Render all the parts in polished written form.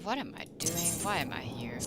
What am I doing? Why am I here?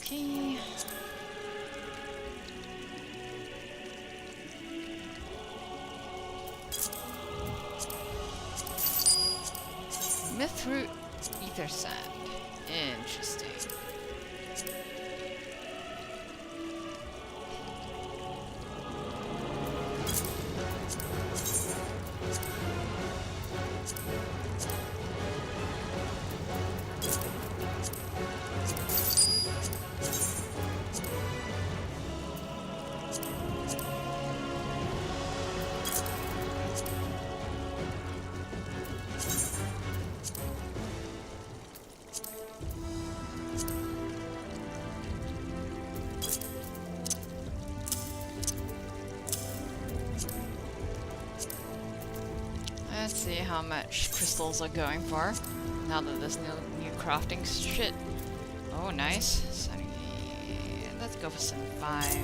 Okay. Mythroot ether sand. Interesting. Let's see how much crystals are going for now that there's new crafting shit. Oh, nice. 70. Let's go for 75.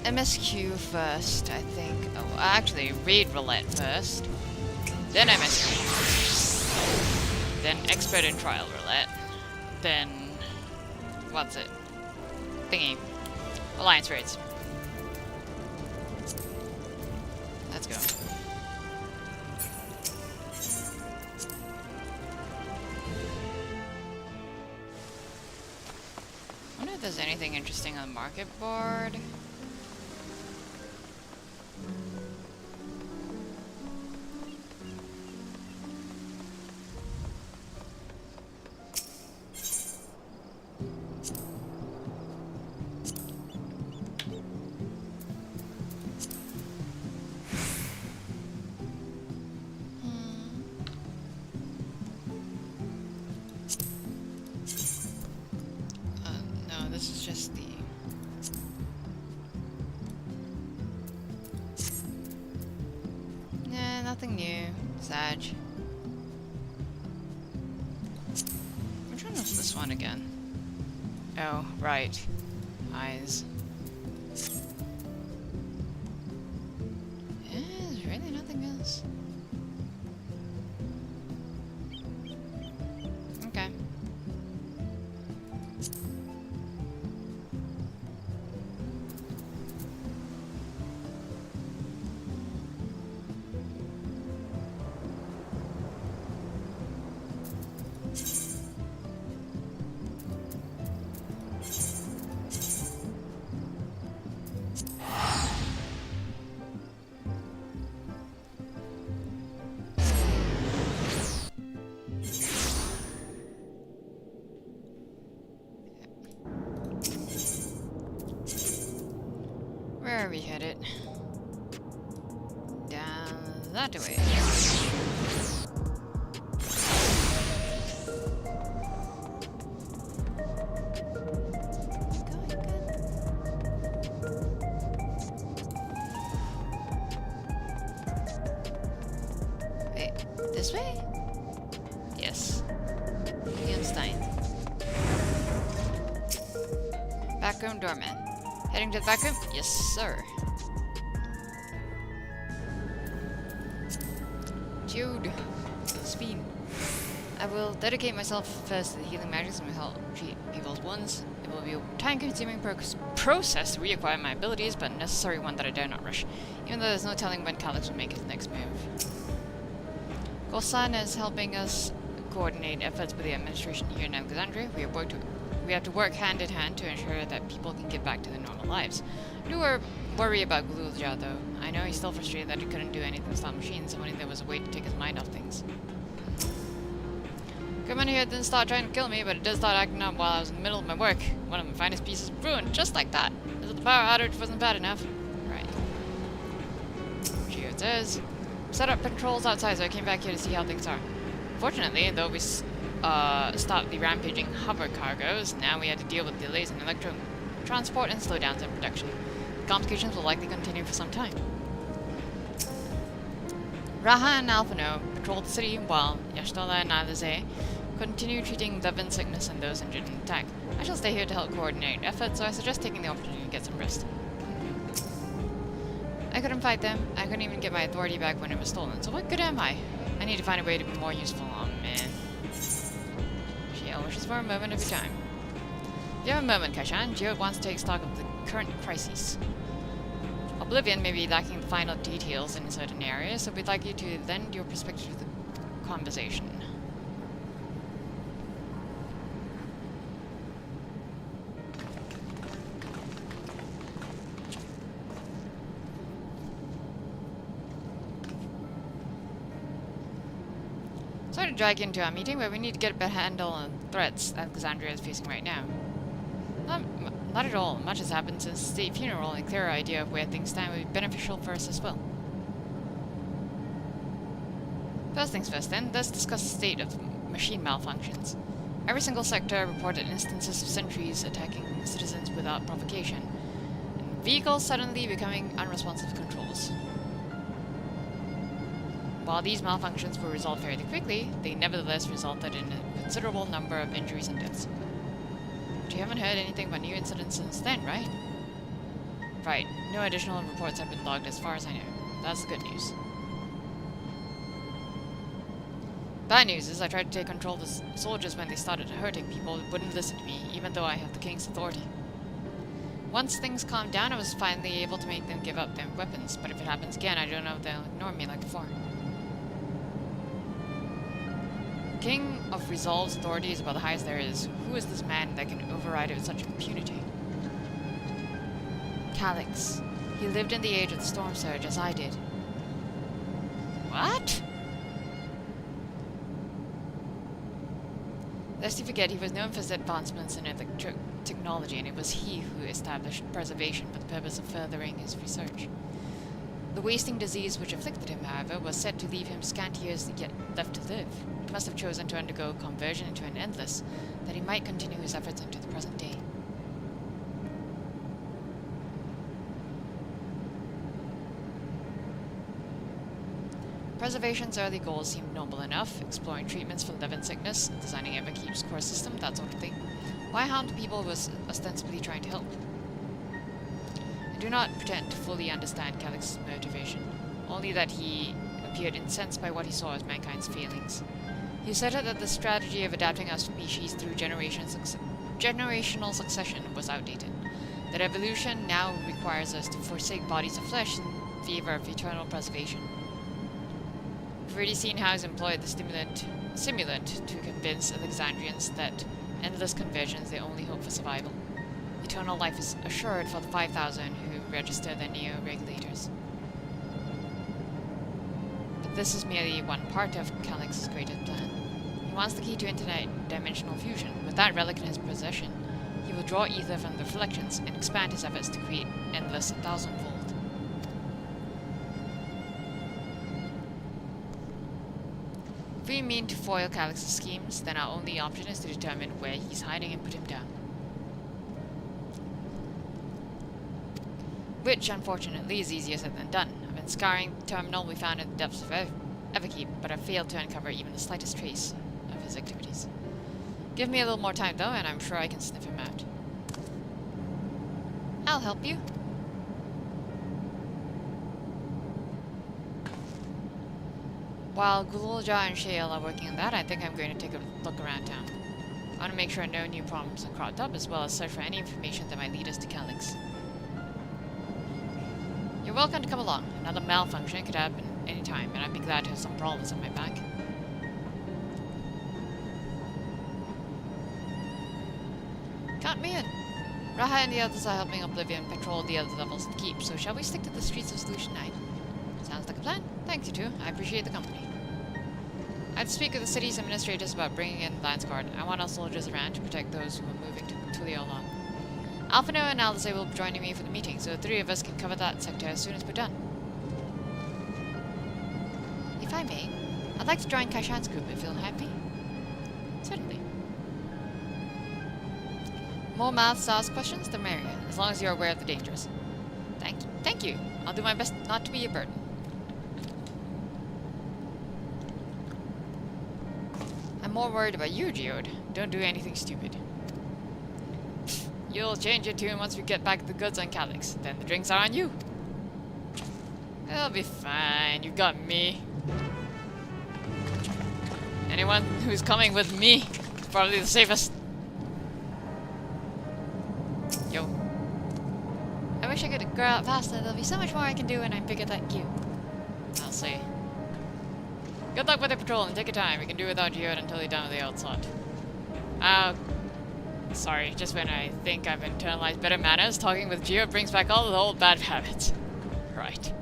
MSQ first, I think. Oh, actually, Raid Roulette first. Then MSQ. Then Expert in Trial Roulette. Then... what's it? Thingy. Alliance Raids. Let's go. I wonder if there's anything interesting on the market board. This is just the... Nah, nothing new. Sag. Which one was this one again? Oh, right. Eyes. Yeah, there's really nothing else. Okay. Where are we headed? Down that way. Wait, this way? Yes. Stein. Backroom doorman. Heading to the backroom? Yes, sir. Jude. Speed. I will dedicate myself first to the healing magics and will help treat people's wounds. It will be a time-consuming process to reacquire my abilities, but a necessary one that I dare not rush, even though there's no telling when Calyx will make his next move. Golsan is helping us coordinate efforts with the administration here in Alexandria. We have to work hand in hand to ensure that people can get back to their normal lives. I do worry about Glulja, though. I know he's still frustrated that he couldn't do anything to stop machines, only there was a way to take his mind off things. Come in here didn't start trying to kill me, but it did start acting up while I was in the middle of my work. One of my finest pieces ruined, just like that. As if the power outage wasn't bad enough. Right. Here it is. Set up patrols outside, so I came back here to see how things are. Fortunately, though we stopped the rampaging hover cargoes, now we had to deal with delays in electron transport and slowdowns in production. The complications will likely continue for some time. Raha and Alphino patrolled the city, while Yashtola and Alize continue treating Levin sickness and those injured in the attack. I shall stay here to help coordinate efforts, so I suggest taking the opportunity to get some rest. I couldn't fight them. I couldn't even get my authority back when it was stolen, so what good am I? I need to find a way to be more useful. Oh man. Geo wishes for a moment of your time. If you have a moment, Kaishan, Geo wants to take stock of the current crises. Oblivion may be lacking the final details in certain areas, so we'd like you to lend your perspective to the conversation. Sorry to drag you into our meeting, but we need to get a better handle on threats Alexandria is facing right now. Not at all. Much has happened since the funeral, and a clearer idea of where things stand would be beneficial for us as well. First things first then, let's discuss the state of machine malfunctions. Every single sector reported instances of sentries attacking citizens without provocation, and vehicles suddenly becoming unresponsive to controls. While these malfunctions were resolved fairly quickly, they nevertheless resulted in a considerable number of injuries and deaths. But you haven't heard anything about new incidents since then, right? Right. No additional reports have been logged as far as I know. That's the good news. Bad news is I tried to take control of the soldiers when they started hurting people who wouldn't listen to me, even though I have the king's authority. Once things calmed down, I was finally able to make them give up their weapons, but if it happens again, I don't know if they'll ignore me like before. King of Resolve's authority is about the highest there is. Who is this man that can override it with such impunity? Calyx. He lived in the age of the Storm Surge, as I did. What? Lest you forget, he was known for his advancements in electric technology, and it was he who established preservation for the purpose of furthering his research. The wasting disease which afflicted him, however, was said to leave him scant years yet left to live. He must have chosen to undergo conversion into an endless, that he might continue his efforts into the present day. Preservation's early goals seemed noble enough, exploring treatments for Levin sickness, designing Everkeep's core system, that sort of thing. Why harm the people was ostensibly trying to help? I do not pretend to fully understand Calyx's motivation, only that he appeared incensed by what he saw as mankind's failings. He asserted that the strategy of adapting our species through generational succession was outdated, that evolution now requires us to forsake bodies of flesh in favor of eternal preservation. We've already seen how he's employed the simulant to convince Alexandrians that endless conversion is their only hope for survival. Eternal life is assured for the 5,000 who register their neo-regulators. But this is merely one part of Calyx's greater plan. He wants the key to interdimensional fusion. With that relic in his possession, he will draw ether from the reflections and expand his efforts to create endless thousandfold. we mean to foil Calix's schemes, then our only option is to determine where he's hiding and put him down. Which, unfortunately, is easier said than done. I've been scouring the terminal we found in the depths of Everkeep, but I've failed to uncover even the slightest trace of his activities. Give me a little more time, though, and I'm sure I can sniff him out. I'll help you. While Gulja and Shale are working on that, I think I'm going to take a look around town. I want to make sure no new problems have cropped up, as well as search for any information that might lead us to Calix. You're welcome to come along. Another malfunction could happen any time, and I'd be glad to have some problems on my back. Count me in. Raha and the others are helping Oblivion patrol the other levels of the keep, so shall we stick to the streets of Solution 9? Sounds like a plan. Thanks, you two. I appreciate the company. I'd speak with the city's administrators about bringing in Lance Guard. I want our soldiers around to protect those who are moving to Tuliolon. Alphino and Alice will be joining me for the meeting, so the three of us can cover that sector as soon as we're done. If I may, I'd like to join Kaishan's group if you'll have me. Certainly. More mouths to ask questions, the merrier, as long as you're aware of the dangers. Thank you. I'll do my best not to be a burden. I'm more worried about you, Geode. Don't do anything stupid. You'll change your tune once we get back the goods on Calix. Then the drinks are on you. It'll be fine. You've got me. Anyone who's coming with me is probably the safest. Yo. I wish I could grow out faster. There'll be so much more I can do when I'm bigger like you. I'll see. Good luck with the patrol and take your time. We can do without Geode until you're done with the old slot. Sorry, just when I think I've internalized better manners, talking with Geode brings back all the old bad habits. Right.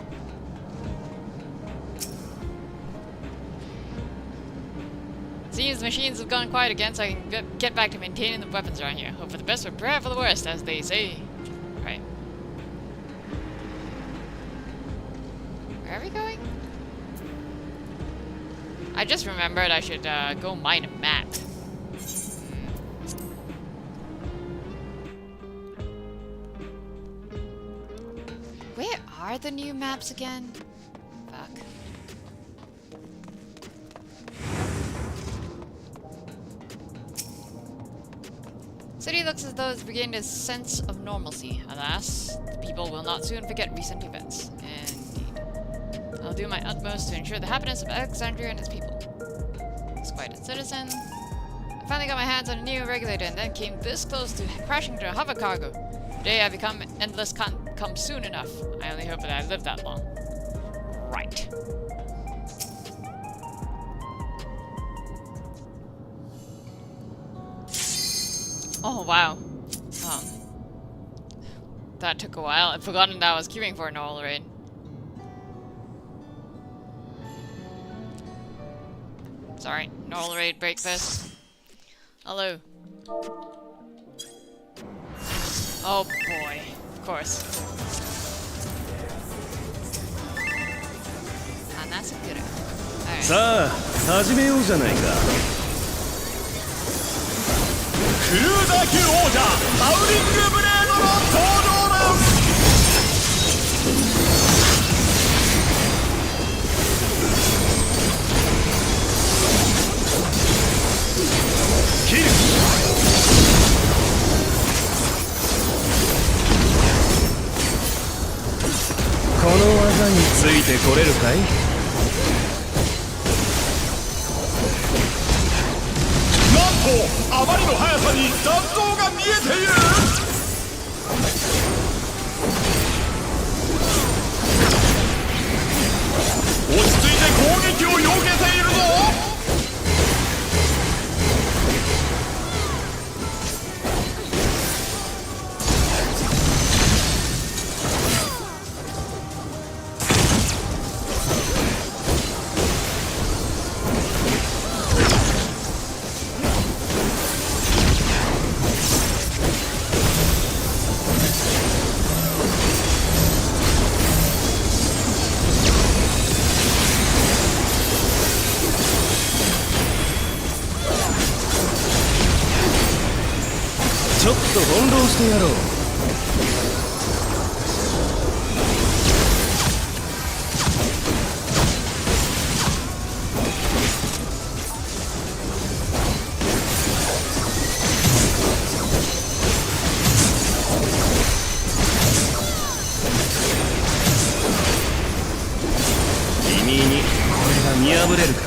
Seems the machines have gone quiet again, so I can get back to maintaining the weapons around here. Hope for the best, but prepare for the worst, as they say. Right. Where are we going? I just remembered I should go mine a map. Where are the new maps again? Fuck. City looks as though it's regained a sense of normalcy. Alas, the people will not soon forget recent events. Indeed. I'll do my utmost to ensure the happiness of Alexandria and its people. As quite a citizen, I finally got my hands on a new regulator and then came this close to crashing into a hover cargo. Today I become endless can't come soon enough. I only hope that I live that long. Right. Oh, wow. That took a while. I'd forgotten that I was queuing for an oral raid. Sorry, normal raid breakfast. Hello. Oh boy, of course. And that's a good one. Alright. さあ、始めようじゃないか。クルーザー級王者ハウリングブレードの登場だ。キル。この技についてこれるかい？なんとあまりの速さに残像が見えている。落ち着いて攻撃を避けているぞ。翻弄してやろう。君にこれが見破れるか。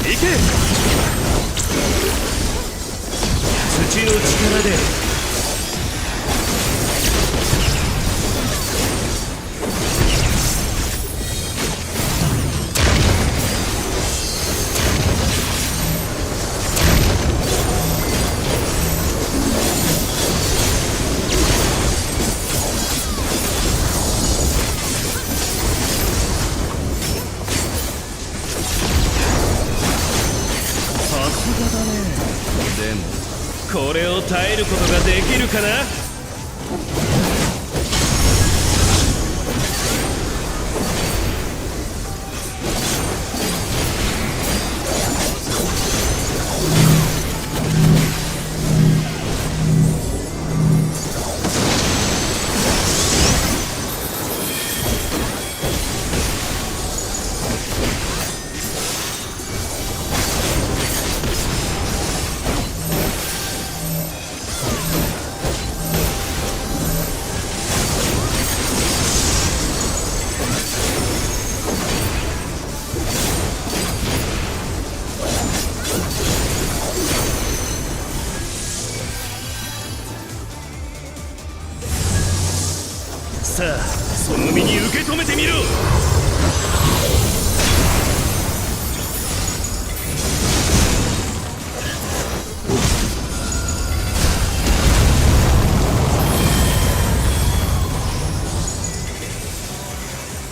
行け。土の力で。さすがだね。でもこれを耐えることができるかな。さあ、その身に受け止めてみろ。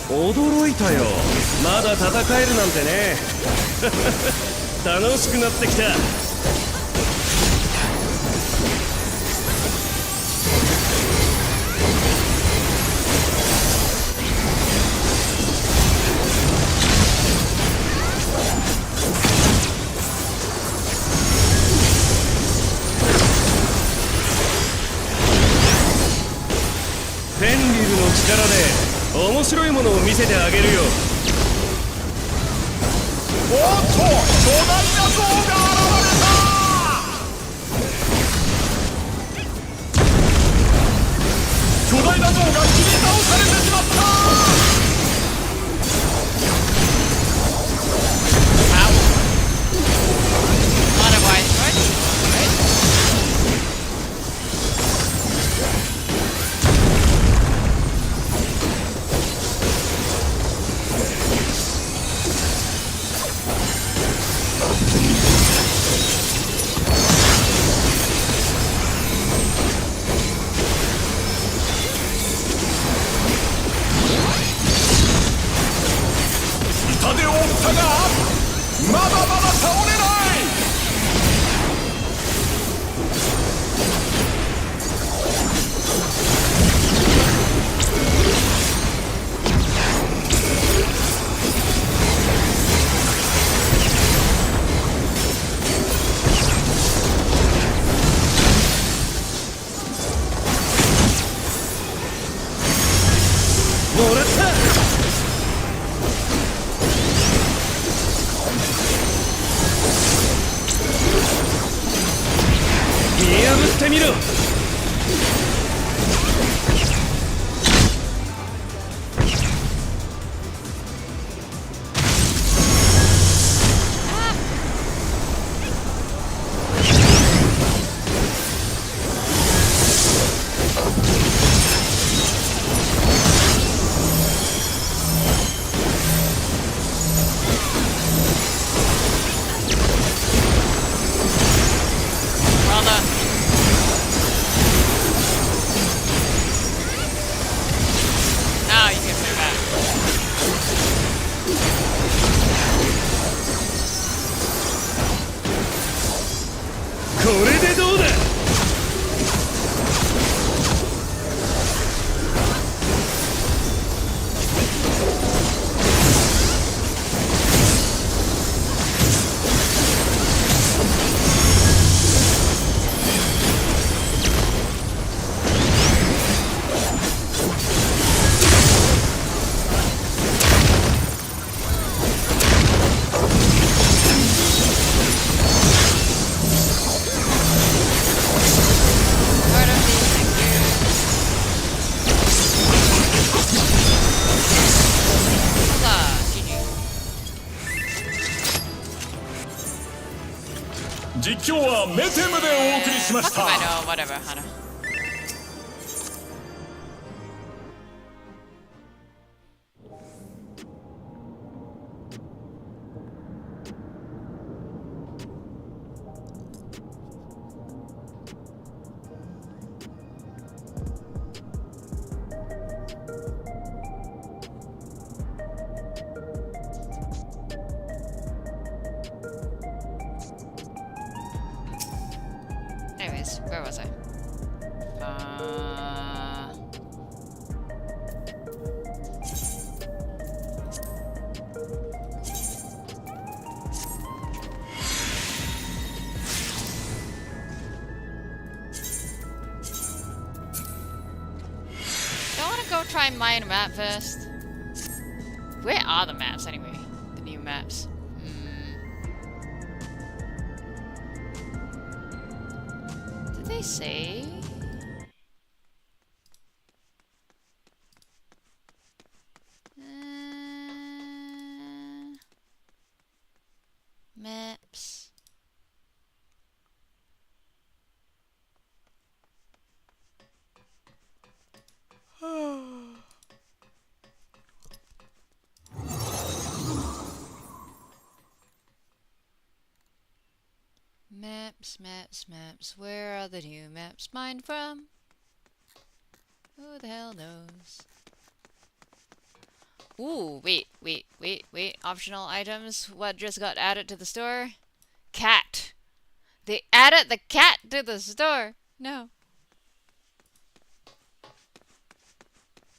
驚いたよ。まだ戦えるなんてね。楽しくなってきた。フェンリルの力で面白いものを見せてあげるよ。おっと、巨大な像が現れた。巨大な像が切り倒されてしまった。Not a wise choice, right?った。 こ実況はメテムでお送りしまし Fuck た if I know, whatever, Hana. Anyways, where was I? Don't want to go try and mine a map first. Where are the maps anyway? The new maps. Did they say? Maps. Maps. Where are the new maps mined from? Who the hell knows? Ooh, wait. Optional items. What just got added to the store? Cat. They added the cat to the store. No.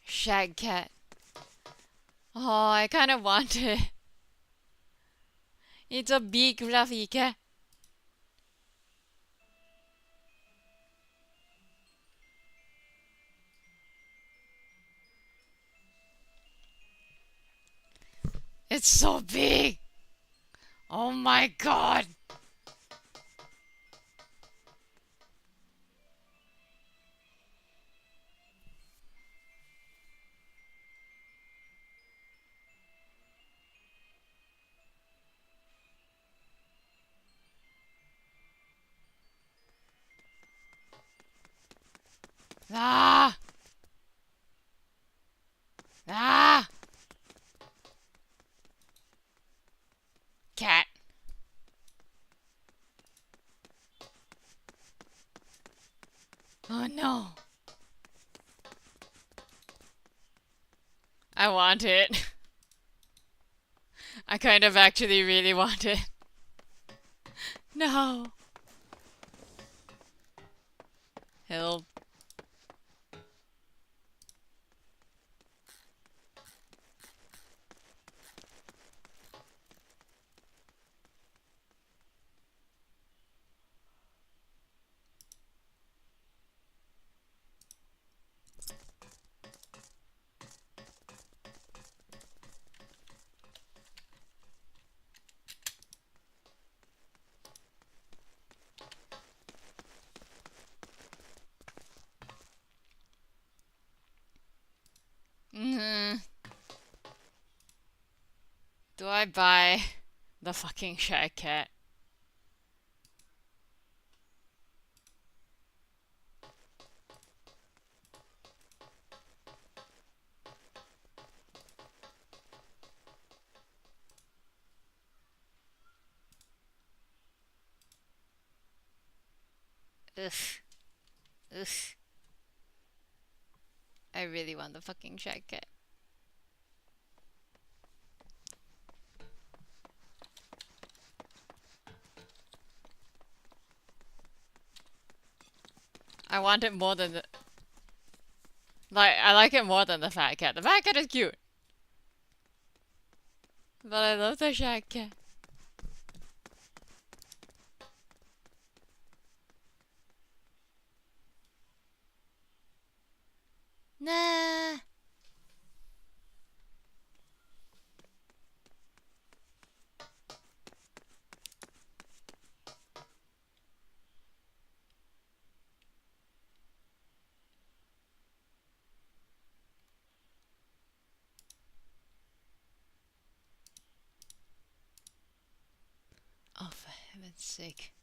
Shag cat. Oh, I kind of want it. It's a big fluffy cat. It's so big. Oh my god. Ah! Ah! Cat. Oh no. I want it. I kind of actually really want it. No. Help. Do I buy the fucking Shag Cat? Ugh. I really want the fucking Shag Cat. I want it more than the... I like it more than the Fat Cat. The Fat Cat is cute. But I love the Shag Cat. Nah. Oh, for heaven's sake.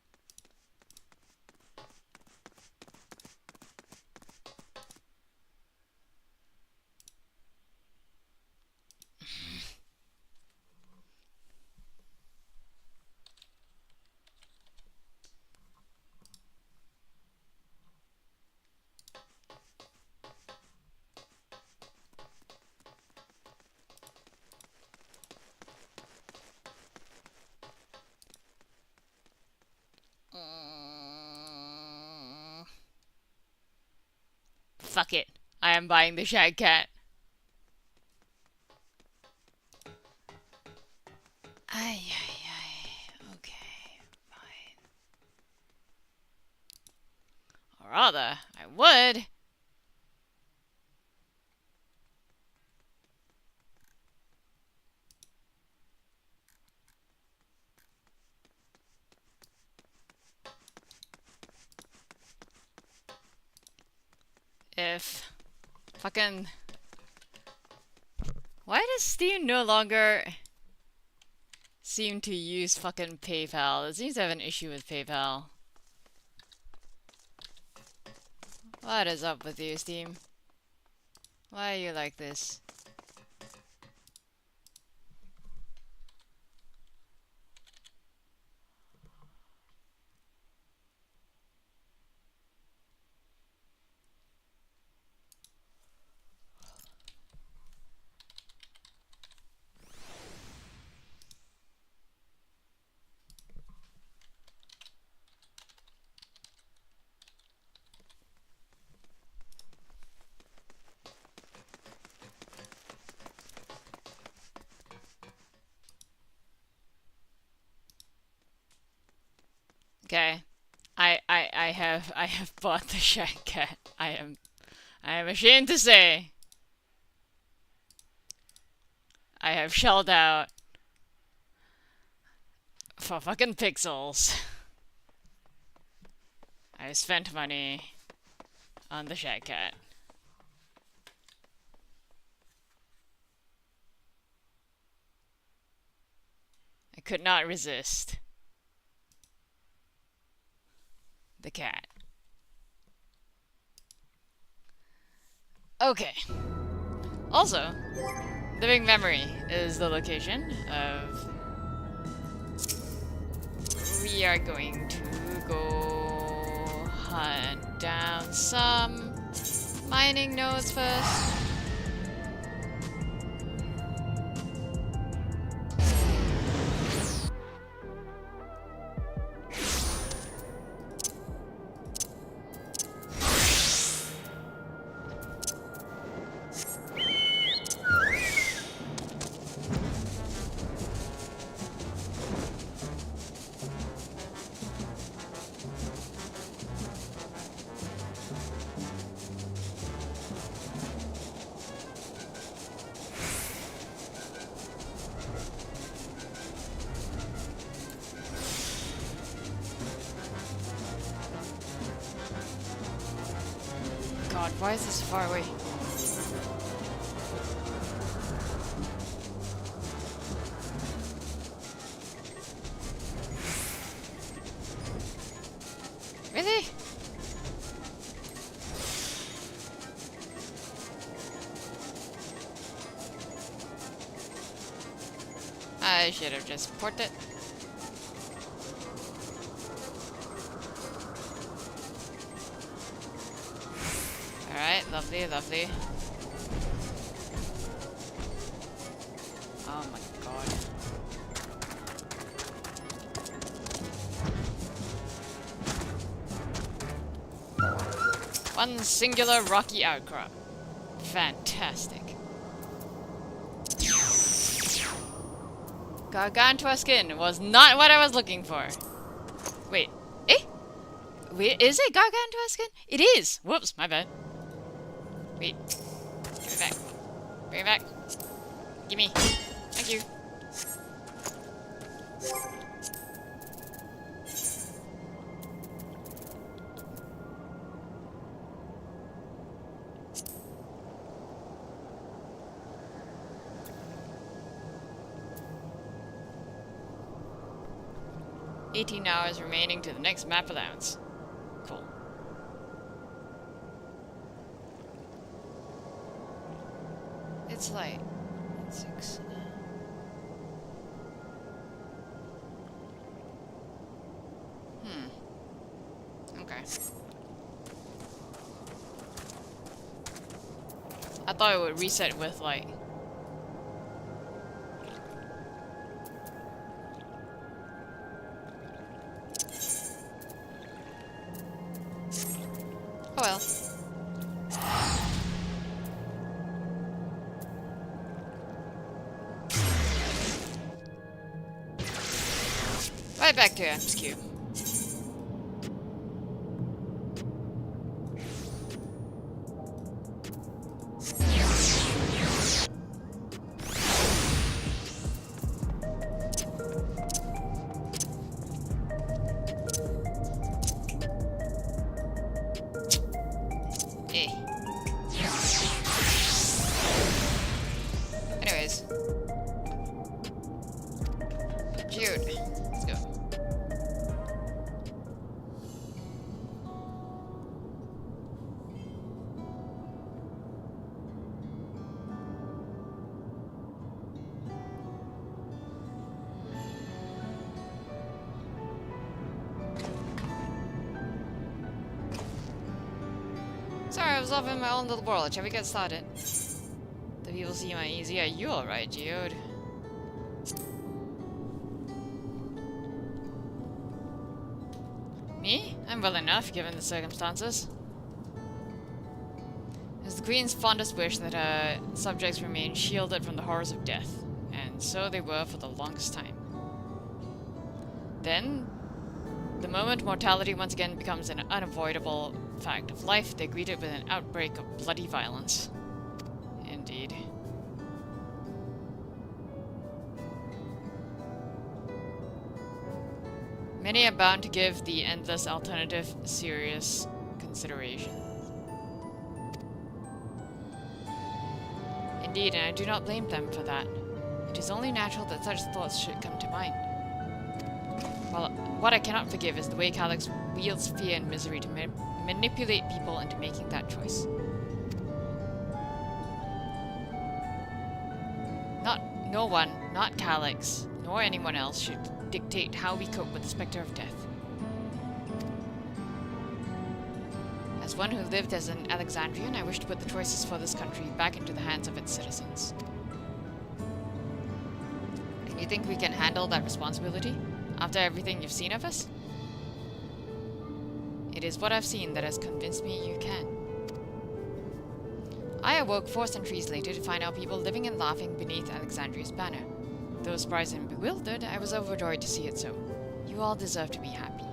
fuck it. I am buying the Shag Cat. Ay, ay, ay. Okay, fine. Or rather, I would. If fucking... Why does Steam no longer seem to use fucking PayPal? It seems to have an issue with PayPal. What is up with you, Steam? Why are you like this? Okay. I have bought the Shag Cat. I am ashamed to say I have shelled out for fucking pixels. I spent money on the Shag Cat. I could not resist the cat. Okay. Also, Living Memory is the location of... We are going to go hunt down some mining nodes first. God, why is this so far away? Really? I should have just ported it. Alright, lovely, lovely. Oh my god. One singular rocky outcrop. Fantastic. Gargantua skin was not what I was looking for. Wait. Eh? Wait, is it Gargantua skin? It is! Whoops, my bad. Wait. Give it back. Bring it back. Gimme. Thank you. "18 hours remaining to the next map allowance." Cool. It's like 6. Okay. I thought it would reset with like... Oh well. fly back to MSQ. Eh. Anyways. Jude, let's go. Sorry, I was off in my own little world. Shall we get started? The people seem uneasy. Are you alright, Geode? Me? I'm well enough, given the circumstances. It's the Queen's fondest wish that her subjects remain shielded from the horrors of death, and so they were for the longest time. Then, the moment mortality once again becomes an unavoidable fact of life, they greet it with an outbreak of bloody violence. Indeed. Many are bound to give the endless alternative serious consideration. Indeed, and I do not blame them for that. It is only natural that such thoughts should come to mind. Well, what I cannot forgive is the way Calyx wields fear and misery to manipulate people into making that choice. No one, not Calyx, nor anyone else, should dictate how we cope with the specter of death. As one who lived as an Alexandrian, I wish to put the choices for this country back into the hands of its citizens. And you think we can handle that responsibility, after everything you've seen of us? It is what I've seen that has convinced me you can. I awoke 4 centuries later to find our people living and laughing beneath Alexandria's banner. Though surprised and bewildered, I was overjoyed to see it so. You all deserve to be happy.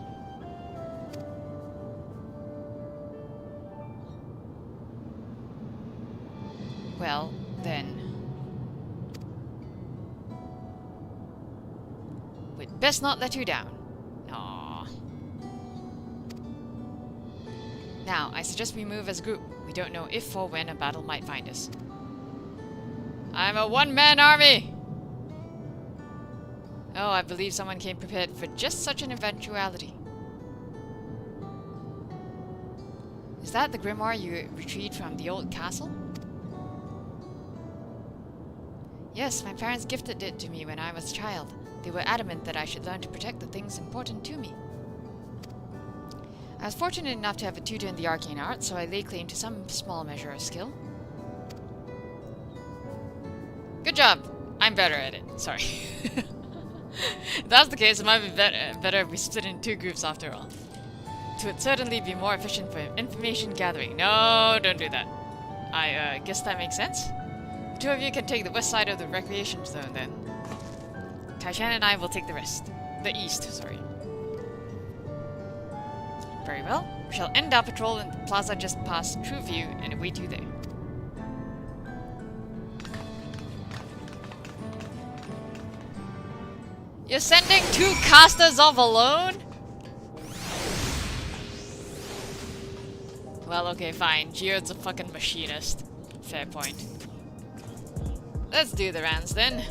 Well, then. We'd best not let you down. Aww. Now, I suggest we move as a group. We don't know if or when a battle might find us. I'm a one-man army! Oh, I believe someone came prepared for just such an eventuality. Is that the grimoire you retrieved from the old castle? Yes, my parents gifted it to me when I was a child. They were adamant that I should learn to protect the things important to me. I was fortunate enough to have a tutor in the arcane arts, so I lay claim to some small measure of skill. Good job! I'm better at it. Sorry. If that's the case, it might be better if we split in 2 groups after all. It would certainly be more efficient for information gathering. No, don't do that. I guess that makes sense. The 2 of you can take the west side of the recreation zone then. Taishan and I will take the rest. The east, sorry. Very well. We shall end our patrol in the plaza just past True View and await you there. You're sending 2 casters off alone? Well, okay, fine. Geode's a fucking machinist. Fair point. Let's do the rounds then.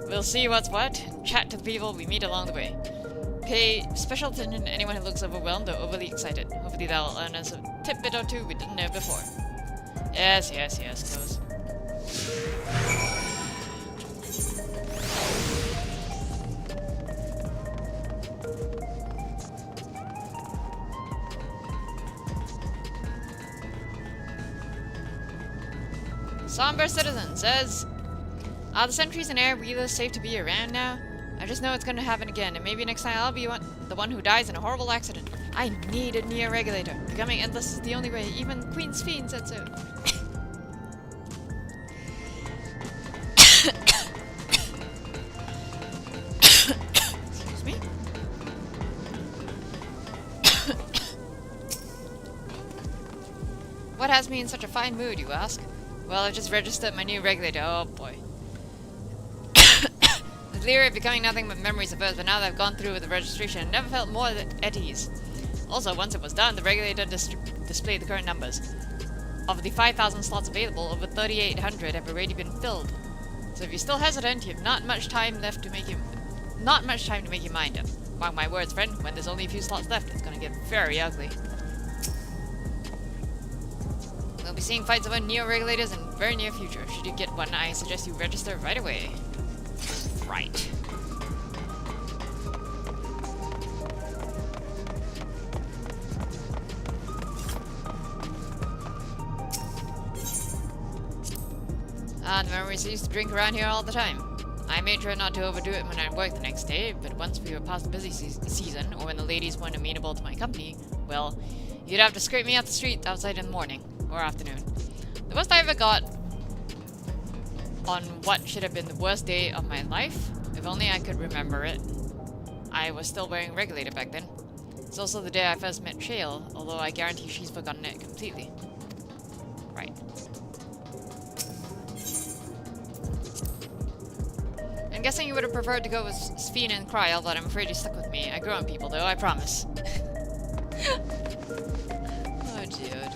We'll see what's what, and chat to the people we meet along the way. Pay special attention to anyone who looks overwhelmed or overly excited. Hopefully that'll earn us a tidbit or 2 we didn't know before. Yes, close. Somber Citizen says, are the sentries and air wheelers safe to be around now? I just know it's gonna happen again, and maybe next time I'll be the one who dies in a horrible accident. I need a Neo regulator. Becoming endless is the only way. Even Queen's Fiend said so. Excuse me. What has me in such a fine mood, you ask? Well, I've just registered my new regulator. Oh boy. The theory of becoming nothing but memories at first, but now that I've gone through with the registration, I never felt more at ease. Also, once it was done, the regulator displayed the current numbers. Of the 5,000 slots available, over 3,800 have already been filled. So if you're still hesitant, you have not much time to make your mind up. Mark my words, friend, when there's only a few slots left, it's gonna get very ugly. We'll be seeing fights over neo-regulators in the very near future. Should you get one, I suggest you register right away. Right. The memories I used to drink around here all the time. I made sure not to overdo it when I worked the next day, but once we were past the busy season, or when the ladies weren't amenable to my company, well, you'd have to scrape me off the street outside in the morning, or afternoon. The worst I ever got on what should have been the worst day of my life, if only I could remember it. I was still wearing regulator back then. It's also the day I first met Shale, although I guarantee she's forgotten it completely. Right. I'm guessing you would have preferred to go with Sphene and Kryl, but I'm afraid you stuck with me. I grew on people, though, I promise. Oh, dude.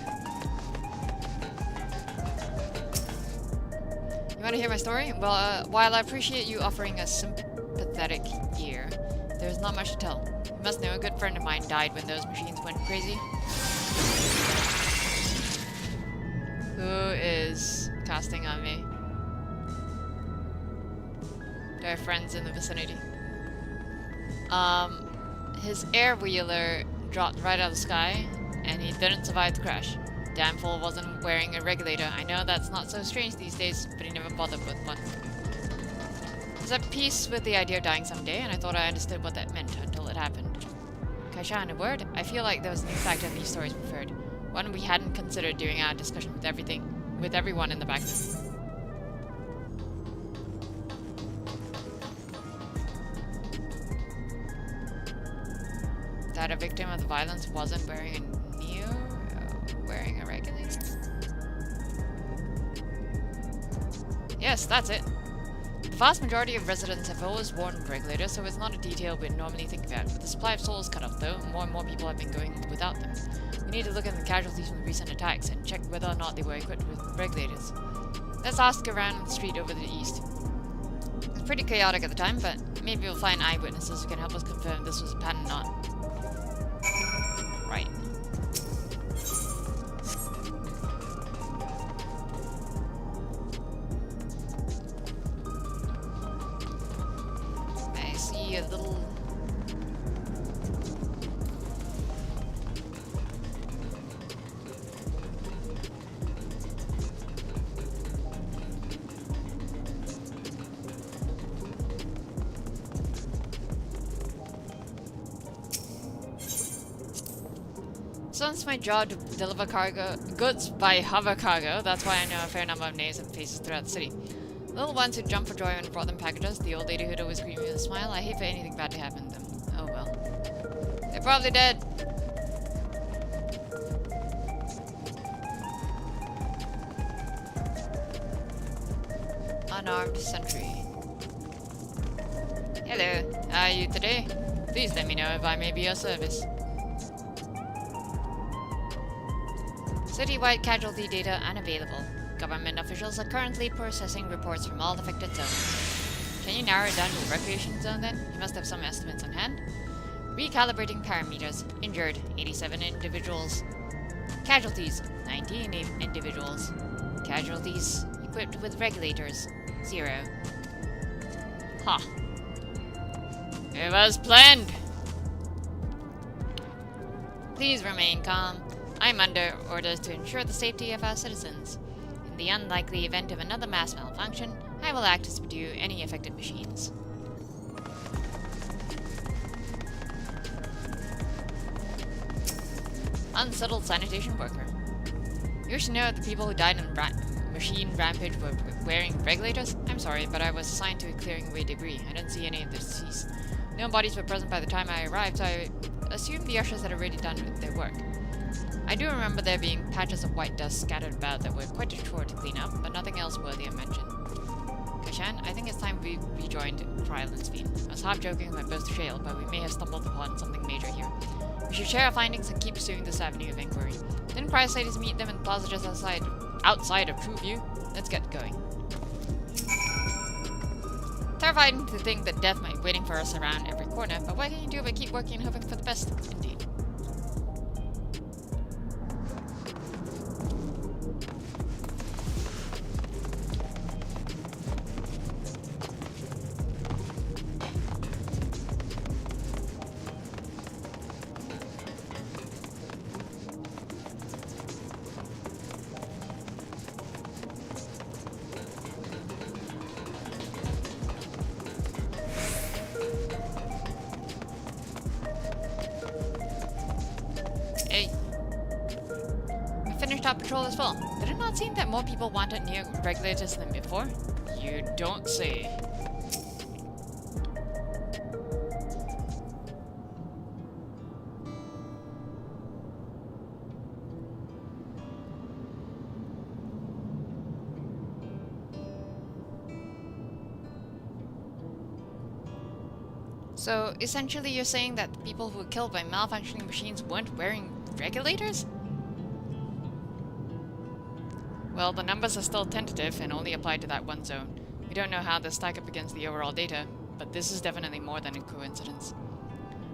You want to hear my story? Well, while I appreciate you offering a sympathetic ear, there's not much to tell. You must know a good friend of mine died when those machines went crazy. Who is casting on me? Do I have friends in the vicinity? His air wheeler dropped right out of the sky, and he didn't survive the crash. Damn fool wasn't wearing a regulator. I know that's not so strange these days, but he never bothered with one. I was at peace with the idea of dying someday, and I thought I understood what that meant until it happened. Kaisha, in a word, I feel like there was a new factor in these stories we've heard. One we hadn't considered during our discussion with everyone in the back room. That a victim of the violence wasn't wearing a wearing a regulator? Yes, that's it. The vast majority of residents have always worn regulators, so it's not a detail we'd normally think about. With the supply of souls cut off, though, more and more people have been going without them. We need to look at the casualties from the recent attacks and check whether or not they were equipped with regulators. Let's ask around the street over to the east. It was pretty chaotic at the time, but maybe we'll find eyewitnesses who can help us confirm this was a pattern or not. Right. I see a little... So it's my job to deliver goods by hover cargo. That's why I know a fair number of names and faces throughout the city. The little ones who jumped for joy when I brought them packages, the old lady who'd always greet me with a smile. I hate for anything bad to happen to them. Oh well. They're probably dead. Unarmed sentry. Hello, how are you today? Please let me know if I may be of service. Citywide casualty data unavailable. Government officials are currently processing reports from all affected zones. Can you narrow it down to the recreation zone then? You must have some estimates on hand. Recalibrating parameters. Injured, 87 individuals. Casualties, 19 individuals. Casualties equipped with regulators, 0. Ha. It was planned! Please remain calm. I'm under orders to ensure the safety of our citizens. In the unlikely event of another mass malfunction, I will act to subdue any affected machines. Unsettled sanitation worker. You should know the people who died in the machine rampage were wearing regulators? I'm sorry, but I was assigned to clearing away debris. I didn't see any of the deceased. No bodies were present by the time I arrived, so I assumed the ushers had already done their work. I do remember there being patches of white dust scattered about that were quite a chore to clean up, but nothing else worthy of mention. Kashan, I think it's time we rejoined Trial and Speed. I was half joking with my boast to Shale, but we may have stumbled upon something major here. We should share our findings and keep pursuing this avenue of inquiry. Didn't Price ladies meet them in the plaza just outside of Trueview? Let's get going. Terrifying to think that death might be waiting for us around every corner, but what can you do but keep working and hoping for the best? Indeed. Hey. We finished our patrol as well. Did it not seem that more people wanted near regulators than before? You don't say. So, essentially you're saying that the people who were killed by malfunctioning machines weren't wearing regulators? Well, the numbers are still tentative and only apply to that one zone. We don't know how they stack up against the overall data, but this is definitely more than a coincidence.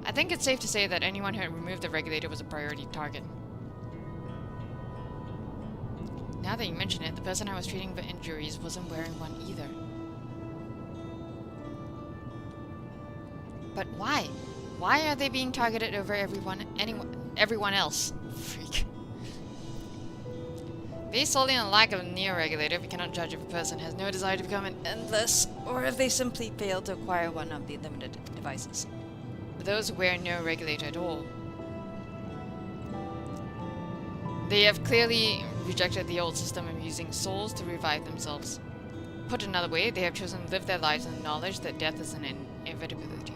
I think it's safe to say that anyone who had removed the regulator was a priority target. Now that you mention it, the person I was treating for injuries wasn't wearing one either. But why? Why are they being targeted over everyone else? Freak. Based solely on lack of a neo-regulator, we cannot judge if a person has no desire to become an endless, or if they simply fail to acquire one of the limited devices. For those who wear no regulator at all, they have clearly rejected the old system of using souls to revive themselves. Put another way, they have chosen to live their lives in the knowledge that death is an inevitability.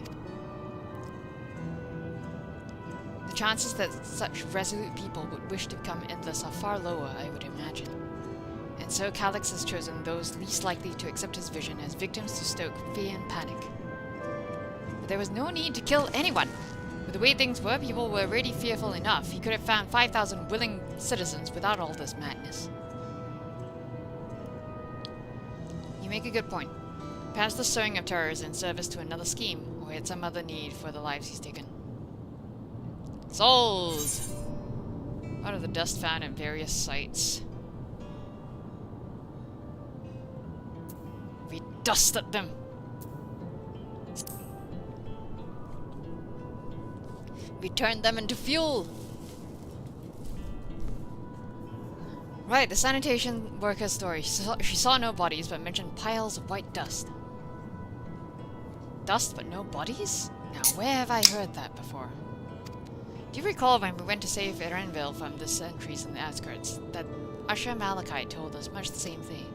The chances that such resolute people would wish to become endless are far lower, I would imagine. And so Calyx has chosen those least likely to accept his vision as victims to stoke fear and panic. But there was no need to kill anyone. With the way things were, people were already fearful enough. He could have found 5,000 willing citizens without all this madness. You make a good point. Perhaps the sowing of terror is in service to another scheme, or he had some other need for the lives he's taken. Souls! Out of the dust found in various sites. We dusted them! We turned them into fuel! Right, the sanitation worker's story. She saw no bodies, but mentioned piles of white dust. Dust, but no bodies? Now, where have I heard that before? Do you recall when we went to save Erenville from the sentries in the outskirts, that Usher Malachite told us much the same thing?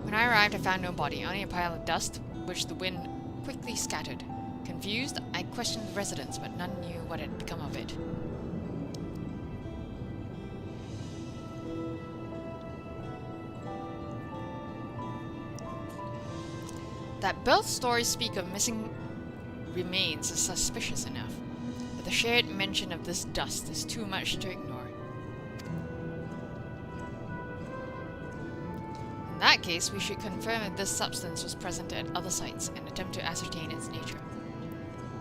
When I arrived, I found no body, only a pile of dust, which the wind quickly scattered. Confused, I questioned the residents, but none knew what had become of it. That both stories speak of missing remains is suspicious enough, but the shared mention of this dust is too much to ignore. In that case, we should confirm if this substance was present at other sites and attempt to ascertain its nature.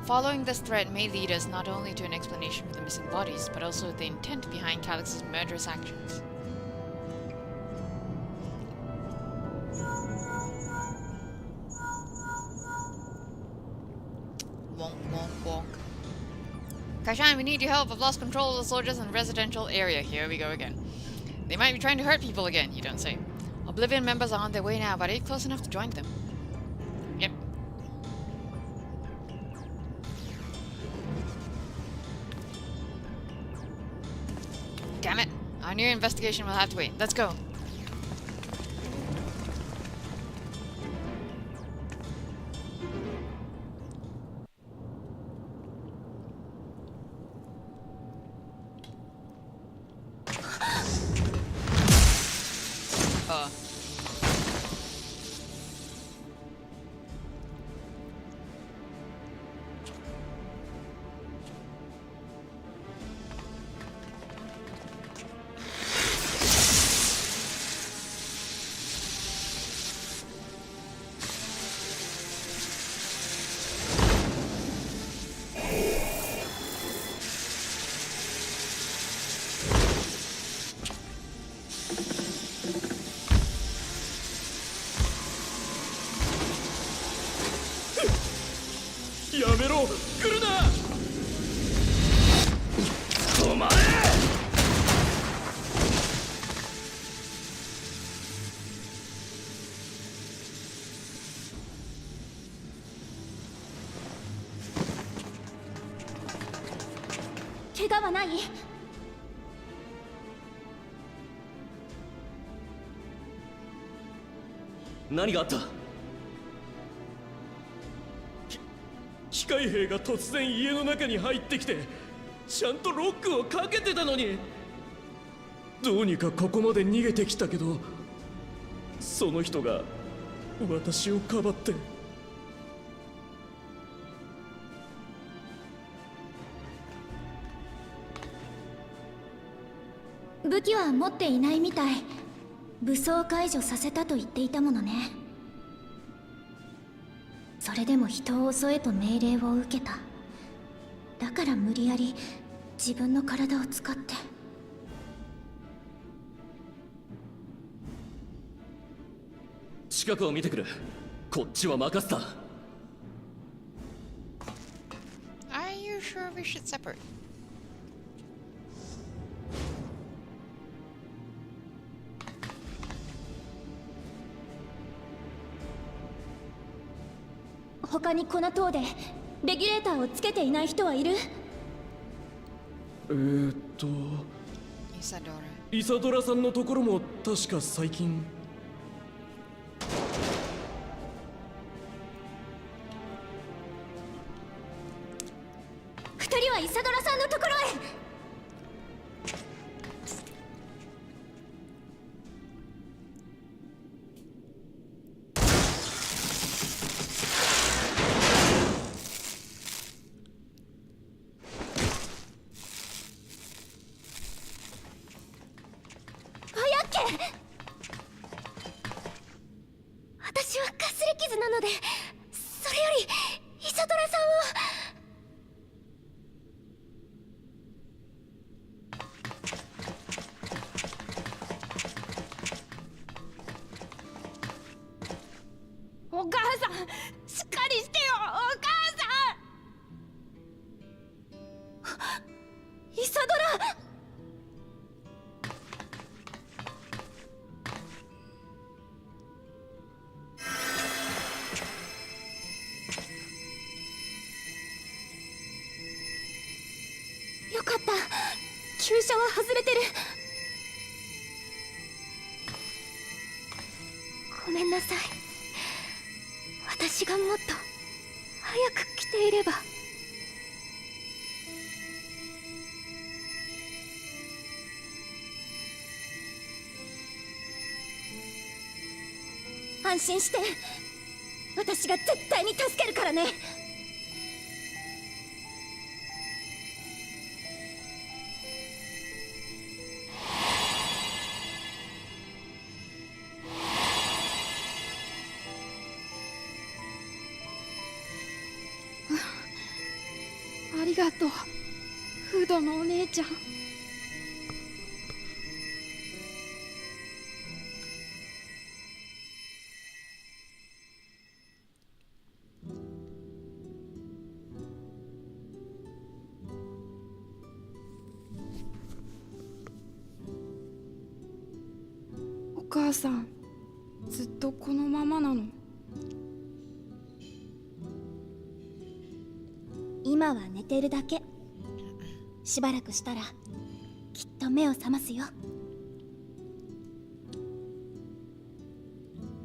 Following this thread may lead us not only to an explanation for the missing bodies, but also the intent behind Calyx's murderous actions. Wonk, wonk, wonk. Kashan, we need your help. I've lost control of the soldiers in the residential area. Here we go again. They might be trying to hurt people again, you don't say. Oblivion members are on their way now, but are you close enough to join them? Yep. Damn it. Our new investigation will have to wait. Let's go. car.やめろ、来るな。お前。怪我はない？何があった？機械兵が突然家の中に入ってきて、ちゃんとロックをかけてたのに。どうにかここまで逃げてきたけど、その人が私をかばって。武器は持っていないみたい。武装解除させたと言っていたものね。それでも人を襲えと命令を受けた。だから無理やり自分の体を使って。近くを見てくる。こっちは任せた。 Are you sure we should separate? 他にこの塔でレギュレーターをつけていない人はいる？イサドラさんのところも確か最近。二人はイサドラさんのところへ。私はかすり傷なので、それよりイサドラさんを。お母さん、しっかりしてよ、お母さん。イサドラ。よかった。急車は外れてる。ごめんなさい。私がもっと早く来ていれば。安心して。私が絶対に助けるからね。ありがとう、フードのお姉ちゃん。お母さん、ずっとこのままなの？今は寝てるだけ。しばらくしたらきっと目を覚ますよ。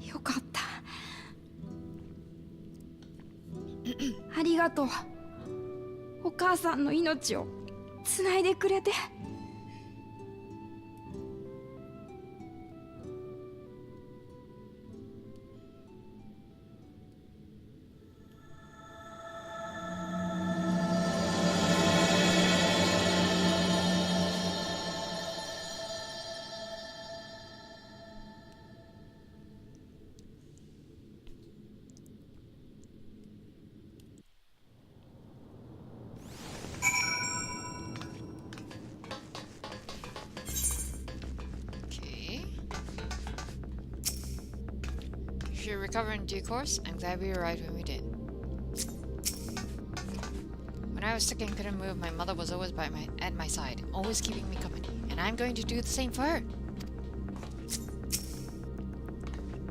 よかった。ありがとう。お母さんの命をつないでくれて。to recover in due course. I'm glad we arrived when we did. When I was sick and couldn't move, my mother was always at my side, always keeping me company. And I'm going to do the same for her.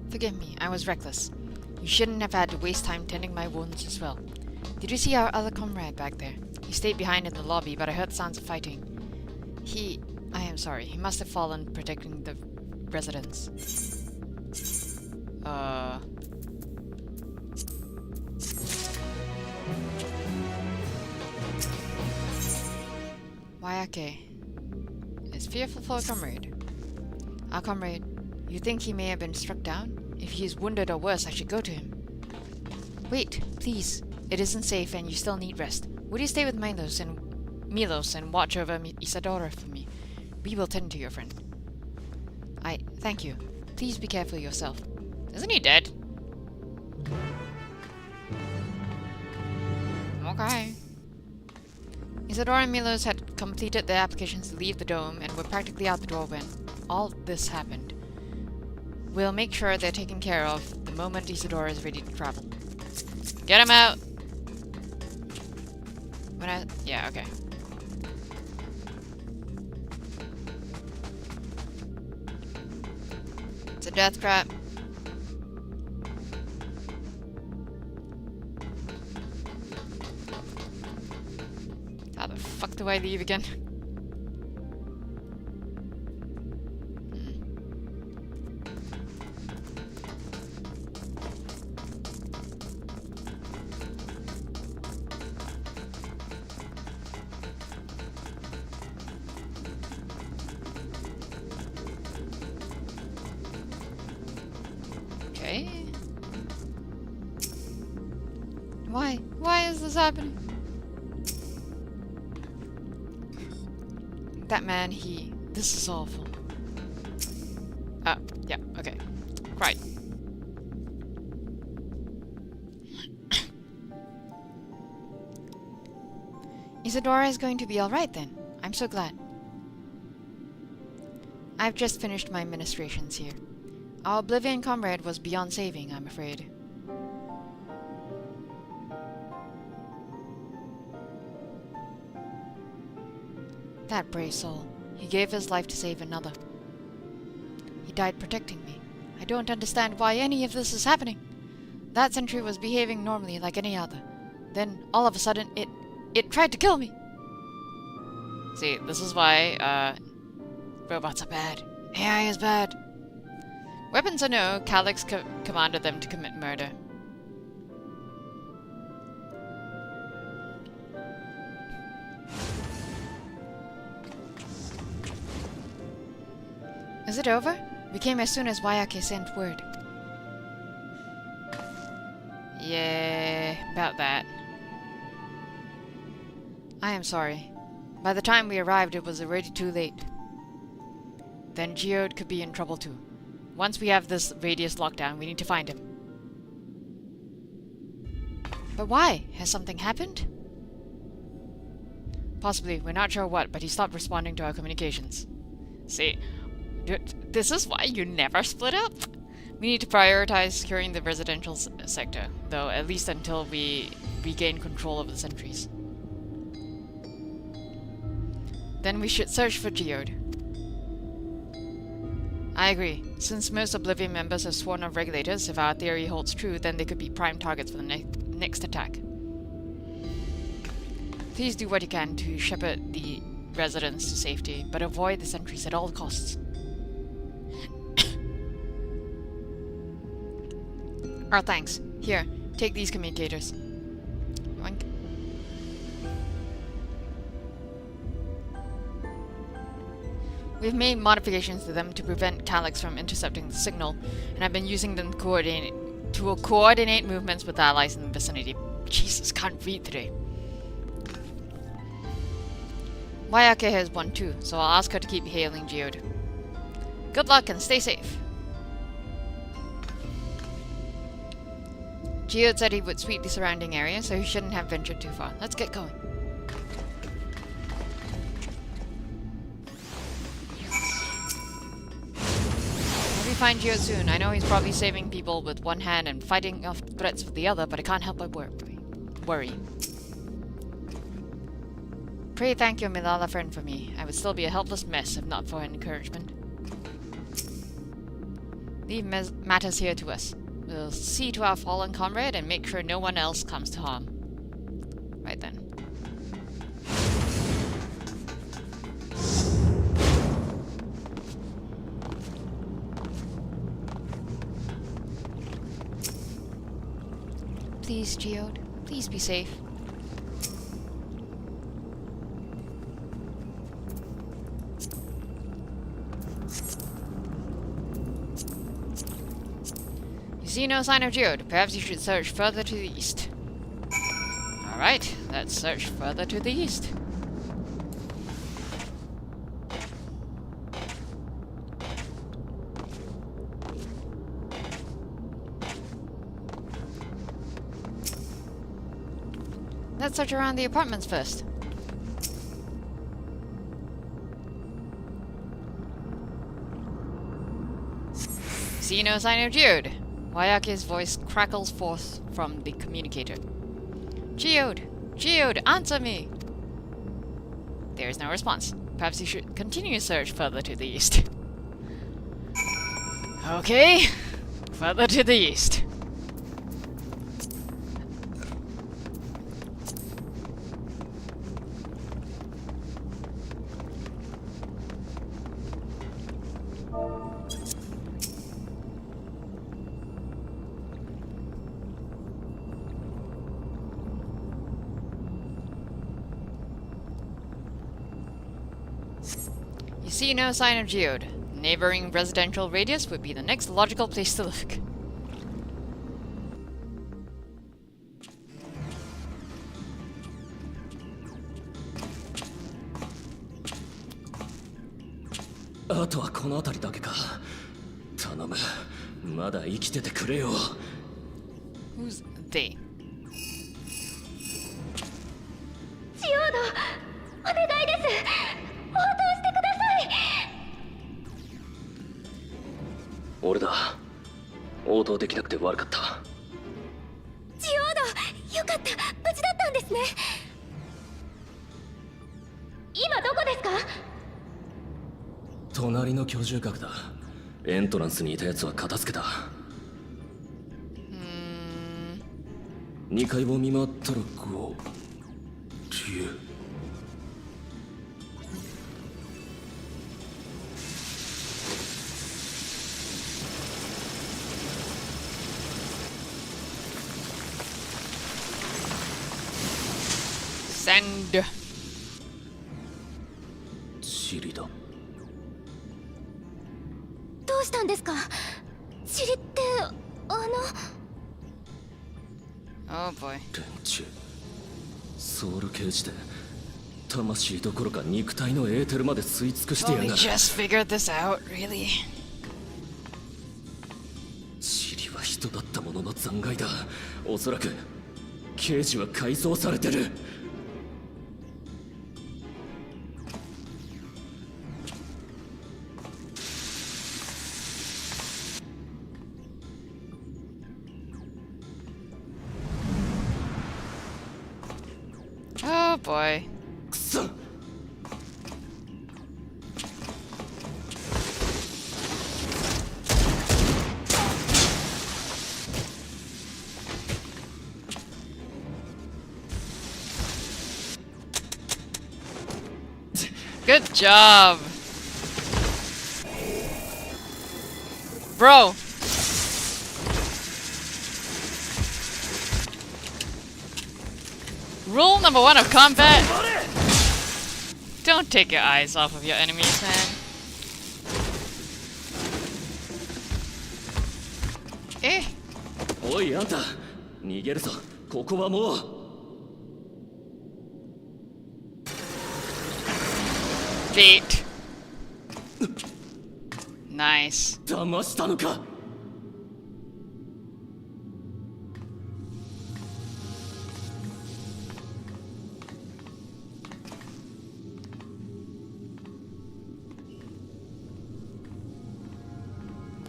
Forgive me, I was reckless. You shouldn't have had to waste time tending my wounds as well. Did you see our other comrade back there? He stayed behind in the lobby, but I heard sounds of fighting. I am sorry, he must have fallen protecting the residents. Wayake is fearful for a comrade. Our comrade, you think he may have been struck down? If he is wounded or worse, I should go to him. Wait, please. It isn't safe and you still need rest. Would you stay with Milos and watch over Isadora for me? We will tend to your friend. Thank you. Please be careful yourself. Isn't he dead? Okay. Isadora and Milos had completed their applications to leave the dome and were practically out the door when all this happened. We'll make sure they're taken care of the moment Isadora is ready to travel. Get him out! Yeah, okay. It's a death trap. How the fuck do I leave again? Okay. Why is this happening? That man, this is awful. Yeah, okay. Right. Isadora is going to be alright then. I'm so glad. I've just finished my ministrations here. Our Oblivion comrade was beyond saving, I'm afraid. That brave soul. He gave his life to save another. He died protecting me. I don't understand why any of this is happening. That sentry was behaving normally like any other. Then, all of a sudden, it tried to kill me. See, this is why, robots are bad. AI is bad. Weapons or no, Calyx commanded them to commit murder. Is it over? We came as soon as Wayake sent word. Yeah, about that. I am sorry. By the time we arrived, it was already too late. Then Geode could be in trouble too. Once we have this radius lockdown, we need to find him. But why? Has something happened? Possibly. We're not sure what, but he stopped responding to our communications. See, this is why you never split up. We need to prioritize securing the residential sector, though, at least until we regain control of the sentries. Then we should search for Geode. I agree. Since most Oblivion members have sworn off regulators, if our theory holds true, then they could be prime targets for the next attack. Please do what you can to shepherd the residents to safety, but avoid the sentries at all costs. Our thanks. Here, take these communicators. Yoink. We've made modifications to them to prevent Calyx from intercepting the signal, and I've been using them to coordinate movements with allies in the vicinity. Jesus, can't read today. Wayake has one too, so I'll ask her to keep hailing Geode. Good luck and stay safe. Geode said he would sweep the surrounding area, so he shouldn't have ventured too far. Let's get going. Heavy find Geo soon. I know he's probably saving people with one hand and fighting off threats with the other, but I can't help but worry. Pray thank you, Milala friend, for me. I would still be a helpless mess if not for encouragement. Leave matters here to us. We'll see to our fallen comrade and make sure no one else comes to harm. Right then. Please, Geode. Please be safe. You see no sign of Geode. Perhaps you should search further to the east. Alright, let's search further to the east. Let's search around the apartments first. See no sign of Geode. Wayake's voice crackles forth from the communicator. Geode! Geode, answer me! There is no response. Perhaps you should continue search further to the east. Okay, further to the east. You see no sign of Geode. Neighboring residential radius would be the next logical place to look.あとはこの辺りだけか。頼む。まだ生きててくれよ。Who's they? ジオード、お願いです。応答してください。俺だ。応答できなくて悪かった。ジオード、よかった。無事だったんですね。今どこですか？隣の居住閣だ。エントランスにいたやつは片付けた。2階を見回ったら5、10。Send. チリだ。どうしたんですか？チリって、Oh boy. 連中ソウルケージで魂どころか肉体のエーテルまで吸い尽くしてや Oh, が we る。 just figured this out, really? チリは人だったものの残骸だ。おそらくケージは改造されてる。Oh boy. くそ。Good job. Bro. Rule number 1 of combat. Don't take your eyes off of your enemies, man. Eh? おいあんた、逃げるぞ。ここはもう。Beat. Nice. 騙したのか。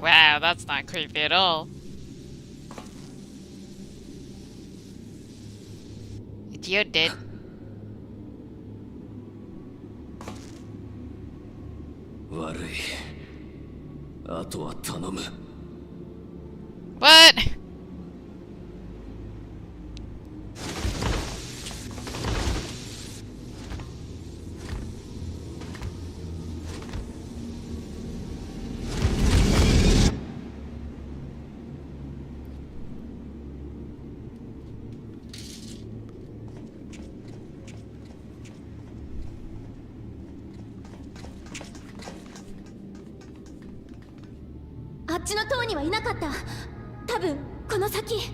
Wow, that's not creepy at all. You're dead.悪い。あとは頼む。What?「あっちの塔にはいなかった。多分この先。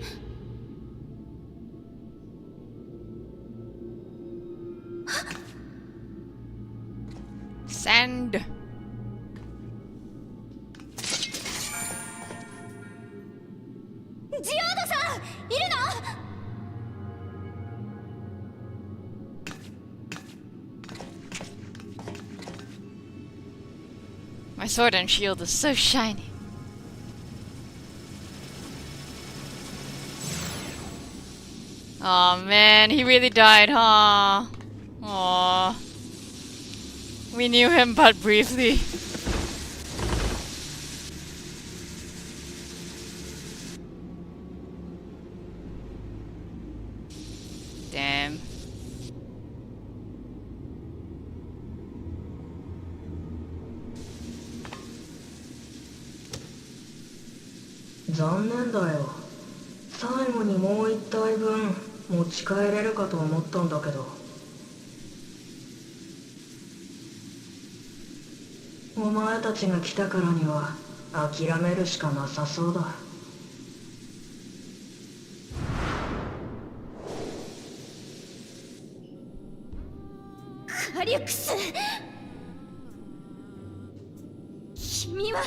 Sand. ジオードさんいるの？ My sword and shield is so shiny. Oh man, he really died, huh? Aww. We knew him but briefly. Damn. 残念だよ。最後にもう一体分持ち帰れるかと思ったんだけど。お前たちが来たからには諦めるしかなさそうだ。カリュクス、君は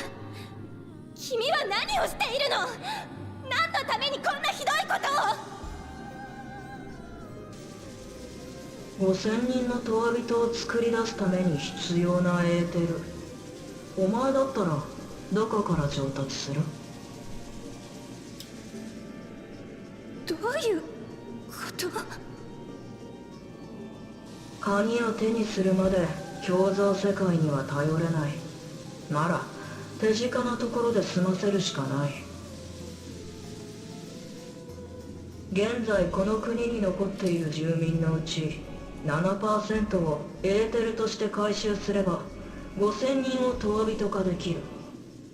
何をしているの？何のためにこんなひどいことを？5000人のトワビトを作り出すために必要なエーテル、お前だったらどこから調達する？どういうこと？鍵を手にするまで胸像世界には頼れない。なら手近なところで済ませるしかない。現在この国に残っている住民のうち 7% をエーテルとして回収すれば5000人をトワビト化できる。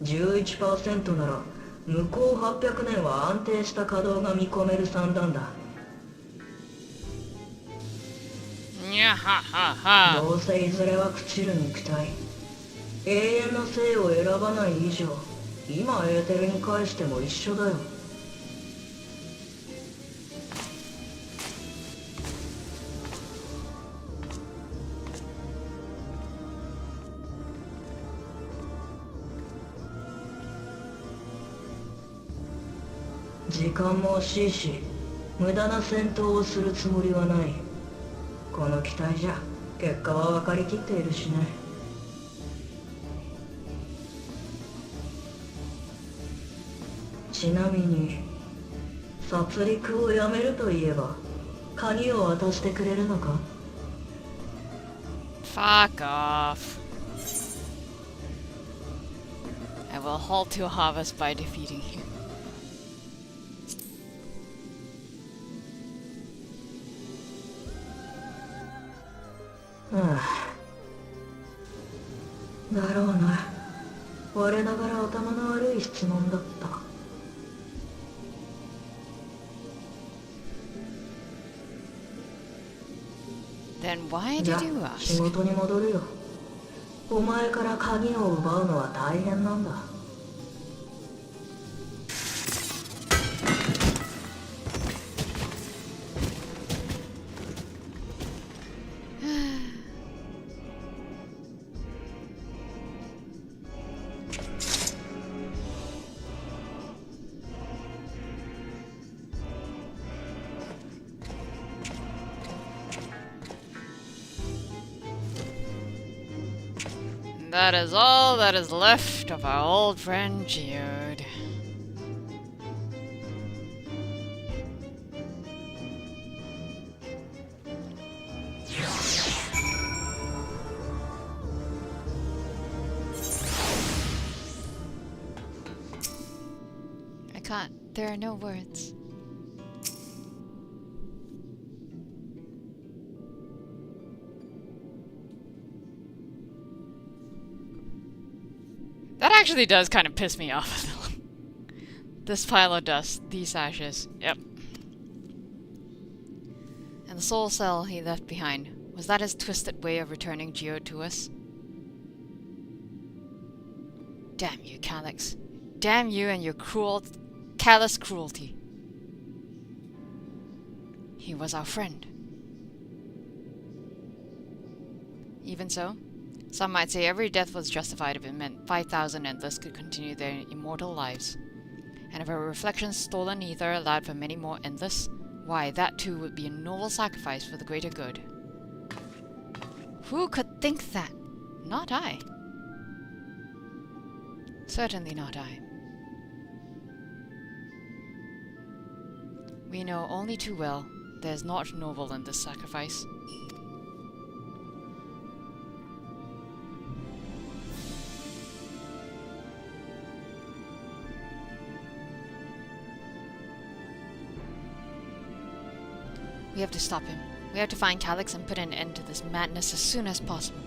11% なら向こう800年は安定した稼働が見込める算段だ。にゃははは。どうせいずれは朽ちる肉体。永遠の生を選ばない以上、今エーテルに返しても一緒だよ。時間も惜しいし、無駄な戦闘をするつもりはない。この機体じゃ結果は分かりきっているしね。ちなみに殺戮をやめると言えば鍵を渡してくれるのか？ Fuck off. I will halt to harvest by defeating him. だろうな。我ながら頭の悪い質問だった。Then why じゃ did you あ仕 ask? 事に戻るよ。お前から鍵を奪うのは大変なんだ。That is all that is left of our old friend Geode. I can't. There are no words. That actually does kind of piss me off. This pile of dust, these ashes. Yep. And the soul cell he left behind. Was that his twisted way of returning Geode to us? Damn you, Calyx. Damn you and your callous cruelty. He was our friend. Even so, some might say every death was justified if it meant 5,000 Endless could continue their immortal lives. And if a reflection's stolen ether allowed for many more Endless, why, that too would be a noble sacrifice for the greater good. Who could think that? Not I. Certainly not I. We know only too well there is naught noble in this sacrifice. We have to stop him. We have to find Calyx and put an end to this madness as soon as possible.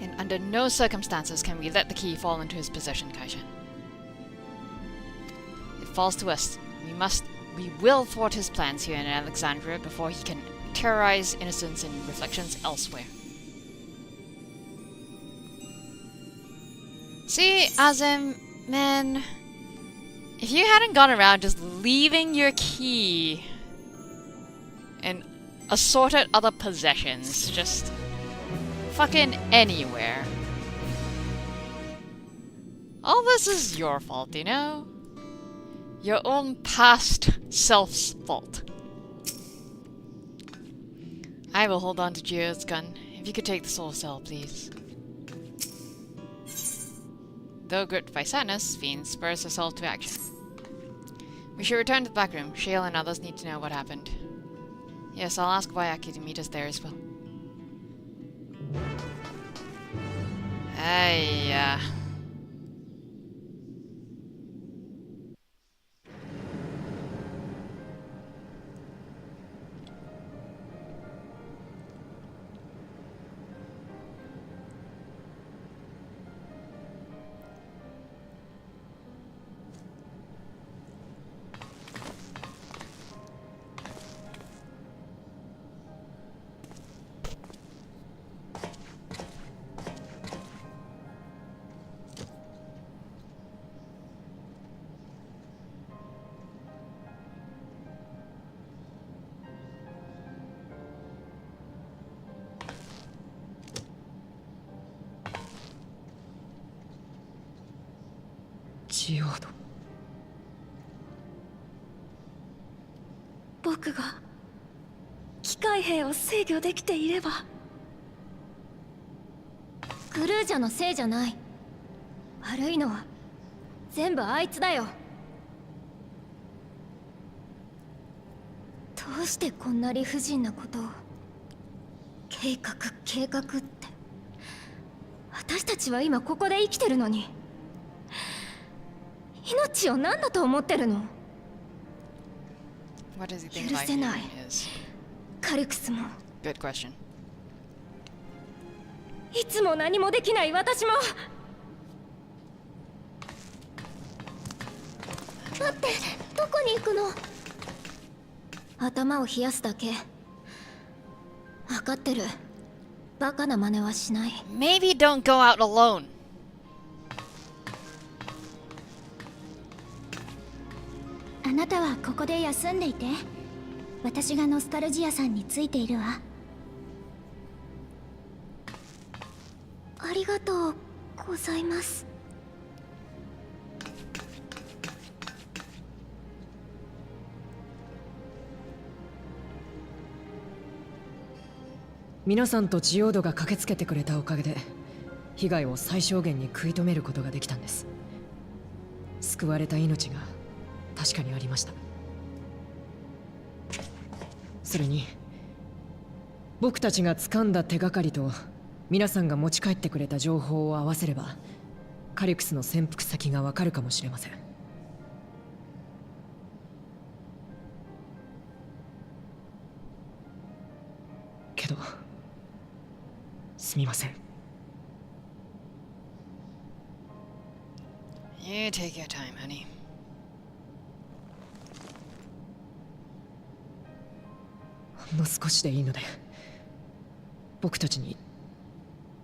And under no circumstances can we let the key fall into his possession, Kaishan. It falls to us. We will thwart his plans here in Alexandria before he can terrorize innocents and reflections elsewhere. See, Azim, man, if you hadn't gone around just leaving your key and assorted other possessions, just fucking anywhere. All this is your fault, you know? Your own past self's fault. I will hold on to Geode's gun. If you could take the soul cell, please. Though gripped by sadness, Fiend spurs herself to action. We should return to the back room. Shale and others need to know what happened. Yes, I'll ask Wayaki to meet us there as well. Hey,ジオード。僕が機械兵を制御できていれば。グルージャのせいじゃない。悪いのは全部あいつだよ。どうしてこんな理不尽なことを。計画って。私たちは今ここで生きてるのに。命を何だと思ってるの？ what does he think 許 life せない。 is? カルクスも Good question. いつも何もできない私も。待って、どこに行くの？頭を冷やすだけ。分かってる。バカな真似はしない。 Maybe don't go out alone. あなたはここで休んでいて。私がノスタルジアさんについているわ。ありがとうございます。皆さんとジオードが駆けつけてくれたおかげで被害を最小限に食い止めることができたんです。救われた命が確かにありました。それに僕たちが掴んだ手がかりと皆さんが持ち帰ってくれた情報を合わせればカリクスの潜伏先がわかるかもしれません。けどすみません。You take your time, honey. ほんの少しでいいので僕たちに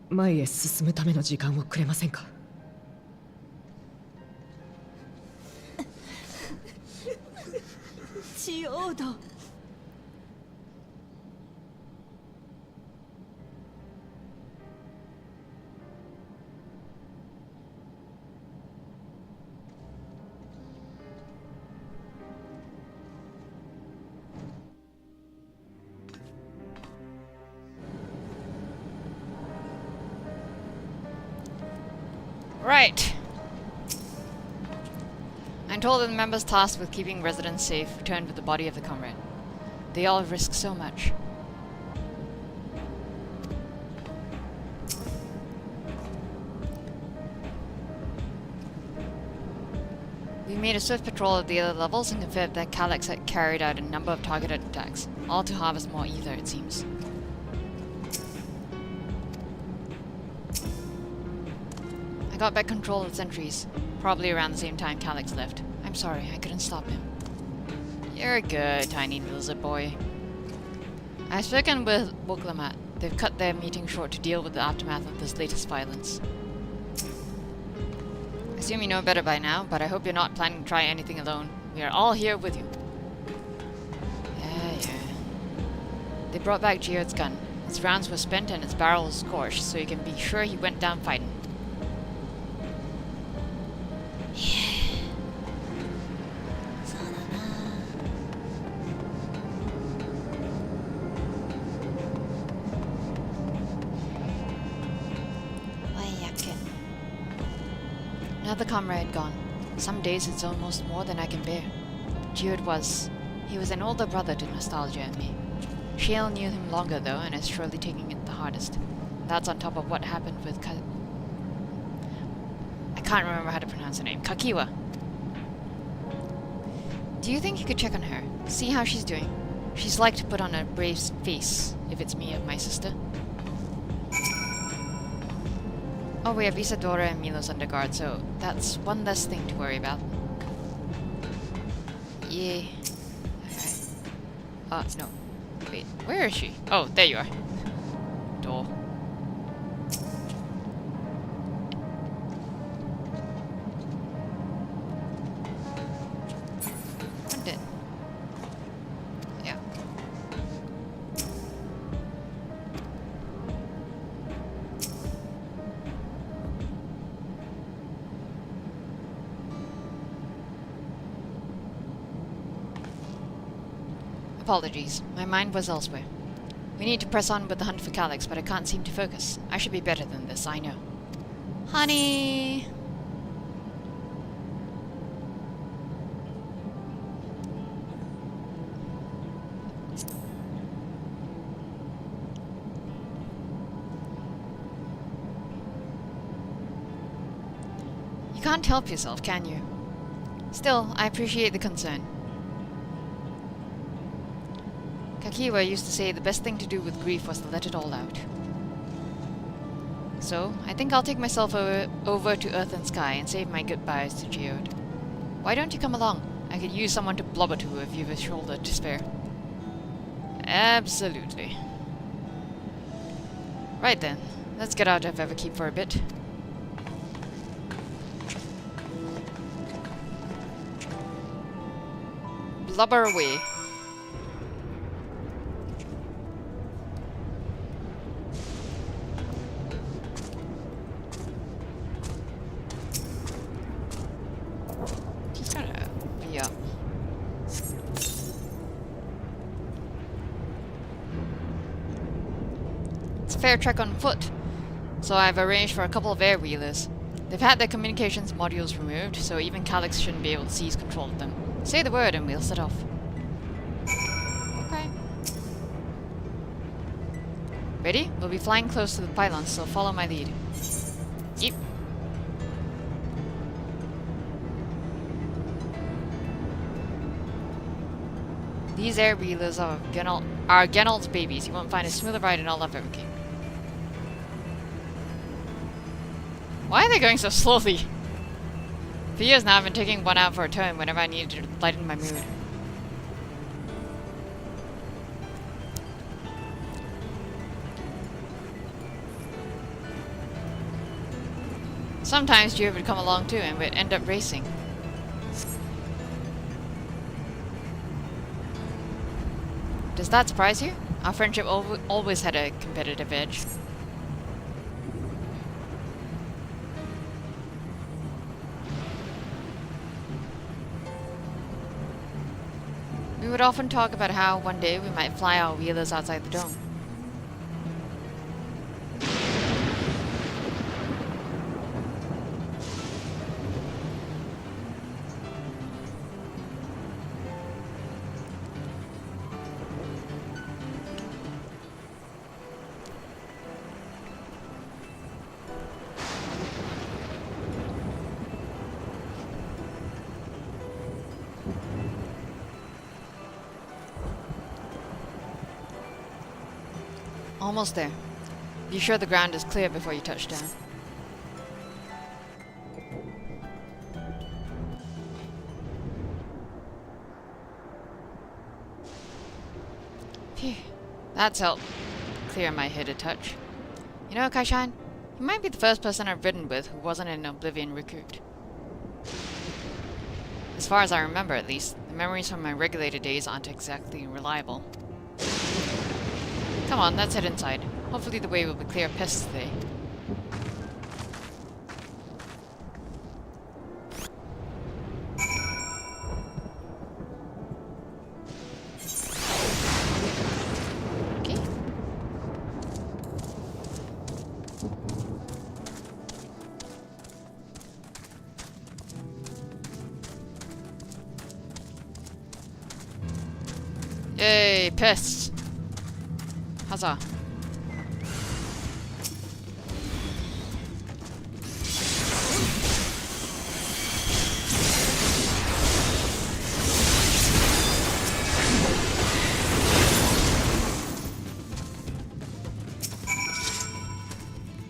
前へ進むための時間をくれませんか？ジオード。Right. I'm told that the members tasked with keeping residents safe returned with the body of the comrade. They all risk so much. We made a swift patrol of the other levels and confirmed that Calyx had carried out a number of targeted attacks, all to harvest more ether, it seems. I got back control of the sentries, probably around the same time Calyx left. I'm sorry, I couldn't stop him. You're good, tiny lizard boy. I've spoken with Woklamat. They've cut their meeting short to deal with the aftermath of this latest violence. I assume you know better by now, but I hope you're not planning to try anything alone. We are all here with you. Yeah. They brought back Geod's gun. Its rounds were spent and its barrel was scorched, so you can be sure he went down fighting. Another comrade gone. Some days it's almost more than I can bear. Geode he was an older brother to Nostalgia and me. Shale knew him longer though, and is surely taking it the hardest. That's on top of what happened with I can't remember how to pronounce her name. Kakiwa. Do you think you could check on her? See how she's doing? She's like to put on a brave face if it's me or my sister. Oh, we have Isadora and Milos under guard, so that's one less thing to worry about. Yeah. Alright. No. Wait, where is she? Oh, there you are. Door. What did? Yeah. Apologies, my mind was elsewhere. We need to press on with the hunt for Calyx, but I can't seem to focus. I should be better than this, I know. Honey! You can't help yourself, can you? Still, I appreciate the concern. Kakiwa used to say the best thing to do with grief was to let it all out. So, I think I'll take myself over to Earth and Sky and save my goodbyes to Geode. Why don't you come along? I could use someone to blubber to if you've a shoulder to spare. Absolutely. Right then, let's get out of Everkeep for a bit. Blubber away. Just gonna be up. It's a fair trek on foot, so I've arranged for a couple of air wheelers. They've had their communications modules removed, so even Calyx shouldn't be able to seize control of them. Say the word and we'll set off. Okay. Ready? We'll be flying close to the pylons, so follow my lead. Yep. These air wheelers are Gennard's babies. You won't find a smoother ride in all of Everking. Why are they going so slowly? For years now, I've been taking one out for a turn whenever I needed to lighten my mood. Sometimes Geo would come along too, and we'd end up racing. Does that surprise you? Our friendship always had a competitive edge. We would often talk about how one day we might fly our wheelers outside the dome. Almost there. Be sure the ground is clear before you touch down. Phew. That's helped clear my head a touch. You know, Kaishan, you might be the first person I've ridden with who wasn't an Oblivion recruit. As far as I remember, at least, the memories from my regulated days aren't exactly reliable. Come on, let's head inside. Hopefully the way will be clear of pests today. Okay. Yay, pests! Huzzah.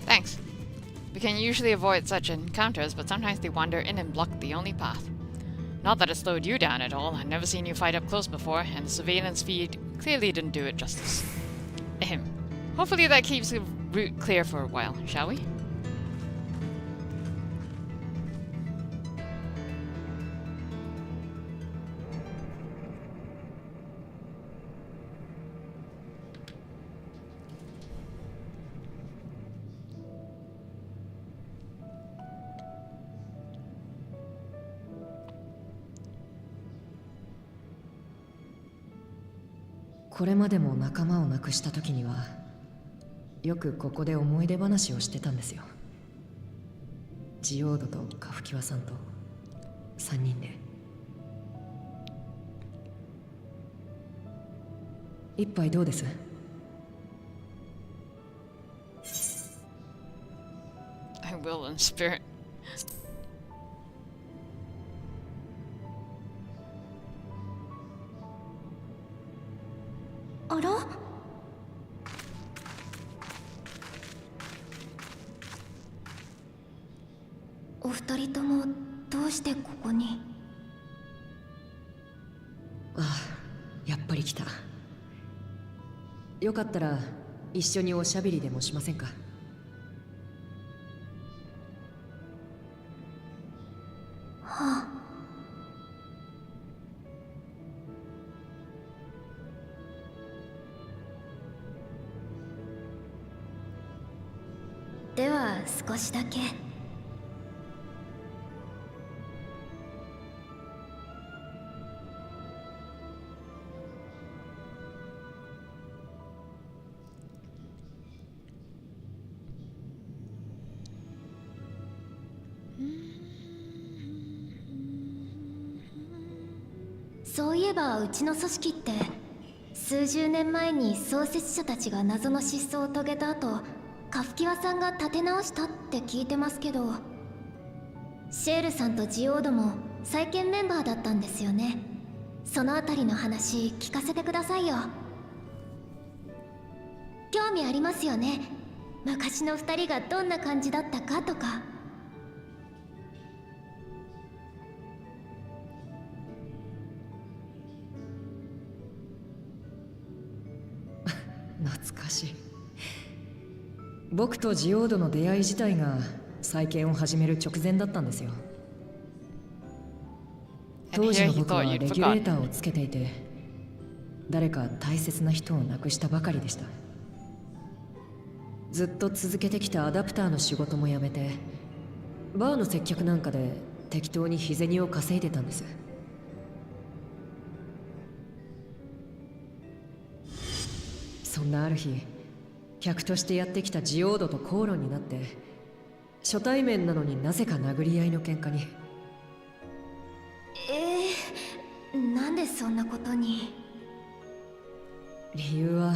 Thanks. We can usually avoid such encounters, but sometimes they wander in and block the only path. Not that it slowed you down at all. I've never seen you fight up close before, and the surveillance feed clearly didn't do it justice. Ahem. Hopefully that keeps the route clear for a while, shall we?これまでも仲間を亡くした時にはよくここで思い出話をしてたんですよ。ジオードとカフキワさんと3人で。一杯どうです？ I will in spirit. あら？お二人ともどうしてここに？ああ、やっぱり来た。よかったら一緒におしゃべりでもしませんか？はあ。では少しだけ。そういえばうちの組織って数十年前に創設者たちが謎の失踪を遂げた後、カフキワさんが立て直したって聞いてますけど、シェールさんとジオードも再建メンバーだったんですよね。そのあたりの話聞かせてくださいよ。興味ありますよね、昔の2人がどんな感じだったかとか。懐かしい。僕とジオードの出会い自体が再建を始める直前だったんですよ。 And 当時 here の he 僕は thought レ you'd ギュレー forgotten. ターをつけていて、誰か大切な人を亡くしたばかりでした。ずっと続けてきたアダプターの仕事も辞めて、バーの接客なんかで適当に日銭を稼いでたんです。そんなある日、客としてやってきたジオードと口論になって、初対面なのになぜか殴り合いの喧嘩に。なんでそんなことに。理由は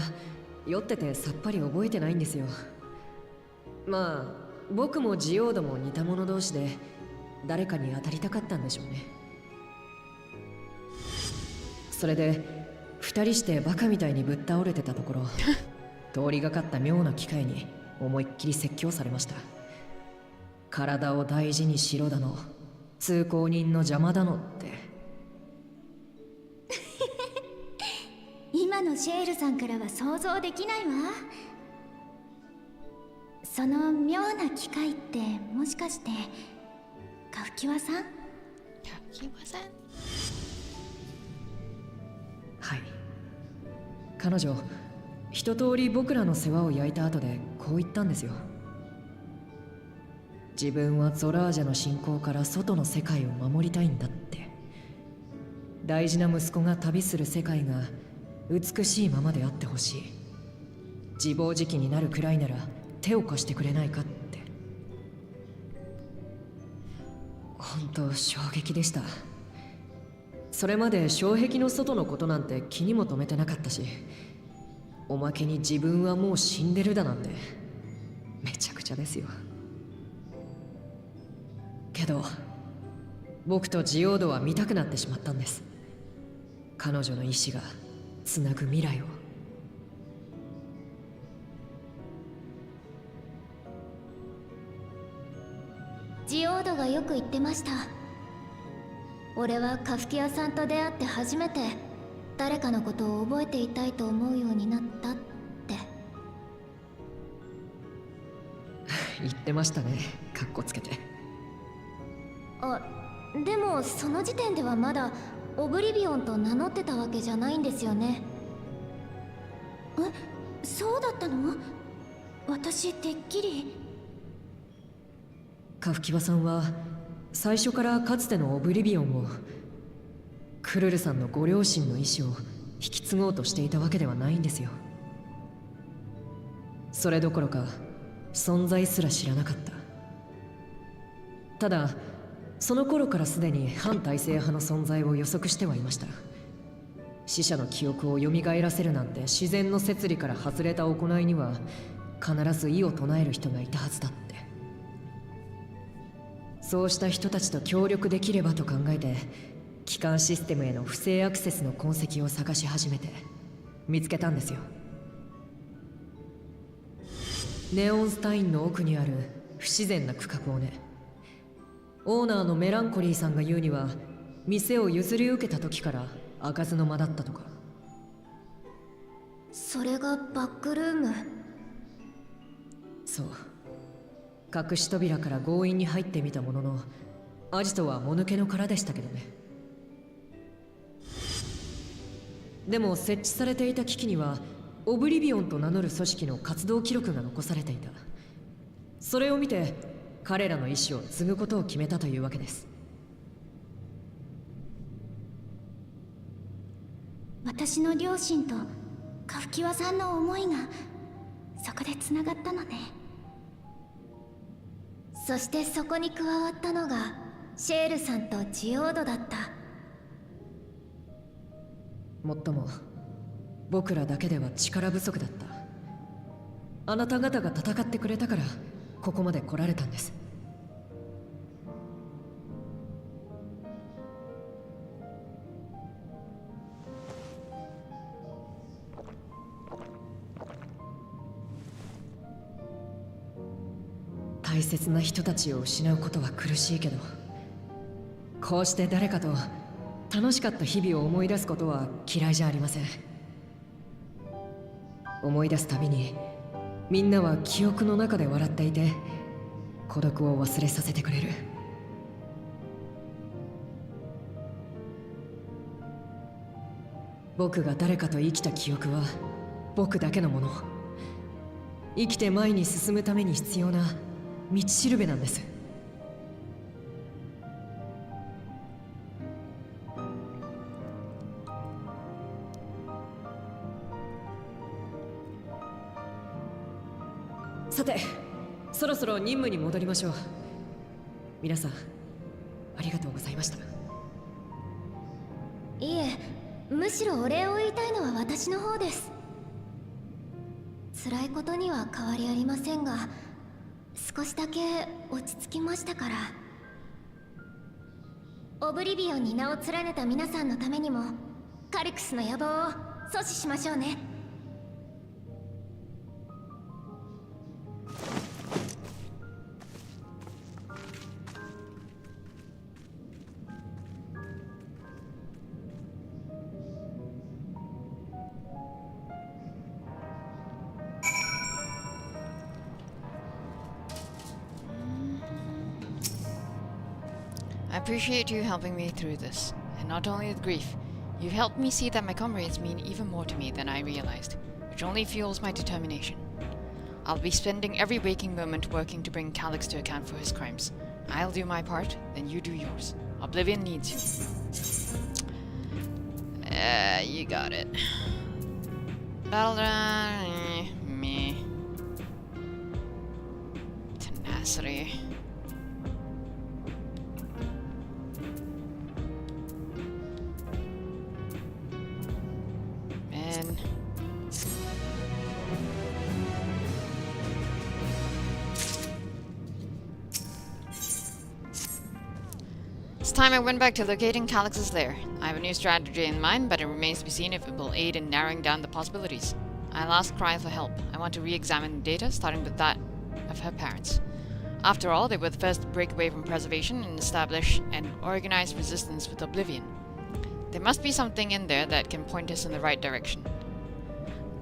酔っててさっぱり覚えてないんですよ。まあ僕もジオードも似た者同士で誰かに当たりたかったんでしょうね。それで二人してバカみたいにぶっ倒れてたところ通りがかった妙な機会に思いっきり説教されました。体を大事にしろだの、通行人の邪魔だのって。今のシェールさんからは想像できないわ。その妙な機会ってもしかしてカフキワさん？ He wasn't. はい。彼女一通り僕らの世話を焼いた後でこう言ったんですよ。自分はゾラージャの侵攻から外の世界を守りたいんだって。大事な息子が旅する世界が美しいままであってほしい。自暴自棄になるくらいなら手を貸してくれないかって。本当衝撃でした。それまで障壁の外のことなんて気にも留めてなかったし、おまけに自分はもう死んでるだなんてめちゃくちゃですよ。けど僕とジオードは見たくなってしまったんです。彼女の意志がつなぐ未来を。ジオードがよく言ってました。俺はカフキアさんと出会って初めて誰かのことを覚えていたいと思うようになったって。言ってましたね、かっこつけて。あ、でもその時点ではまだオブリビオンと名乗ってたわけじゃないんですよね。そうだったの？私てっきり。カフキワさんは最初からかつてのオブリビオンを、クルルさんのご両親の意志を引き継ごうとしていたわけではないんですよ。それどころか存在すら知らなかった。ただその頃からすでに反体制派の存在を予測してはいました。死者の記憶を蘇らせるなんて自然の摂理から外れた行いには必ず異を唱える人がいたはずだって。そうした人たちと協力できればと考えて、基幹システムへの不正アクセスの痕跡を探し始めて見つけたんですよ。ネオンスタインの奥にある不自然な区画をね。オーナーのメランコリーさんが言うには、店を譲り受けた時から開かずの間だったとか。それがバックルーム。そう、隠し扉から強引に入ってみたものの、アジトはもぬけの殻でしたけどね。でも設置されていた機器にはオブリビオンと名乗る組織の活動記録が残されていた。それを見て彼らの意志を継ぐことを決めたというわけです。私の両親とカフキワさんの思いがそこでつながったのね。そしてそこに加わったのがシェールさんとジオードだった。もっとも僕らだけでは力不足だった。あなた方が戦ってくれたからここまで来られたんです。大切な人たちを失うことは苦しいけど、こうして誰かと楽しかった日々を思い出すことは嫌いじゃありません。思い出すたびにみんなは記憶の中で笑っていて孤独を忘れさせてくれる。僕が誰かと生きた記憶は僕だけのもの。生きて前に進むために必要な道しるべなんです。さて、そろそろ任務に戻りましょう。皆さん、ありがとうございました。いえ、むしろお礼を言いたいのは私の方です。辛いことには変わりありませんが、少しだけ落ち着きましたから。オブリビオンに名を連ねた皆さんのためにもカリクスの野望を阻止しましょうね。I appreciate you helping me through this, and not only with grief, you've helped me see that my comrades mean even more to me than I realized, which only fuels my determination. I'll be spending every waking moment working to bring Calyx to account for his crimes. I'll do my part, then you do yours. Oblivion needs you. You got it. Battle me. Tenacity. It's time I went back to locating Calyx's lair. I have a new strategy in mind, but it remains to be seen if it will aid in narrowing down the possibilities. I'll ask Cry for help. I want to re-examine the data, starting with that of her parents. After all, they were the first to break away from preservation and establish an organized resistance with Oblivion. There must be something in there that can point us in the right direction.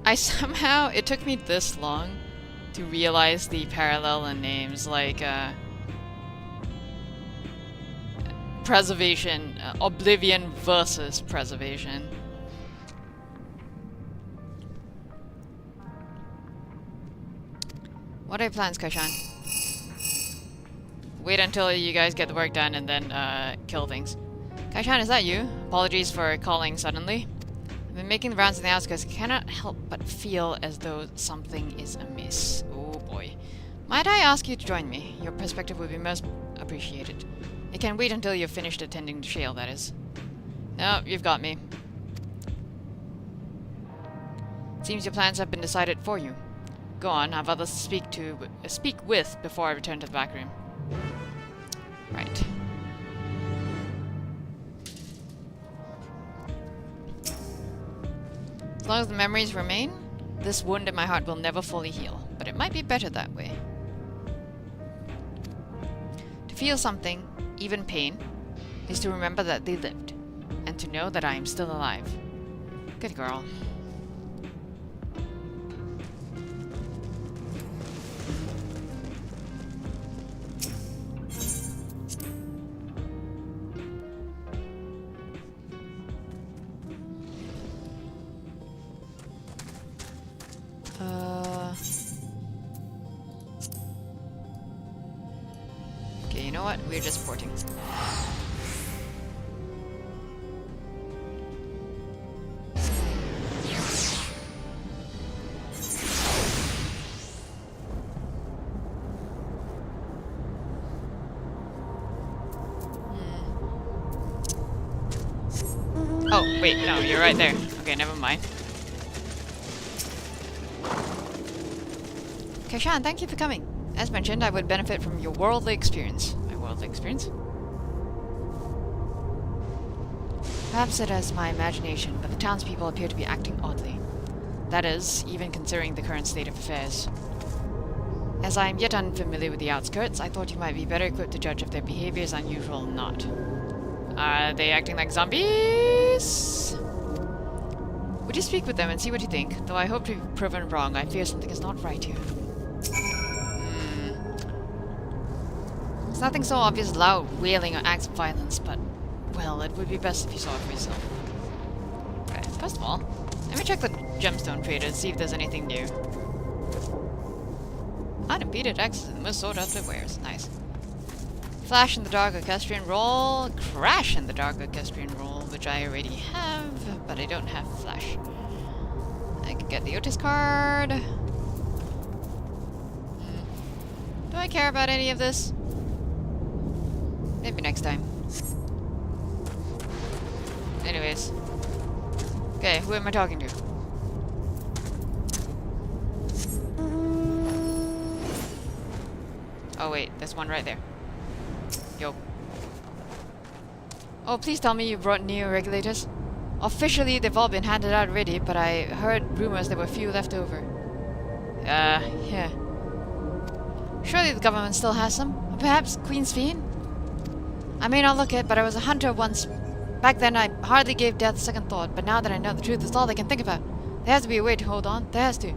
It took me this long to realize the parallel in names, like, preservation, Oblivion versus preservation. What are your plans, Kaishan? Wait until you guys get the work done and then kill things. Kaishan, is that you? Apologies for calling suddenly. I've been making the rounds in the outskirts. I cannot help but feel as though something is amiss. Oh boy. Might I ask you to join me? Your perspective would be most appreciated. You can wait until you've finished attending to Shale, that is. No, you've got me. Seems your plans have been decided for you. Go on, have others to speak with before I return to the back room. Right. As long as the memories remain, this wound in my heart will never fully heal, but it might be better that way. To feel something, even pain, is to remember that they lived, and to know that I am still alive. Good girl. Okay, you know what? We're just porting. Wait, no, you're right there. Okay, never mind. Kashan, thank you for coming. As mentioned, I would benefit from your worldly experience. My worldly experience? Perhaps it is my imagination, but the townspeople appear to be acting oddly. That is, even considering the current state of affairs. As I am yet unfamiliar with the outskirts, I thought you might be better equipped to judge if their behavior is unusual or not. Are they acting like zombies? Would you speak with them and see what you think? Though I hope to be proven wrong, I fear something is not right here. It's nothing so obvious as loud wailing or acts of violence, but, well, it would be best if you saw it for yourself. Right, first of all, let me check the gemstone trader and see if there's anything new. Unimpeded access to the most sought after wares. Nice. Flash in the Dark Orchestrion roll. Crash in the Dark Orchestrion roll, which I already have, but I don't have Flash. I can get the Otis card. Do I care about any of this? Maybe next time. Anyways. Okay, who am I talking to? Oh wait, there's one right there. Yo. Oh, please tell me you brought new regulators. Officially, they've all been handed out already, but I heard rumors there were a few left over. Yeah. Surely the government still has some. Or perhaps Queen's Fiend? I may not look it, but I was a hunter once. Back then, I hardly gave death a second thought, but now that I know the truth is all I can think about. There has to be a way to hold on. There has to.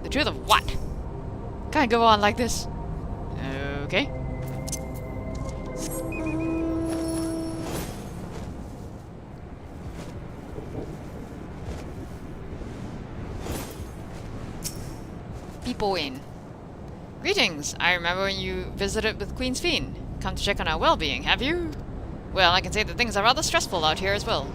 The truth of what? Can't go on like this. Okay. People in. Greetings! I remember when you visited with Queen's Fiend. Come to check on our well-being, have you? Well, I can say that things are rather stressful out here as well.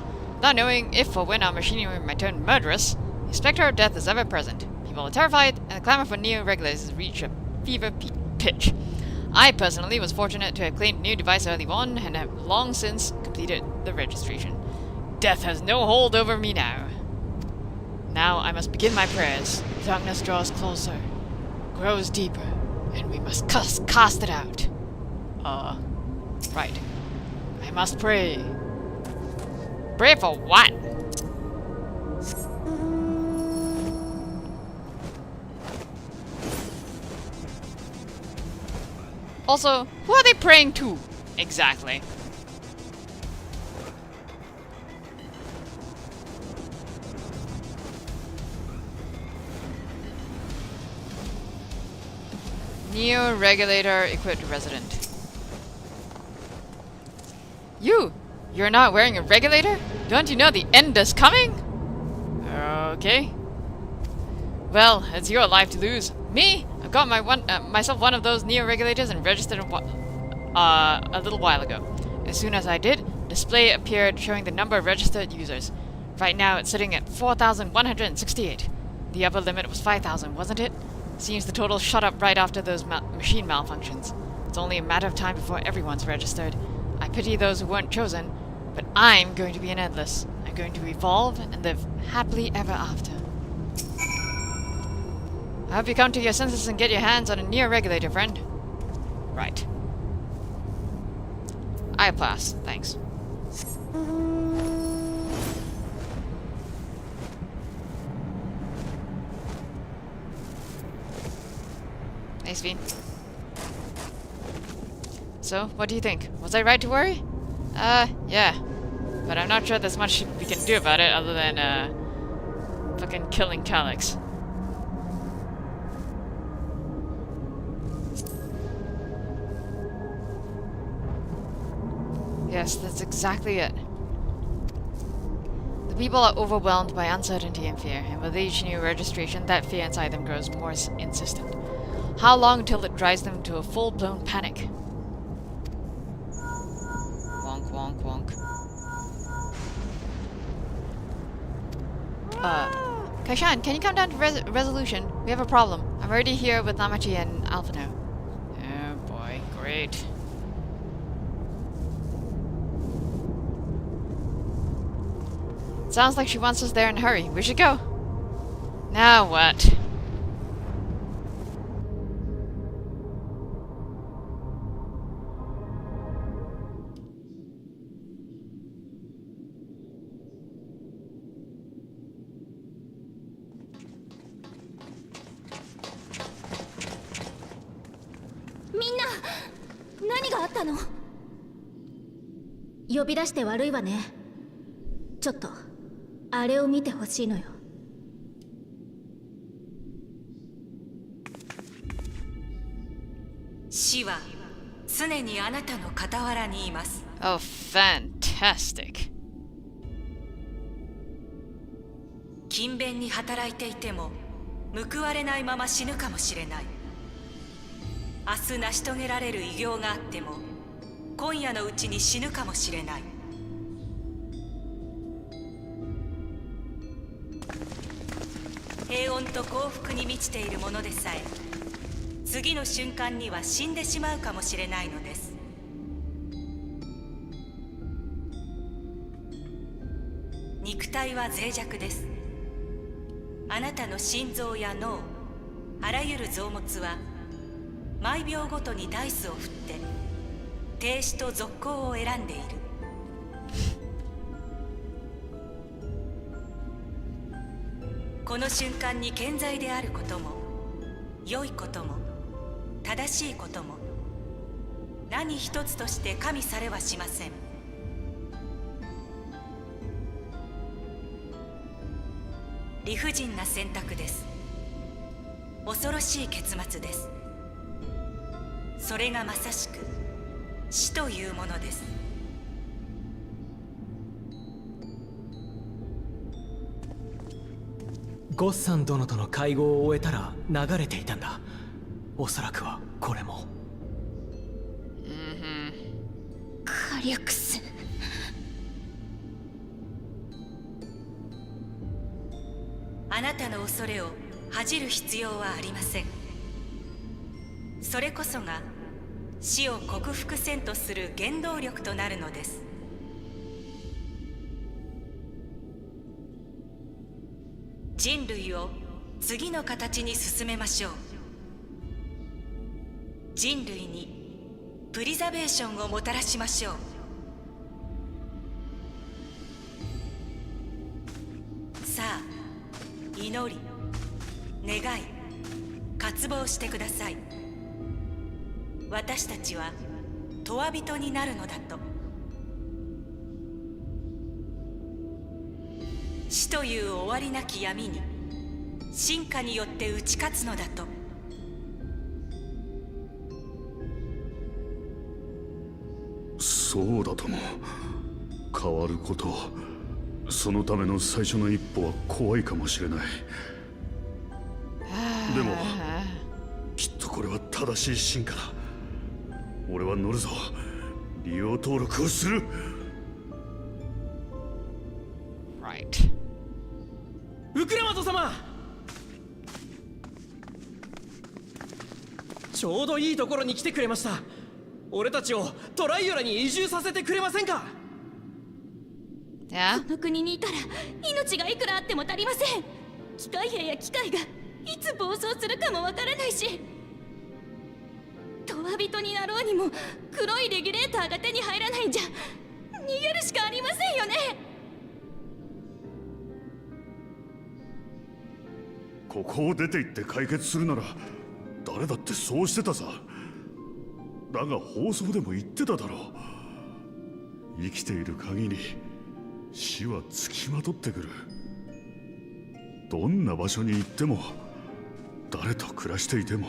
Not knowing if or when our machinery might turn murderous, the specter of death is ever present. People are terrified, and the clamor for neo-regulators has reached a fever pitch. I personally was fortunate to have claimed a new device early on, and have long since completed the registration. Death has no hold over me now. Now I must begin my prayers. Darkness draws closer, grows deeper, and we must cast it out. Right. I must pray. Pray for what? Also, who are they praying to? Exactly. Neo regulator equipped resident. You're not wearing a regulator? Don't you know the end is coming? Okay. Well, it's your life to lose. Me? I got myself one of those Neo regulators and registered a little while ago. As soon as I did, a display appeared showing the number of registered users. Right now, it's sitting at 4,168. The upper limit was 5,000, wasn't it? Seems the total shot up right after those machine malfunctions. It's only a matter of time before everyone's registered. I pity those who weren't chosen, but I'm going to be an endless. I'm going to evolve and live happily ever after. I hope you come to your senses and get your hands on a Neo regulator, friend. Right. I pass, thanks. Nice, Fiend. So, what do you think? Was I right to worry? Yeah. But I'm not sure there's much we can do about it other than, fucking killing Calyx. Yes, that's exactly it. The people are overwhelmed by uncertainty and fear, and with each new registration, that fear inside them grows more insistent. How long until it drives them to a full-blown panic? Wonk, wonk, wonk. Kashan, can you come down to Resolution? We have a problem. I'm already here with Namachi and Alphino. Oh boy, great. Sounds like she wants us there in a hurry. We should go. Now what?みんな、何があったの？呼び出して悪いわね。ちょっとあれを見てほしいのよ。死は常にあなたの傍らにいます。 Oh, fantastic. 勤勉に働いていても報われないまま死ぬかもしれない。明日成し遂げられる偉業があっても今夜のうちに死ぬかもしれない。平穏と幸福に満ちているものでさえ次の瞬間には死んでしまうかもしれないのです。肉体は脆弱です。あなたの心臓や脳、あらゆる臓物は毎秒ごとにダイスを振って停止と続行を選んでいる。この瞬間に健在であることも良いことも正しいことも何一つとして加味されはしません。理不尽な選択です。恐ろしい結末です。それがまさしく死というものです。ゴッサン殿との会合を終えたら流れていたんだ。おそらくはこれも。カリュクス。あなたの恐れを恥じる必要はありません。それこそが死を克服せんとする原動力となるのです。人類を次の形に進めましょう。人類にプリザベーションをもたらしましょう。さあ、祈り、願い、渇望してください。私たちは永遠人になるのだと。死という終わりなき闇に進化によって打ち勝つのだと。そうだとも。変わること、そのための最初の一歩は怖いかもしれない。でもきっとこれは正しい進化だ。俺は乗るぞ。利用登録をする。 Right. ウクラマト様、ちょうどいいところに来てくれました。俺たちをトライオラに移住させてくれませんか？ Yeah? この国にいたら命がいくらあっても足りません。機械兵や機械がいつ暴走するかもわからないし、永遠人になろうにも黒いレギュレーターが手に入らないんじゃ逃げるしかありませんよね。ここを出て行って解決するなら誰だってそうしてたさ。だが放送でも言ってただろう。生きている限り死はつきまとってくる。どんな場所に行っても誰と暮らしていても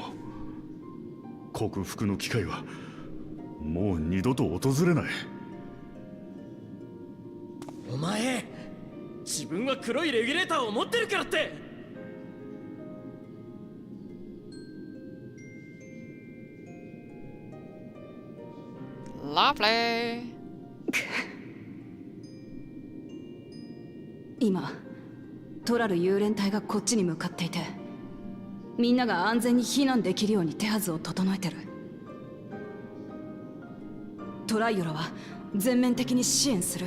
克服の機会はもう二度と訪れない。お前、自分は黒いレギュレーターを持ってるからって。Lovely. 今トラル幽連隊がこっちに向かっていて、みんなが安全に避難できるように手はずを整えてる。トライオラは全面的に支援する。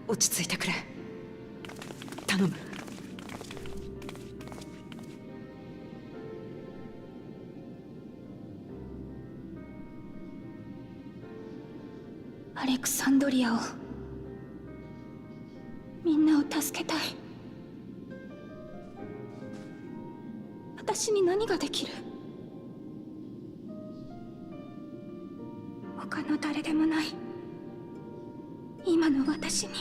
落ち着いてくれ。頼む。アレクサンドリアをみんなを助けたい。私に何ができる？他の誰でもない今の私に。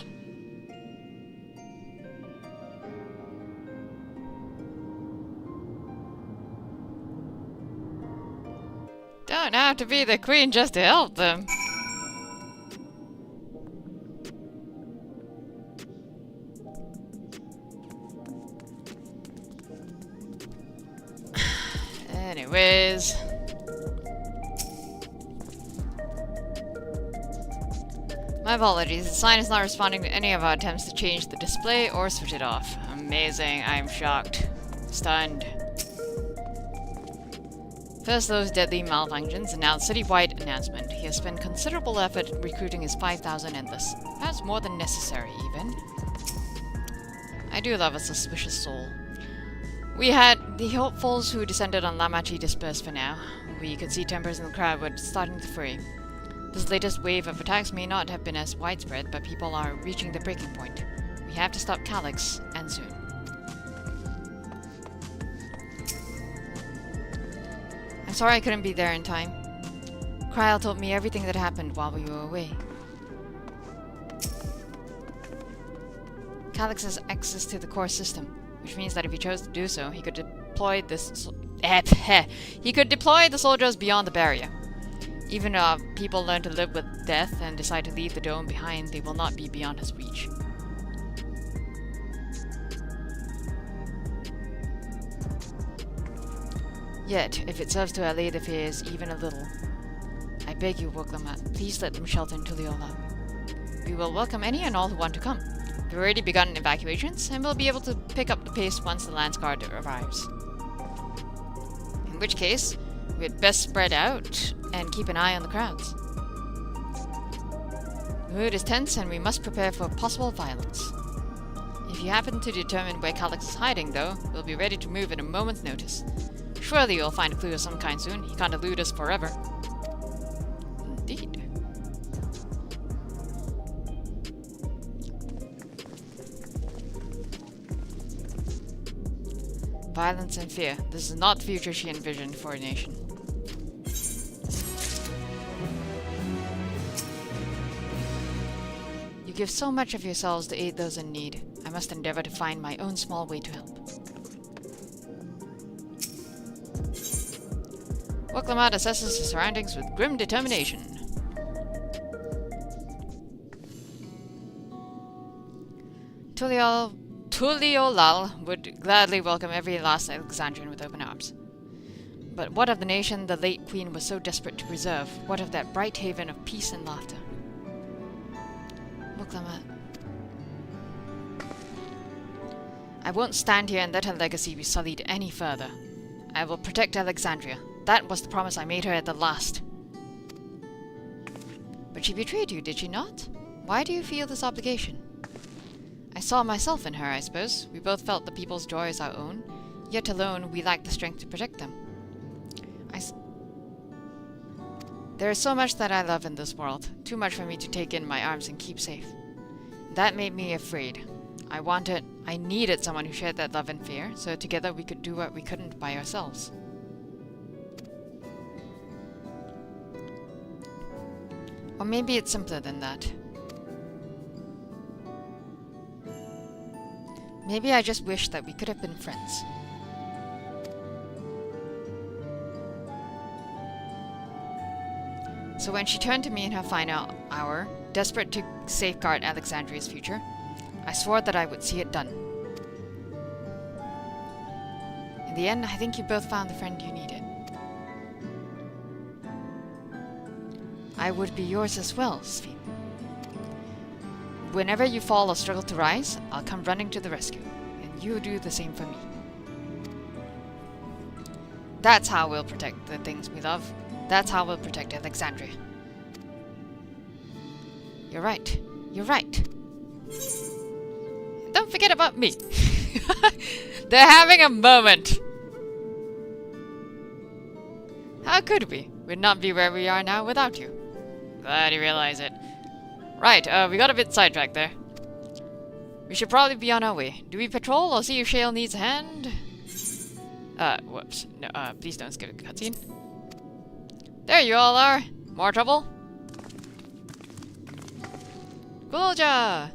Don't have to be the queen just to help them. Anyways. My apologies, the sign is not responding to any of our attempts to change the display or switch it off. Amazing, I'm shocked. Stunned. First those deadly malfunctions, and now the citywide announcement. He has spent considerable effort recruiting his 5,000 Endless. Perhaps more than necessary, even. I do love a suspicious soul. We had the hopefuls who descended on Lamachi dispersed for now. We could see tempers in the crowd were starting to fray. This latest wave of attacks may not have been as widespread, but people are reaching the breaking point. We have to stop Calyx, and soon. I'm sorry I couldn't be there in time. Kryl told me everything that happened while we were away. Calyx has access to the core system, which means that if he chose to do so, he could deploy the soldiers beyond the barrier. Even if people learn to live with death and decide to leave the dome behind, they will not be beyond his reach. Yet, if it serves to allay the fears even a little, I beg you, Woklamat, please let them shelter in Tuliyollal. We will welcome any and all who want to come. We've already begun evacuations, and we'll be able to pick up the pace once the Lance Guard arrives. In which case, we'd best spread out and keep an eye on the crowds. The mood is tense, and we must prepare for possible violence. If you happen to determine where Calyx is hiding, though, we'll be ready to move at a moment's notice. Surely you'll find a clue of some kind soon. He can't elude us forever. Indeed. Violence and fear. This is not the future she envisioned for a nation. You give so much of yourselves to aid those in need. I must endeavor to find my own small way to help. Woklamat assesses his surroundings with grim determination. Tuliyollal would gladly welcome every last Alexandrian with open arms. But what of the nation the late queen was so desperate to preserve? What of that bright haven of peace and laughter? Woklamat. I won't stand here and let her legacy be sullied any further. I will protect Alexandria. That was the promise I made her at the last. But she betrayed you, did she not? Why do you feel this obligation? I saw myself in her, I suppose. We both felt the people's joy as our own, yet alone we lacked the strength to protect them. There is so much that I love in this world, too much for me to take in my arms and keep safe. That made me afraid. I needed someone who shared that love and fear, so together we could do what we couldn't by ourselves. Or maybe it's simpler than that. Maybe I just wish that we could have been friends. So when she turned to me in her final hour, desperate to safeguard Alexandria's future, I swore that I would see it done. In the end, I think you both found the friend you needed. I would be yours as well, Sphene. Whenever you fall or struggle to rise, I'll come running to the rescue, and you do the same for me. That's how we'll protect the things we love. That's how we'll protect Alexandria. You're right. You're right. Don't forget about me. They're having a moment. How could we? We'd not be where we are now without you. Glad you realize it. Right, we got a bit sidetracked there. We should probably be on our way. Do we patrol or see if Shale needs a hand? Whoops. No, please don't skip a cutscene. There you all are. More trouble? Gulja!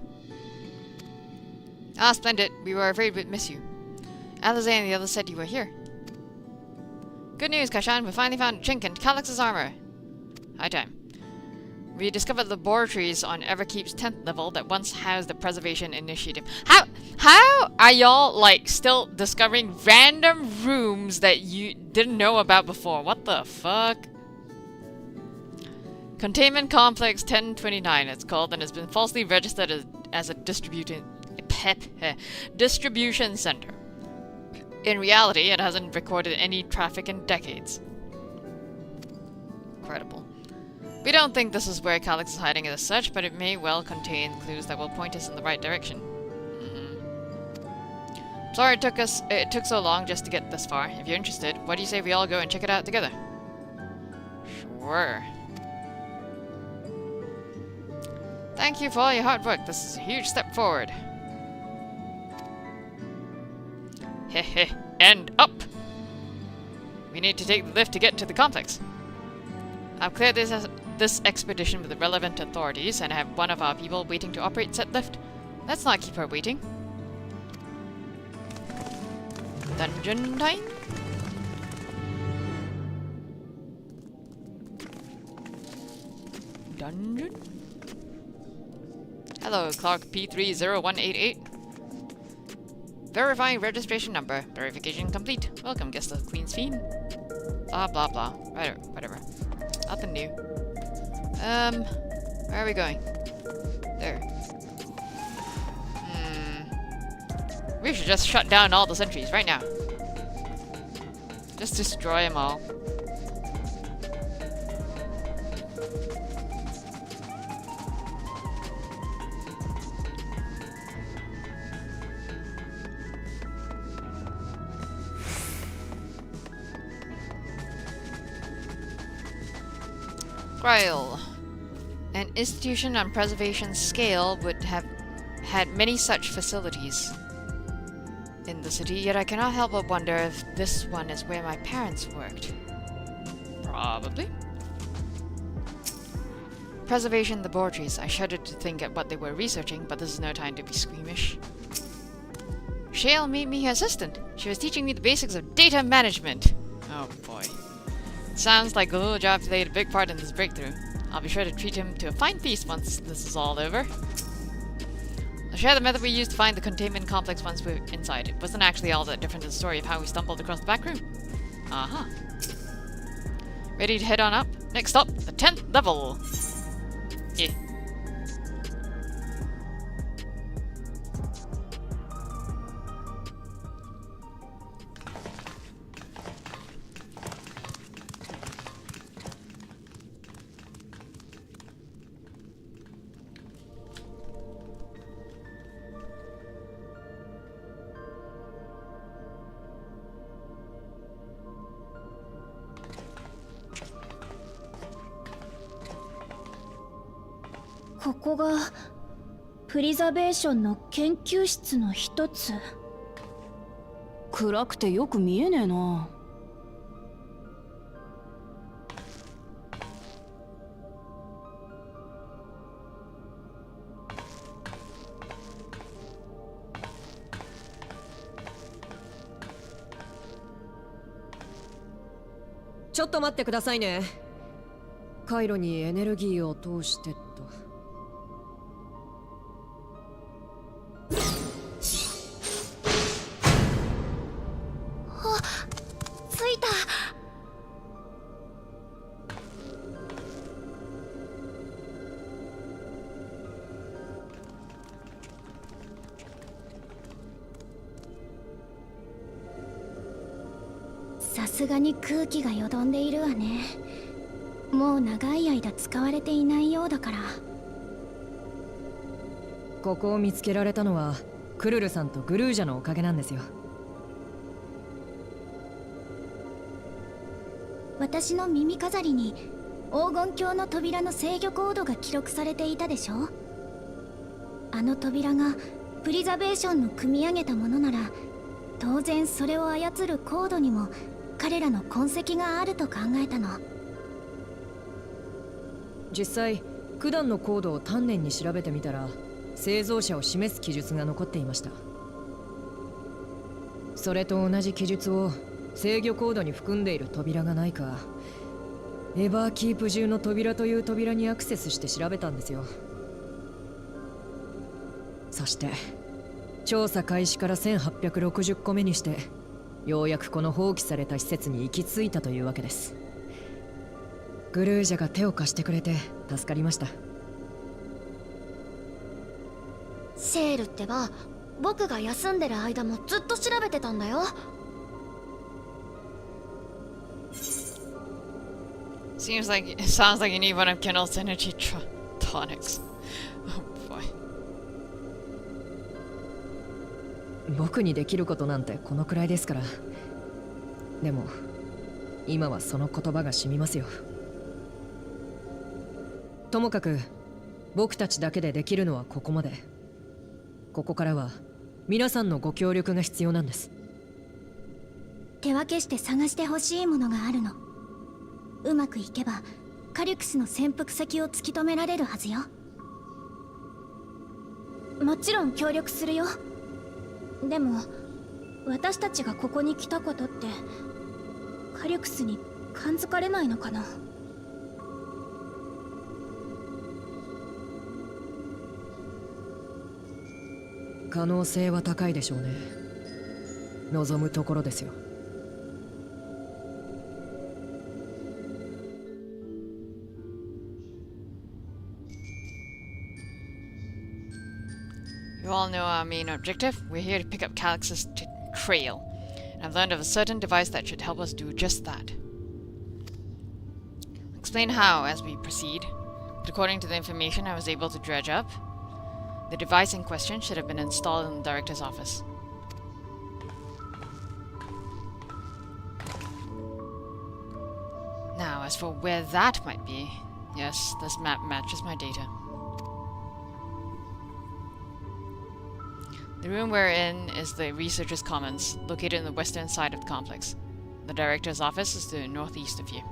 Ah, splendid. We were afraid we'd miss you. Alize and the others said you were here. Good news, Kashan. We finally found a chink in Calyx's armor. High time. We discovered laboratories on Everkeep's 10th level that once housed the Preservation Initiative. How are y'all, like, still discovering random rooms that you didn't know about before? What the fuck? Containment Complex 1029, it's called, and has been falsely registered as a distribution center. In reality, it hasn't recorded any traffic in decades. Incredible. We don't think this is where Calyx is hiding as such, but it may well contain clues that will point us in the right direction. Sorry it took so long just to get this far. If you're interested, what do you say we all go and check it out together? Sure. Thank you for all your hard work. This is a huge step forward. Heh, and up! We need to take the lift to get to the complex. I've cleared this expedition with the relevant authorities, and I have one of our people waiting to operate said lift. Let's not keep her waiting. Dungeon time? Dungeon? Hello, Clark P30188. Verifying registration number. Verification complete. Welcome, guest of Queen's Fiend. Blah blah blah. Whatever. Nothing new. Where are we going? There. We should just shut down all the sentries right now. Just destroy them all. Grail. An institution on preservation scale would have had many such facilities in the city, yet I cannot help but wonder if this one is where my parents worked. Probably. Preservation laboratories. I shuddered to think at what they were researching, but this is no time to be squeamish. Shale made me her assistant. She was teaching me the basics of data management. Oh boy. Sounds like Gulja played a big part in this breakthrough. I'll be sure to treat him to a fine feast once this is all over. I'll share the method we used to find the containment complex once we're inside. It wasn't actually all that different to the story of how we stumbled across the back room. Aha. Ready to head on up? Next stop, the 10th level. Yeah.ここがプリザベーションの研究室の一つ。暗くてよく見えねえな。ちょっと待ってくださいね。回路にエネルギーを通してと。着いた。さすがに空気がよどんでいるわね。もう長い間使われていないようだから。ここを見つけられたのはクルルさんとグルージャのおかげなんですよ。私の耳飾りに黄金鏡の扉の制御コードが記録されていたでしょ。あの扉がプリザベーションの組み上げたものなら、当然それを操るコードにも彼らの痕跡があると考えたの。実際九段のコードを丹念に調べてみたら、製造者を示す記述が残っていました。それと同じ記述を制御コードに含んでいる扉がないか、エバーキープ中の扉という扉にアクセスして調べたんですよ。そして調査開始から1860個目にして、ようやくこの放棄された施設に行き着いたというわけです。グルージャが手を貸してくれて助かりました。シェールってば、僕が休んでる間もずっと調べてたんだよ。Sounds like you need one of Kendall's energy tonics. Oh boy. 僕にできることなんてこのくらいですから。でも今はその言葉が染みますよ。ともかく僕たちだけでできるのはここまで。ここからは皆さんのご協力が必要なんです。手分けして探してほしいものがあるの。うまくいけばカリュクスの潜伏先を突き止められるはずよ。もちろん協力するよ。でも私たちがここに来たことってカリュクスに感づかれないのかな。可能性は高いでしょうね。望むところですよ。You all know our main objective. We're here to pick up Calyx's trail. And I've learned of a certain device that should help us do just that. I'll explain how as we proceed, but according to the information I was able to dredge up, the device in question should have been installed in the director's office. Now, as for where that might be, yes, this map matches my data. The room we're in is the Researcher's Commons, located in the western side of the complex. The director's office is to the northeast of you.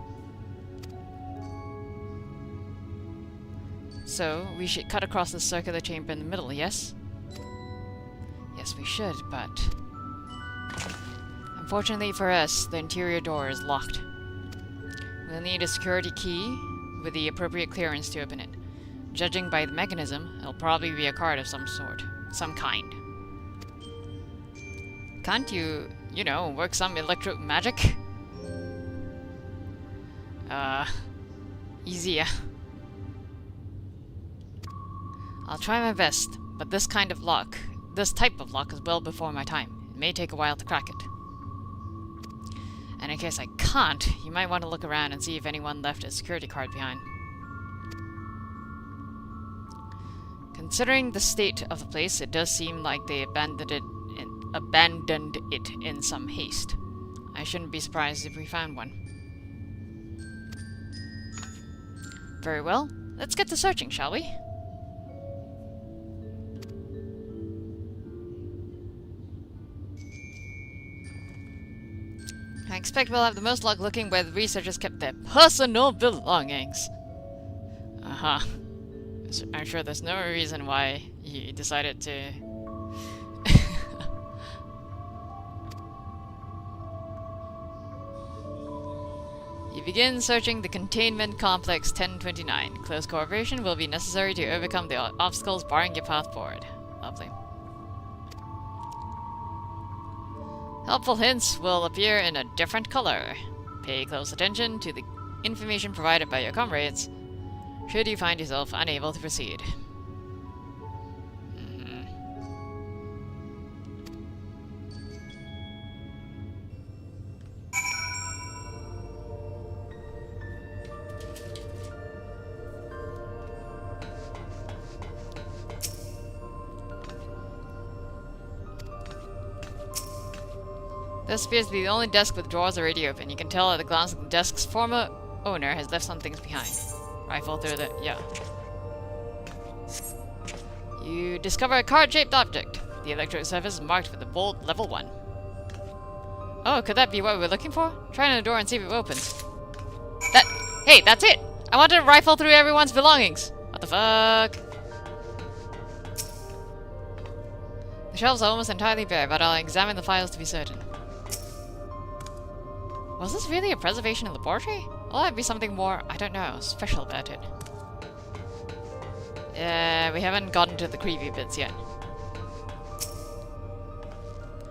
So, we should cut across the circular chamber in the middle, yes? Yes, we should, but... unfortunately for us, the interior door is locked. We'll need a security key with the appropriate clearance to open it. Judging by the mechanism, it'll probably be a card of some sort. Some kind. Can't you, you know, work some electro magic? Easier. I'll try my best, but this type of lock is well before my time. It may take a while to crack it. And in case I can't, you might want to look around and see if anyone left a security card behind. Considering the state of the place, it does seem like they abandoned it in some haste. I shouldn't be surprised if we found one. Very well, let's get to searching, shall we? I expect we'll have the most luck looking where the researchers kept their personal belongings. Uh-huh. I'm sure there's no reason why you decided to... You begin searching the containment complex 1029. Close cooperation will be necessary to overcome the obstacles barring your path forward. Lovely. Helpful hints will appear in a different color. Pay close attention to the information provided by your comrades, should you find yourself unable to proceed. This appears to be the only desk with drawers already open. You can tell at a glance that the desk's former owner has left some things behind. Rifle through the... yeah. You discover a card-shaped object. The electric surface is marked with a bold level 1. Oh, could that be what we're looking for? Try on the door and see if it opens. That... hey, that's it! I wanted to rifle through everyone's belongings! What the fuck? The shelves are almost entirely bare, but I'll examine the files to be certain. Was this really a preservation laboratory? Will there be something more, I don't know, special about it? Yeah, we haven't gotten to the creepy bits yet.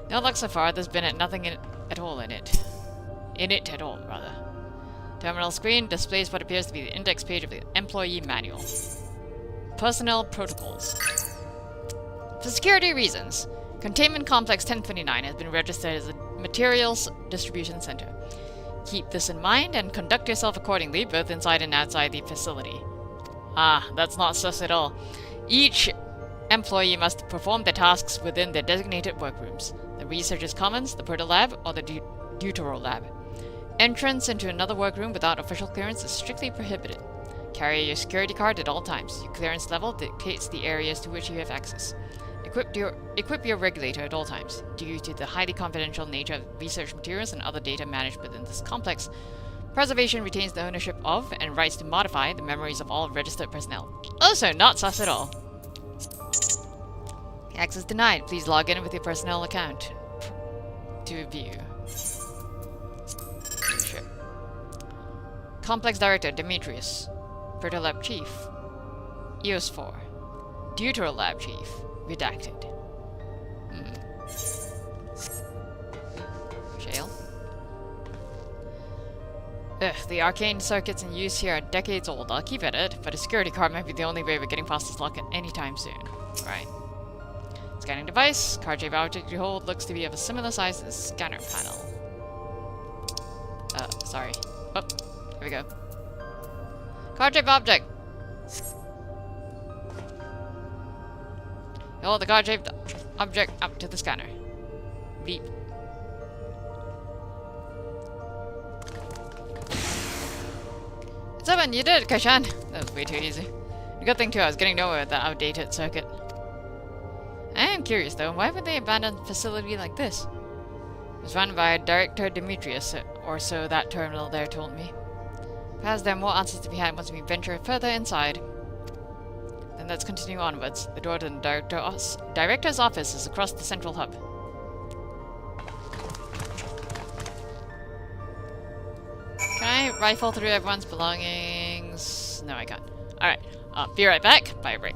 No luck so far, there's been nothing at all in it. In it at all, rather. Terminal screen displays what appears to be the index page of the employee manual. Personnel protocols. For security reasons, Containment Complex 1029 has been registered as a materials distribution center. Keep this in mind and conduct yourself accordingly, both inside and outside the facility. Ah, that's not sus at all. Each employee must perform their tasks within their designated workrooms, the Researchers' Commons, the Proto Lab, or the Deutero Lab. Entrance into another workroom without official clearance is strictly prohibited. Carry your security card at all times. Your clearance level dictates the areas to which you have access. Equip your regulator at all times. Due to the highly confidential nature of research materials and other data managed within this complex, Preservation retains the ownership of and rights to modify the memories of all registered personnel. Also, not sus at all. Access denied. Please log in with your personnel account to view. Sure. Complex Director Demetrius. Proto Lab Chief. EOS 4. Deutero Lab Chief. Redacted. Jail. Ugh, the arcane circuits in use here are decades old. I'll keep at it, but a security card might be the only way we're getting past this lock at any time soon. Right. Scanning device. Card-shaped object you hold looks to be of a similar size to the scanner panel. Sorry. Oh, here we go. Card-shaped object! Hold the card-shaped object up to the scanner. Beep. Seven, you did it, Kashan! That was way too easy. The good thing too, I was getting nowhere with that outdated circuit. I am curious though, why would they abandon a facility like this? It was run by Director Demetrius, or so that terminal there told me. Perhaps there are more answers to be had once we venture further inside. Then let's continue onwards. The door to the Director's office is across the central hub. Can I rifle through everyone's belongings? No, I can't. Alright, be right back. Bye, break.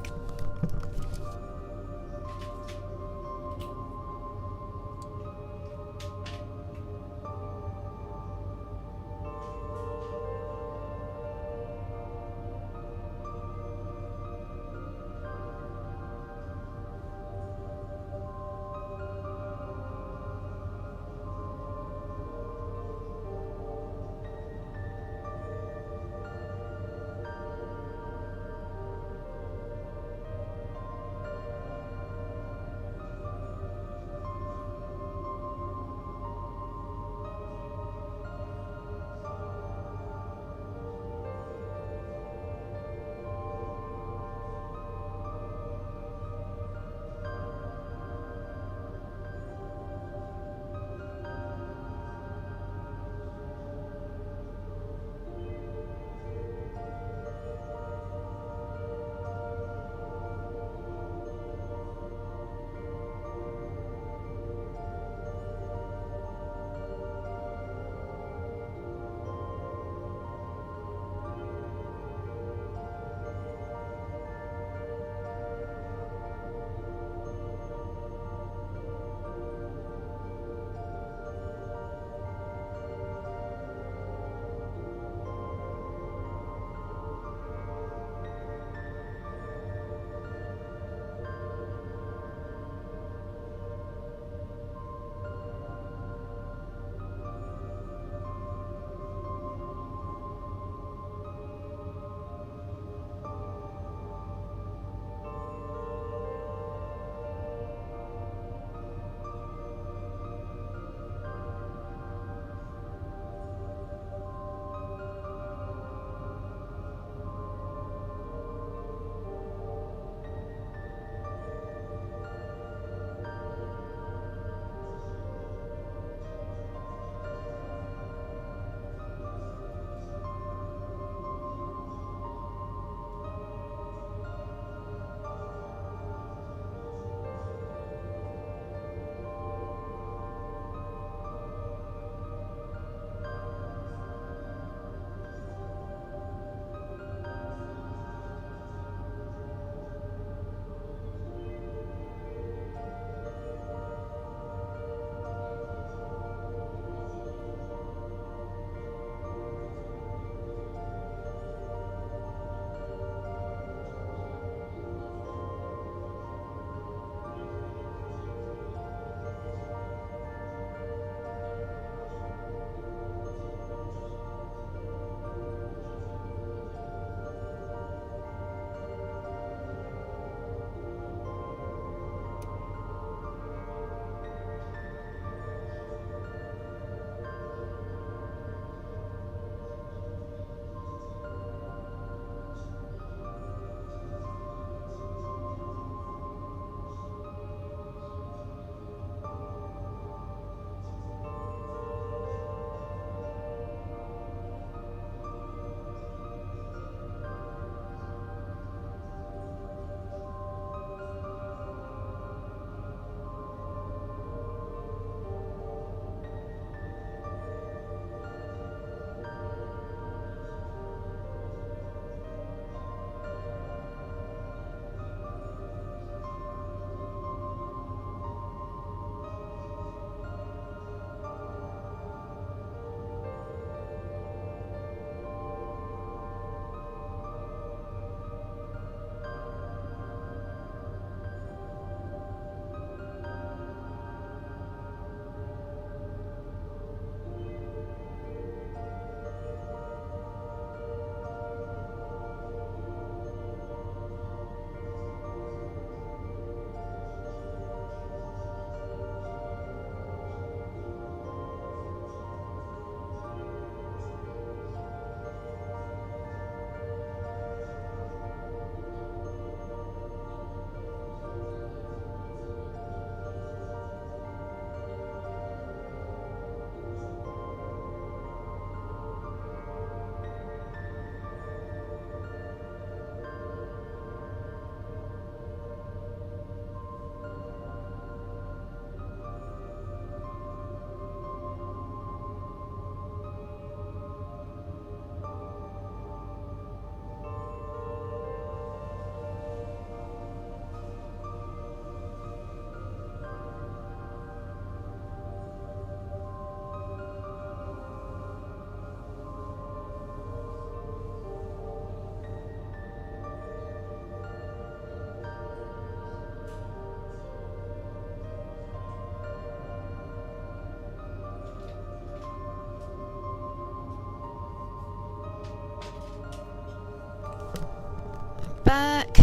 back.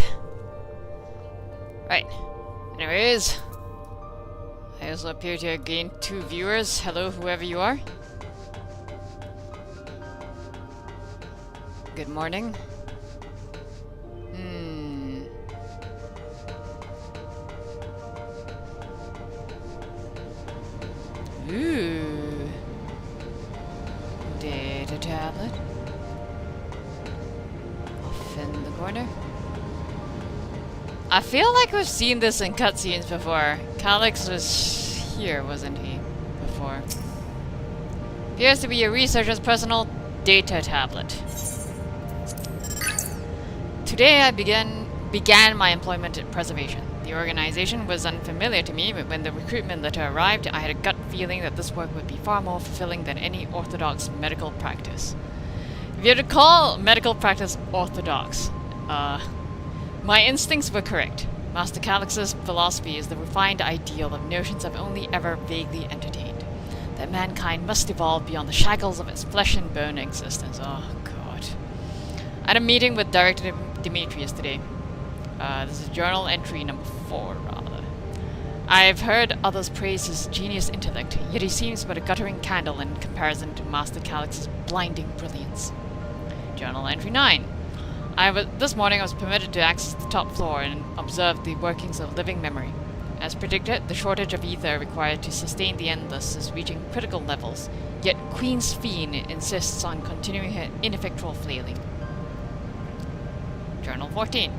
Right. Anyways, I also appear to have gained 2 viewers. Hello, whoever you are. Good morning. Ooh. Data tablet. Off in the corner. I feel like we've seen this in cutscenes before. Calyx was here, wasn't he? Before. Appears to be a researcher's personal data tablet. Today I began my employment at Preservation. The organization was unfamiliar to me, but when the recruitment letter arrived, I had a gut feeling that this work would be far more fulfilling than any orthodox medical practice. If you were to call medical practice orthodox, my instincts were correct. Master Calyx's philosophy is the refined ideal of notions I've only ever vaguely entertained. That mankind must evolve beyond the shackles of its flesh and bone existence. Oh, God. I had a meeting with Director Demetrius today. This is journal entry number 4, rather. I've heard others praise his genius intellect, yet he seems but a guttering candle in comparison to Master Calyx's blinding brilliance. Journal entry 9. This morning I was permitted to access the top floor and observe the workings of living memory. As predicted, the shortage of ether required to sustain the Endless is reaching critical levels, yet Queen's Fiend insists on continuing her ineffectual flailing. Journal 14.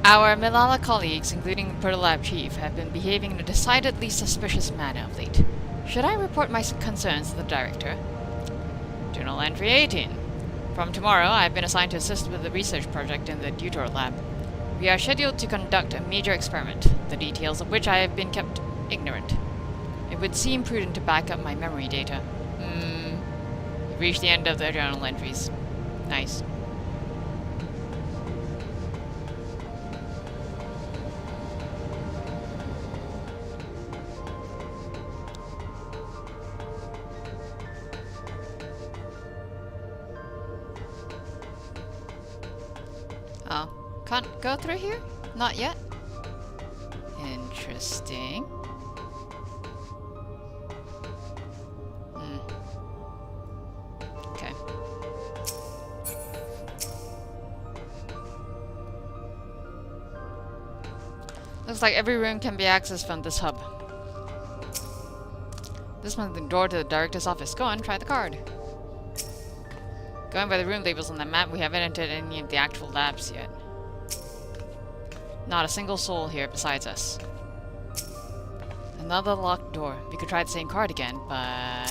Our Milala colleagues, including the Protolab Chief, have been behaving in a decidedly suspicious manner of late. Should I report my concerns to the Director? Journal entry 18. From tomorrow, I have been assigned to assist with the research project in the Deutor Lab. We are scheduled to conduct a major experiment, the details of which I have been kept ignorant. It would seem prudent to back up my memory data. We've reached the end of the journal entries. Nice. Oh, can't go through here? Not yet? Interesting. Okay. Looks like every room can be accessed from this hub. This one's the door to the Director's office. Go on, try the card. Going by the room labels on the map, we haven't entered any of the actual labs yet. Not a single soul here besides us. Another locked door. We could try the same card again, but...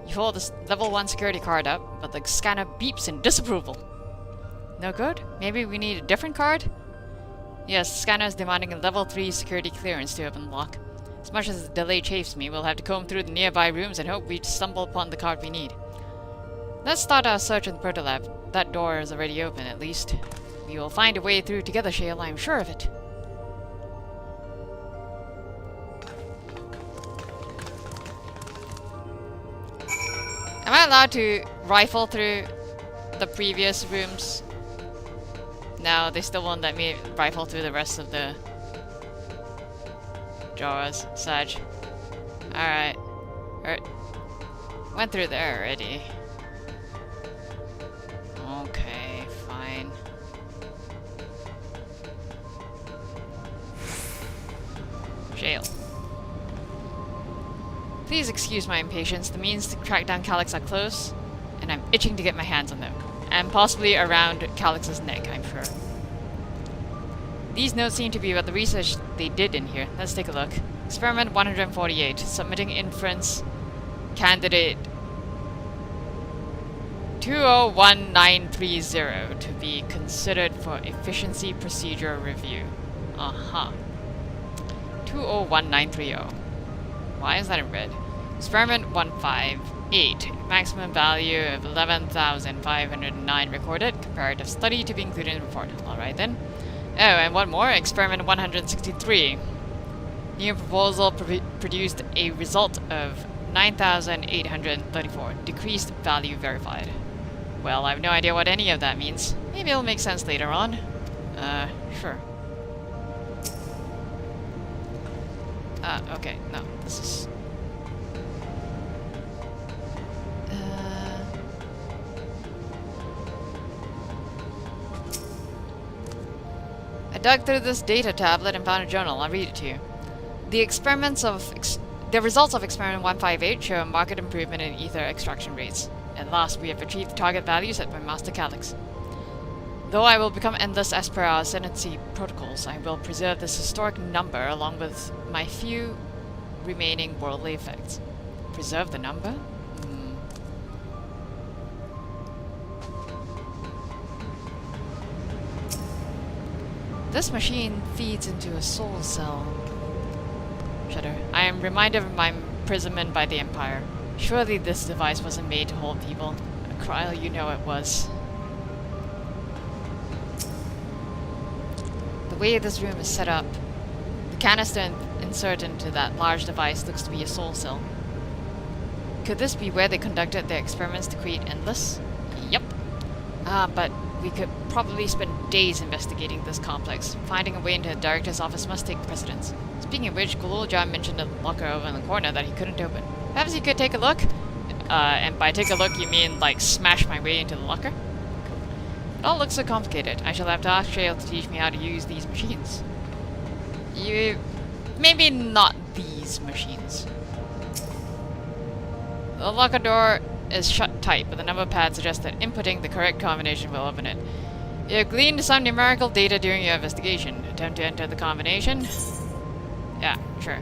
You hold this level 1 security card up, but the scanner beeps in disapproval. No good? Maybe we need a different card? Yes, the scanner is demanding a level 3 security clearance to open the lock. As much as the delay chafes me, we'll have to comb through the nearby rooms and hope we stumble upon the card we need. Let's start our search in the Protolab. That door is already open, at least. We will find a way through together, Shale, I'm sure of it. Am I allowed to rifle through the previous rooms? No, they still won't let me rifle through the rest of the drawers. Sag. Alright. Went through there already. Okay, fine. Jail. Please excuse my impatience. The means to track down Calyx are close, and I'm itching to get my hands on them. And possibly around Calyx's neck, I'm sure. These notes seem to be about the research they did in here. Let's take a look. Experiment 148. Submitting inference candidate 201930 to be considered for efficiency procedure review. 201930. Why is that in red? Experiment 158. Maximum value of 11,509 recorded. Comparative study to be included in the report. Alright then. Oh, and one more. Experiment 163. New proposal produced a result of 9,834. Decreased value verified. Well, I have no idea what any of that means. Maybe it'll make sense later on. Sure. Okay, no, this is... I dug through this data tablet and found a journal. I'll read it to you. The results of experiment 158 show a marked improvement in ether extraction rates. At last, we have achieved the target value set by Master Calyx. Though I will become endless as per our ascendancy protocols, I will preserve this historic number along with my few remaining worldly effects. Preserve the number? This machine feeds into a soul cell. Shudder. I am reminded of my imprisonment by the Empire. Surely this device wasn't made to hold people. Kryl, you know it was. The way this room is set up, the canister inserted into that large device looks to be a soul cell. Could this be where they conducted their experiments to create Endless? Yep. But we could probably spend days investigating this complex. Finding a way into the director's office must take precedence. Speaking of which, Gululja mentioned a locker over in the corner that he couldn't open. Perhaps he could take a look? And by take a look, you mean, like, smash my way into the locker? It all looks so complicated. I shall have to ask Trail to teach me how to use these machines. Maybe not these machines. The locker door is shut tight, but the number pad suggests that inputting the correct combination will open it. You have gleaned some numerical data during your investigation. Attempt to enter the combination? Yeah, sure.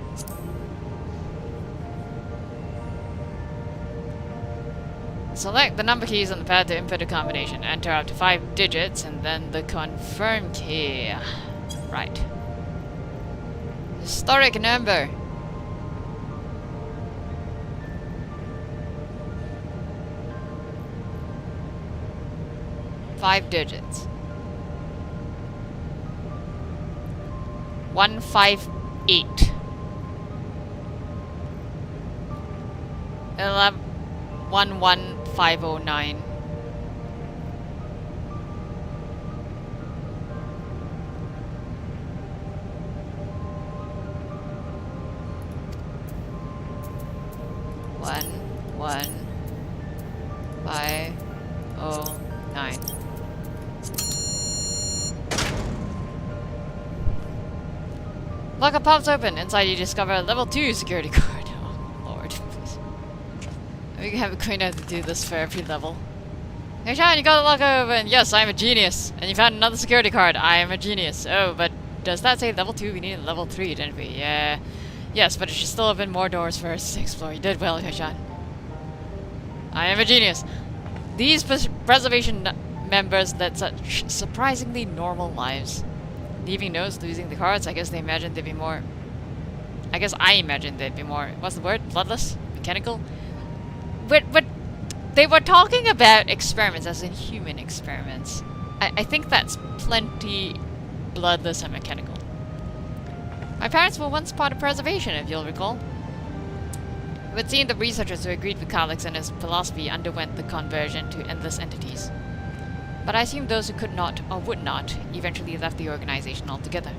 Select the number keys on the pad to input a combination. Enter up to 5 digits, and then the confirm key. Right. Historic number. Five digits. 158. 11509. One 509. Locker pops open. Inside you discover a level 2 security card. Oh, Lord. Please. We have going to have to do this for every level. Hey, Sean, you got the locker open. Yes, I'm a genius. And you found another security card. I am a genius. Oh, but does that say level 2? We need a level 3, didn't we? Yeah. Yes, but it should still open more doors for us to explore. You did well, Heshan. I am a genius. These preservation members led such surprisingly normal lives. Leaving notes, losing the cards, I guess they imagined they'd be more... I guess I imagined they'd be more... What's the word? Bloodless? Mechanical? But they were talking about experiments, as in human experiments. I think that's plenty bloodless and mechanical. My parents were once part of preservation, if you'll recall. It would seem the researchers who agreed with Calyx and his philosophy underwent the conversion to endless entities. But I assume those who could not, or would not, eventually left the organization altogether.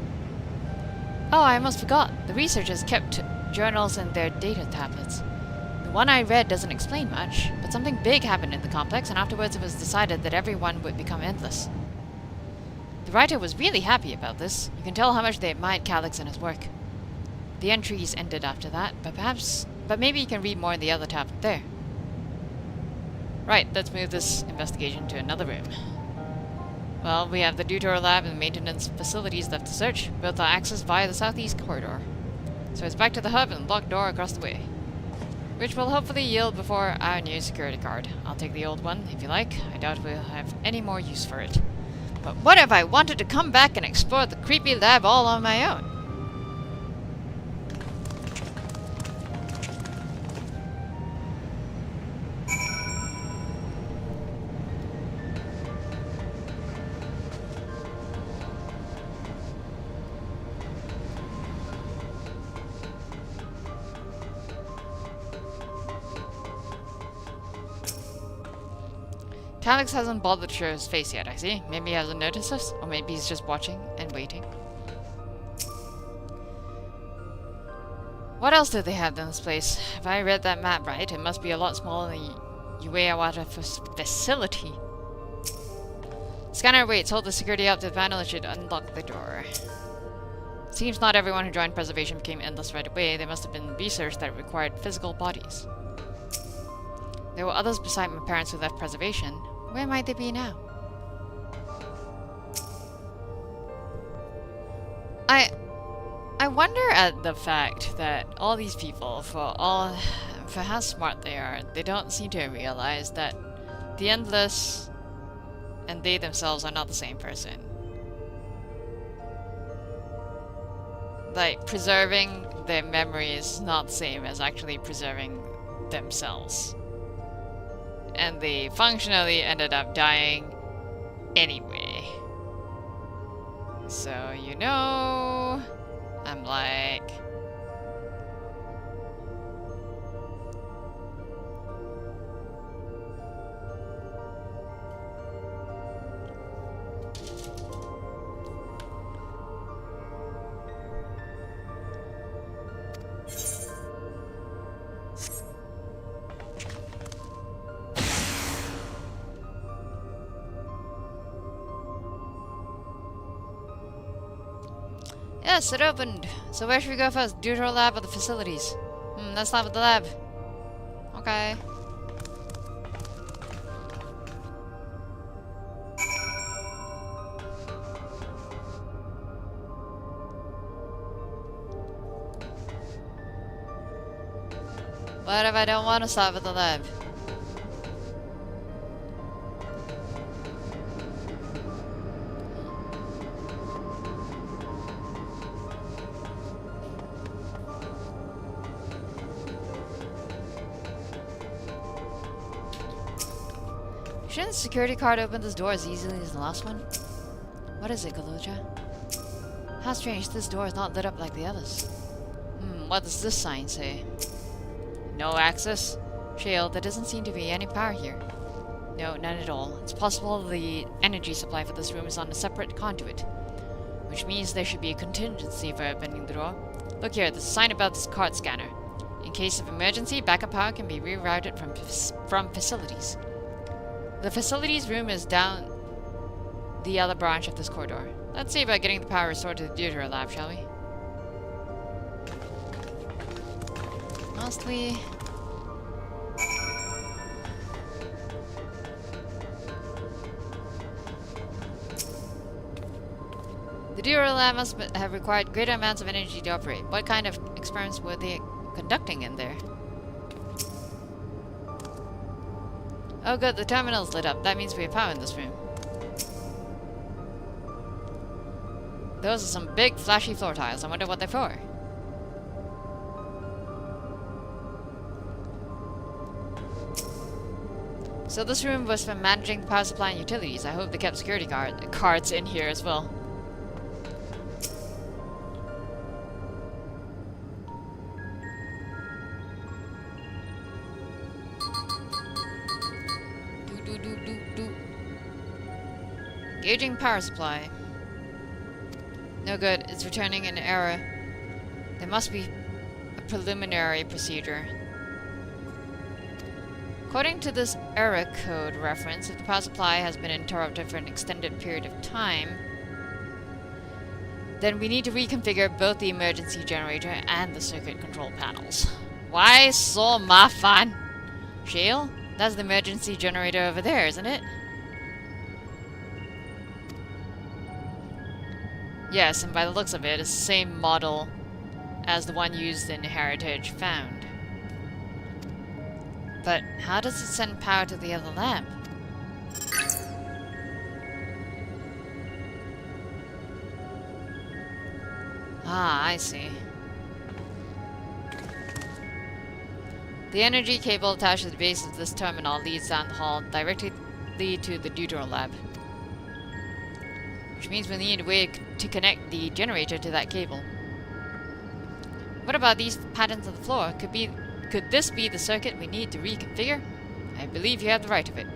Oh, I almost forgot. The researchers kept journals in their data tablets. The one I read doesn't explain much, but something big happened in the complex, and afterwards it was decided that everyone would become endless. The writer was really happy about this. You can tell how much they admired Calyx and his work. The entries ended after that, but maybe you can read more in the other tablet there. Right, let's move this investigation to another room. Well, we have the Deuter lab and the maintenance facilities left to search. Both are accessed via the southeast corridor. So it's back to the hub and the locked door across the way. Which will hopefully yield before our new security card. I'll take the old one, if you like. I doubt we'll have any more use for it. But what if I wanted to come back and explore the creepy lab all on my own? Calix hasn't bothered to show his face yet, I see. Maybe he hasn't noticed us, or maybe he's just watching and waiting. What else do they have in this place? If I read that map right, it must be a lot smaller than Ueawata facility. Scanner waits. Hold the security up to the panel. It should unlock the door. Seems not everyone who joined preservation became endless right away. There must have been research that required physical bodies. There were others beside my parents who left preservation. Where might they be now? I wonder at the fact that all these people, for how smart they are, they don't seem to realize that the Endless and they themselves are not the same person. Like, preserving their memories is not the same as actually preserving themselves. And they functionally ended up dying anyway. So, you know, I'm like... Yes, it opened. So where should we go first? Deutero lab or the facilities? Let's start with the lab. Okay. What if I don't want to start with the lab? Shouldn't the security card open this door as easily as the last one? What is it, Galuja? How strange, this door is not lit up like the others. What does this sign say? No access? Shale, there doesn't seem to be any power here. No, none at all. It's possible the energy supply for this room is on a separate conduit, which means there should be a contingency for opening the door. Look here, there's a sign about this card scanner. In case of emergency, backup power can be rerouted from facilities. The facilities room is down the other branch of this corridor. Let's see about getting the power restored to the Deutero lab, shall we? Must we? The Deutero lab must have required greater amounts of energy to operate. What kind of experiments were they conducting in there? Oh good, the terminal's lit up. That means we have power in this room. Those are some big flashy floor tiles. I wonder what they're for. So this room was for managing the power supply and utilities. I hope they kept security cards in here as well. Gauging power supply. No good. It's returning an error. There must be a preliminary procedure. According to this error code reference, if the power supply has been interrupted for an extended period of time, then we need to reconfigure both the emergency generator and the circuit control panels. Why so mafan? Shale? That's the emergency generator over there, isn't it? Yes, and by the looks of it, it's the same model as the one used in Heritage Found. But how does it send power to the other lab? Ah, I see. The energy cable attached to the base of this terminal leads down the hall directly to the Deutero lab. Which means we need a way to connect the generator to that cable. What about these patterns on the floor? Could this be the circuit we need to reconfigure? I believe you have the right of it.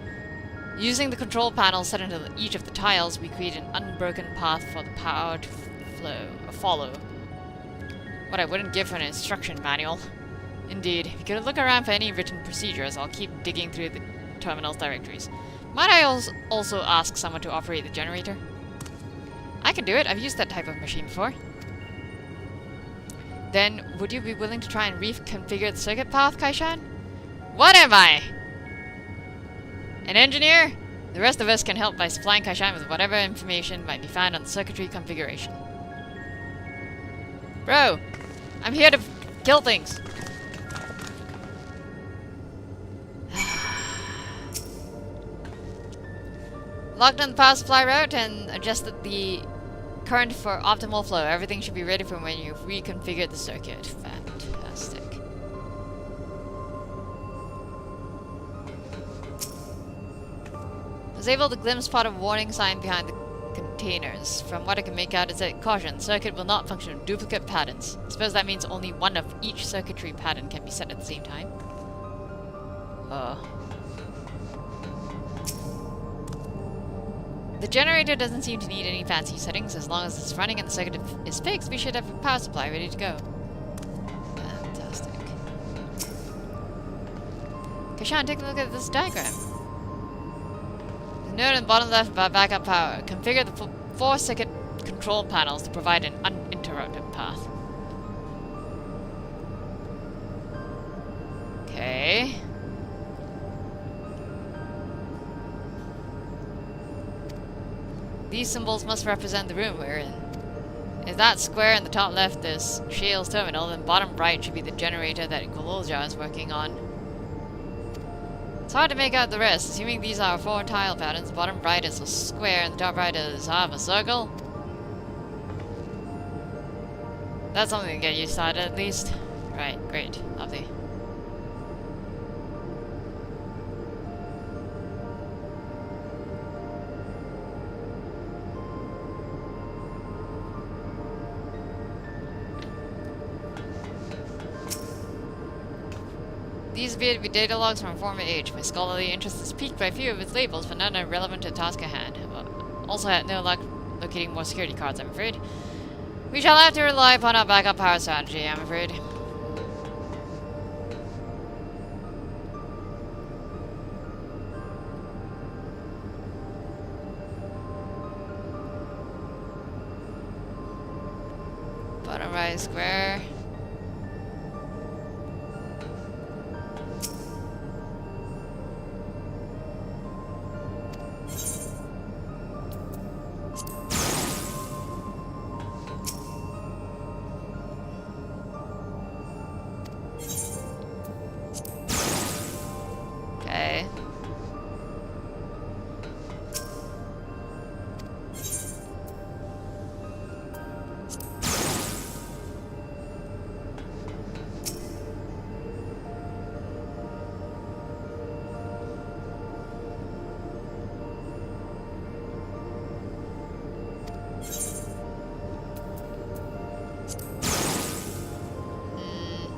Using the control panel set into each of the tiles, we create an unbroken path for the power to follow. What I wouldn't give for an instruction manual. Indeed, if you could look around for any written procedures, I'll keep digging through the terminal's directories. Might I also ask someone to operate the generator? I can do it. I've used that type of machine before. Then, would you be willing to try and reconfigure the circuit path, Kaishan? What am I? An engineer? The rest of us can help by supplying Kaishan with whatever information might be found on the circuitry configuration. Bro, I'm here to kill things. Locked on the power supply route and adjusted the current for optimal flow. Everything should be ready for when you've reconfigured the circuit. Fantastic. I was able to glimpse part of a warning sign behind the containers. From what I can make out, it said, "Caution, circuit will not function in duplicate patterns." I suppose that means only one of each circuitry pattern can be set at the same time. The generator doesn't seem to need any fancy settings. As long as it's running and the circuit is fixed, we should have a power supply ready to go. Fantastic. Kaishan, take a look at this diagram. The note in the bottom left about backup power. Configure the 4 circuit control panels to provide an uninterrupted path. Okay. These symbols must represent the room we're in. If that square in the top left is Shale's terminal, then bottom right should be the generator that Gololja is working on. It's hard to make out the rest. Assuming these are 4 tile patterns, the bottom right is a square and the top right is half a circle. That's something to get used to at least. Right, great, lovely. These appear to be data logs from a former age. My scholarly interest is piqued by a few of its labels, but none are relevant to the task at hand. Also had no luck locating more security cards, I'm afraid. We shall have to rely upon our backup power strategy, I'm afraid. Bottom right square.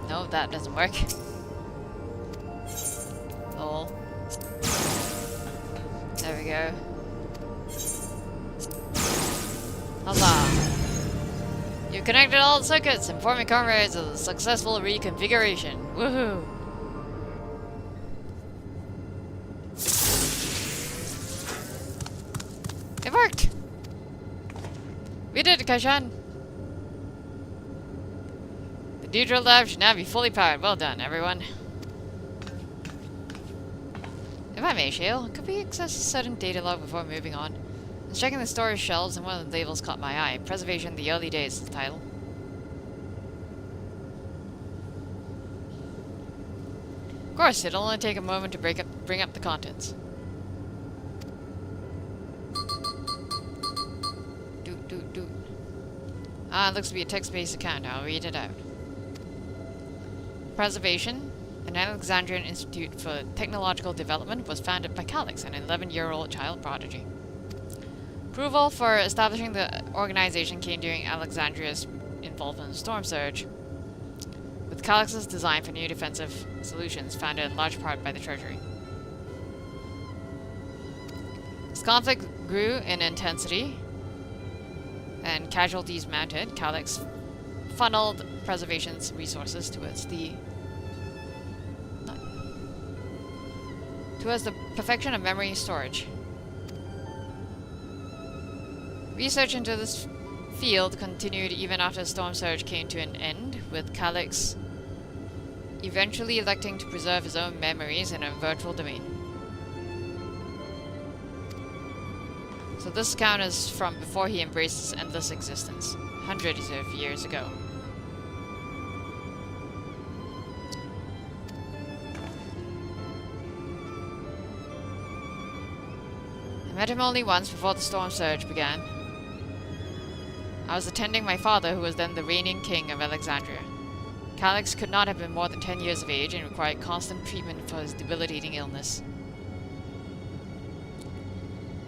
No, that doesn't work. Lol. There we go. Huzzah! You've connected all the circuits, informing comrades of the successful reconfiguration. Woohoo! It worked! We did it, Kaishan! The Deidre lab should now be fully powered. Well done, everyone. If I may, Shale, could we access a certain data log before moving on? I was checking the storage shelves and one of the labels caught my eye. Preservation, the early days is the title. Of course, it'll only take a moment to bring up the contents. Doot. Ah, it looks to be a text-based account. I'll read it out. Preservation, an Alexandrian Institute for Technological Development, was founded by Calix, an 11-year-old child prodigy. Approval for establishing the organization came during Alexandria's involvement in the Storm Surge, with Calix's design for new defensive solutions funded in large part by the Treasury. As conflict grew in intensity and casualties mounted, Calyx funneled preservation's resources towards the perfection of memory storage. Research into this field continued even after Storm Surge came to an end, with Calyx eventually electing to preserve his own memories in a virtual domain. So this account is from before he embraced his endless existence, hundreds of years ago. I met him only once before the Storm Surge began. I was attending my father, who was then the reigning king of Alexandria. Calyx could not have been more than 10 years of age and required constant treatment for his debilitating illness.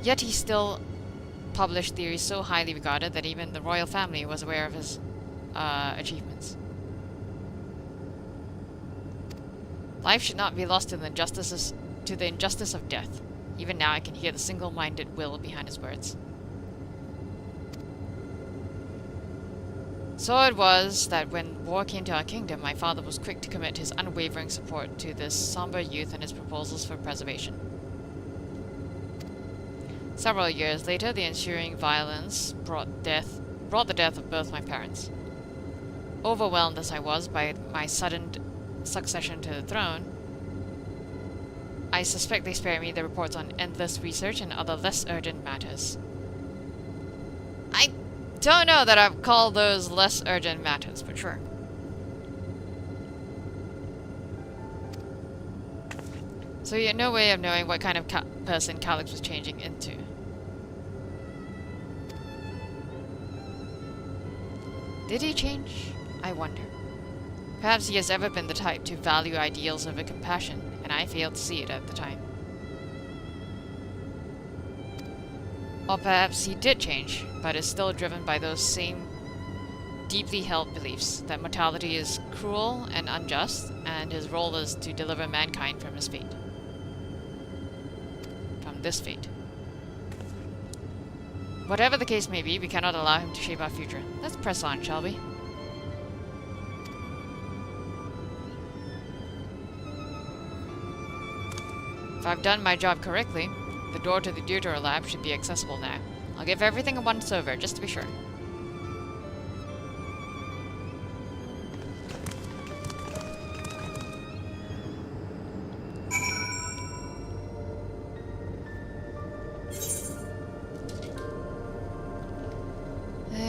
Yet he still published theories so highly regarded that even the royal family was aware of his achievements. Life should not be lost to the injustice of death. Even now I can hear the single-minded will behind his words. So it was that when war came to our kingdom, my father was quick to commit his unwavering support to this somber youth and his proposals for preservation. Several years later, the ensuing violence brought the death of both my parents. Overwhelmed as I was by my sudden succession to the throne, I suspect they spared me the reports on endless research and other less urgent matters. I don't know that I've called those less urgent matters, but sure. So you had no way of knowing what kind of person Calyx was changing into. Did he change? I wonder. Perhaps he has ever been the type to value ideals over compassion, and I failed to see it at the time. Or perhaps he did change, but is still driven by those same deeply held beliefs that mortality is cruel and unjust, and his role is to deliver mankind from his fate. From this fate. Whatever the case may be, we cannot allow him to shape our future. Let's press on, shall we? If I've done my job correctly, the door to the Deutero lab should be accessible now. I'll give everything a once over, just to be sure.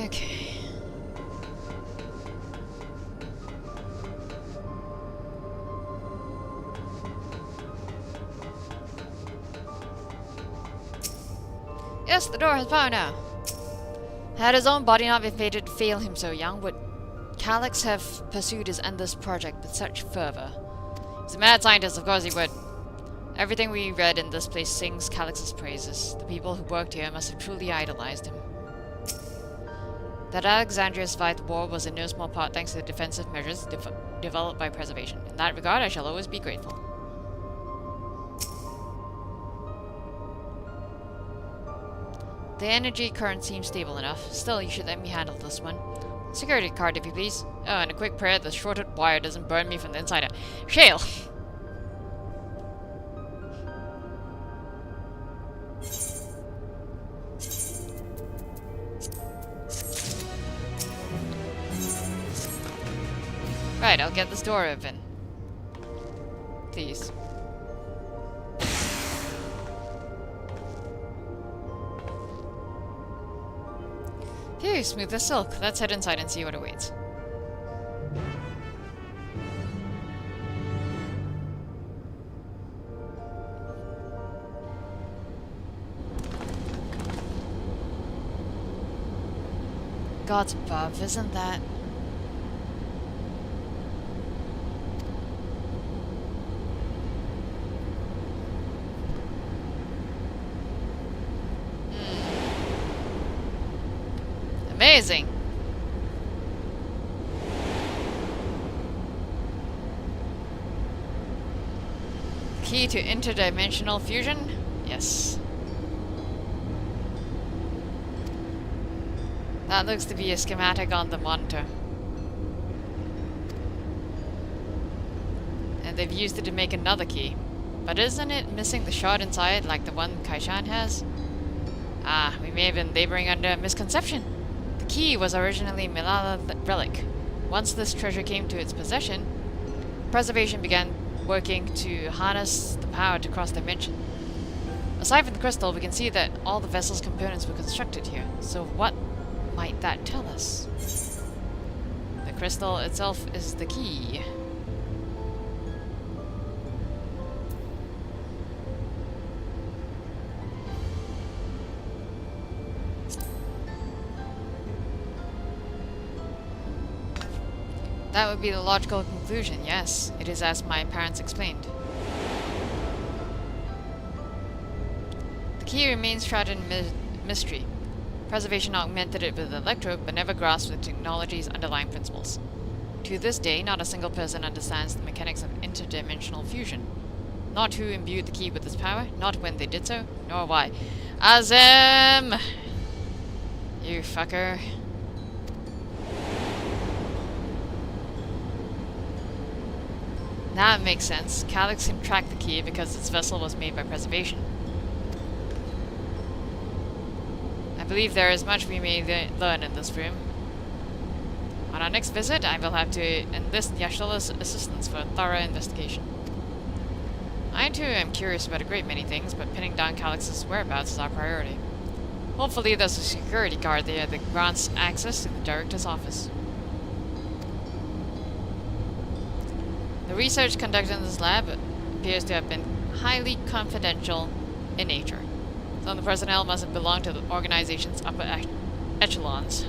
Okay. Yes, the door has power now. Had his own body not been fated to fail him so young, would Calyx have pursued his endless project with such fervor? He's a mad scientist, of course he would. Everything we read in this place sings Calyx's praises. The people who worked here must have truly idolized him. That Alexandria survived the war was in no small part thanks to the defensive measures developed by preservation. In that regard, I shall always be grateful. The energy current seems stable enough. Still, you should let me handle this one. Security card, if you please. Oh, and a quick prayer that the shorted wire doesn't burn me from the inside out. Shale! Right, I'll get this door open. Please. Phew, smooth as silk. Let's head inside and see what awaits. Gods above, isn't that... Amazing! Key to interdimensional fusion? Yes. That looks to be a schematic on the monitor. And they've used it to make another key. But isn't it missing the shard inside like the one Kaishan has? Ah, we may have been laboring under a misconception. The key was originally Milala relic. Once this treasure came to its possession, Preservation began working to harness the power to cross dimension. Aside from the crystal, we can see that all the vessel's components were constructed here. So what might that tell us? The crystal itself is the key. That would be the logical conclusion, yes. It is as my parents explained. The key remains shrouded in mystery. Preservation augmented it with the electrode, but never grasped the technology's underlying principles. To this day, not a single person understands the mechanics of interdimensional fusion. Not who imbued the key with its power, not when they did so, nor why. Azem! You fucker. That makes sense. Calyx can track the key because its vessel was made by Preservation. I believe there is much we may learn in this room. On our next visit, I will have to enlist Yashtola's assistance for a thorough investigation. I too am curious about a great many things, but pinning down Calyx's whereabouts is our priority. Hopefully there's a security guard there that grants access to the director's office. The research conducted in this lab appears to have been highly confidential in nature. Some of the personnel must have belonged to the organization's upper echelons.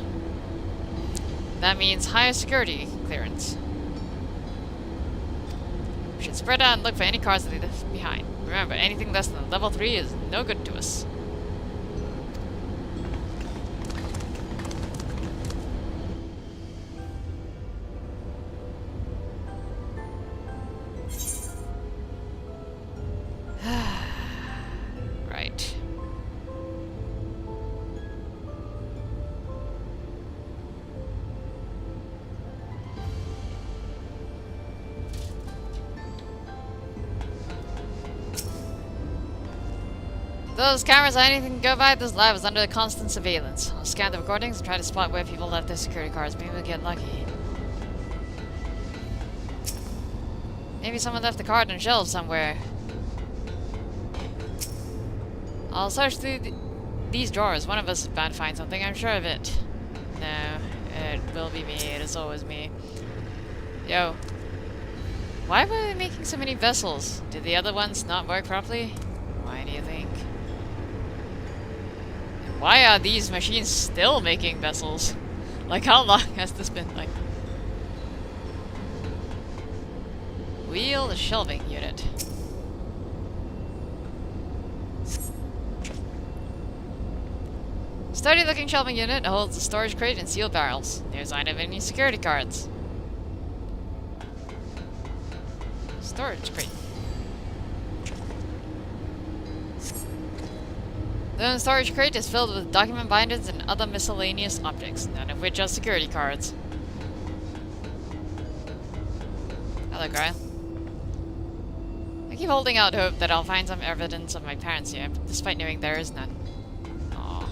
That means higher security clearance. We should spread out and look for any cars that they left behind. Remember, anything less than level 3 is no good to us. Right. Those cameras are anything to go by. This lab is under constant surveillance. I'll scan the recordings and try to spot where people left their security cards. Maybe we'll get lucky. Maybe someone left the card on a shelf somewhere. I'll search through these drawers. One of us is bound to find something, I'm sure of it. No, it will be me. It is always me. Yo. Why were they making so many vessels? Did the other ones not work properly? Why do you think? And why are these machines still making vessels? Like, how long has this been, like... Wheel the shelving unit. Sturdy looking shelving unit holds a storage crate and sealed barrels. No sign of any security cards. Storage crate. The storage crate is filled with document binders and other miscellaneous objects, none of which are security cards. Hello, Gryle. I keep holding out hope that I'll find some evidence of my parents here, despite knowing there is none. Aww.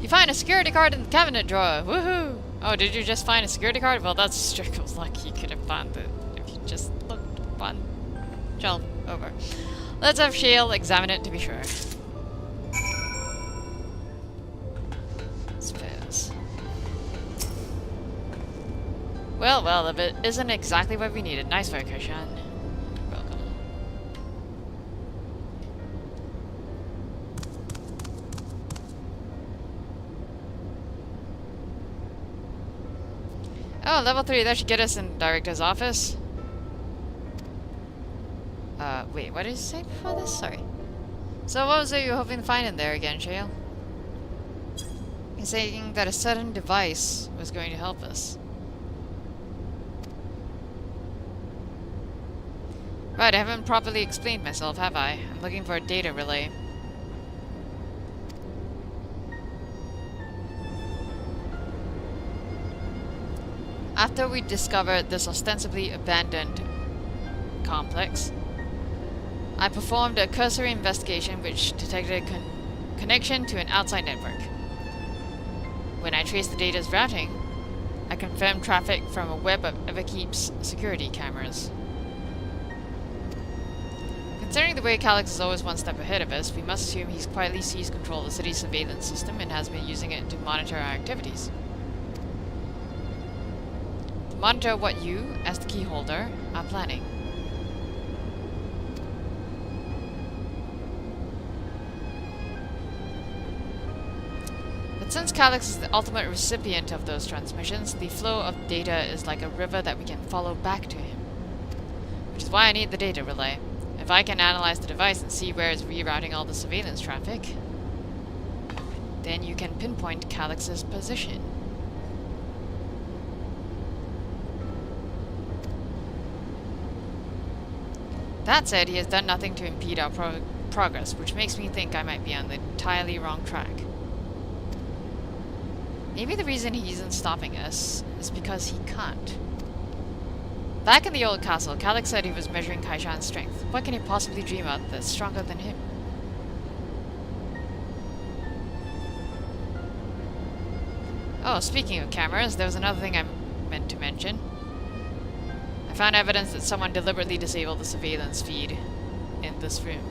You find a security card in the cabinet drawer! Woohoo! Oh, did you just find a security card? Well, that's Strickle's luck. You could have found it if you just looked one shelf over. Let's have Shale examine it to be sure. Suppose. Well, well, if it isn't exactly what we needed. Nice work, Kaishan. Welcome. Oh, level 3, that should get us in the director's office. Wait, what did you say before this? Sorry. So what was it you were hoping to find in there again, Shale? You're saying that a certain device was going to help us. Right, I haven't properly explained myself, have I? I'm looking for a data relay. After we discovered this ostensibly abandoned complex, I performed a cursory investigation which detected a connection to an outside network. When I traced the data's routing, I confirmed traffic from a web of Everkeep's security cameras. Considering the way Calyx is always one step ahead of us, we must assume he's quietly seized control of the city's surveillance system and has been using it to monitor our activities. To monitor what you, as the key holder, are planning. But since Calyx is the ultimate recipient of those transmissions, the flow of data is like a river that we can follow back to him. Which is why I need the data relay. If I can analyze the device and see where it's rerouting all the surveillance traffic, then you can pinpoint Calyx's position. That said, he has done nothing to impede our progress, which makes me think I might be on the entirely wrong track. Maybe the reason he isn't stopping us is because he can't. Back in the old castle, Calyx said he was measuring Kaishan's strength. What can he possibly dream of that's stronger than him? Oh, speaking of cameras, there was another thing I meant to mention. I found evidence that someone deliberately disabled the surveillance feed in this room.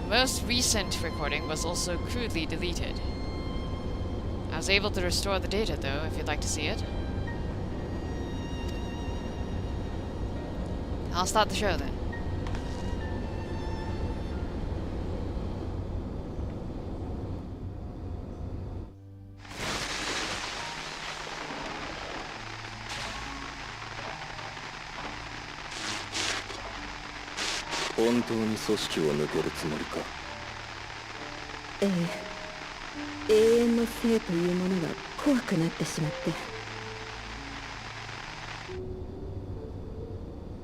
The most recent recording was also crudely deleted. I was able to restore the data, though, if you'd like to see it. I'll start the show then.本当に組織を抜けるつもりか。ええ、永遠の生というものが怖くなってしまって。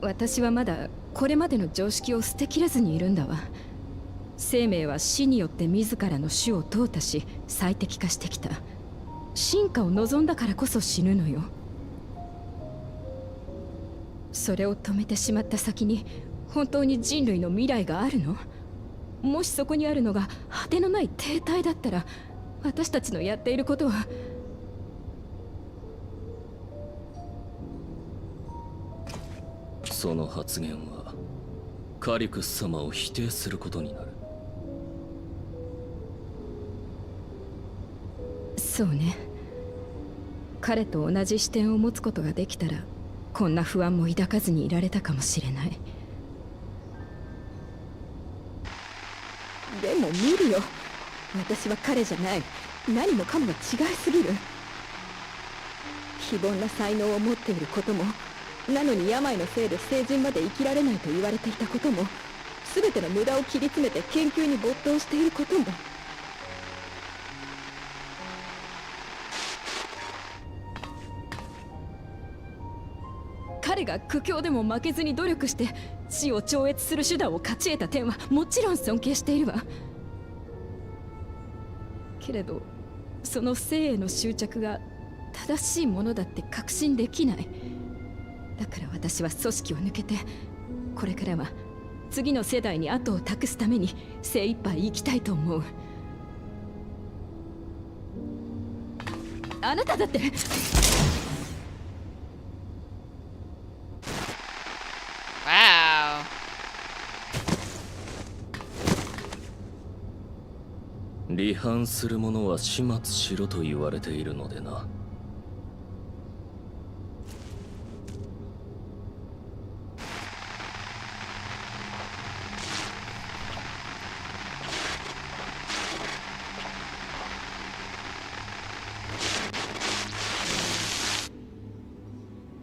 私はまだこれまでの常識を捨てきれずにいるんだわ。生命は死によって自らの種を淘汰し最適化してきた。進化を望んだからこそ死ぬのよ。それを止めてしまった先に本当に人類の未来があるの？もしそこにあるのが果てのない停滞だったら、私たちのやっていることは。その発言はカリクス様を否定することになる。そうね。彼と同じ視点を持つことができたら、こんな不安も抱かずにいられたかもしれない。でも見るよ。私は彼じゃない。何もかもが違いすぎる。非凡な才能を持っていることも、なのに病のせいで成人まで生きられないと言われていたことも、全ての無駄を切り詰めて研究に没頭していることも。彼が苦境でも負けずに努力して死を超越する手段を勝ち得た点はもちろん尊敬しているわ。けれどその生への執着が正しいものだって確信できない。だから私は組織を抜けて、これからは次の世代に後を託すために精一杯生きたいと思う。あなただって。Wow. 離反する者は始末しろと言われているのでな。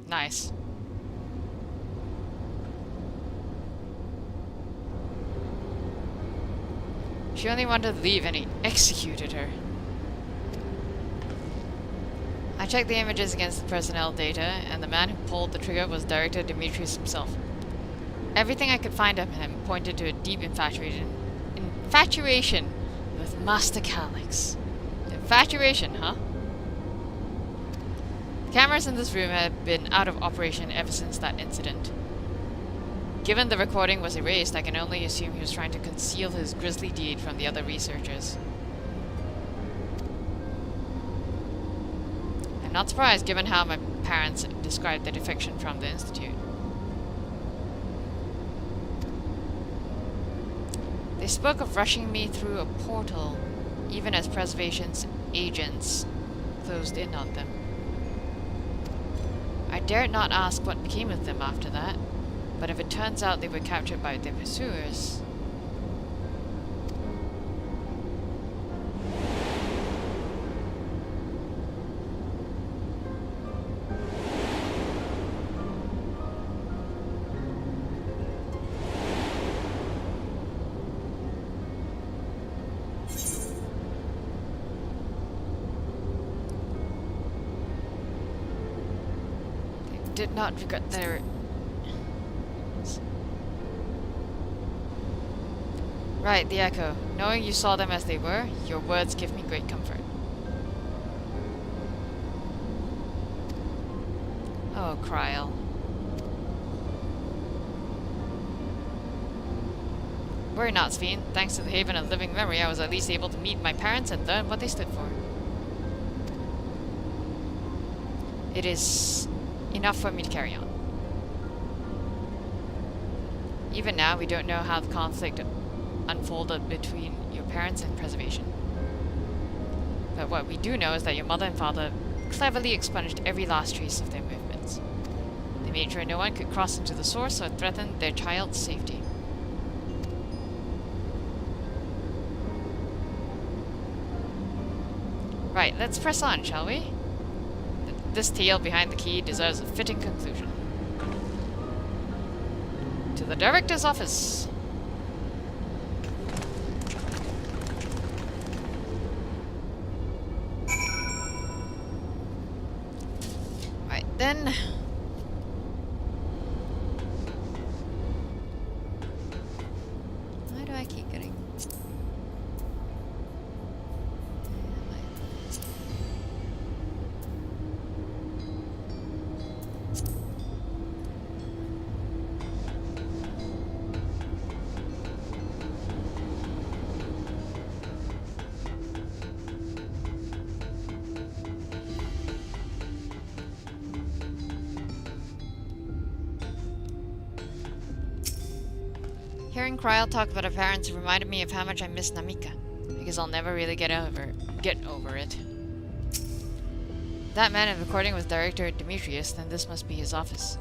Nice. She only wanted to leave and he executed her. I checked the images against the personnel data, and the man who pulled the trigger was Director Demetrius himself. Everything I could find of him pointed to a deep infatuation with Master Calyx. Infatuation, huh? The cameras in this room had been out of operation ever since that incident. Given the recording was erased, I can only assume he was trying to conceal his grisly deed from the other researchers. I'm not surprised, given how my parents described the defection from the Institute. They spoke of rushing me through a portal, even as Preservation's agents closed in on them. I dared not ask what became of them after that, but if it turns out they were captured by their pursuers... did not regret their... Right, the Echo. Knowing you saw them as they were, your words give me great comfort. Oh, Kryl. Worry not, Sphene. Thanks to the Haven of Living Memory, I was at least able to meet my parents and learn what they stood for. It is enough for me to carry on. Even now, we don't know how the conflict unfolded between your parents and Preservation. But what we do know is that your mother and father cleverly expunged every last trace of their movements. They made sure no one could cross into the source or threaten their child's safety. Right, let's press on, shall we? This tale behind the key deserves a fitting conclusion. To the Director's office! Right, then... Why do I keep getting... Hearing Kryl talk about her parents reminded me of how much I miss Namika. I guess I'll never really get over it. That man in recording was Director Demetrius, then this must be his office.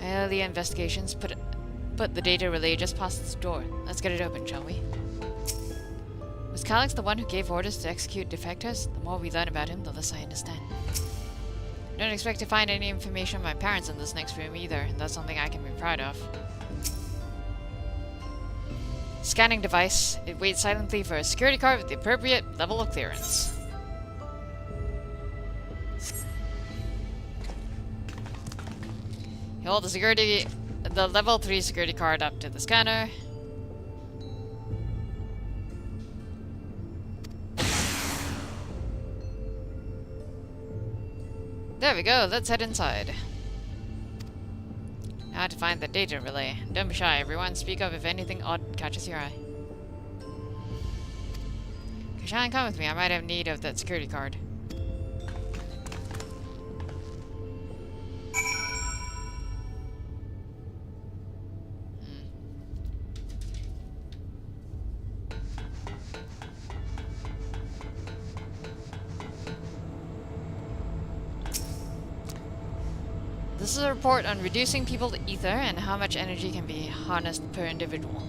Early investigations put the data relay just past this door. Let's get it open, shall we? Was Calyx the one who gave orders to execute defectors? The more we learn about him, the less I understand. Don't expect to find any information on my parents in this next room either. That's something I can be proud of. Scanning device. It waits silently for a security card with the appropriate level of clearance. You hold the level 3 security card up to the scanner. There we go, let's head inside. Now to find the data relay. Don't be shy, everyone. Speak up if anything odd catches your eye. Kashan, come with me. I might have need of that security card. This is a report on reducing people to ether and how much energy can be harnessed per individual.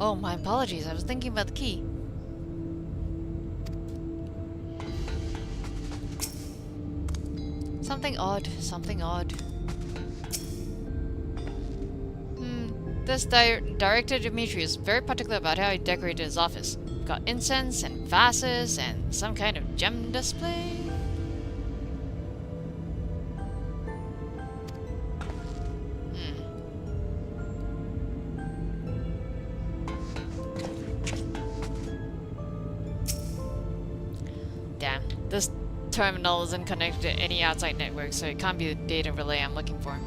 Oh, my apologies. I was thinking about the key. Something odd. Something odd. This director Dimitri is very particular about how he decorated his office. Got incense and vases and some kind of gem display. Damn, this terminal isn't connected to any outside network, so it can't be the data relay I'm looking for.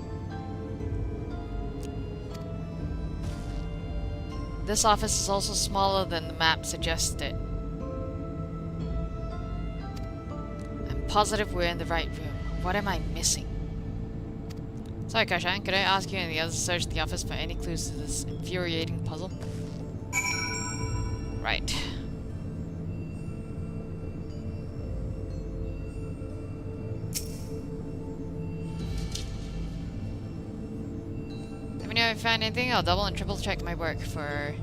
This office is also smaller than the map suggested. I'm positive we're in the right room. What am I missing? Sorry, Kashan, could I ask you and the others to search the office for any clues to this infuriating puzzle? Right. Let me know if I find anything. I'll double and triple check my work for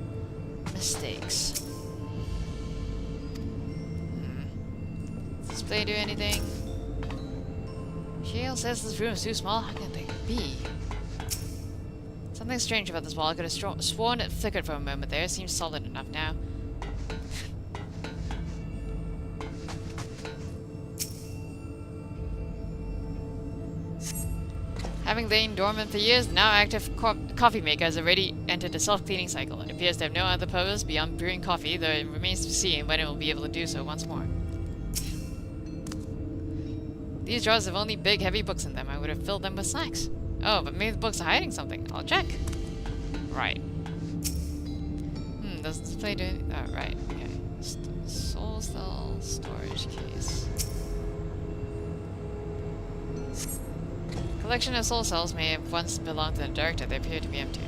mistakes. Does this display do anything? Shale says this room is too small. How can they be? Something strange about this wall. I could have sworn it flickered for a moment there. It seems solid enough now. Having lain dormant for years, the now active coffee maker has already entered a self-cleaning cycle. It appears to have no other purpose beyond brewing coffee, though it remains to be seen when it will be able to do so once more. These drawers have only big, heavy books in them. I would have filled them with snacks. Oh, but maybe the books are hiding something. I'll check. Right. Does this display do anything? Oh, right. Okay. Soul cell storage case. Collection of soul cells may have once belonged to the director. They appear to be empty.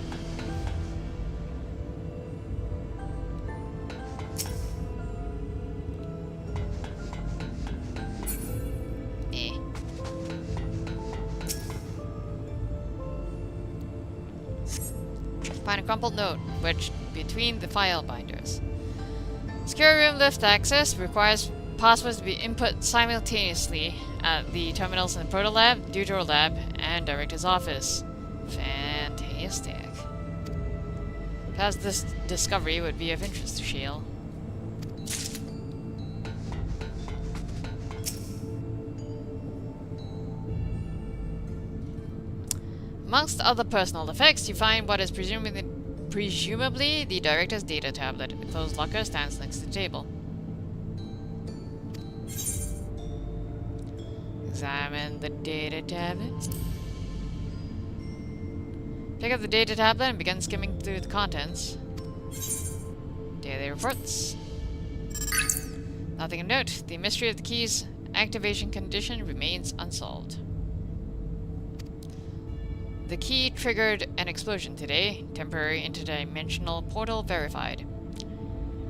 Find a crumpled note wedged between the file binders. Secure room lift access requires passwords to be input simultaneously at the terminals in the Proto Lab, Deutero Lab, and Director's office. Fantastic. Perhaps this discovery would be of interest to Shale. Amongst other personal effects, you find what is presumably the Director's data tablet. A closed locker stands next to the table. Examine the data tablet. Pick up the data tablet and begin skimming through the contents. Daily reports. Nothing of note. The mystery of the key's activation condition remains unsolved. The key triggered an explosion today. Temporary interdimensional portal verified.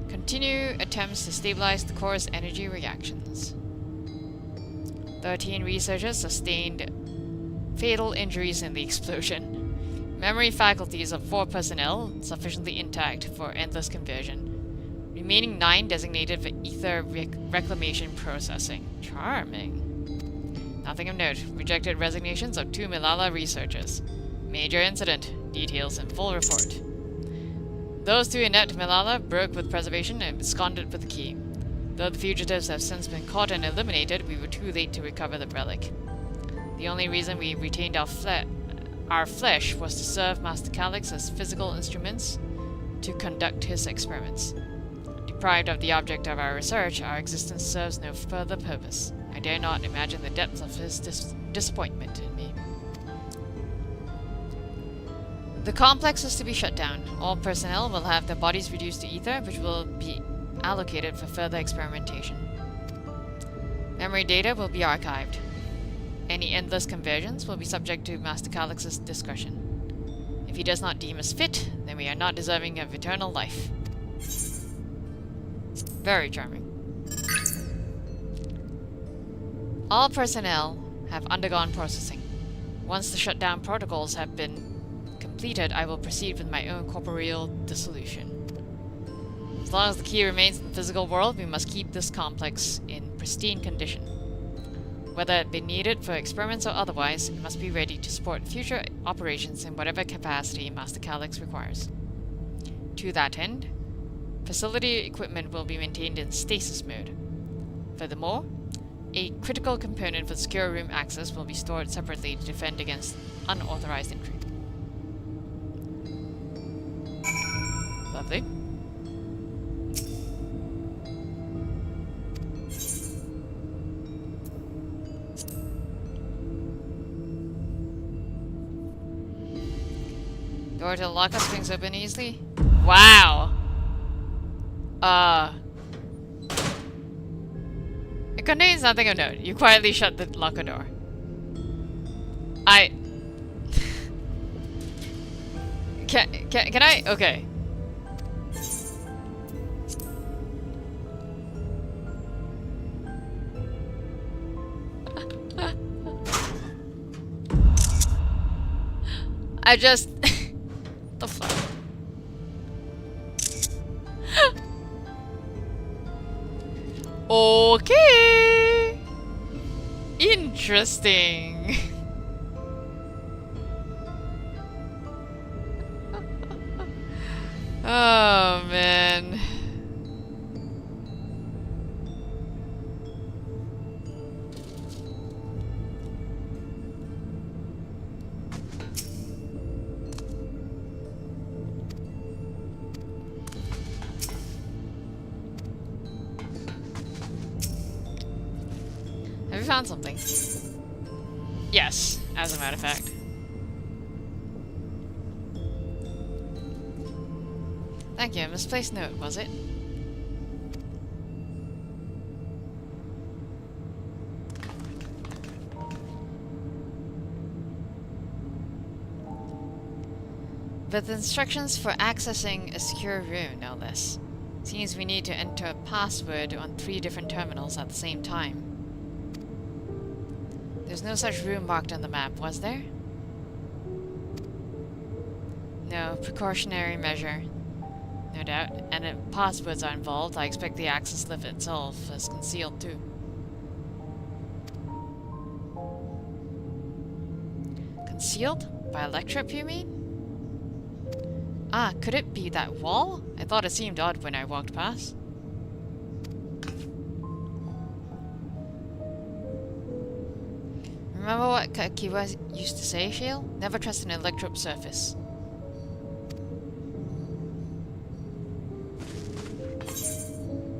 Continue attempts to stabilize the core's energy reactions. 13 researchers sustained fatal injuries in the explosion. Memory faculties of 4 personnel sufficiently intact for endless conversion. Remaining 9 designated for ether reclamation processing. Charming. Nothing of note. Rejected resignations of 2 Milala researchers. Major incident. Details in full report. Those 2 inept Milala broke with preservation and absconded with the key. Though the fugitives have since been caught and eliminated, we were too late to recover the relic. The only reason we retained our flesh was to serve Master Calyx as physical instruments to conduct his experiments. Deprived of the object of our research, our existence serves no further purpose. I dare not imagine the depth of his disappointment in me. The complex is to be shut down. All personnel will have their bodies reduced to ether, which will be allocated for further experimentation. Memory data will be archived. Any endless conversions will be subject to Master Calyx's discretion. If he does not deem us fit, then we are not deserving of eternal life. Very charming. All personnel have undergone processing. Once the shutdown protocols have been completed, I will proceed with my own corporeal dissolution. As long as the key remains in the physical world, we must keep this complex in pristine condition. Whether it be needed for experiments or otherwise, it must be ready to support future operations in whatever capacity Master Calyx requires. To that end, facility equipment will be maintained in stasis mode. Furthermore, a critical component for secure room access will be stored separately to defend against unauthorized entry. Lovely. Door to the lockup swings open easily. Wow! It contains nothing of note. You quietly shut the locker door. Can I? Okay. I just... the fuck? Okay. Interesting. Oh man. Have you found something? Yes, as a matter of fact. Thank you. Misplaced note, was it? With instructions for accessing a secure room, no less. Seems we need to enter a password on 3 different terminals at the same time. There's no such room marked on the map, was there? No, precautionary measure. No doubt. And if passwords are involved, I expect the access lift itself is concealed too. Concealed? By electrop, you mean? Ah, could it be that wall? I thought it seemed odd when I walked past. Remember what Kiwa used to say, Shale? Never trust an electrop surface.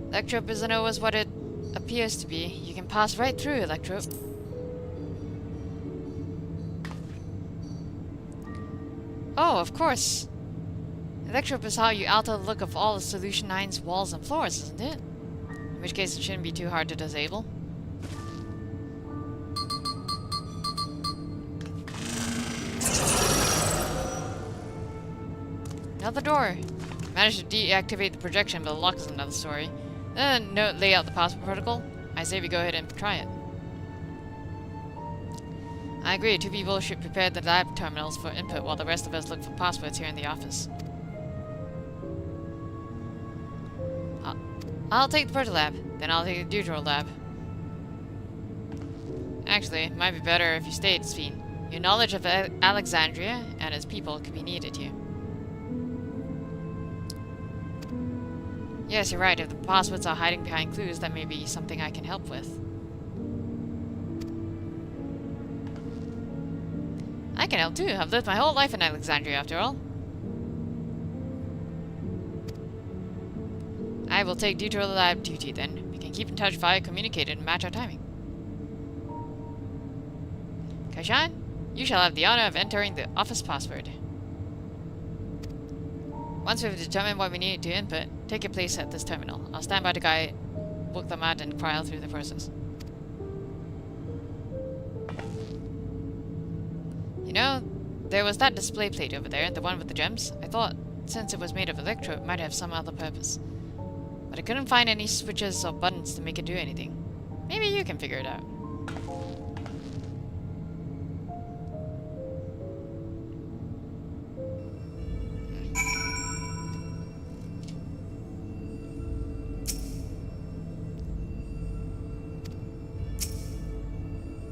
Electrop isn't always what it appears to be. You can pass right through electrop. Oh, of course. Electrop is how you alter the look of all of Solution 9's walls and floors, isn't it? In which case it shouldn't be too hard to disable. Another door. Managed to deactivate the projection, but the lock is another story. Then lay out the password protocol. I say we go ahead and try it. I agree. 2 people should prepare the lab terminals for input while the rest of us look for passwords here in the office. I'll take the proto lab, then I'll take the Deutero lab. Actually, it might be better if you stayed, Sphene. Your knowledge of Alexandria and its people could be needed here. Yes, you're right. If the passwords are hiding behind clues, that may be something I can help with. I can help too. I've lived my whole life in Alexandria, after all. I will take Deutero lab duty then. We can keep in touch via communicator and match our timing. Kashan, you shall have the honor of entering the office password. Once we've determined what we need to input, take your place at this terminal. I'll stand by to guide Wukdamat and Kryl through the process. You know, there was that display plate over there, the one with the gems. I thought, since it was made of electro, it might have some other purpose. But I couldn't find any switches or buttons to make it do anything. Maybe you can figure it out.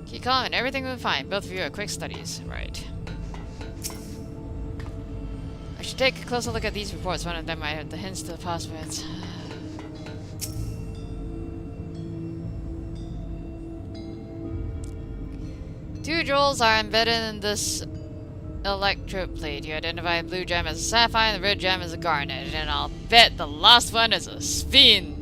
Keep calm and everything will be fine. Both of you are quick studies. Right. I should take a closer look at these reports. One of them might have the hints to the passwords. 2 jewels are embedded in this electroplate. You identify the blue gem as a sapphire and the red gem as a garnet. And I'll bet the last one is a sphin.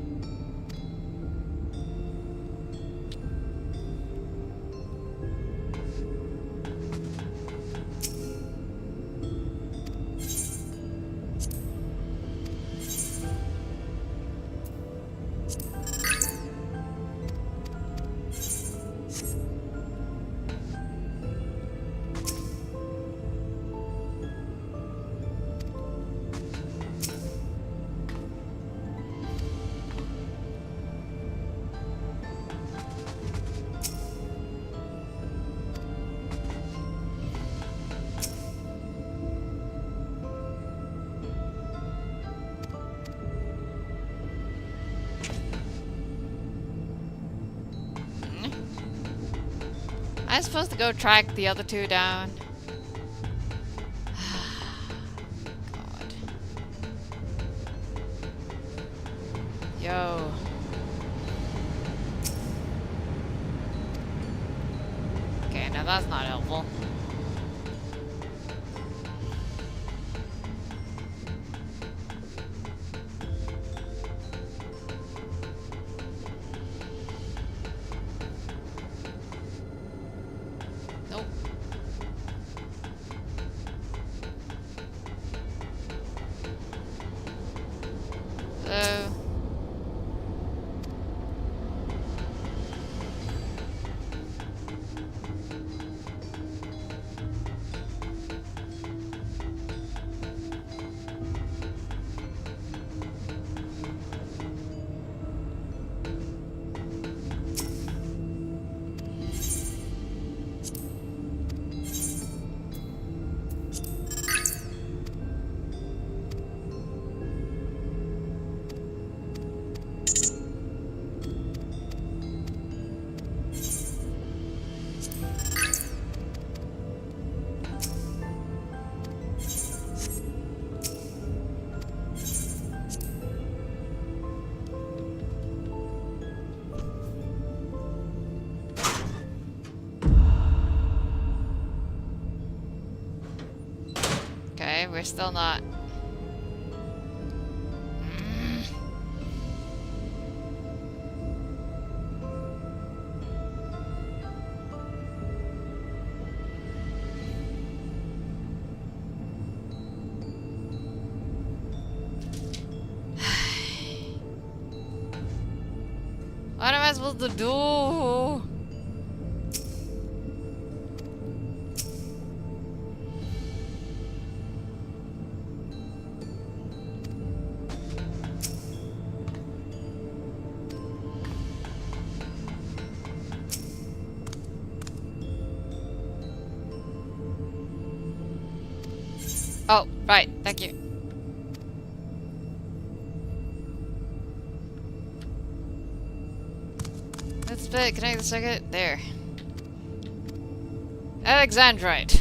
Am I supposed to go track the other 2 down? God. Yo. Okay, now that's not helpful. Okay, we're still not. What am I supposed to do? Oh, right, thank you. Let's connect the circuit. There. Alexandrite.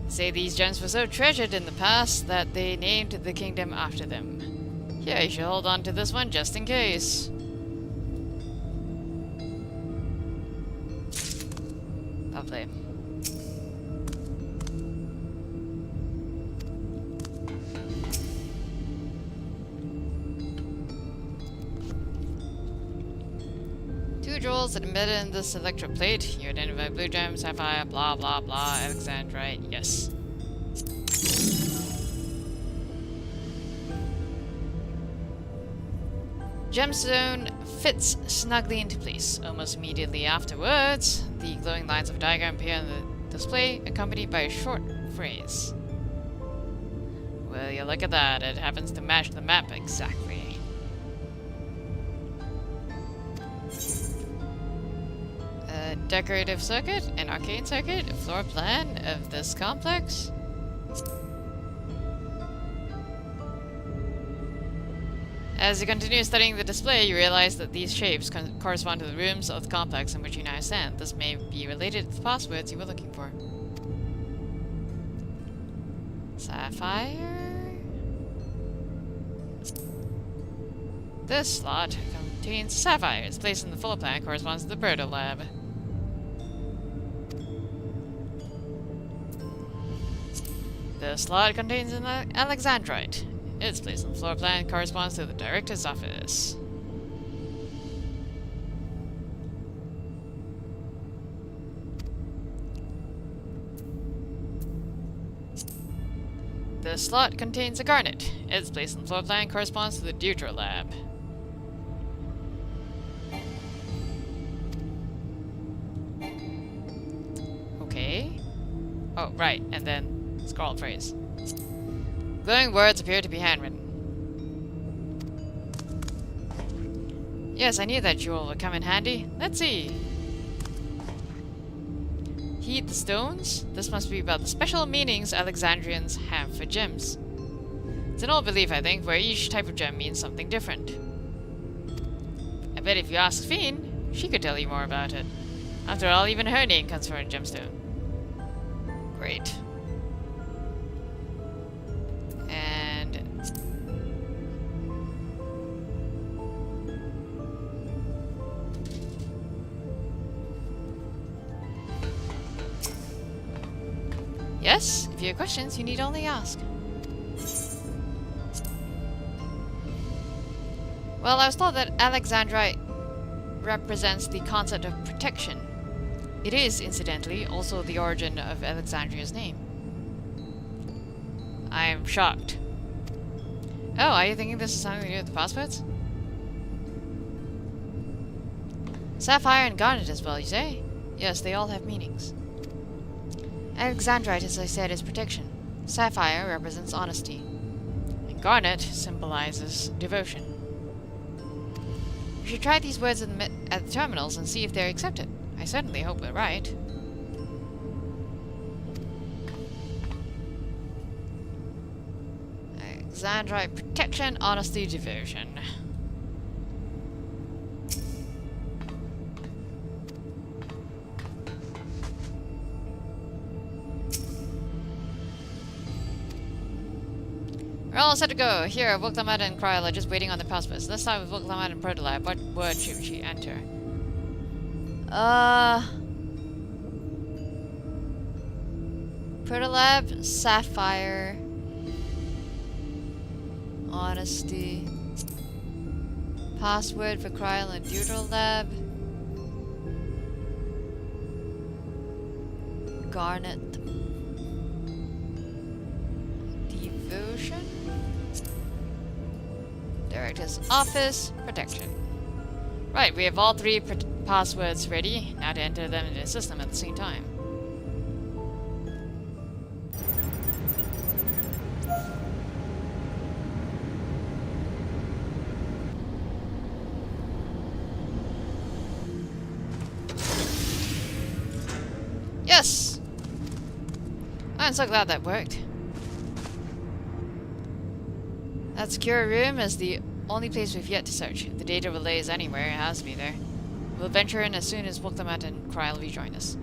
Say these gems were so treasured in the past that they named the kingdom after them. Here, you should hold on to this one just in case. Lovely. Jewels embedded in this electroplate. You identify blue gem, sapphire, blah blah blah, Alexandrite, yes. Gemstone fits snugly into place. Almost immediately afterwards, the glowing lines of a diagram appear on the display, accompanied by a short phrase. Well, you look at that, it happens to match the map exactly. Decorative circuit, an arcane circuit, a floor plan of this complex. As you continue studying the display, you realize that these shapes correspond to the rooms of the complex in which you now stand. This may be related to the passwords you were looking for. Sapphire? This slot contains sapphires. Placed in the floor plan corresponds to the Proto Lab. The slot contains an Alexandrite. Its place on the floor plan corresponds to the director's office. The slot contains a garnet. Its place on the floor plan corresponds to the Deutero Lab. Okay. Oh, right, and then scrawled phrase. Glowing words appear to be handwritten. Yes, I knew that jewel would come in handy. Let's see. Heed the stones? This must be about the special meanings Alexandrians have for gems. It's an old belief, I think, where each type of gem means something different. I bet if you ask Fiend, she could tell you more about it. After all, even her name comes from a gemstone. Great. And... yes, if you have questions, you need only ask. Well, I was told that Alexandrite represents the concept of protection. It is, incidentally, also the origin of Alexandria's name. I am shocked. Oh, are you thinking this is something to do with the passwords? Sapphire and garnet as well, you say? Yes, they all have meanings. Alexandrite, as I said, is protection. Sapphire represents honesty. And garnet symbolizes devotion. We should try these words at the terminals and see if they're accepted. I certainly hope we're right. Alexandrite protection, honesty, devotion. We're all set to go. Here, Volklamad and Kryl are just waiting on the passwords. Let's start with Volklamad and Protolab. What word should she enter? Protolab, Sapphire, Honesty. Password for Kryl and Deuterolab. Garnet. Devotion. Director's office. Protection. Right, we have all three passwords ready. Now to enter them into the system at the same time. Yes! I'm so glad that worked. That secure room is the only place we've yet to search. If the data relay is anywhere, it has to be there. We'll venture in as soon as Volklamad and Kryl rejoin us.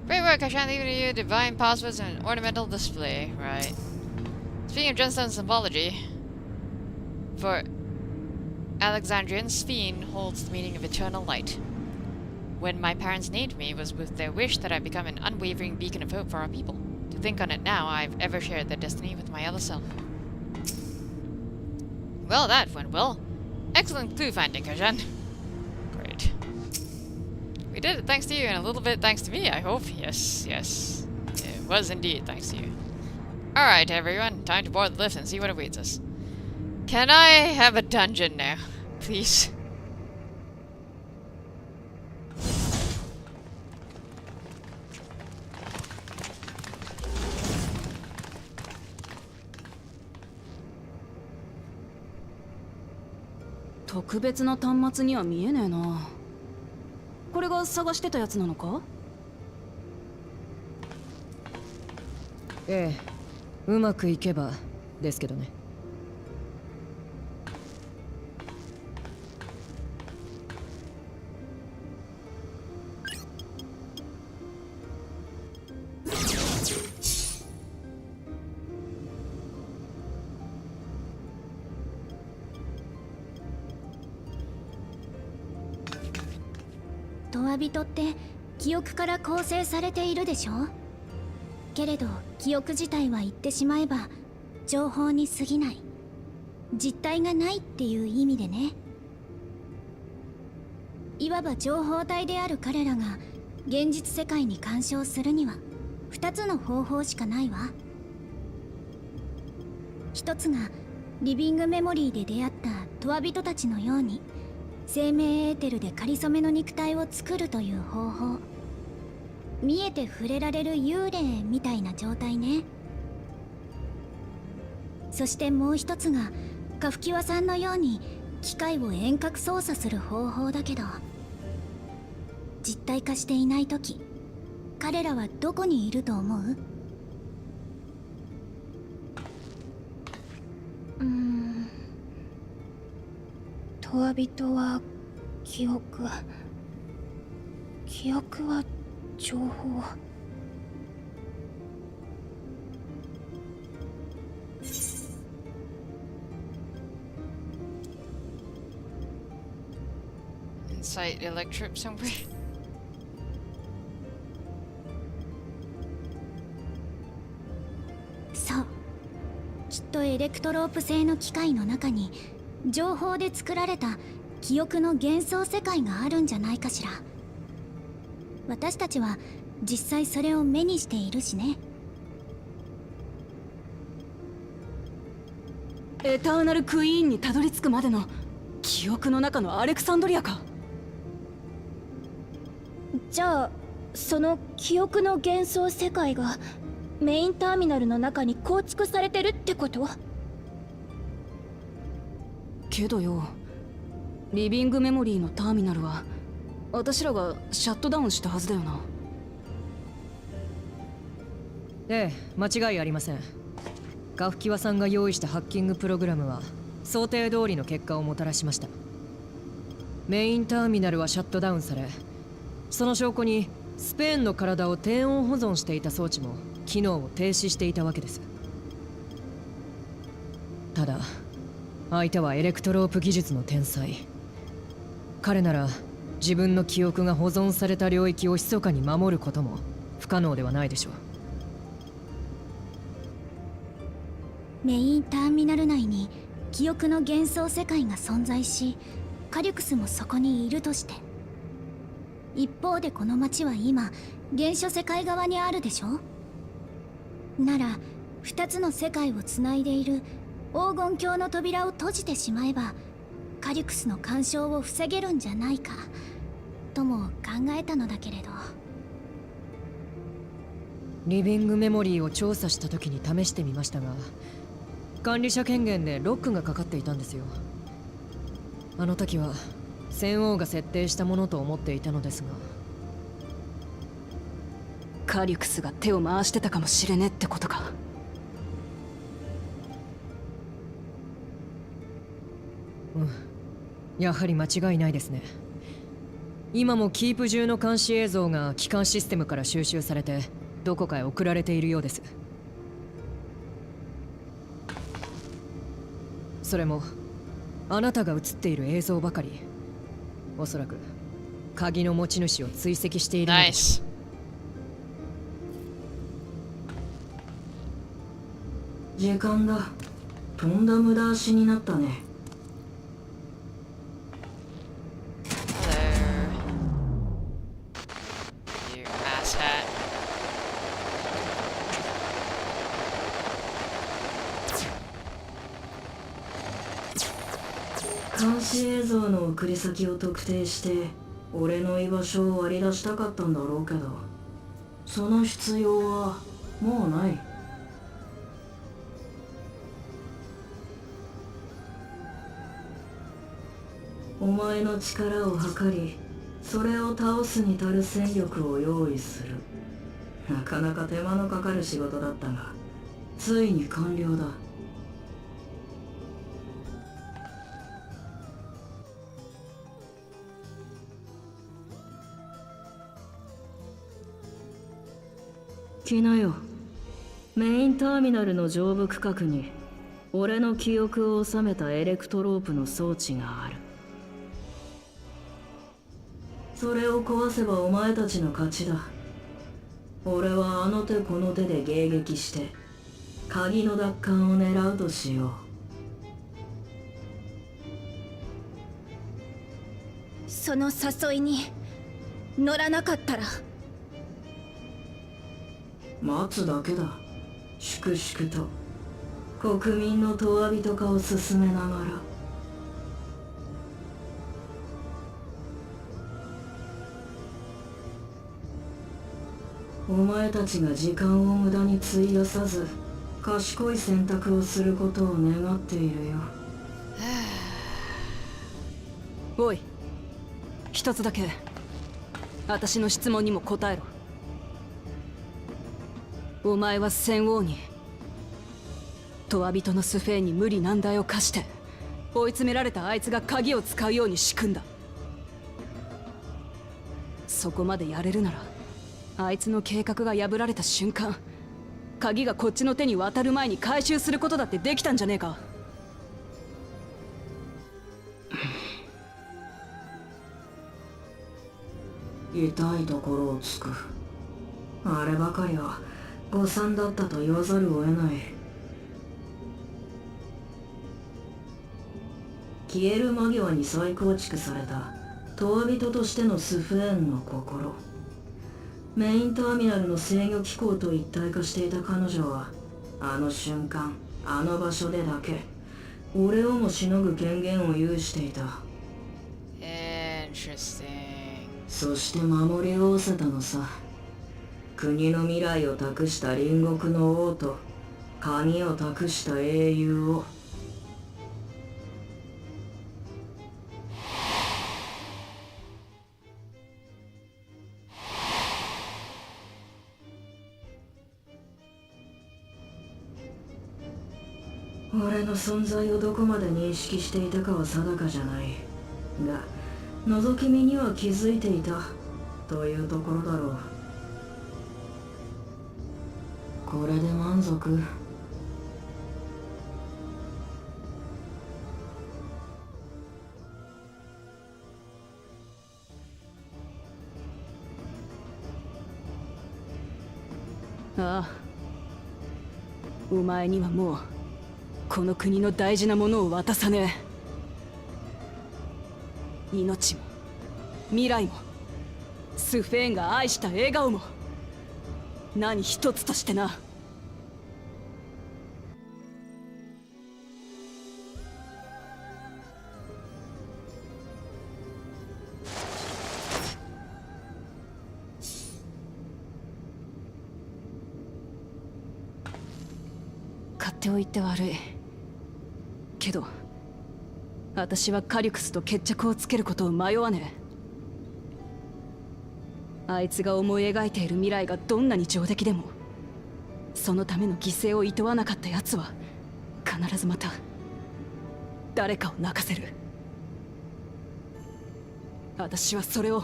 Great work, I shan't leave it to you. Divine passwords and an ornamental display. Right. Speaking of gemstone symbology, for Alexandrian, Sphene holds the meaning of eternal light. When my parents named me, it was with their wish that I become an unwavering beacon of hope for our people. To think on it now, I've ever shared their destiny with my other self. Well, that went well. Excellent clue finding, Kajan. Great. We did it thanks to you, and a little bit thanks to me, I hope. Yes, yes. It was indeed thanks to you. Alright, everyone. Time to board the lift and see what awaits us. Can I have a dungeon now? Please. 特別な端末には見えねえな。これが探してたやつなのか？ええ、うまくいけばですけどね。トワビトって記憶から構成されているでしょ。けれど記憶自体は言ってしまえば情報に過ぎない、実体がないっていう意味でね。いわば情報体である彼らが現実世界に干渉するには2つの方法しかないわ。一つがリビングメモリーで出会ったトワビトたちのように生命エーテルで仮初めの肉体を作るという方法。見えて触れられる幽霊みたいな状態ね。そしてもう一つがカフキワさんのように機械を遠隔操作する方法だけど、実体化していない時彼らはどこにいると思う？トワビトは記憶、記憶は情報。Incite electrip somewhere. そう、きっとエレクトロープ製の機械の中に情報で作られた記憶の幻想世界があるんじゃないかしら。私たちは実際それを目にしているしね。エターナルクイーンにたどり着くまでの記憶の中のアレクサンドリアか。じゃあその記憶の幻想世界がメインターミナルの中に構築されてるってこと？けどよ、リビングメモリーのターミナルは私らがシャットダウンしたはずだよな。ええ、間違いありません。ガフキワさんが用意したハッキングプログラムは想定通りの結果をもたらしました。メインターミナルはシャットダウンされ、その証拠にスペーンの体を低温保存していた装置も機能を停止していたわけです。ただ相手はエレクトロープ技術の天才。彼なら自分の記憶が保存された領域を密かに守ることも不可能ではないでしょう。メインターミナル内に記憶の幻想世界が存在し、カリュクスもそこにいるとして、一方でこの街は今原初世界側にあるでしょ。なら2つの世界をつないでいる黄金鏡の扉を閉じてしまえばカリュクスの干渉を防げるんじゃないかとも考えたのだけれど。リビングメモリーを調査した時に試してみましたが、管理者権限でロックがかかっていたんですよ。あの時は戦王が設定したものと思っていたのですが。カリュクスが手を回してたかもしれねえってことか。うん、やはり間違いないですね。今もキープ中の監視映像が機関システムから収集されてどこかへ送られているようです。それもあなたが映っている映像ばかり。おそらく鍵の持ち主を追跡しているのでしょう。時間だ。とんだ無駄足になったね。You asshat. 監視映像の送り先を特定して俺の居場所を割り出したかったんだろうけど、その必要はもうない。お前の力を測り、それを倒すに足る戦力を用意する。なかなか手間のかかる仕事だったが、ついに完了だ。来なよ。メインターミナルの上部区画に俺の記憶を収めたエレクトロープの装置がある。それを壊せばお前たちの勝ちだ。俺はあの手この手で迎撃して鍵の奪還を狙うとしよう。その誘いに乗らなかったら。待つだけだ。粛々と国民の永遠人化を進めながら。お前たちが時間を無駄に費やさず賢い選択をすることを願っているよ。おい、一つだけ私の質問にも答えろ。お前は戦王に永遠人のスフェーンに無理難題を課して追い詰められたあいつが鍵を使うように仕組んだ。そこまでやれるならあいつの計画が破られた瞬間、鍵がこっちの手に渡る前に回収することだってできたんじゃねえか。痛いところをつく。あればかりは誤算だったと言わざるを得ない。消える間際に再構築された永遠人としてのスフェーンの心。メインターミナルの制御機構と一体化していた彼女は、あの瞬間あの場所でだけ俺をもしのぐ権限を有していた。Interesting. そして守り仰せたのさ。国の未来を託した隣国の王と鍵を託した英雄を。俺の存在をどこまで認識していたかは定かじゃないが、覗き見には気づいていたというところだろう。これで満足。ああ、お前にはもうこの国の大事なものを渡さねえ。命も未来もスフェーンが愛した笑顔も何一つとしてな。勝手を言って悪いけど、私はカリュクスと決着をつけることを迷わねえ。あいつが思い描いている未来がどんなに上出来でも、そのための犠牲を厭わなかった奴は必ずまた誰かを泣かせる。私はそれを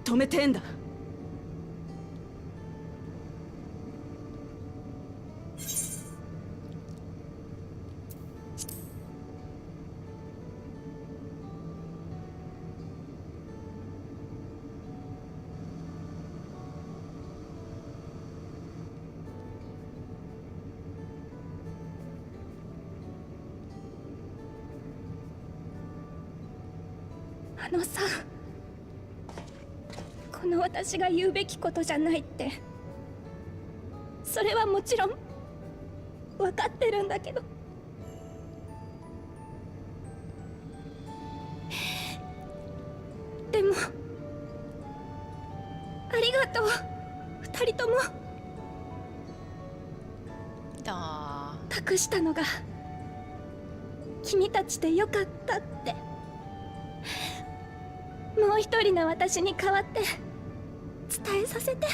止めてえんだ。あのさ、この私が言うべきことじゃないって、それはもちろん分かってるんだけど、でもありがとう、二人とも。託したのが君たちでよかったって。もう一人の私に代わって伝えさせて。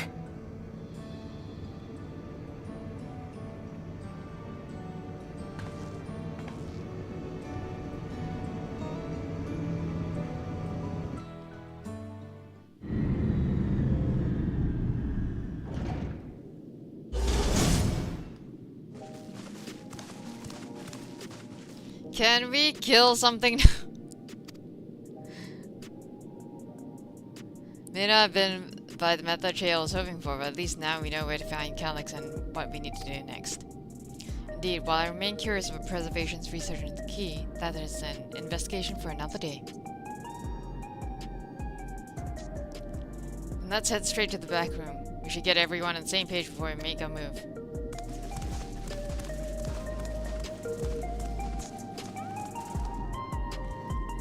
Can we kill something? May not have been by the method Chael was hoping for, but at least now we know where to find Calyx and what we need to do next. Indeed, while I remain curious about Preservation's research into the key, that is an investigation for another day. And let's head straight to the back room. We should get everyone on the same page before we make a move.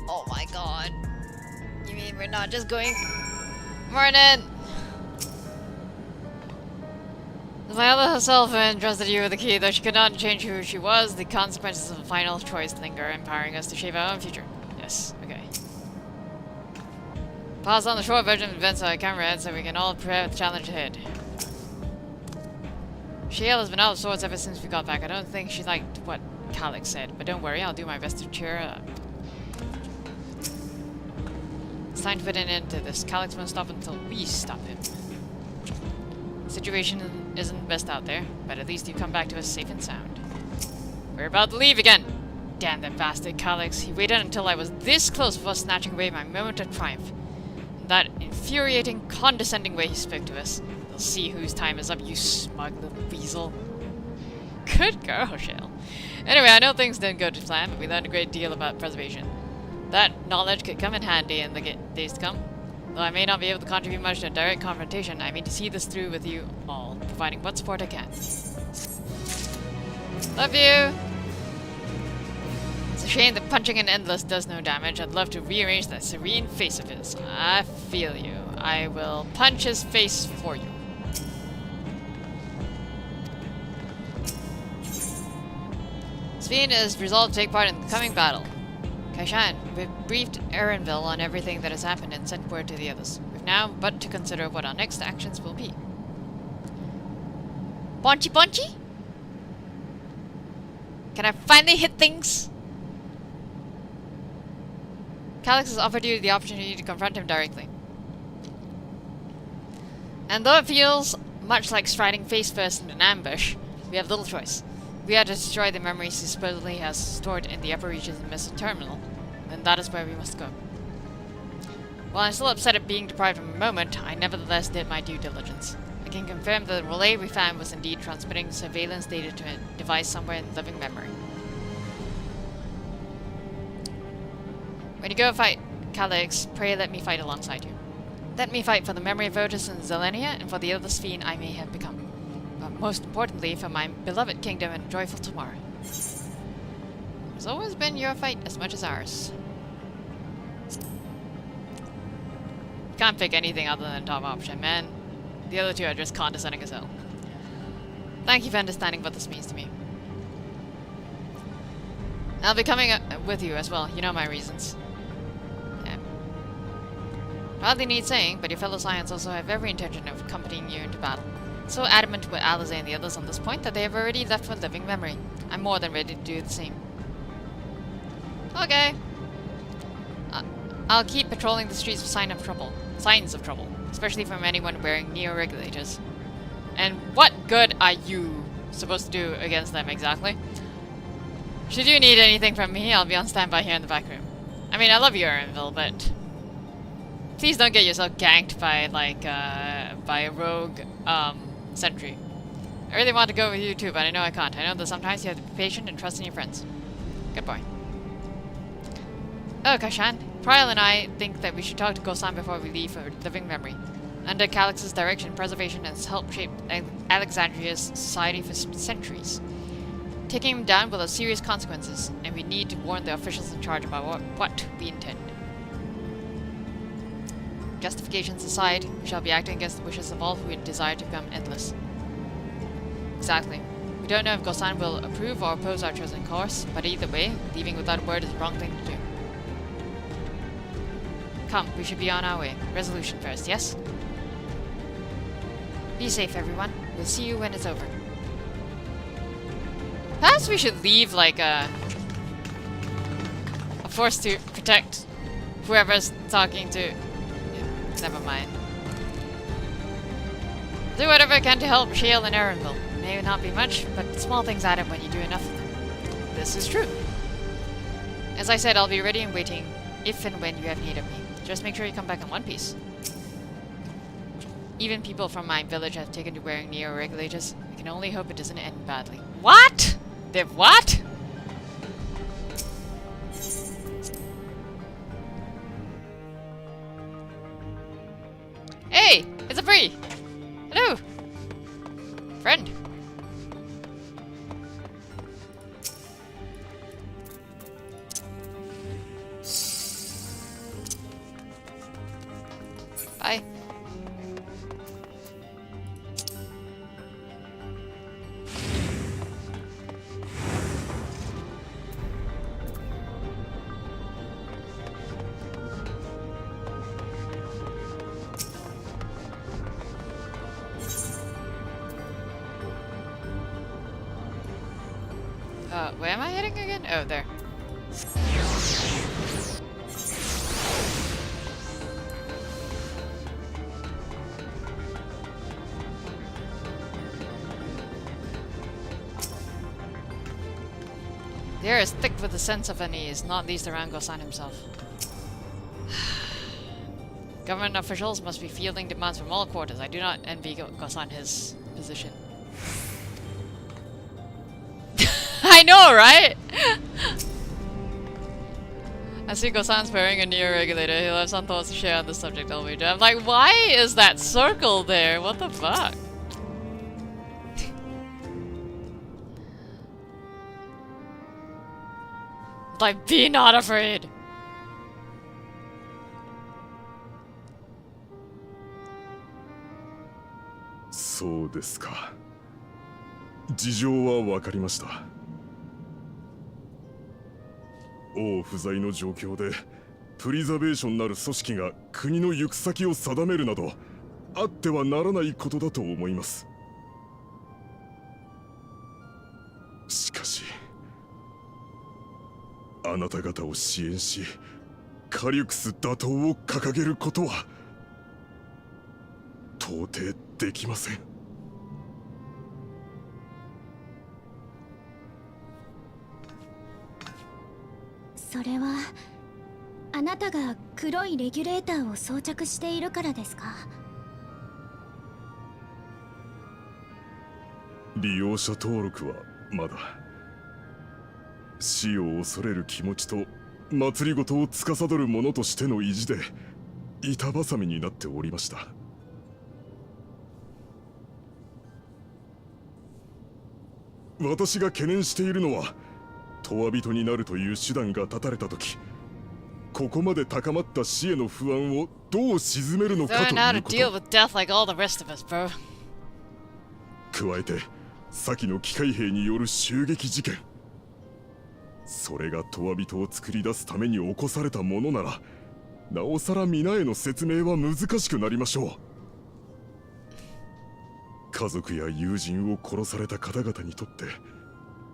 Oh my god. You mean we're not just going... Morning! My other self entrusted you with the key, though she could not change who she was. The consequences of the final choice linger, empowering us to shape our own future. Yes, okay. Pause on the short version of events I can read so we can all prepare for the challenge ahead. Chael has been out of sorts ever since we got back. I don't think she liked what Calyx said, but don't worry, I'll do my best to cheer her up. It's time to put an end to this. Calyx won't stop until we stop him. The situation isn't best out there, but at least you come back to us safe and sound. We're about to leave again! Damn that bastard Calyx. He waited until I was this close before snatching away my moment of triumph. In that infuriating, condescending way he spoke to us. You'll see whose time is up, you smug little weasel. Good girl, Chael. Anyway, I know things didn't go to plan, but we learned a great deal about preservation. That knowledge could come in handy in the days to come. Though I may not be able to contribute much to a direct confrontation, I mean to see this through with you all, providing what support I can. Love you! It's a shame that punching an Endless does no damage. I'd love to rearrange that serene face of his. I feel you. I will punch his face for you. Sphene is resolved to take part in the coming battle. Kaishan, we've briefed Erenville on everything that has happened and sent word to the others. We've now but to consider what our next actions will be. Bonchy Bonchy? Can I finally hit things? Calyx has offered you the opportunity to confront him directly. And though it feels much like striding face first in an ambush, we have little choice. We have to destroy the memories he supposedly has stored in the upper reaches of the Mystic Terminal, then that is where we must go. While I'm still upset at being deprived of a moment, I nevertheless did my due diligence. I can confirm that the relay we found was indeed transmitting surveillance data to a device somewhere in living memory. When you go fight Calyx, pray let me fight alongside you. Let me fight for the memory of Otis and Zelenia, and for the other Sphene I may have become. But most importantly, for my beloved kingdom and joyful tomorrow. It's always been your fight as much as ours. Can't pick anything other than top option, man. The other two are just condescending as hell. Thank you for understanding what this means to me. I'll be coming with you as well. You know my reasons. Yeah. Hardly need saying, but your fellow Scions also have every intention of accompanying you into battle. So adamant with Alisaie and the others on this point that they have already left for living memory. I'm more than ready to do the same. Okay. I'll keep patrolling the streets for signs of trouble, especially from anyone wearing neo-regulators. And what good are you supposed to do against them exactly? Should you need anything from me, I'll be on standby here in the back room. I mean, I love you, Erenville, but please don't get yourself ganked by, like, by a rogue, sentry. I really want to go with you too, but I know I can't. I know that sometimes you have to be patient and trust in your friends. Good boy. Oh, Kaishan. Trial and I think that we should talk to Gosan before we leave for living memory. Under Calyx's direction, preservation has helped shape Alexandria's society for centuries. Taking him down will have serious consequences, and we need to warn the officials in charge about what we intend. Justifications aside, we shall be acting against the wishes of all who desire to become endless. Exactly. We don't know if Gosan will approve or oppose our chosen course, but either way, leaving without a word is the wrong thing to do. Come, we should be on our way. Resolution first, yes? Be safe, everyone. We'll see you when it's over. Perhaps we should leave, like, a force to protect whoever's talking to... Yeah, never mind. Do whatever I can to help Shale and Erenville. May not be much, but small things add up when you do enough of them. This is true. As I said, I'll be ready and waiting if and when you have need of me. Just make sure you come back in one piece. Even people from my village have taken to wearing neo-regulators. I can only hope it doesn't end badly. What? They've what? Hey! It's a free! Hello! Friend! Bye. Where am I heading again? Oh, there. The air is thick with the sense of unease, not least around Gosan himself. Government officials must be fielding demands from all quarters. I do not envy Gosan his position. I know, right? I see Gosan's wearing a neo-regulator. He'll have some thoughts to share on the subject, I'll wager. I'm like, why is that circle there? What the fuck? Like, be not afraid.そうですか。事情は分かりました。王不在の状況でプリザベーションなる組織が国の行く先を定めるなどあってはならないことだと思います。しかしあなた方を支援しカリュクス打倒を掲げることは到底できません。それはあなたが黒いレギュレーターを装着しているからですか？利用者登録はまだ。死を恐れる気持ちと祭りごとを司る者としての意地で板挟みになっておりました。私が懸念しているのは永遠人になるという手段が断たれた時ここまで高まった死への不安をどう鎮めるのかということ。加えて先の機械兵による襲撃事件、それが永遠人を作り出すために起こされたものならなおさら皆への説明は難しくなりましょう。家族や友人を殺された方々にとって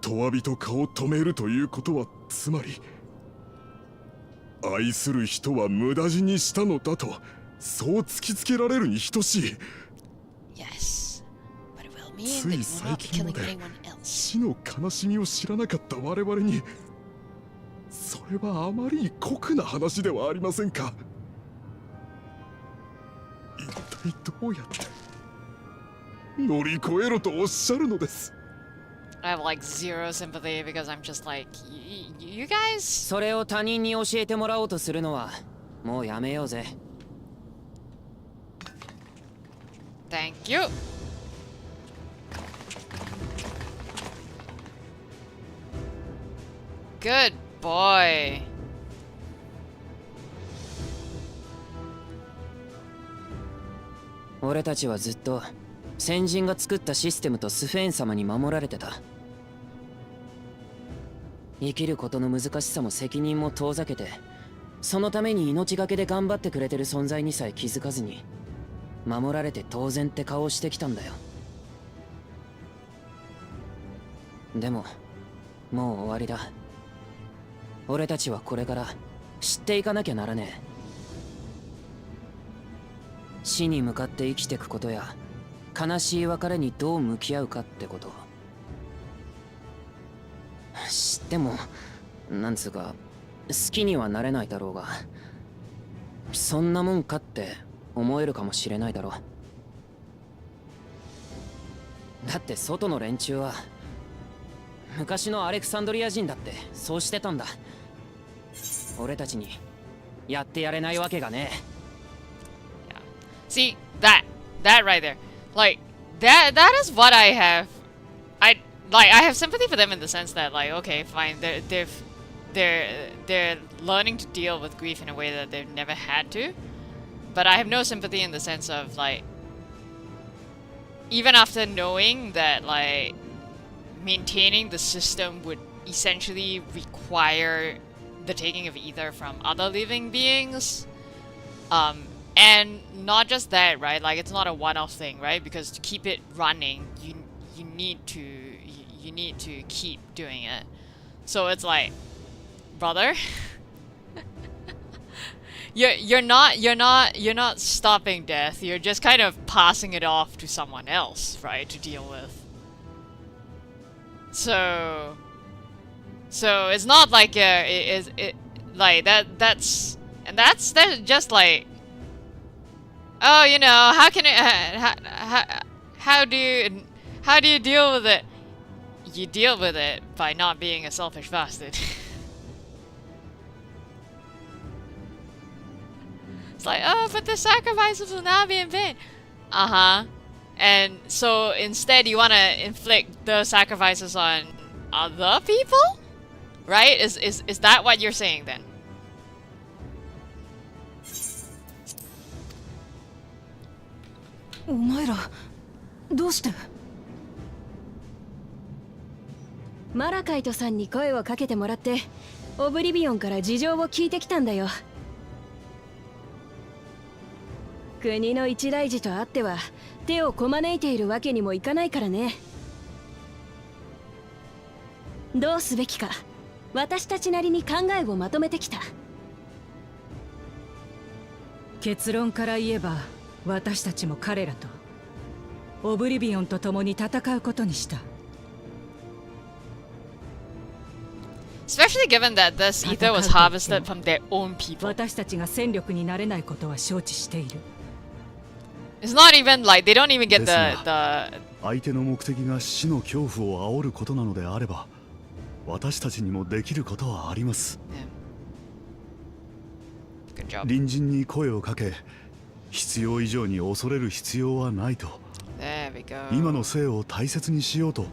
永遠人化を止めるということはつまり愛する人は無駄死にしたのだとそう突きつけられるに等しい。つい最近まで死の悲しみを知らなかった我々にそれはあまりに酷な話ではありませんか。一体どうやって乗り越えろとおっしゃるのです。I have like zero sympathy because I'm just like, you guys? それを他人に教えてもらおうとするのはもうやめようぜ。Thank you. Good boy. 俺たちはずっと先人が作ったシステムとスフェーン様に守られてた。生きることの難しさも責任も遠ざけてそのために命がけで頑張ってくれてる存在にさえ気づかずに守られて当然って顔をしてきたんだよ。でももう終わりだ。俺たちはこれから知っていかなきゃならねえ。死に向かって生きてくことや悲しい別れにどう向き合うかってこと。知ってもなんつうか好きにはなれないだろうが、そんなもんかって思えるかもしれないだろう。だって外の連中は昔のアレクサンドリア人だってそうしてたんだ。俺たちにやってやれないわけがねえ。See that right there, like that is what I have. I have sympathy for them in the sense that like okay fine they're learning to deal with grief in a way that they've never had to, but I have no sympathy in the sense of like even after knowing that like maintaining the system would essentially require the taking of ether from other living beings. And not just that, right? Like it's not a one-off thing, right? Because to keep it running, you need to keep doing it. So it's like, brother, you're not stopping death. You're just kind of passing it off to someone else, right? To deal with. So it's not like like that's just like. Oh, you know, how can it? How do you deal with it? You deal with it by not being a selfish bastard. It's like, oh, but the sacrifices will now be in vain. And so instead, you want to inflict those sacrifices on other people, right? Is that what you're saying then? お前らどうして？マラカイトさんに声をかけてもらってオブリビオンから事情を聞いてきたんだよ。国の一大事とあっては手をこまねいているわけにもいかないからね。どうすべきか私たちなりに考えをまとめてきた。結論から言えば私たちも彼らとオブリビオンと共に戦うことにした。Especially given that this ether was harvested from their own people. 私たちが戦力になれないことは承知している。It's not even like they don't even get the 相手の目的が死の恐怖を煽ることなのであれば、私たちにもできることはあります。隣人に声をかけ、必要以上に恐れる必要はないと。今の生を大切にしようと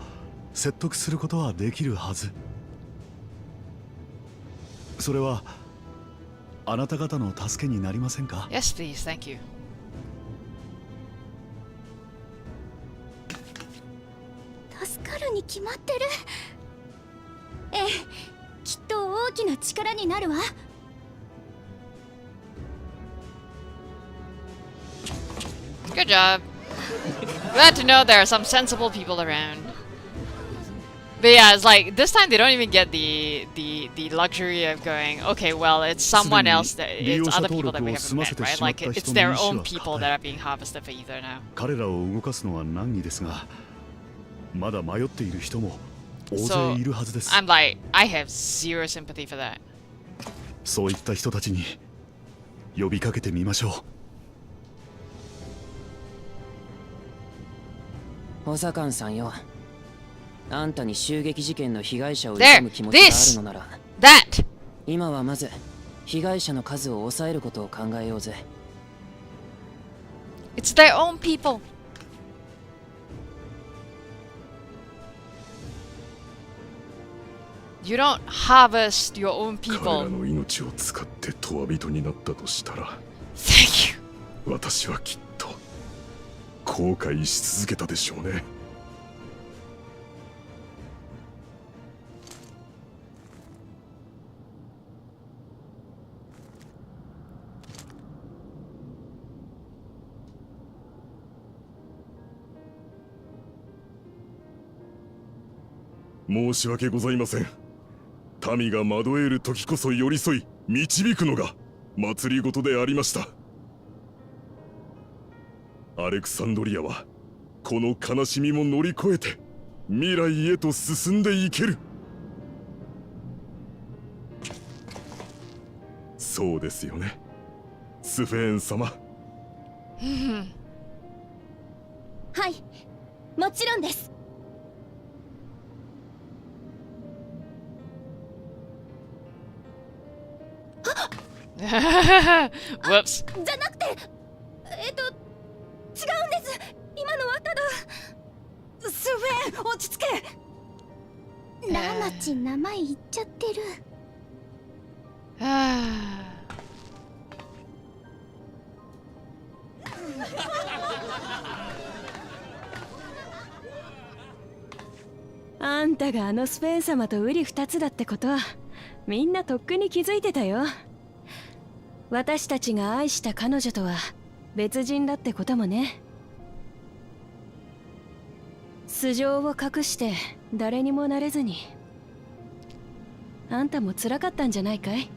説得することはできるはず。それはあなた方の助けになりませんか？ Yes, please, thank you. 助かるに決まってる。ええ、きっと大きな力になるわ。Good job. Glad to know there are some sensible people around. But yeah, it's like this time they don't even get the luxury of going, okay, well, it's someone else that it's other people that we haven't met, right? Like it's their own people that are being harvested for ether now. 彼らを動かすのは難儀ですが、まだ迷っている人も大勢いるはずです。I'm like, I have zero sympathy for that. そういった人たちに呼びかけてみましょう。補佐官さんよ、あんたに襲撃事件の被害者を悼む気持ちがあるのなら、今はまず被害者の数を抑えることを考えようぜ。It's their own people. You don't harvest your own people. 彼らの命を使ってトワ人になったとしたら、Thank you. 私はきっと後悔し続けたでしょうね。申し訳ございません。民が惑える時こそ寄り添い導くのが祭りごとでありました。アレクサンドリアはこの悲しみも乗り越えて未来へと進んでいける。そうですよね、スフェーン様。はい、もちろんです。Whoops. じゃなくて、違うんです。今のはただ。スフェーン、落ち着け。ラマチ名前言っちゃってる。あんたがあのスフェーン様と瓜二つだってことはみんなとっくに気づいてたよ。私たちが愛した彼女とは別人だってこともね。素性を隠して誰にもなれずに、あんたも辛かったんじゃないかい？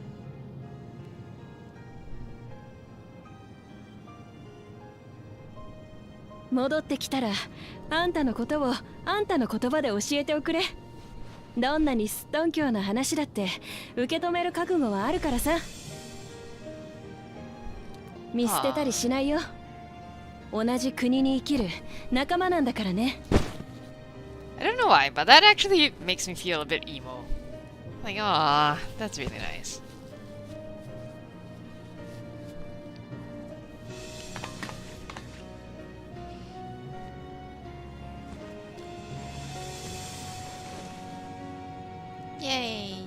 戻ってきたらあんたのことをあんたの言葉で教えておくれ。どんなにすっとんきょうな話だって受け止める覚悟はあるからさ。見捨てたりしないよ。同じ国に生きる仲間なんだからね。I don't know why, but that actually makes me feel a bit emo. Like, ah, that's really nice. Yay.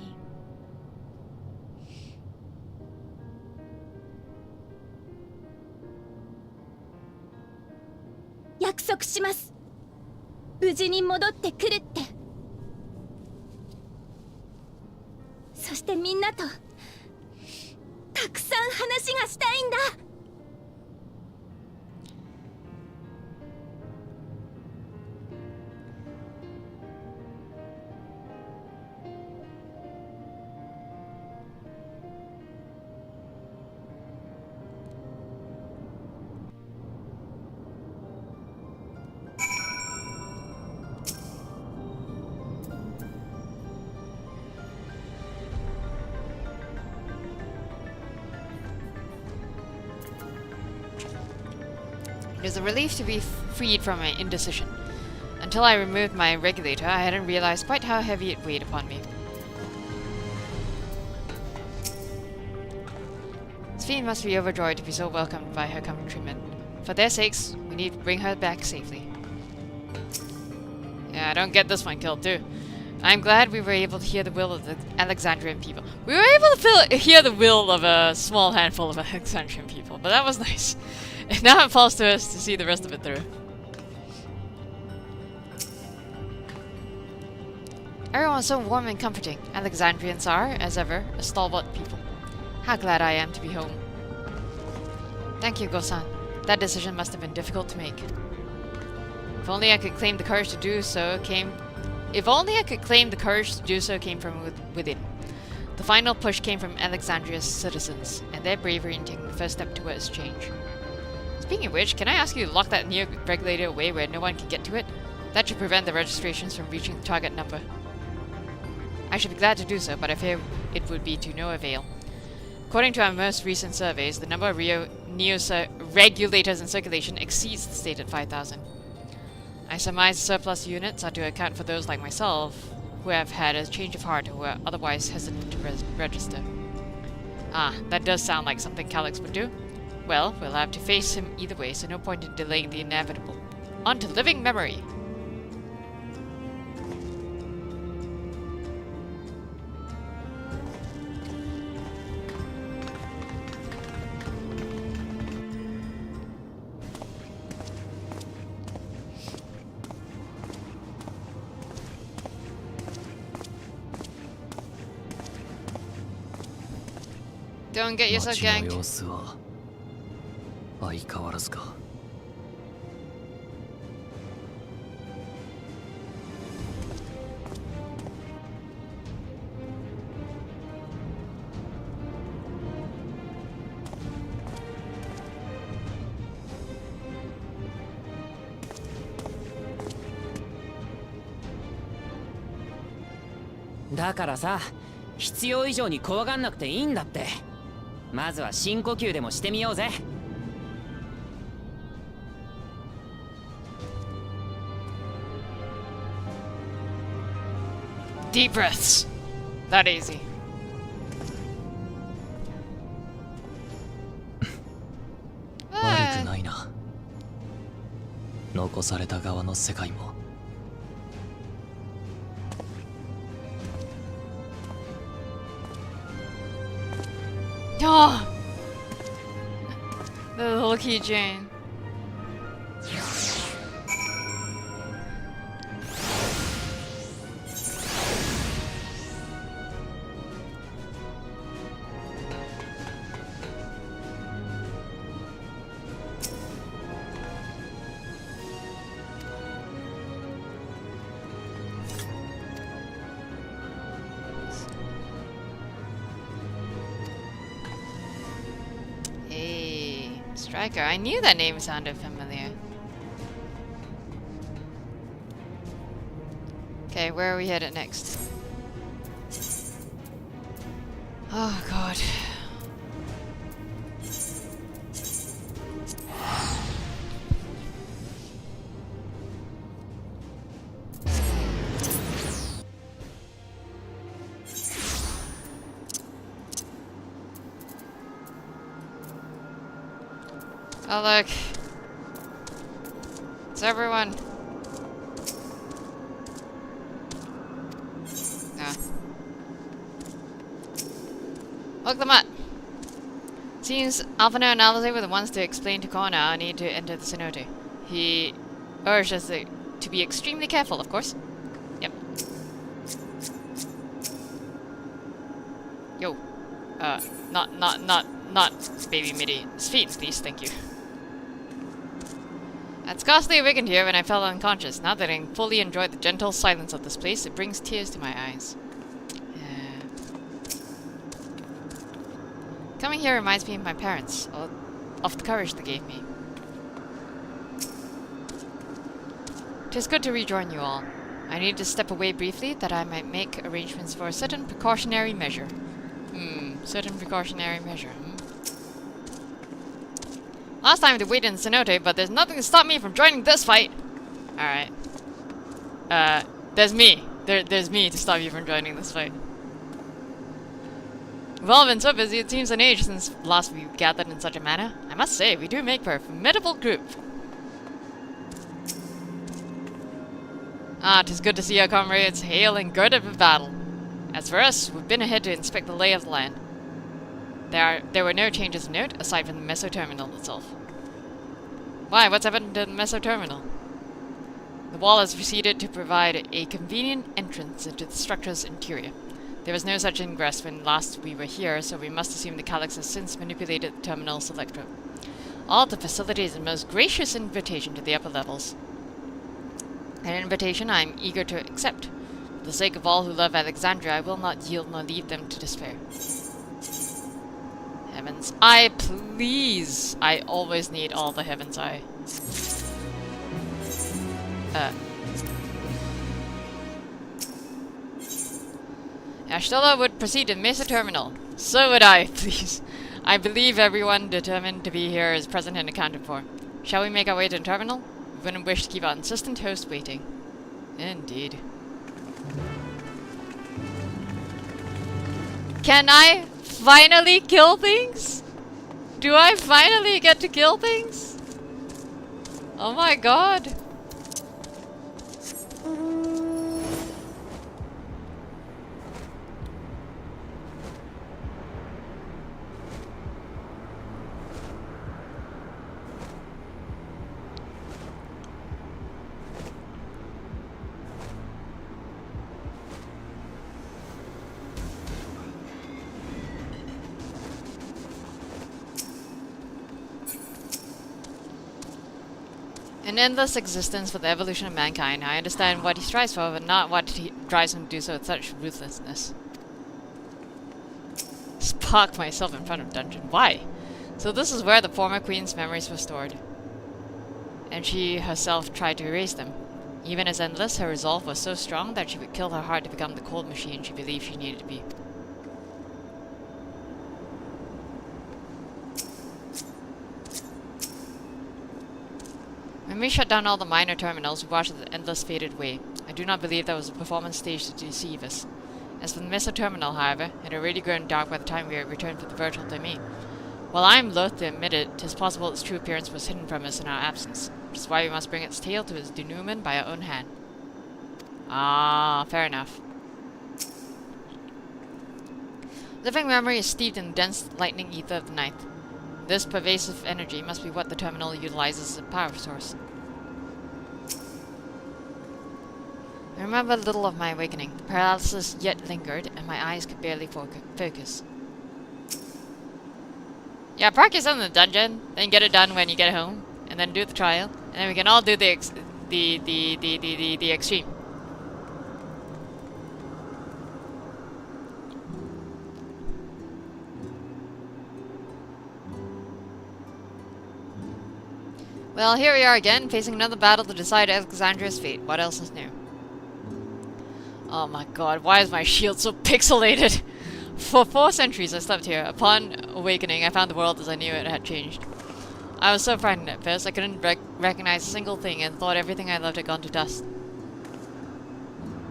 約束します。無事に戻ってくるって。そしてみんなとたくさん話がしたいんだ。It was a relief to be freed from my indecision. Until I removed my regulator, I hadn't realized quite how heavy it weighed upon me. Sphene must be overjoyed to be so welcomed by her countrymen. For their sakes, we need to bring her back safely. Yeah, I don't get this one killed too. I'm glad we were able to hear the will of the Alexandrian people. We were able to hear the will of a small handful of Alexandrian people, but that was nice. And now it falls to us to see the rest of it through. Everyone's so warm and comforting. Alexandrians are, as ever, a stalwart people. How glad I am to be home. Thank you, Gosan. That decision must have been difficult to make. If only I could claim the courage to do so came... If only I could claim the courage to do so came from within. The final push came from Alexandria's citizens, and their bravery in taking the first step towards change. Speaking of which, can I ask you to lock that Neo regulator away where no one can get to it? That should prevent the registrations from reaching the target number. I should be glad to do so, but I fear it would be to no avail. According to our most recent surveys, the number of Neo regulators in circulation exceeds the stated 5,000. I surmise the surplus units are to account for those like myself, who have had a change of heart or who are otherwise hesitant to register. Ah, that does sound like something Calyx would do. Well, we'll have to face him either way, so no point in delaying the inevitable. On to living memory! Don't get yourself ganked. 相変わらずか。だからさ、必要以上に怖がんなくていいんだって。まずは深呼吸でもしてみようぜ。Deep breaths. That easy. 悪くないな。残された側の世界も。Oh! The little keychain. Striker. I knew that name sounded familiar. Okay, where are we headed next? Oh god. Oh look. It's everyone. No. Look them up. Seems Alphinaud and Alisaie were the ones to explain to Kona I need to enter the cenote. He urged us to be extremely careful, of course. Yep. Yo. Not baby Midi. Sphinx, please, thank you. I'd scarcely awakened here when I fell unconscious. Now that I can fully enjoy the gentle silence of this place, it brings tears to my eyes. Coming here reminds me of my parents, of the courage they gave me. 'Tis good to rejoin you all. I need to step away briefly that I might make arrangements for a certain precautionary measure. Certain precautionary measure, Last time they waited in Cenote, but there's nothing to stop me from joining this fight! Alright. There's me. There's me to stop you from joining this fight. We've all been so busy, it seems an age since last we gathered in such a manner. I must say, we do make for a formidable group. Ah, 'tis good to see our comrades hale and girded for battle. As for us, we've been ahead to inspect the lay of the land. There were no changes of note, aside from the Meso Terminal itself. Why, what's happened to the Meso Terminal? The wall has receded to provide a convenient entrance into the structure's interior. There was no such ingress when last we were here, so we must assume the Calyx has since manipulated the terminal selector. All to facilitate a most gracious invitation to the upper levels. An invitation I am eager to accept. For the sake of all who love Alexandria, I will not yield nor leave them to despair. Heaven's Eye, please! I always need all the Heaven's Eye. Y'shtola would proceed to Mesa Terminal. So would I, please. I believe everyone determined to be here is present and accounted for. Shall we make our way to the terminal? We wouldn't wish to keep our insistent host waiting. Indeed. Can I finally kill things? Do I finally get to kill things? Oh my god. An endless existence for the evolution of mankind. I understand what he strives for, but not what drives him to do so with such ruthlessness. Spark myself in front of dungeon. Why? So this is where the former queen's memories were stored. And she herself tried to erase them. Even as endless, her resolve was so strong that she would kill her heart to become the cold machine she believed she needed to be. When we shut down all the minor terminals, we watched the endless faded away. I do not believe that was a performance stage to deceive us. As for the Mesa terminal, however, it had already grown dark by the time we returned to the virtual domain. While I am loath to admit it, 'tis possible its true appearance was hidden from us in our absence, which is why we must bring its tail to its denouement by our own hand. Ah, fair enough. Living memory is steeped in the dense lightning ether of the night. This pervasive energy must be what the terminal utilizes as a power source. I remember little of my awakening. The paralysis yet lingered, and my eyes could barely focus. Yeah, practice in the dungeon, then get it done when you get home, and then do the trial, and then we can all do the extreme. Well, here we are again, facing another battle to decide Alexandria's fate. What else is new? Oh my god, why is my shield so pixelated? For 4 centuries I slept here. Upon awakening, I found the world as I knew it had changed. I was so frightened at first, I couldn't recognize a single thing and thought everything I loved had gone to dust.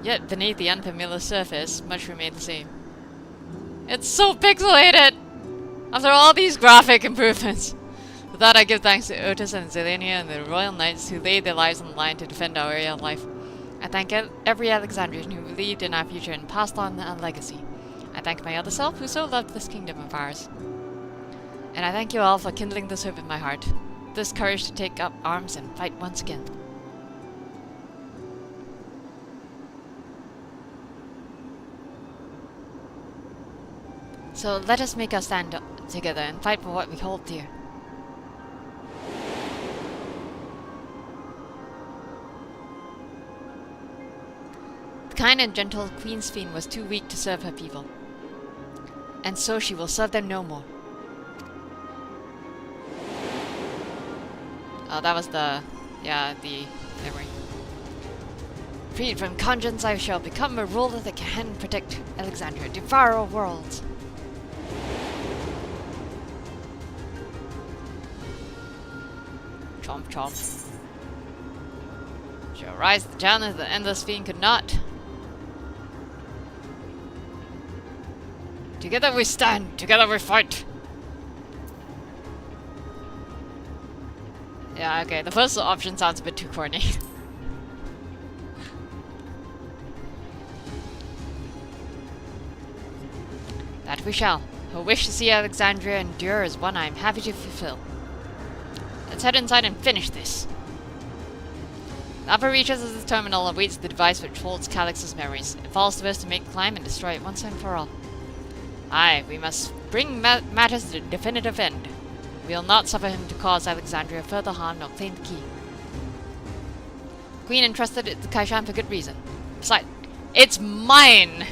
Yet, beneath the unfamiliar surface, much remained the same. It's so pixelated! After all these graphic improvements! For that I give thanks to Otis and Zelenia and the Royal Knights who laid their lives on the line to defend our area of life. I thank every Alexandrian who believed in our future and passed on our legacy. I thank my other self who so loved this kingdom of ours. And I thank you all for kindling this hope in my heart, this courage to take up arms and fight once again. So let us make our stand together and fight for what we hold dear. The kind and gentle Queen Sphene was too weak to serve her people. And so she will serve them no more. Oh, that was the memory. Freed from conscience, I shall become a ruler that can protect Alexandria, devour all worlds. Chomp chomp. Shall rise the town as the endless fiend could not. Together we stand, together we fight. Yeah, okay, the first option sounds a bit too corny. That we shall. Her wish to see Alexandria endure is one I am happy to fulfill. Let's head inside and finish this. The upper reaches of the terminal awaits the device which holds Calyx's memories. It falls to us to make the climb and destroy it once and for all. Aye, we must bring matters to a definitive end. We will not suffer him to cause Alexandria further harm nor claim the key. The Queen entrusted it to Kaishan for good reason. Besides, it's mine!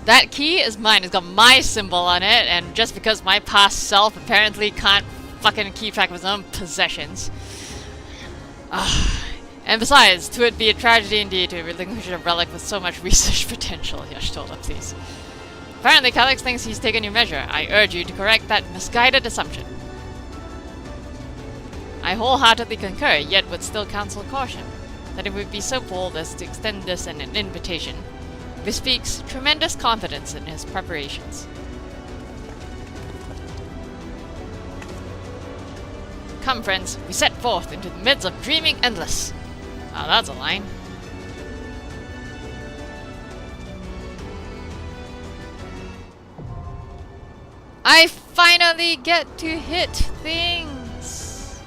That key is mine. It's got my symbol on it, and just because my past self apparently can't fucking keep track of his own possessions. And besides, to it be a tragedy indeed to relinquish a relic with so much research potential. Y'shtola, please. Apparently, Calyx thinks he's taken your measure. I urge you to correct that misguided assumption. I wholeheartedly concur, yet would still counsel caution, that it would be so bold as to extend this as an invitation bespeaks tremendous confidence in his preparations. Come, friends, we set forth into the midst of dreaming endless. Ah, that's a line. I finally get to hit things!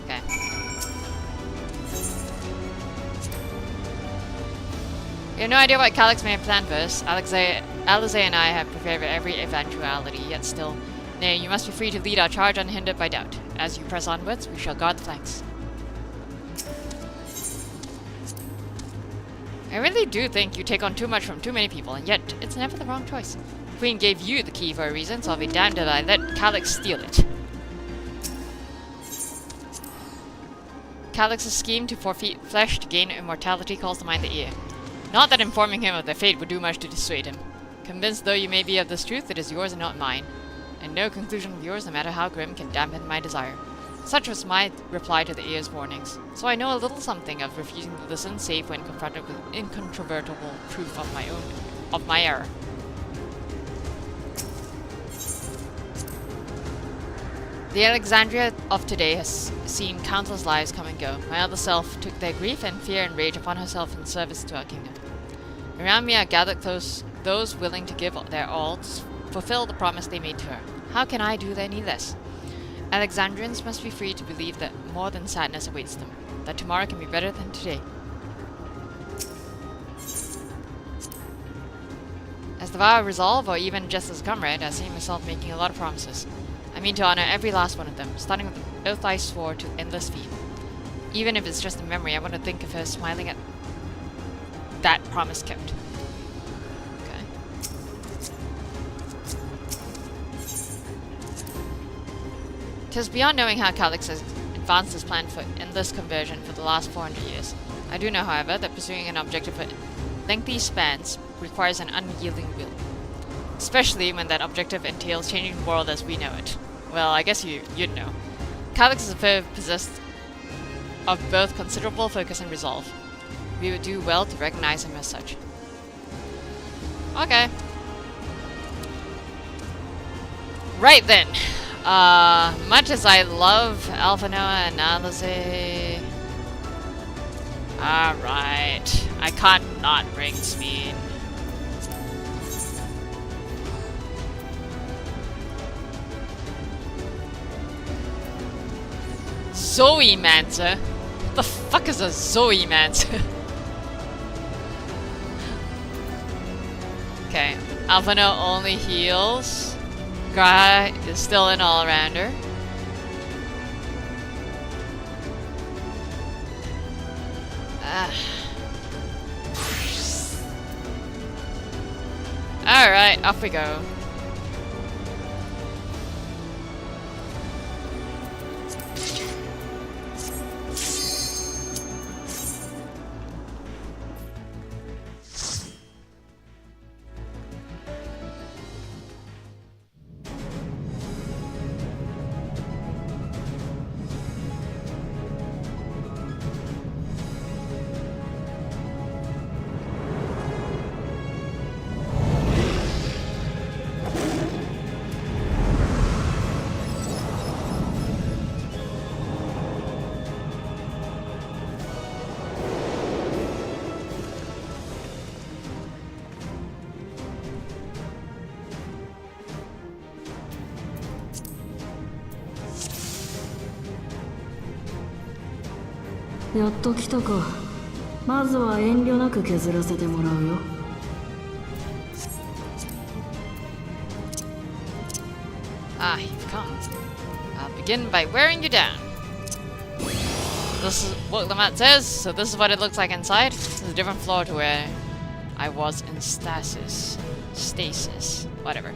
Okay. We have no idea what Calyx may have planned for us. Alisaie and I have prepared for every eventuality, yet still. Nay, you must be free to lead our charge unhindered by doubt. As you press onwards, we shall guard the flanks. I really do think you take on too much from too many people, and yet it's never the wrong choice. The Queen gave you the key for a reason, so I'll be damned if I let Calyx steal it. Calix's scheme to forfeit flesh to gain immortality calls to mind the ear. Not that informing him of their fate would do much to dissuade him. Convinced though you may be of this truth, it is yours and not mine. And no conclusion of yours, no matter how grim, can dampen my desire. Such was my reply to the ear's warnings. So I know a little something of refusing to listen, save when confronted with incontrovertible proof of my error. The Alexandria of today has seen countless lives come and go. My other self took their grief and fear and rage upon herself in service to our kingdom. Around me I gathered close those willing to give their all to fulfill the promise they made to her. How can I do any less? Alexandrians must be free to believe that more than sadness awaits them, that tomorrow can be better than today. As the vow of resolve, or even just as a comrade, I see myself making a lot of promises. I mean to honor every last one of them, starting with the oath I swore to endless feet. Even if it's just a memory, I want to think of her smiling at that promise kept. Okay. 'Tis beyond knowing how Calix has advanced his plan for endless conversion for the last 400 years. I do know, however, that pursuing an objective for lengthy spans requires an unyielding will. Especially when that objective entails changing the world as we know it. Well, I guess you'd know. Calix is possessed of both considerable focus and resolve. We would do well to recognize him as such. Okay. Right then. Much as I love Alphinaud and Alisaie... Alright. I can't not bring speed. Zoemancer? What the fuck is a Zoemancer? Okay, Alphinaud only heals. Graha is still an all-rounder. Alright, off we go.やっと来たか。まずは遠慮なく削らせてもらうよ。Ah, you've come. I'll begin by wearing you down. This is what the map says, so this is what it looks like inside. This is a different floor to where I was in stasis. Stasis. Whatever.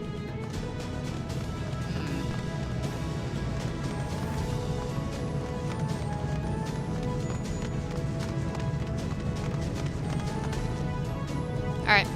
Alright.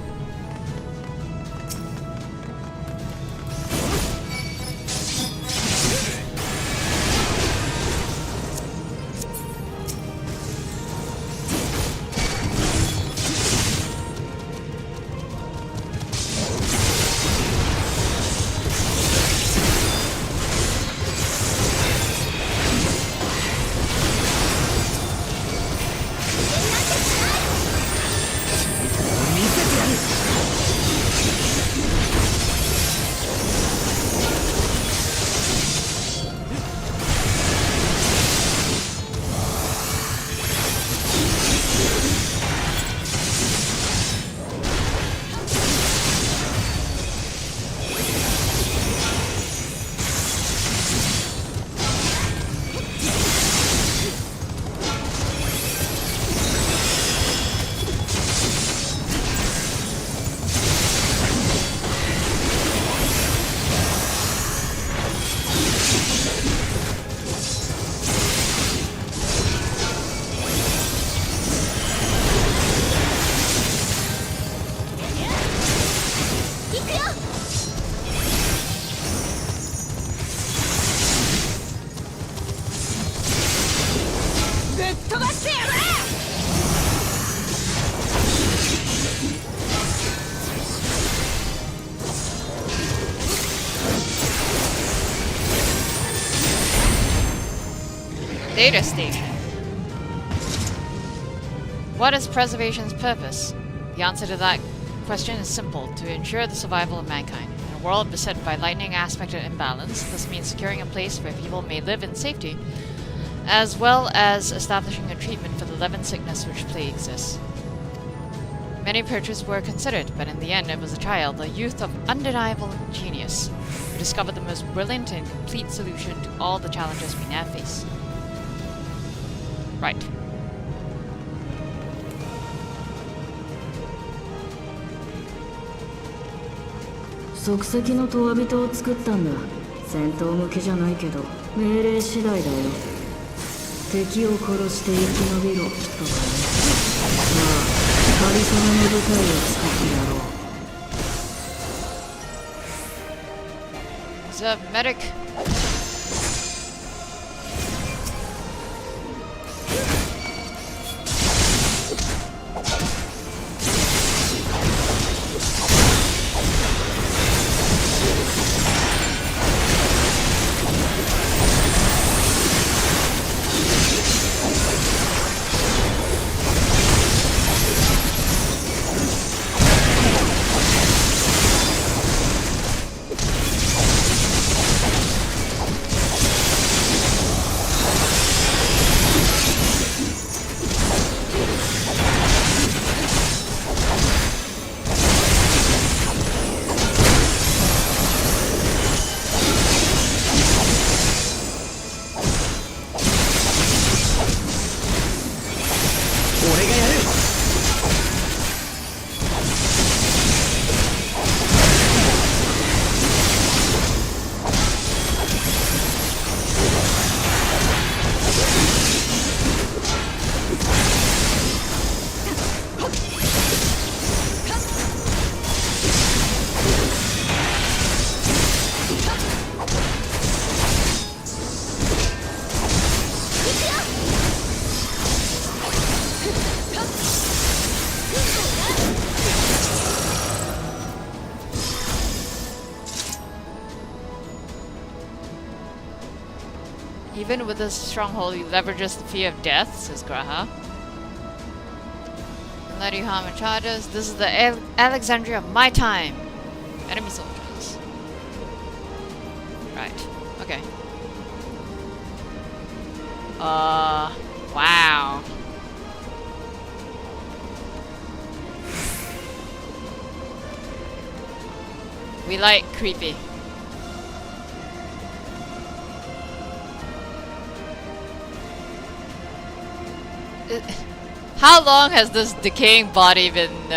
飛ばしてやる。Data station. What is preservation's purpose? The answer to that question is simple: to ensure the survival of mankind. In a world beset by lightning aspect and imbalance, this means securing a place where people may live in safety, as well as establishing a treatment for the Levin sickness which plagues us. Many approaches were considered, but in the end it was a child, a youth of undeniable genius, who discovered the most brilliant and complete solution to all the challenges we now face. Right.「即席のトワビトを作ったんだ。戦闘向けじゃないけど命令次第だよ。敵を殺して生き延びろとかね。まあカリソナの部隊を作ってやろう。 Reserve medic. Even with this stronghold, he leverages the fear of death, says Graha. And let you harm and charges. This is the Alexandria of my time. Enemy soldiers. Right. Okay. Wow. We like creepy. How long has this decaying body been,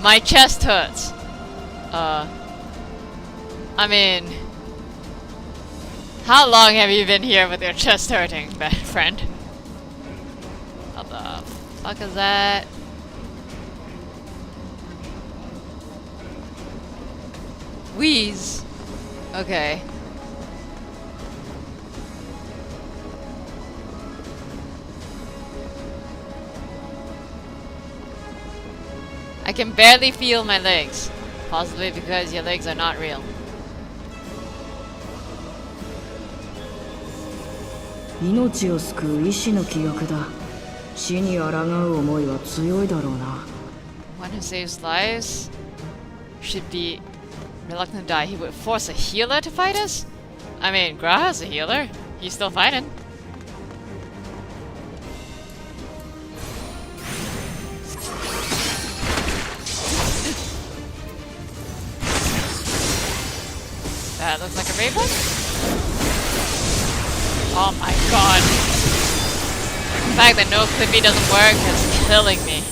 my chest hurts. I mean, how long have you been here with your chest hurting, friend? What the fuck is that? Wheeze. Okay. I can barely feel my legs. Possibly because your legs are not real. One who saves lives should be reluctant to die. He would force a healer to fight us? I mean, Graha's a healer. He's still fighting. That looks like a raven? Oh my god. The fact that no Clippy doesn't work is killing me.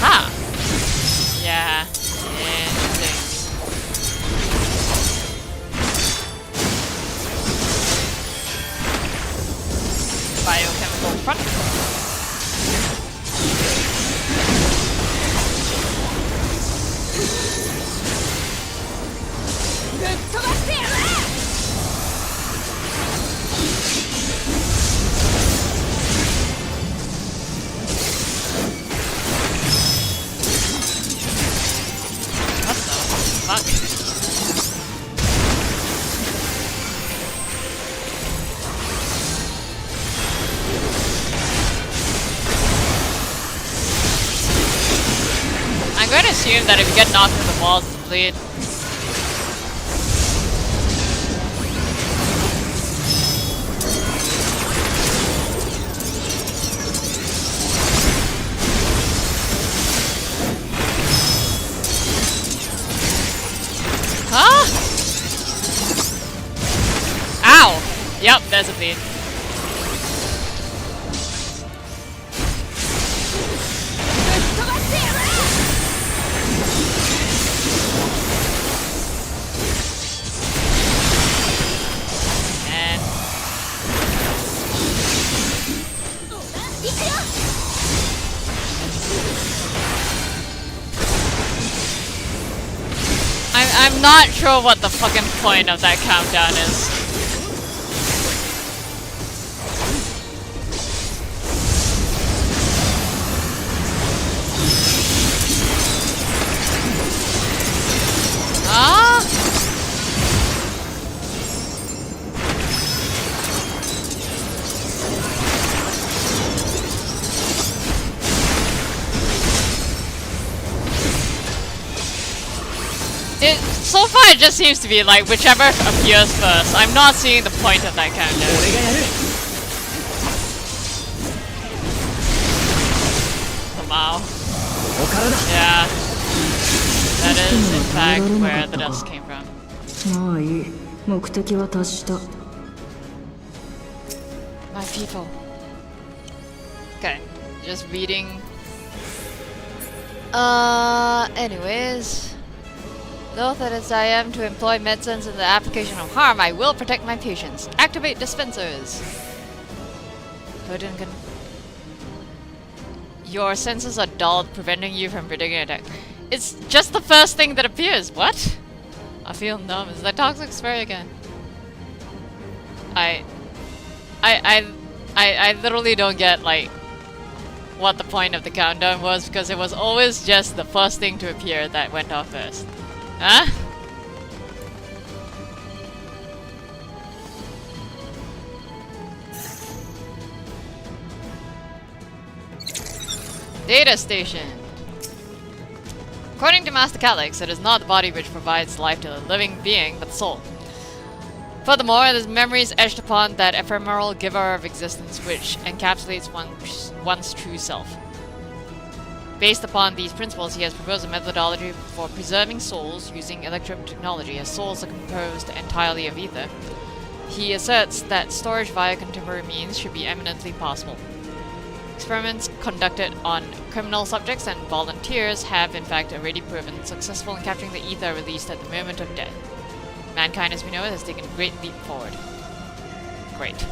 Aha! Yeah. Interesting. Biochemical front. I'm going to assume that if you get knocked through the walls, it's bleed. Huh? Ow! Yep, there's a bleed. I'm not sure what the fucking point of that countdown is. Ah? So far it just seems to be like whichever appears first. I'm not seeing the point of that countdown. Wow. Yeah. That is in fact where the dust came from. まあいい。目的は達した。My people. Okay. Just reading. Anyways. Loath as I am to employ medicines in the application of harm, I will protect my patients. Activate dispensers. Your senses are dulled, preventing you from predicting an attack. It's just the first thing that appears. What? I feel numb. Is that toxic spray again? I literally don't get like what the point of the countdown was, because it was always just the first thing to appear that went off first. Huh? Data station. According to Master Calyx, it is not the body which provides life to the living being, but the soul. Furthermore, the memories etched upon that ephemeral giver of existence which encapsulates one's true self. Based upon these principles, he has proposed a methodology for preserving souls using electro technology, as souls are composed entirely of ether. He asserts that storage via contemporary means should be eminently possible. Experiments conducted on criminal subjects and volunteers have in fact already proven successful in capturing the ether released at the moment of death. Mankind as we know it has taken a great leap forward. Great.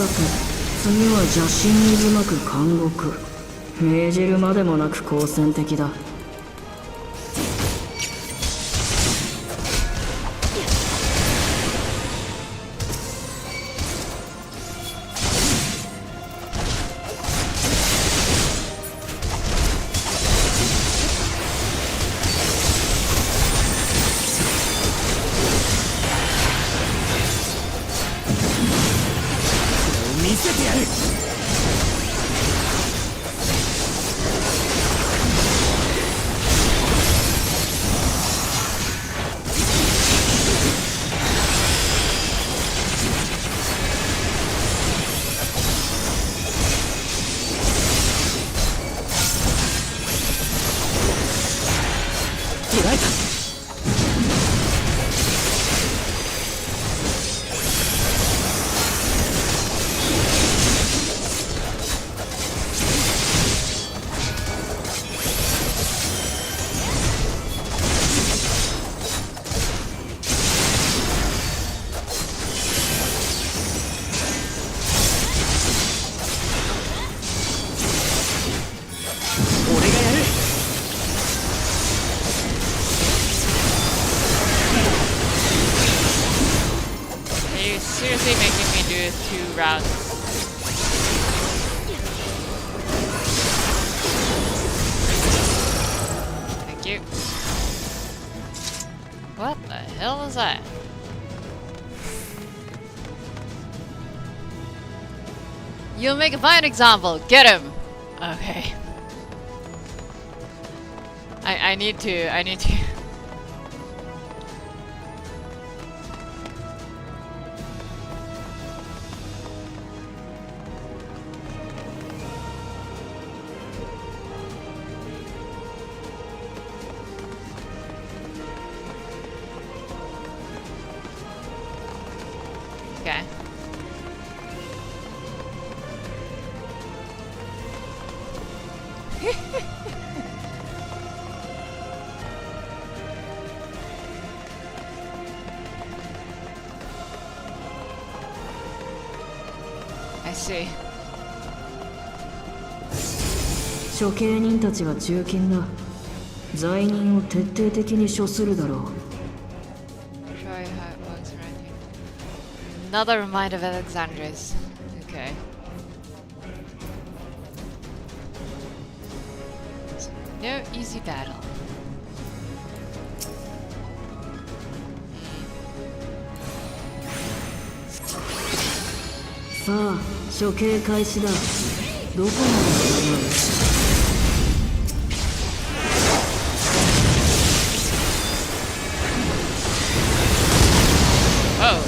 さて、次は邪神渦巻く監獄。命じるまでもなく好戦的だ。見せてやる。捕らえた。俺がやる。Are you seriously making me do 2 rounds? Thank you. What the hell is that? You'll make a fine example. Get him. Okay. I need to. Okay. I see. 処刑人たちは忠勤だ。罪人を徹底的に処するだろう。Try how it works around here. Another reminder of Alexandra's. Okay. No easy battle. さあ、処刑開始だ。どこまで進む？ Oh.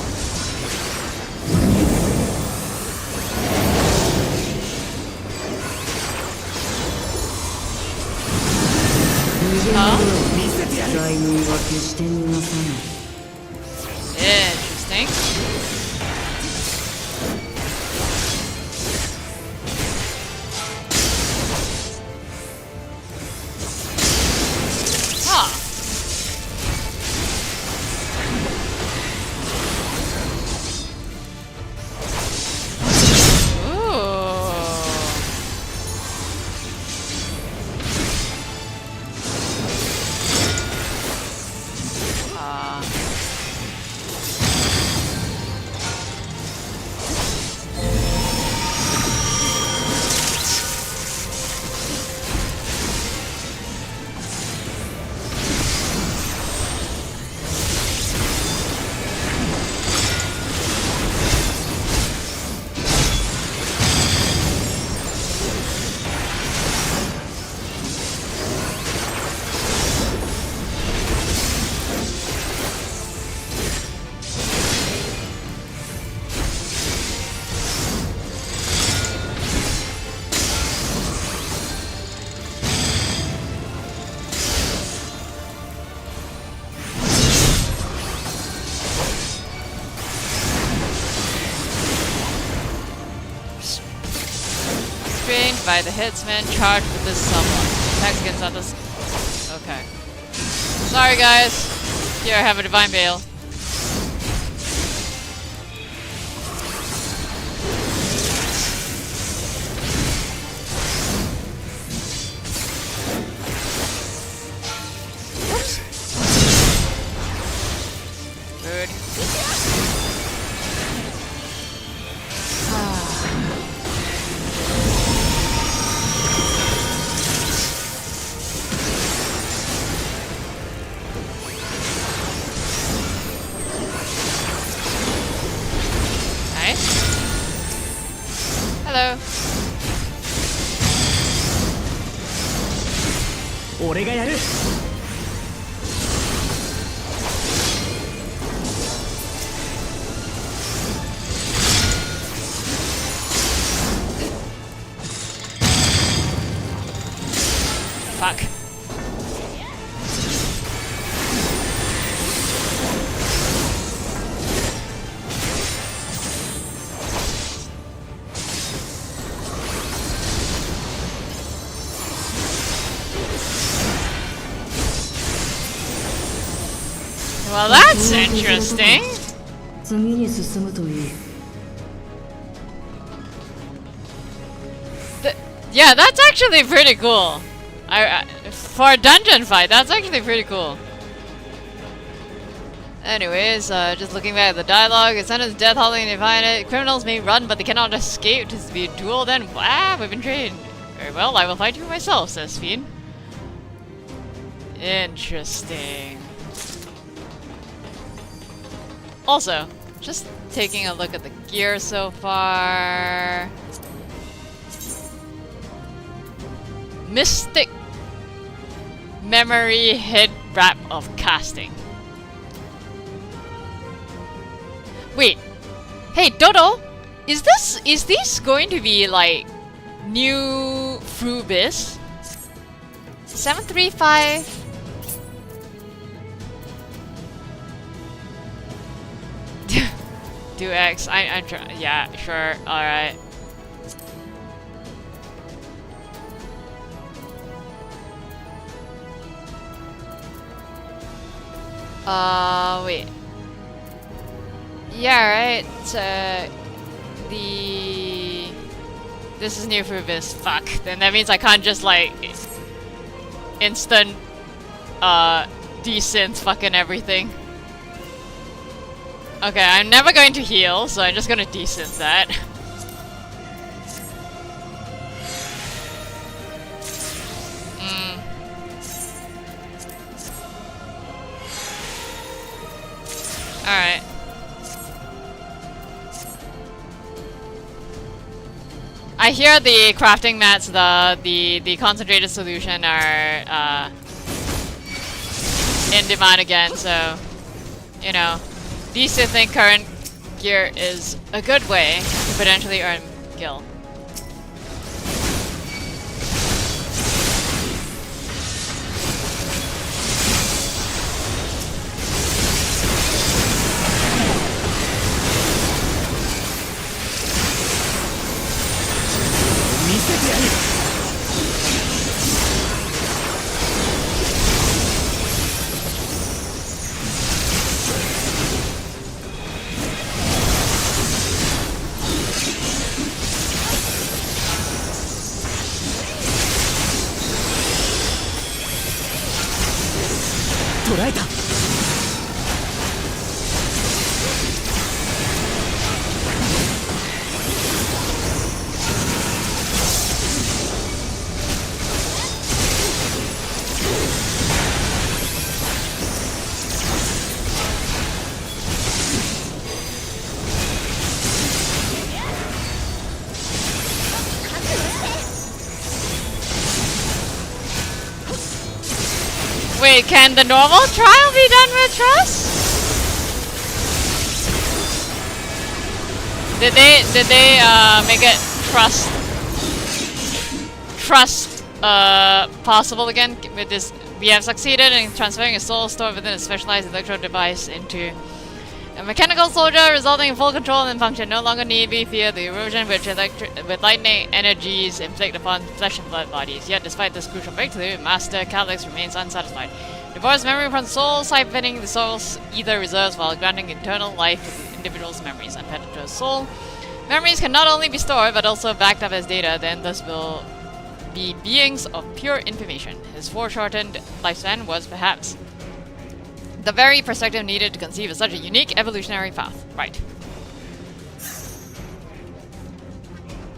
Huh? 罪人は決して逃がさない。 Interesting. Huh. Restrained by the headsman charged with this someone. Attacks against others. Okay. Sorry guys. Here I have a divine veil. 俺がやる。Fuck. Well, that's interesting. 次に進むといい。 Yeah, that's actually pretty cool. For a dungeon fight, that's actually pretty cool. Anyways, just looking back at the dialogue, a sentence death howling defiant. Criminals may run, but they cannot escape. To be a duel, then we've been trained. Very well, I will fight you myself, says Fiend. Interesting. Also, just taking a look at the gear so far. Mystic Memory Head Wrap of Casting. Wait. Hey, Dodo! Is this going to be like new Frubis? 735 2x. I'm trying. Yeah, sure. Alright. Wait. Yeah, right. This is new for this. Fuck. Then that means I can't just like instant desynth fucking everything. Okay, I'm never going to heal, so I'm just gonna desynth that. Alright. I hear the crafting mats, the concentrated solution are in demand again, so you know, desynthing current gear is a good way to potentially earn gil. Wait, can the normal trial be done with trust? Did they make it trust possible again with this? We have succeeded in transferring a soul stored within a specialized electro device into a mechanical soldier, resulting in full control and function. No longer need we fear the erosion which with lightning energies inflict upon flesh and blood bodies. Yet, despite this crucial breakthrough, Master Calyx remains unsatisfied. Divorce memory from soul, siphoning the soul's ether reserves while granting internal life to the individual's memories. Unfettered to a soul, memories can not only be stored but also backed up as data. Then, thus will be beings of pure information. His foreshortened lifespan was perhaps the very perspective needed to conceive of such a unique evolutionary path. Right.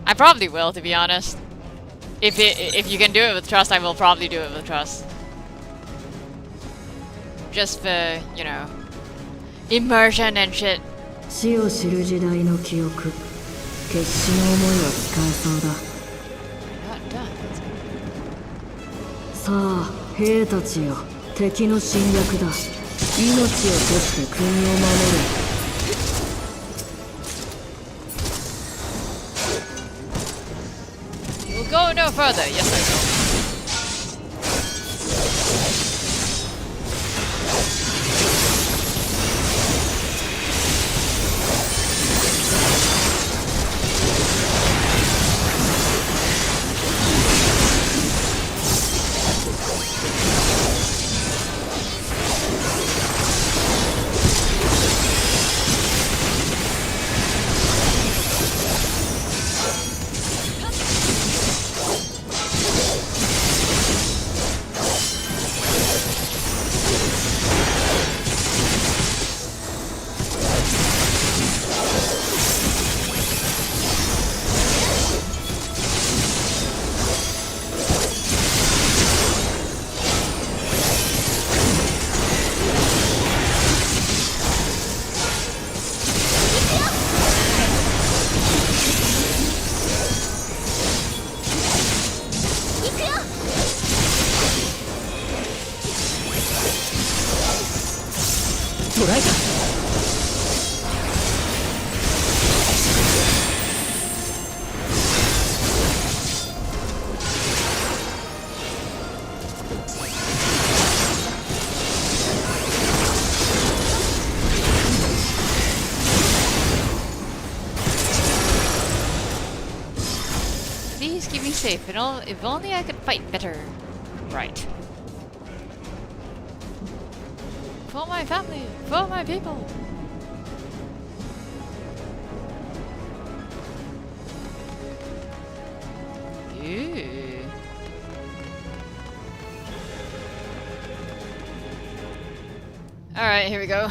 I probably will, to be honest. If you can do it with trust, I will probably do it with trust. Just for, you know, immersion and shit. 死を知る時代の記憶、決死の思いは使えそうだ。さあ、兵たちよ、敵の侵略だ。命を賭して国を守れ。We'll go no further. Yes, I will. Please keep me safe. If only I could fight better. Right. For my family, for my people. Ooh. Alright, here we go.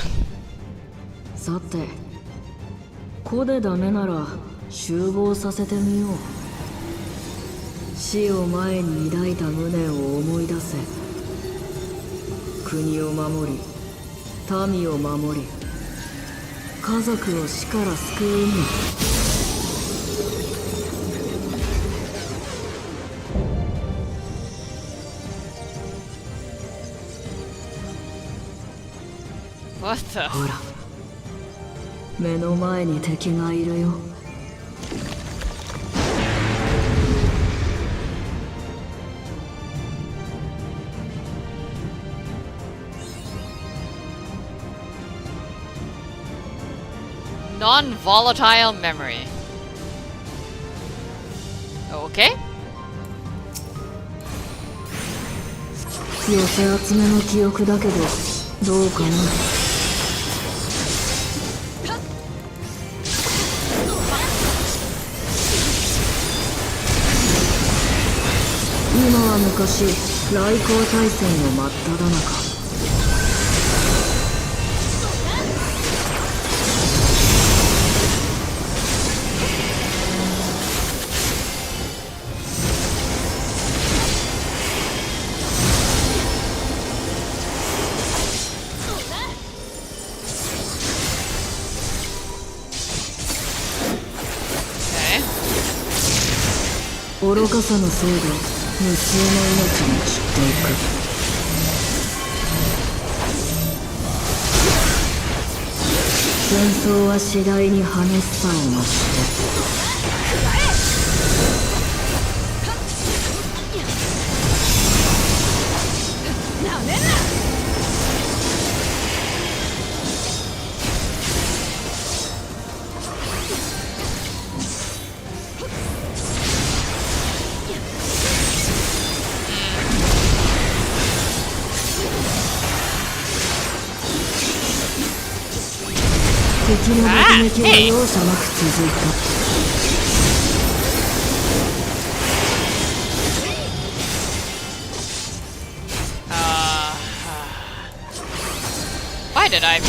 さて、こでダメなら集合させてみよう。死を前に抱いた無念を思い出せ。国を守り、民を守り、家族を死から救うんだ。What the? ほら、目の前に敵がいるよ。Non-volatile memory. Okay. 寄せ集めの記憶だけど、どうかな。今は昔、来航大戦の真っ只中。愚かさのせいで無数の命が散っていく。戦争は次第に激しさを増して敵の爆撃は容赦なく続いた。Why did I?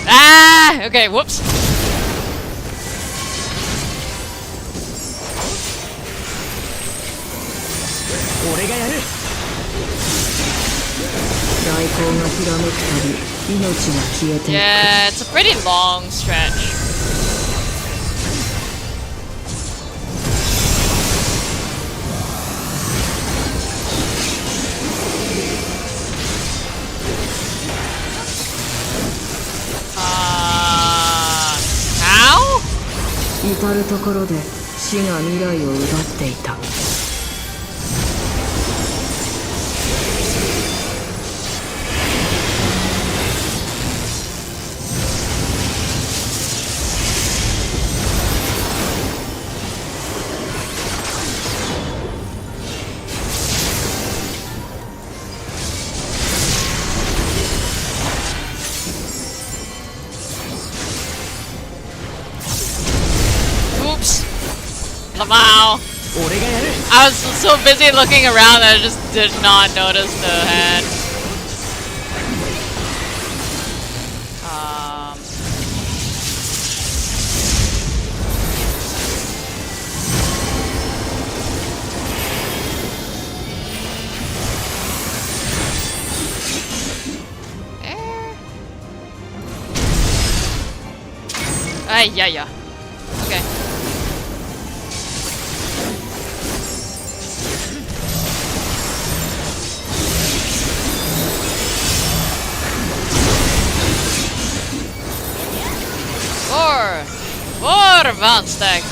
Ah! Okay, whoops. 俺がやる。大光がひらめくたび命が消えていく。 Yeah, it's a pretty long stretch. 「至る所で死が未来を奪っていた。Wow. I was so busy looking around that I just did not notice the head. Yeah. Okay. Four bounce stacks.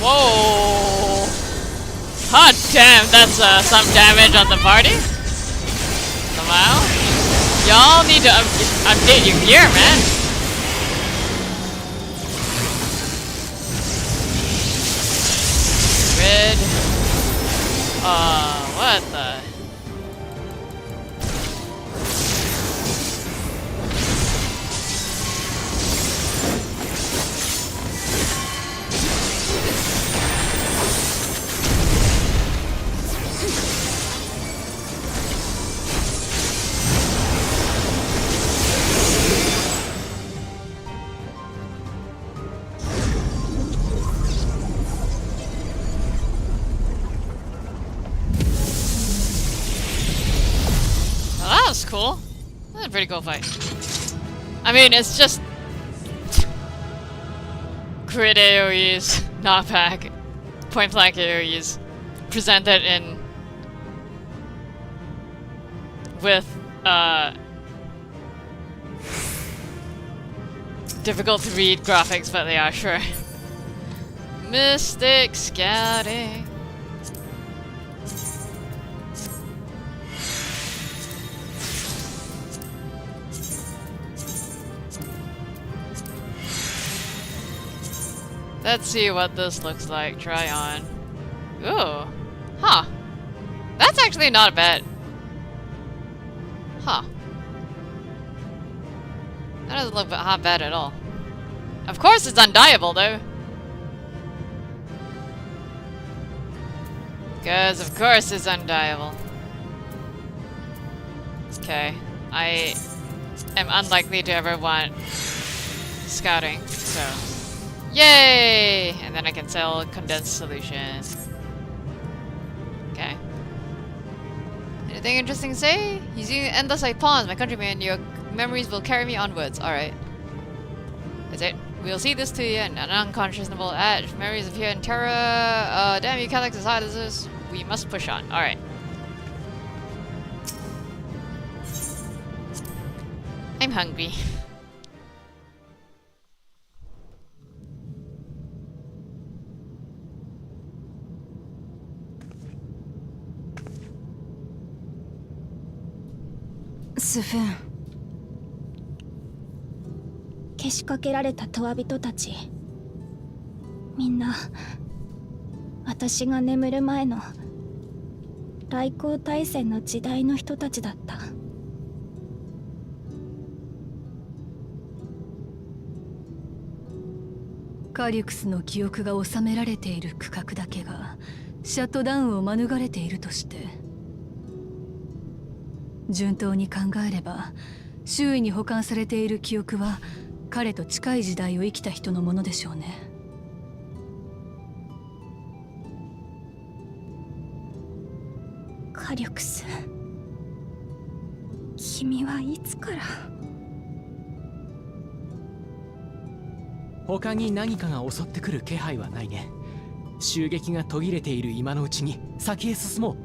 Whoa! Hot damn, that's some damage on the party. Somehow, y'all need to update your gear, man. Red. What the? Cool. That's a pretty cool fight. I mean, it's just crit AoEs, knockback, point blank AoEs, presented in with difficult to read graphics, but they are sure. Mystic scouting. Let's see what this looks like. Try on. Ooh. Huh. That's actually not bad. Huh. That doesn't look half bad at all. Of course it's undieable though. Because of course it's undieable. Okay. I am unlikely to ever want scouting, so... Yay! And then I can sell condensed solution. Okay. Anything interesting to say? Using endless like pawns, my countryman, your memories will carry me onwards. Alright. That's it. We'll see this to the end. An unconscionable edge. Memories appear in terror. Damn you, Calyx, as hard as this. We must push on. Alright. I'm hungry. スフン。けしかけられたトワ人たち、みんな私が眠る前の来航大戦の時代の人たちだった。カリュクスの記憶が収められている区画だけがシャットダウンを免れているとして、順当に考えれば周囲に保管されている記憶は彼と近い時代を生きた人のものでしょうね。カリュクス、君はいつから？他に何かが襲ってくる気配はないね。襲撃が途切れている今のうちに先へ進もう。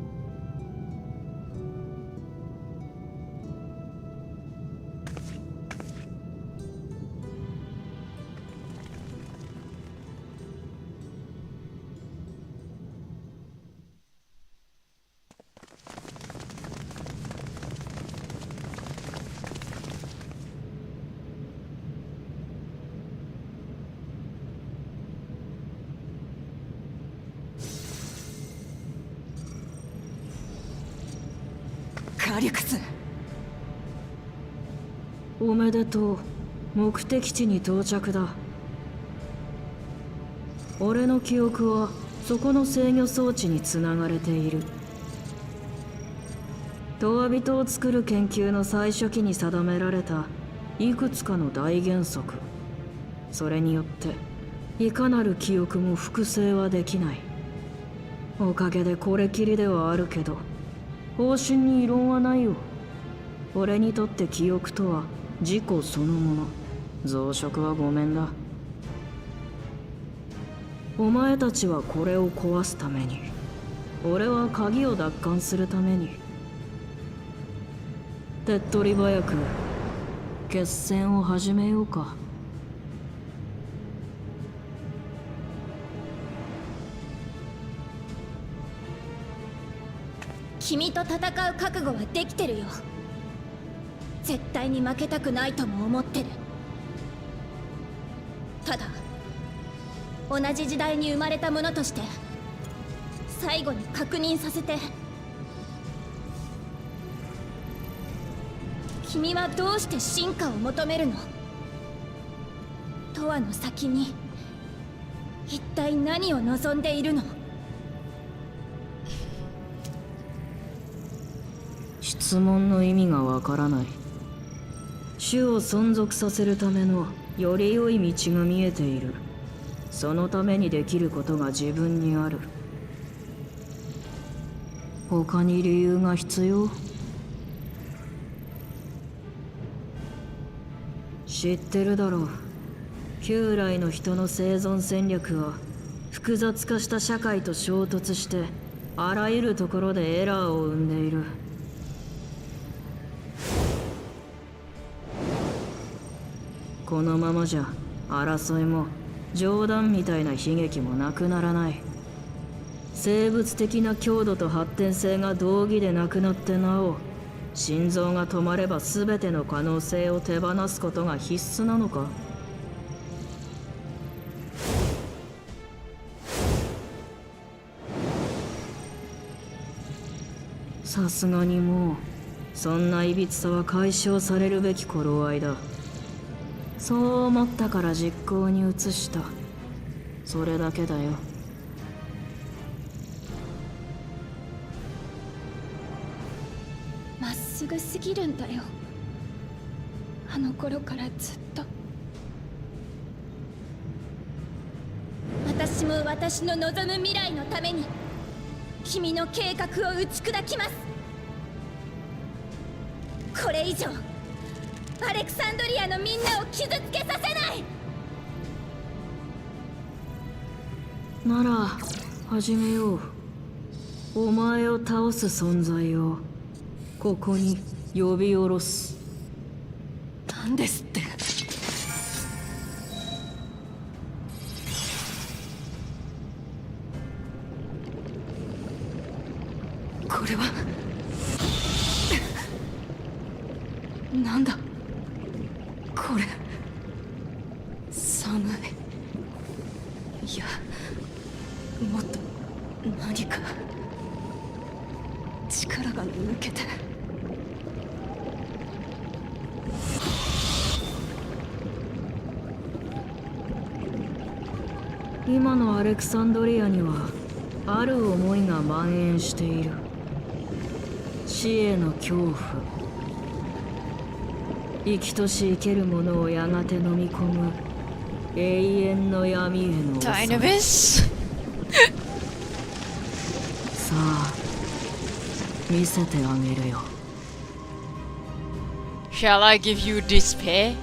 カリュクス。おめでとう。目的地に到着だ。俺の記憶はそこの制御装置につながれている。トワビトを作る研究の最初期に定められたいくつかの大原則。それによっていかなる記憶も複製はできない。おかげでこれきりではあるけど、方針に異論はないよ。俺にとって記憶とは自己そのもの。増殖はごめんだ。お前たちはこれを壊すために、俺は鍵を奪還するために。手っ取り早く決戦を始めようか。君と戦う覚悟はできてるよ。絶対に負けたくないとも思ってる。ただ同じ時代に生まれた者として最後に確認させて。君はどうして進化を求めるの？永遠の先に一体何を望んでいるの？質問の意味がわからない。種を存続させるためのより良い道が見えている。そのためにできることが自分にある。他に理由が必要？知ってるだろう。旧来の人の生存戦略は複雑化した社会と衝突してあらゆるところでエラーを生んでいる。このままじゃ争いも冗談みたいな悲劇もなくならない。生物的な強度と発展性が同義でなくなってなお、心臓が止まれば全ての可能性を手放すことが必須なのか？さすがにもうそんな歪さは解消されるべき頃合いだ。そう思ったから実行に移した。それだけだよ。まっすぐすぎるんだよ。あの頃からずっと。私も私の望む未来のために君の計画を打ち砕きます。これ以上アレクサンドリアのみんなを傷つけさせない。なら始めよう。お前を倒す存在をここに呼び下ろす。なんですって？これはなんだこれ。寒い。いや、もっと何か力が抜けて。今のアレクサンドリアにはある思いが蔓延している。死への恐怖。生きとし生けるものをやがて飲み込む永遠の闇への恐れ。さあ見せてあげるよ。 Shall I give you despair?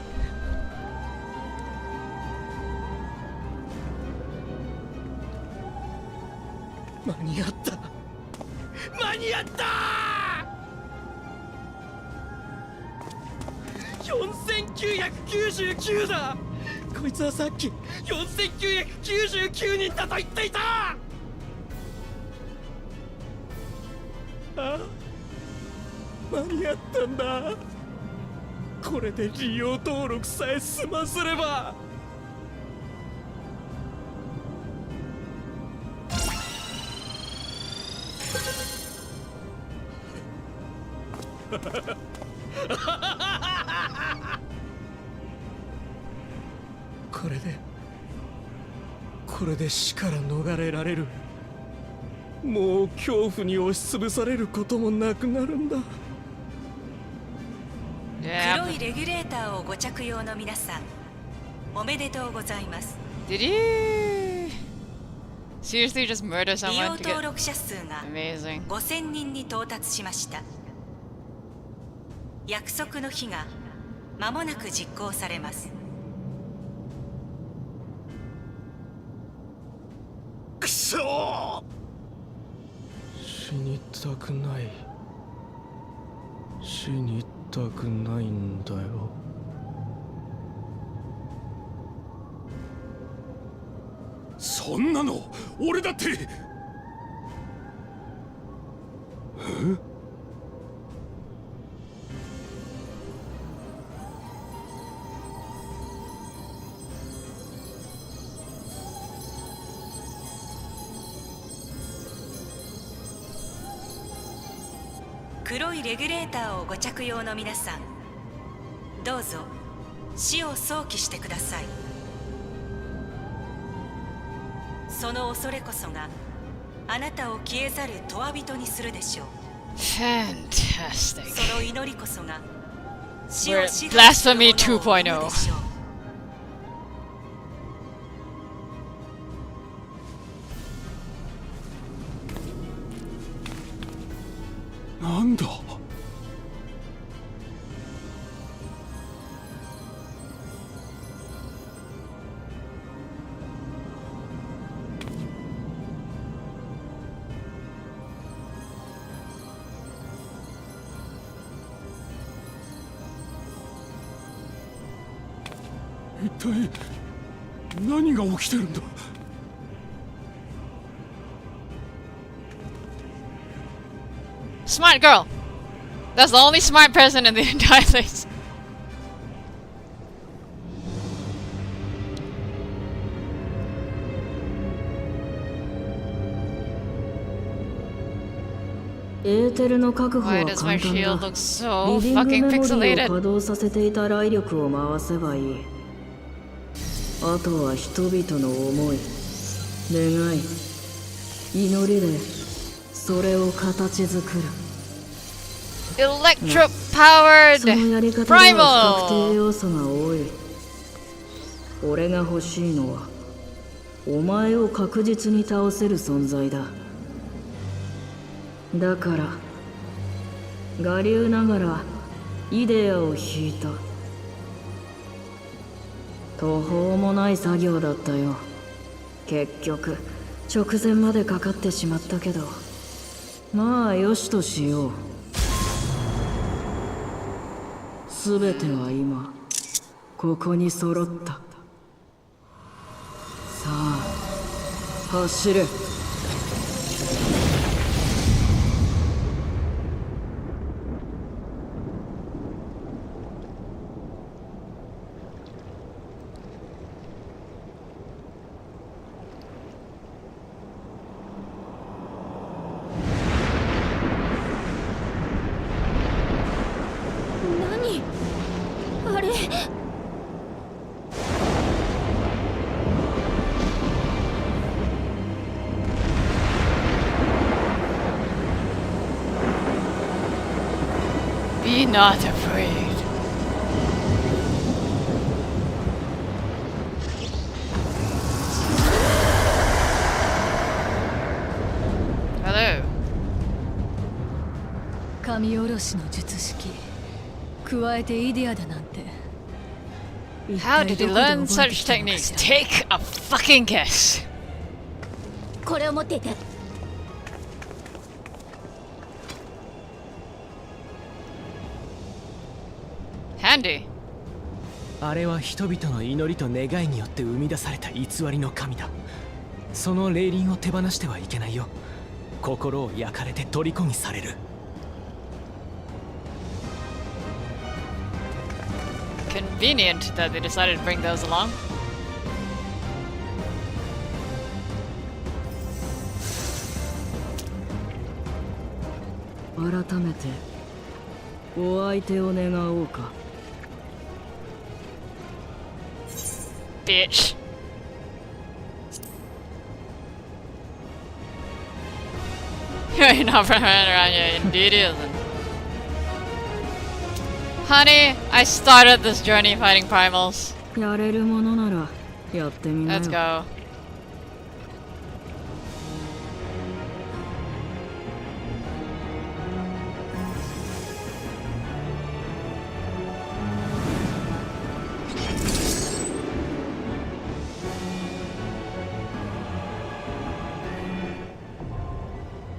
間に合った、間に合った。4999だ。こいつはさっき4999人だと言っていた。あ、間に合ったんだ。これで利用登録さえ済ませれば。これで死から逃れられる。もう恐怖に押しつぶされることもなくなるんだ。黒いレギュレーターをご着用の皆さん、おめでとうございます。 Did you seriously just murder 利用 someone to 登 get 録者数が amazing? 5000人に到達しました。約束の日が間もなく実行されます。くそー、死にたくない、死にたくないんだよ。そんなの俺だって。黒いレギュレーターをご着用の皆さん、どうぞ死を想起してください。その恐れこそがあなたを消えざる永人にするでしょう。 Fantastic. その祈りこそが死 We're を支配する Blasphemy 者を生むで 2.0. しょう。なんだ。一体何が起きてるんだ。Smart girl. That's the only smart person in the entire place. エーテルの確保は Why 簡 does my 単 shield だ。 look so リビング fucking メモリーを pixelated? 稼働させていた雷力を回せばいい。あとは人々の思い、願い、祈りでそれを形作る。Electro powered そのやり方では不確 primal. 定要素が多い。俺が欲しいのはお前を確実に倒せる存在だ。だから我流ながらイデアを引いた。途方もない作業だったよ。結局直前までかかってしまったけど、まあよしとしよう。すべては今ここに揃った。さあ走れ。あれ、 Be not afraid. Hello. 神おろしの術式、加えてイデアだなんて。 How did you learn such techniques? Take a fucking guess. これを持っていて。Andy. あれは人々の祈りと願いによって生み出された偽りの神だ。その霊輪を手放してはいけないよ。心を焼かれて虜にされる。Convenient that they decided to bring those along. 改めてお相手を願おうか。Bitch. You're not running around here, indeed isn't. Honey, I started this journey fighting primals. やれるものならやってみなよ。 Let's go.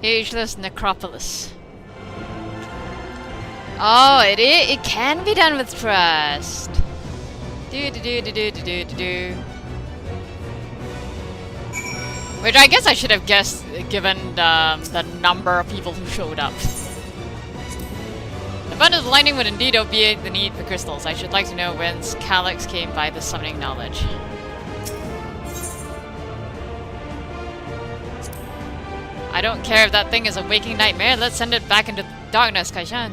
Ageless Necropolis. Oh, it can be done with trust. Do. Which I guess I should have guessed given the number of people who showed up. Abundant lightning would indeed obviate the need for crystals. I should like to know whence Calyx came by this summoning knowledge. I don't care if that thing is a waking nightmare. Let's send it back into darkness, Kaishan.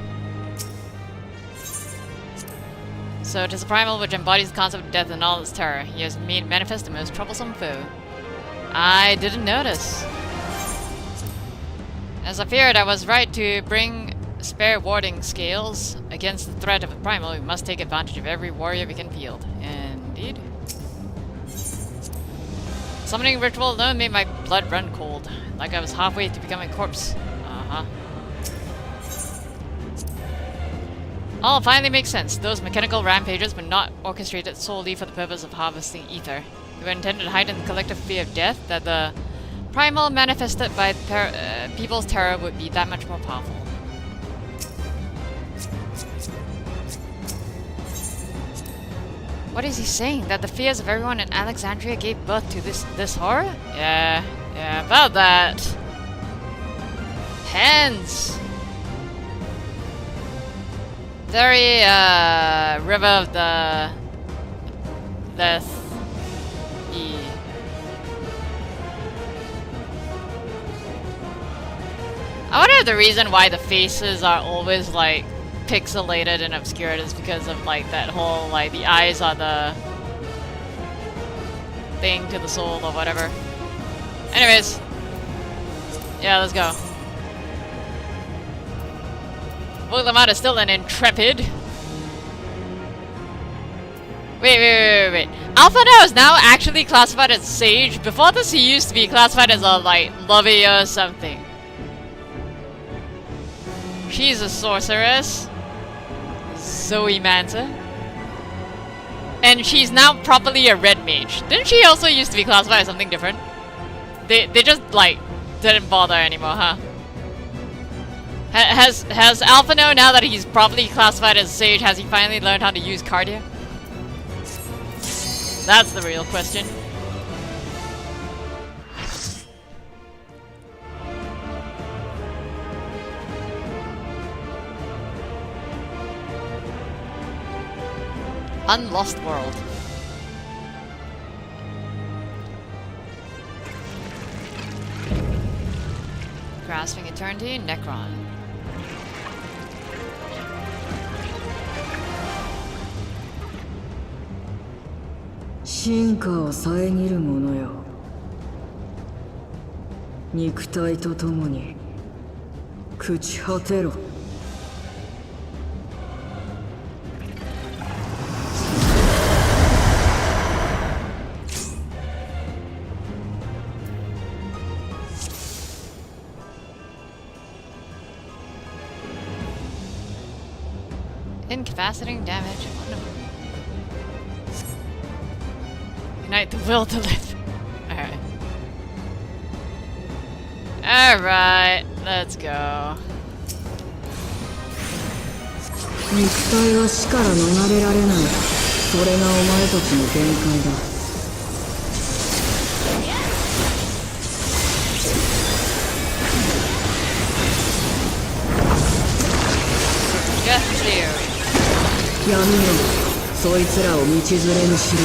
So it is a primal which embodies the concept of death and all its terror. He has made manifest the most troublesome foe. I didn't notice. As I feared, I was right to bring spare warding scales. Against the threat of a primal, we must take advantage of every warrior we can field. Indeed. Summoning ritual alone made my blood run cold. Like I was halfway to becoming a corpse. Uh-huh. All finally makes sense. Those mechanical rampages were not orchestrated solely for the purpose of harvesting ether. They were intended to heighten the collective fear of death, that the primal manifested by people's terror would be that much more powerful. What is he saying? That the fears of everyone in Alexandria gave birth to this horror? Yeah, about that. Hands! Very, River of the Death. I wonder if the reason why the faces are always, like, pixelated and obscured is because of, like, that whole, like, the eyes are the thing to the soul or whatever. Anyways. Yeah, let's go. Voldemort is still an intrepid. Wait. Alphinaud is now actually classified as sage. Before this, he used to be classified as a, like, lovey or something. She's a sorceress. Zoe Manta. And she's now properly a red mage. Didn't she also used to be classified as something different? They just, like, didn't bother anymore, huh? Has Alphinaud, now that he's properly classified as a sage, has he finally learned how to use Cardia? That's the real question. Unlost World. Grasping Eternity, Necron.進化を遮るものよ。肉体とともに朽ち果てろ。Incapacitating damage. Unite the will to live. Alright. Alright, let's go. 肉体は死から逃れられない。それがお前たちの限界だ。闇よ、そいつらを道連れにしろ。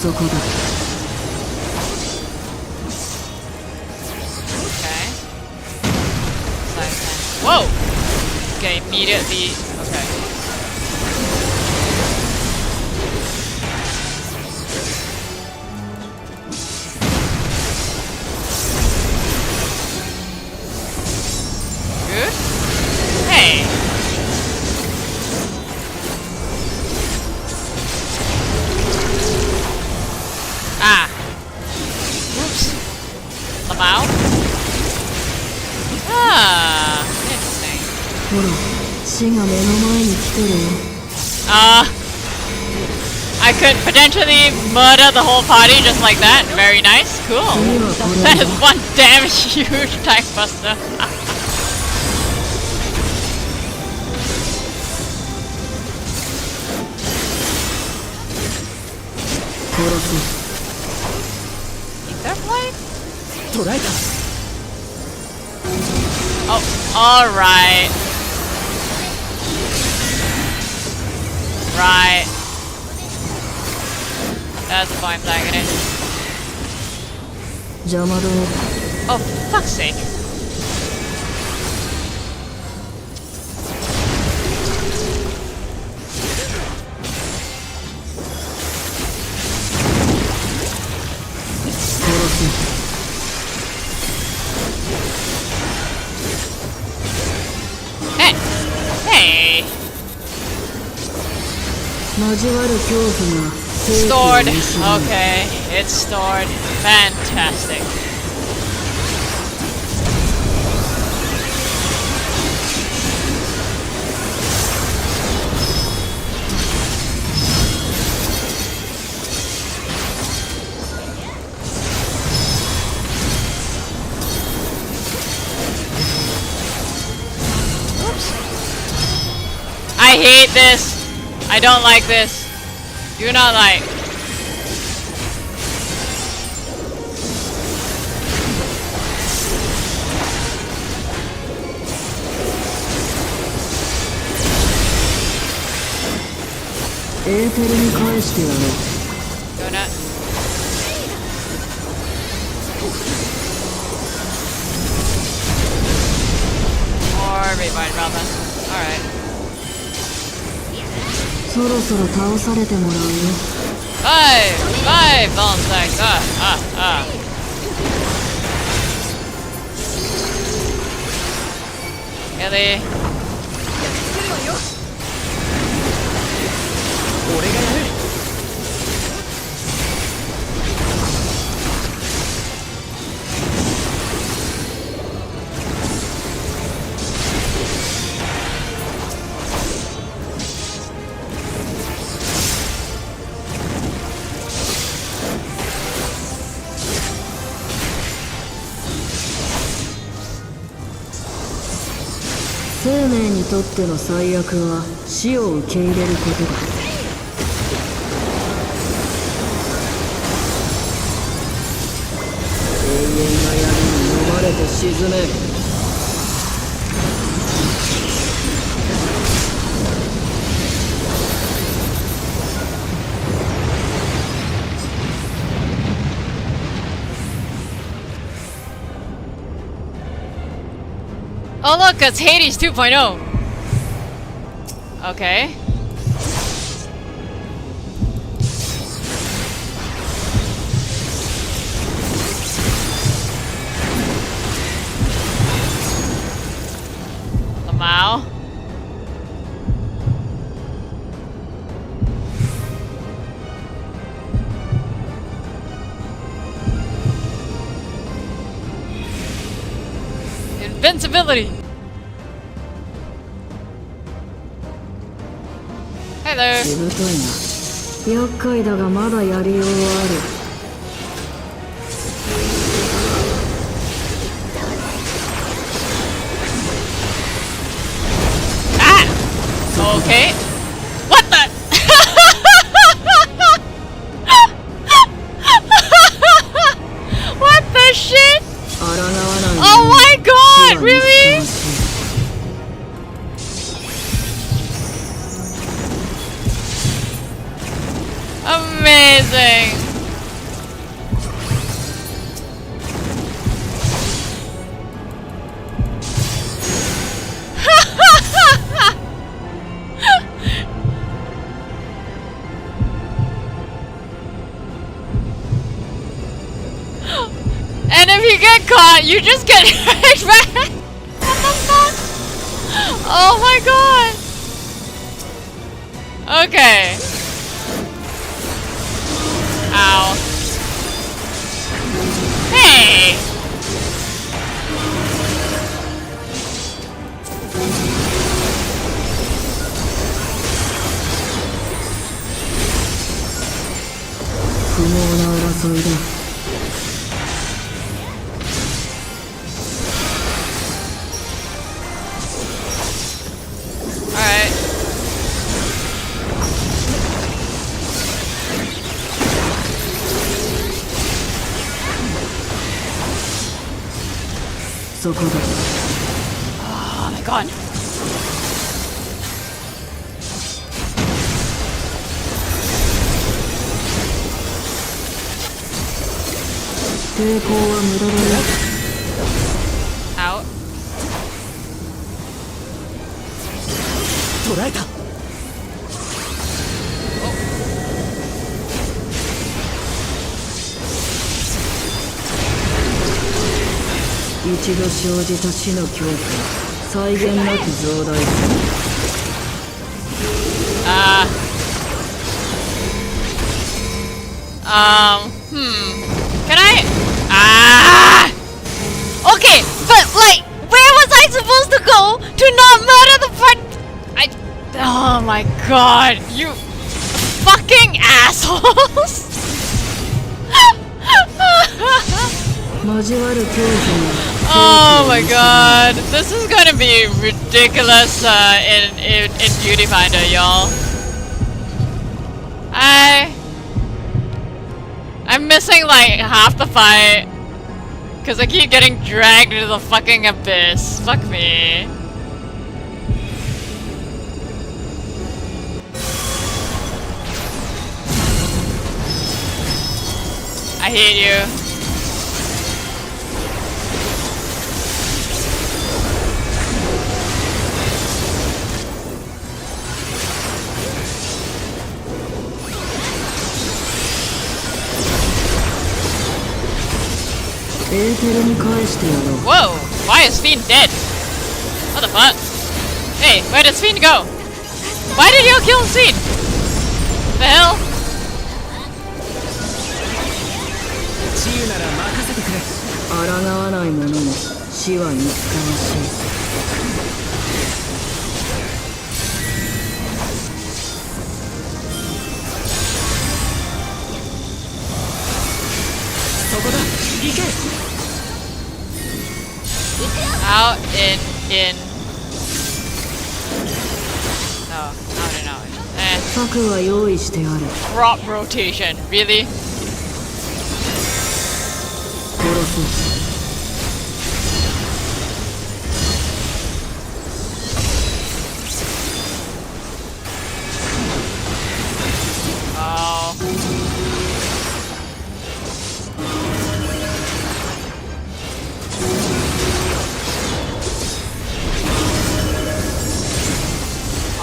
そこだ。Whoa! Okay, immediately. Okay. Good? Hey! Ah! Oops. Lamau? Ah! Interesting. ほら、死が目の前に来てるよ。I could potentially murder the whole party just like that. Very nice. Cool. That is one damn huge tank buster. Etherflight? Oh, alright. Right. That's a fine flag in it. 邪魔だよ。 Oh, fuck's sake. Hey! Hey! Stored. Okay, it's stored. Fantastic. Oops. I hate this. I don't like this. Do not like. Donut. Or revive rather. Alright. そろそろ倒されてもらうよ。Five on that guy. Ellie. 俺がやる。生命にとっての最悪は死を受け入れることだ。永遠な闇に飲まれて沈め。Oh look, it's Hades 2.0. Okay. Lamau. Invincibility. Hello. しぶといな。厄介だがまだやりようはある。Okay. What the? What the shit? Oh my god, really? Amazing. And if you get caught, you just get right back. What the fuck? Oh my god. Okay. Ow. Hey! Alright. Oh my god. Out. 捕らえた。一度生じた死の恐怖は際限なく増大する。Can I? Okay, but like, where was I supposed to go to not murder the part? Oh my god, you fucking assholes! Oh my god, this is gonna be ridiculous in Duty Finder, y'all. I'm missing like half the fight because I keep getting dragged into the fucking abyss. Fuck me. I hate you. Whoa! Why is Fiend dead? What the fuck? Hey, where does Fiend go? Why did you kill Fiend? The hell? 治癒なら任せてくれ。抗わない者も死は似つかわしい。そこだ。行け。Out, in. No, out and out.策は用意してある。Crop rotation, really? 殺そう。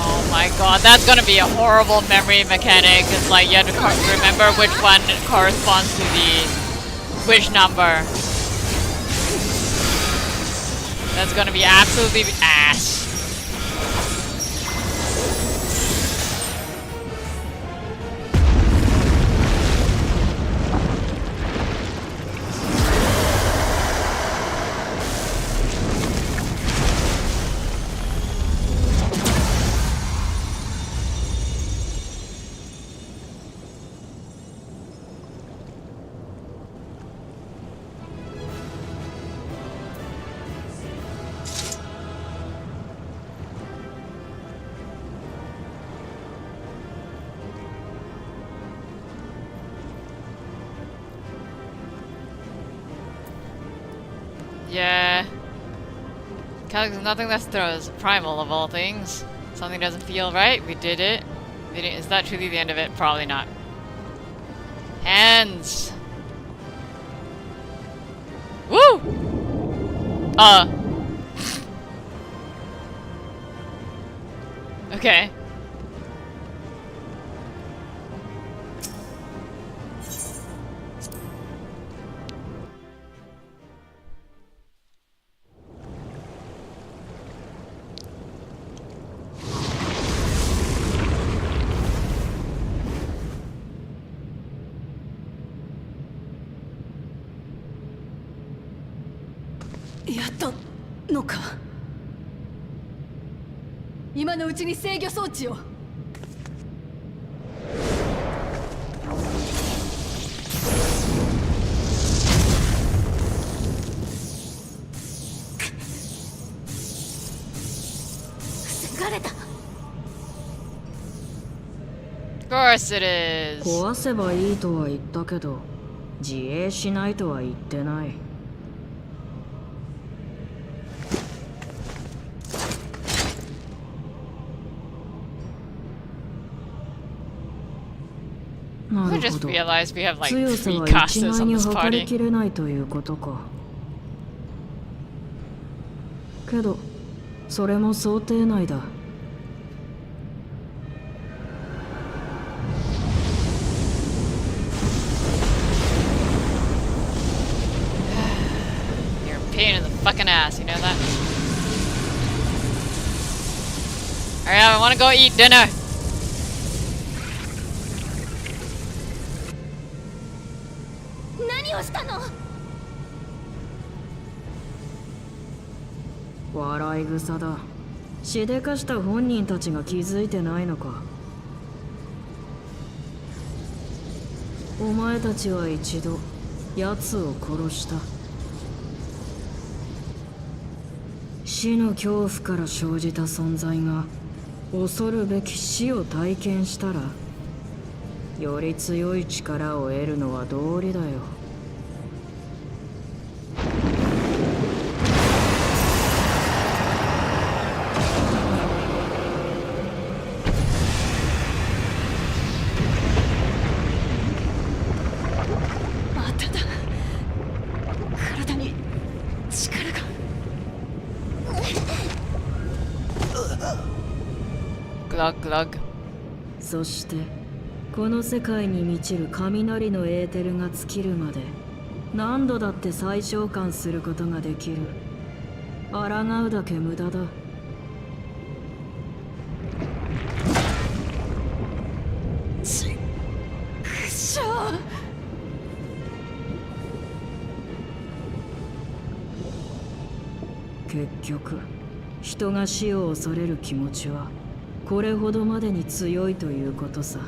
Oh my god, that's gonna be a horrible memory mechanic. It's like you have to remember which one corresponds to which number. That's gonna be absolutely ass. Yeah. Calyx is nothing less throws primal of all things. Something doesn't feel right. We did it. Is that truly the end of it? Probably not. Hands. Woo! Okay.やったのか。今のうちに制御装置を。防がれた。Of course it is. 壊せばいいとは言ったけど、自衛しないとは言ってない。なるほど。強さは一概に測りきれないということか。けど、それも想定内だ。You're a pain in the fucking ass, you know that? Alright, I wanna go eat dinner. What? 笑い草だ。しでかした本人たちが気づいてないのか。お前たちは一度奴を殺した。死の恐怖から生じた存在が恐るべき死を体験したら、より強い力を得るのは道理だよ。そしてこの世界に満ちる雷のエーテルが尽きるまで何度だって再召喚することができる。抗うだけ無駄だ。ちくしょう。結局人が死を恐れる気持ちはこれほどまでに強いということさ。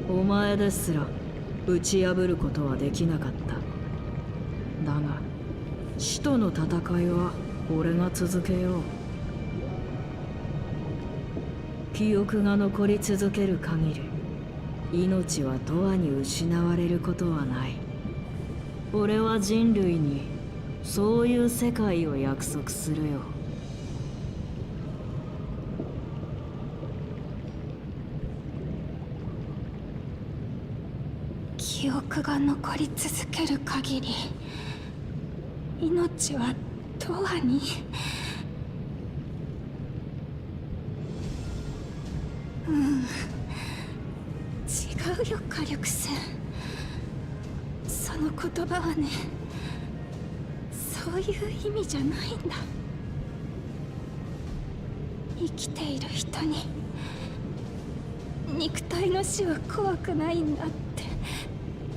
お前ですら打ち破ることはできなかった。だが死との戦いは俺が続けよう。記憶が残り続ける限り命は永遠に失われることはない。俺は人類にそういう世界を約束するよ。記憶が残り続ける限り命は永遠に。違うよカリュクス。その言葉はね、そういう意味じゃないんだ。生きている人に肉体の死は怖くないんだって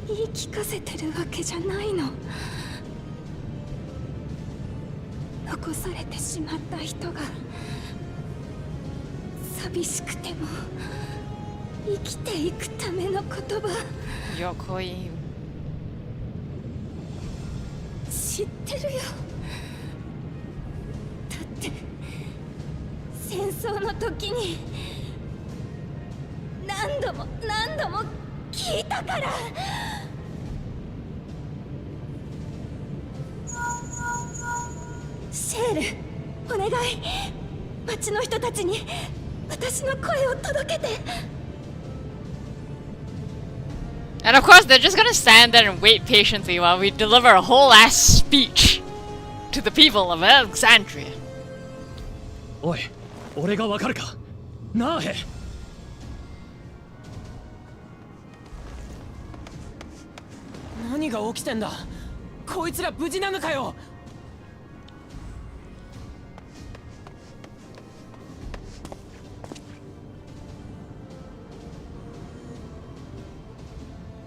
言い聞かせてるわけじゃないの。残されてしまった人が寂しくても生きていくための言葉。横井知ってるよ。だって戦争の時に何度も聞いたから。シェール、お願い。町の人たちに私の声を届けて。 And of course, they're just gonna stand there and wait patiently while we deliver a whole ass speech to the people of Alexandria. おい、俺がわかるか。なあへ。何が起きてんだ。こいつら無事なのかよ。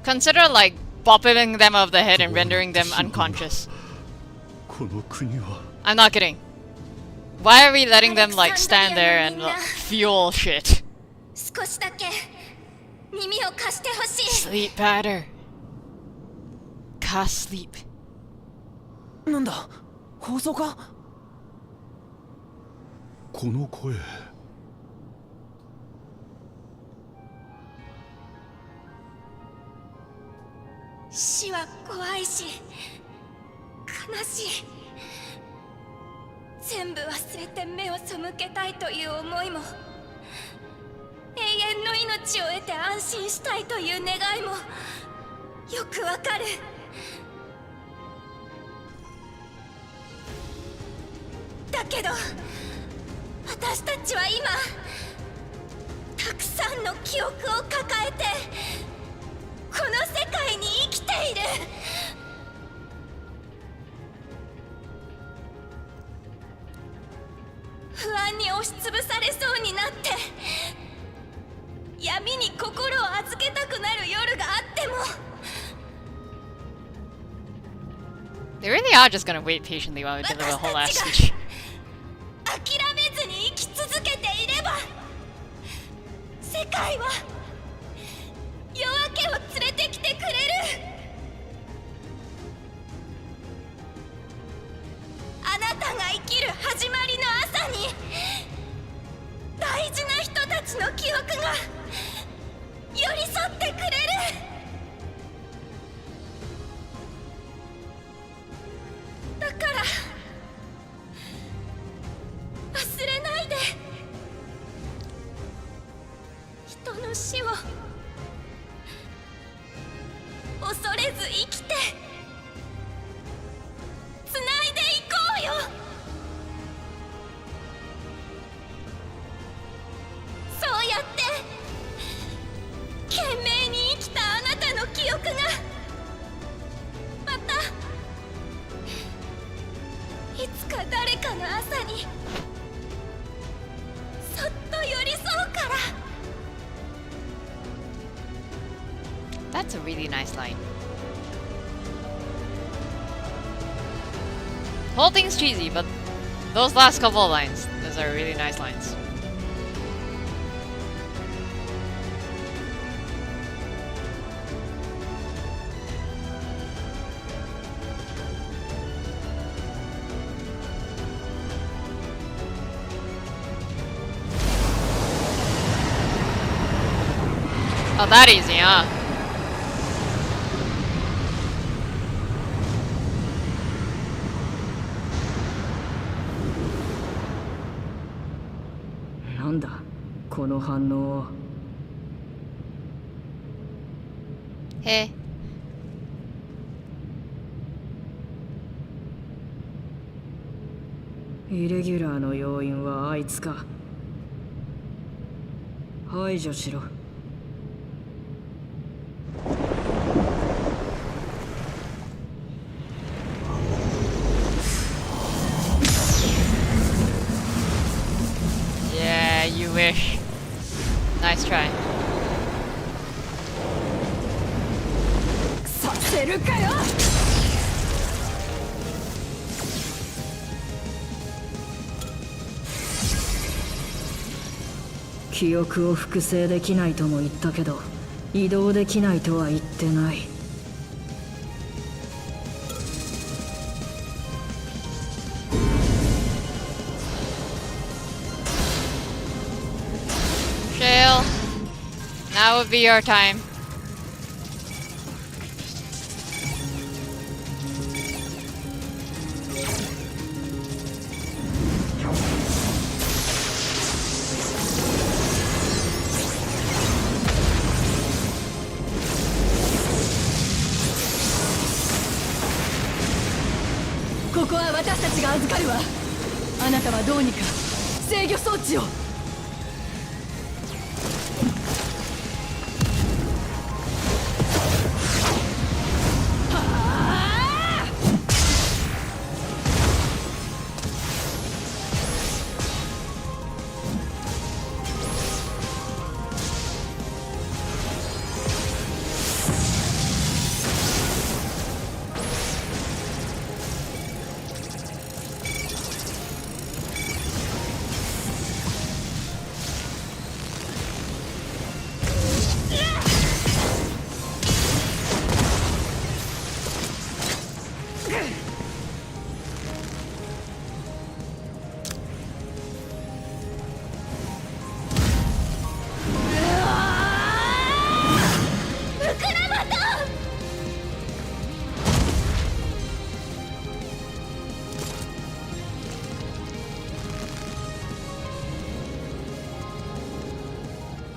Consider like bopping them over the head and rendering them unconscious. この国は I'm not kidding. Why are we letting them like stand there and fuel shit? 少しだけ耳を貸してほしい。 Sleep pattern. Cast sleep. なんだ、放送か。この声。死は怖いし悲しい。全部忘れて目を背けたいという思いも、永遠の命を得て安心したいという願いもよくわかる。だけど私たちは今たくさんの記憶を抱えてこの世界に生きている。不安に押しつぶされそうになって闇に心を預けたくなる夜があっても They really are just gonna wait patiently while we deliver a whole ass speech. 諦めずに生き続けていれば世界は夜明けを連れてきてくれる。あなたが生きる始まりの朝に大事な人たちの記憶が寄り添ってくれる。だから忘れないで。人の死を恐れず生きてつないでいこうよ。そうやって懸命に生きたあなたの記憶がまたいつか誰かの朝にそっと寄り添うから。 That's a really nice line. Whole thing's cheesy, but those last couple of lines, those are really nice lines. Oh, that easy, huh? Nanda, この反応は。Hey. イレギュラーの要因はあいつか。排除しろ。Yeah, you wish. Nice try. させるかよ。記憶を複製できないとも言ったけど、移動できないとは言ってない。Shale, now would be your time. 私たちが預かるわ。あなたはどうにか制御装置を。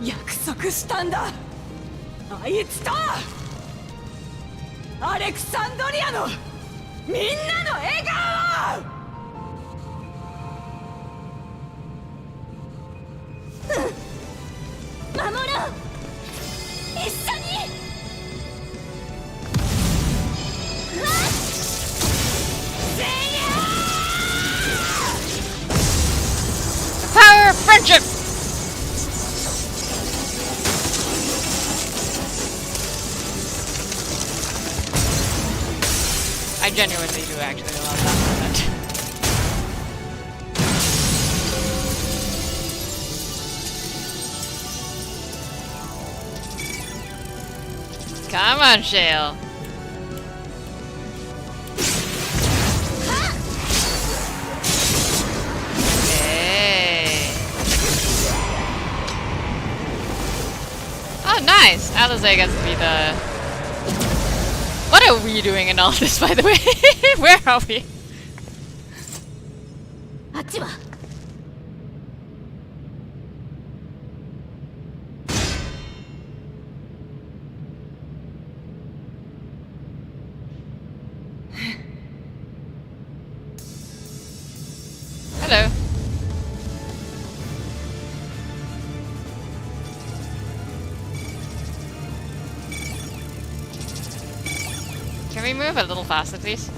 約束したんだ、あいつとアレクサンドリアのみんなの笑顔を。守ろう、一緒に。The power of friendship! I genuinely do actually love that moment. Come on, Shale. Hey. Oh, nice! Alizé gets to be the... What are we doing in all this, by the way? Where are we? あっちは。Hello. Can we move a little faster, please?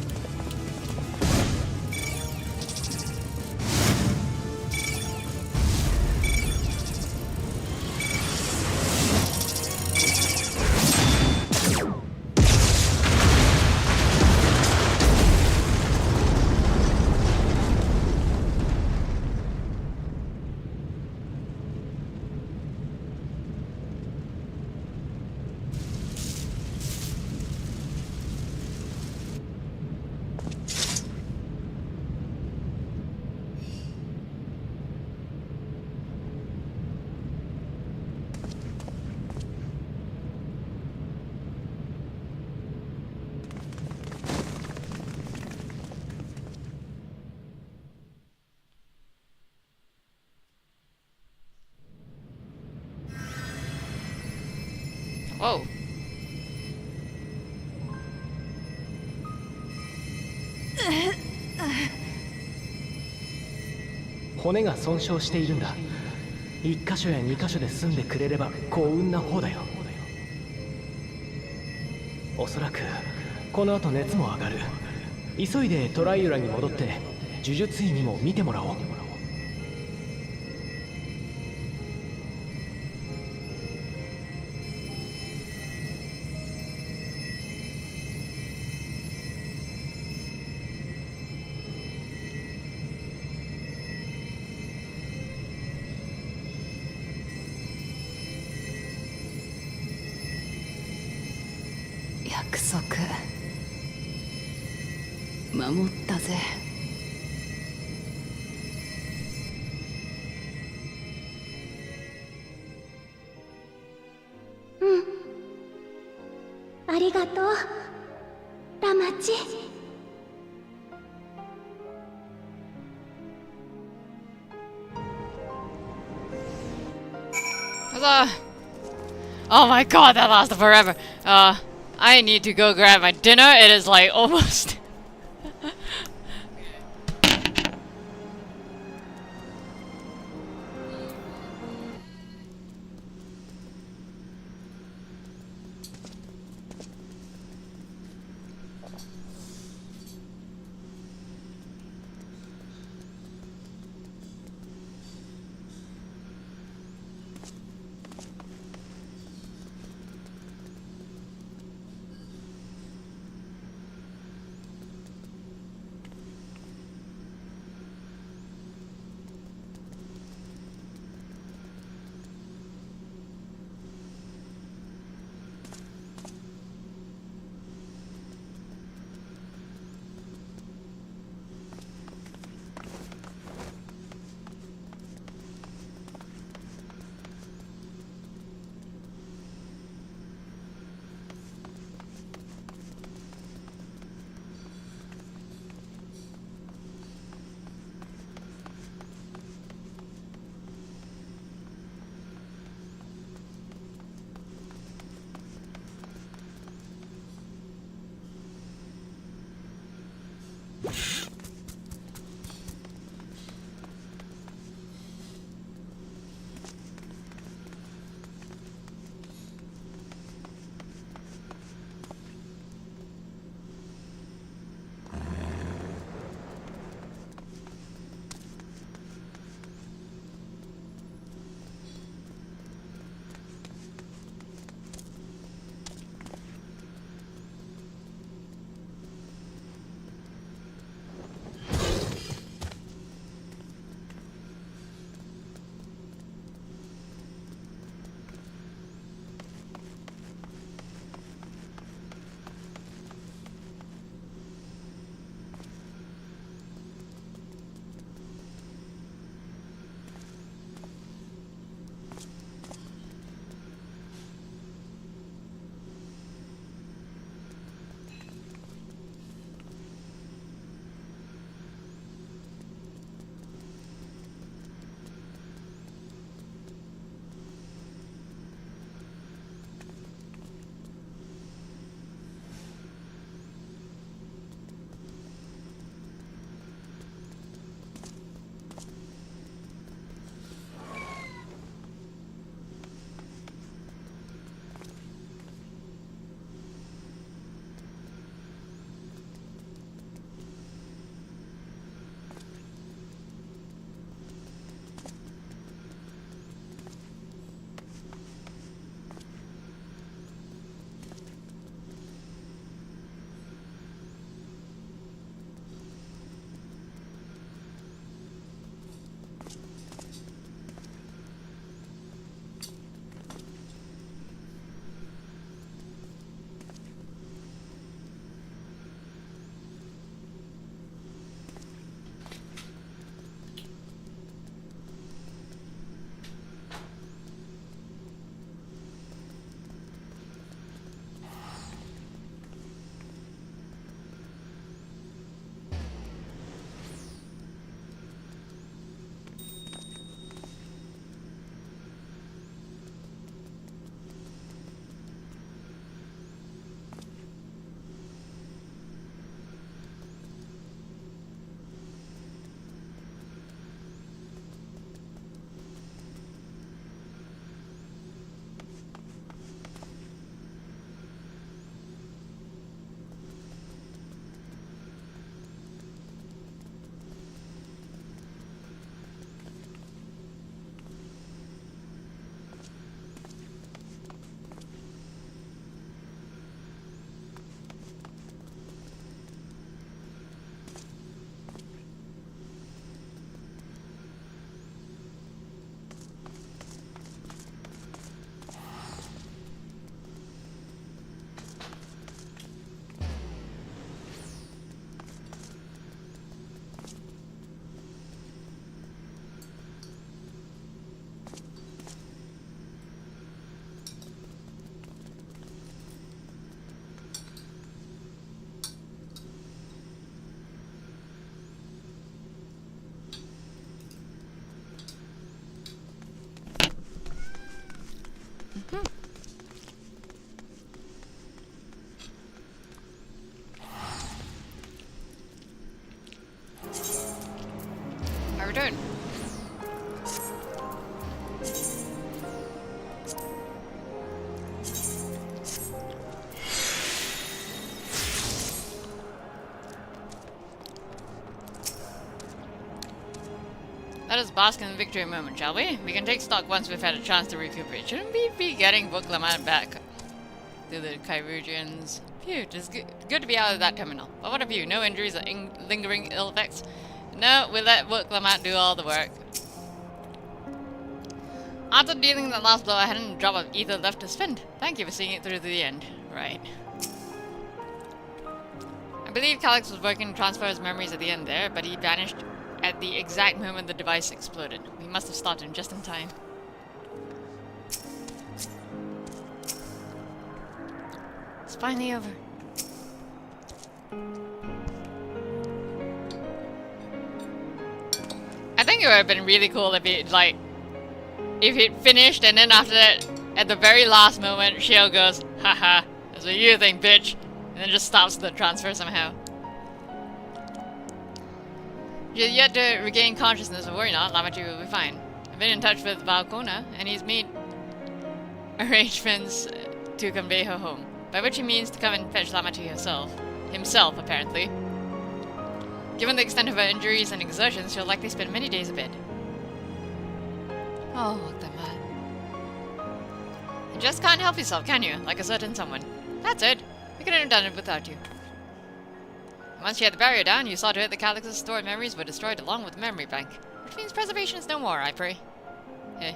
Whoa. 骨が損傷しているんだ。1箇所や2箇所で済んでくれれば幸運な方だよ。おそらくこの後熱も上がる。急いでトライユラに戻って呪術医にも見てもらおう。約束守ったぜ。ありがとう、ラマチ。Huzzah! Oh my god, that lasted forever. I need to go grab my dinner. It is like almost I return. Let us bask in the victory moment, shall we? We can take stock once we've had a chance to recuperate. Shouldn't we be getting Book Lamat back to the Kyrugians? Phew, it's good to be out of that terminal. But what of you? No injuries or lingering ill effects? No, we let Book Lamat do all the work. After dealing that last blow, I hadn't a drop of ether left to spend. Thank you for seeing it through to the end. Right. I believe Calyx was working to transfer his memories at the end there, but he vanished at the exact moment the device exploded. We must have stopped him just in time. It's finally over. I think it would have been really cool if it, like, if it finished and then after that, at the very last moment, Shale goes, haha, that's what you think, bitch, and then just stops the transfer somehow. You're yet to regain consciousness, but worry not, Lamatri will be fine. I've been in touch with Valkona, and he's made arrangements to convey her home. By which he means to come and fetch Lamatri himself, apparently. Given the extent of her injuries and exertions, she'll likely spend many days abed. Oh, Lamat. You just can't help yourself, can you? Like a certain someone. That's it. We couldn't have done it without you. Once you had the barrier down, you saw to it the Calyx's stored memories were destroyed along with the memory bank. Which means preservation is no more, I pray. Eh.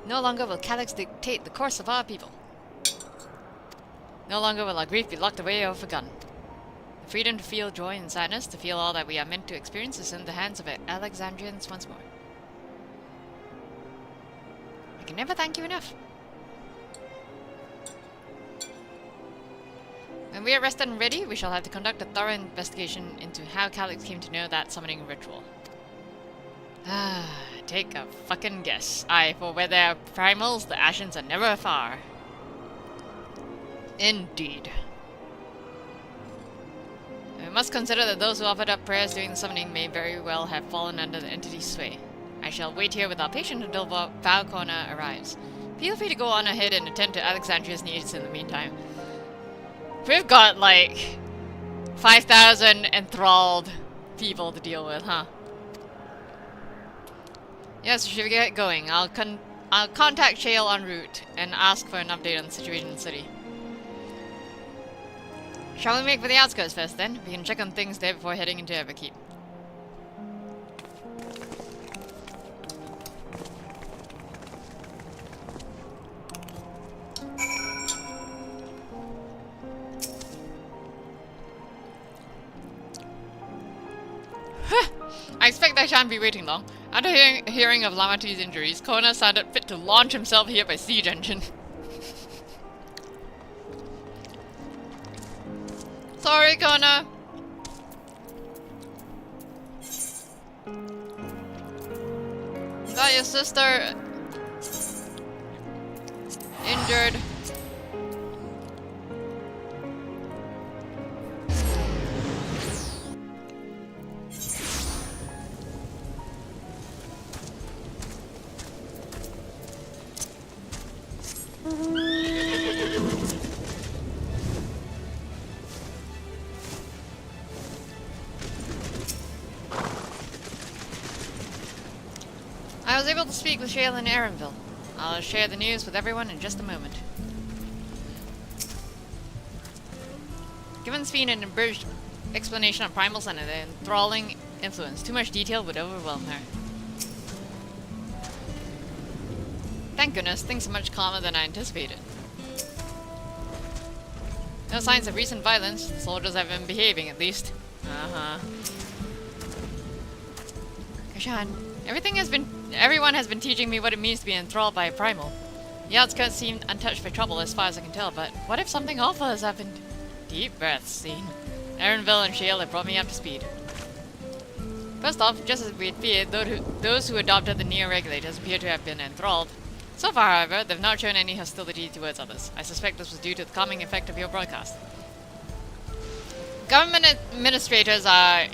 No longer will Calyx dictate the course of our people. No longer will our grief be locked away or forgotten. The freedom to feel joy and sadness, to feel all that we are meant to experience, is in the hands of Alexandrians once more. I can never thank you enough. When we are rested and ready, we shall have to conduct a thorough investigation into how Calyx came to know that summoning ritual. Take a fucking guess. Aye, for where there are primals, the Ashens are never far. Indeed. We must consider that those who offered up prayers during the summoning may very well have fallen under the entity's sway. I shall wait here without patience until Valkona arrives. Feel free to go on ahead and attend to Alexandria's needs in the meantime. We've got, like, 5,000 enthralled people to deal with, huh? Yes, we should get going. I'll contact Shale en route and ask for an update on the situation in the city. Shall we make for the outskirts first, then? We can check on things there before heading into Everkeep. I expect I shan't be waiting long. After hearing of Lamatri's injuries, Kona sounded fit to launch himself here by siege engine. Sorry, Kona. Got your sister injured. I was able to speak with Shale in Erenville. I'll share the news with everyone in just a moment. Given Sphene an abridged explanation on Primals and their enthralling influence, too much detail would overwhelm her. Thank goodness, things are much calmer than I anticipated. No signs of recent violence. The soldiers have been behaving, at least. Kashan, everyone has been teaching me what it means to be enthralled by a primal. The outskirts seem untouched by trouble as far as I can tell, but what if something awful has happened? Deep breaths, Sphene. Erenville and Shale have brought me up to speed. First off, just as we had feared, those who adopted the Neo-Regulators appear to have been enthralled. So far, however, they've not shown any hostility towards others. I suspect this was due to the calming effect of your broadcast. Government administrators are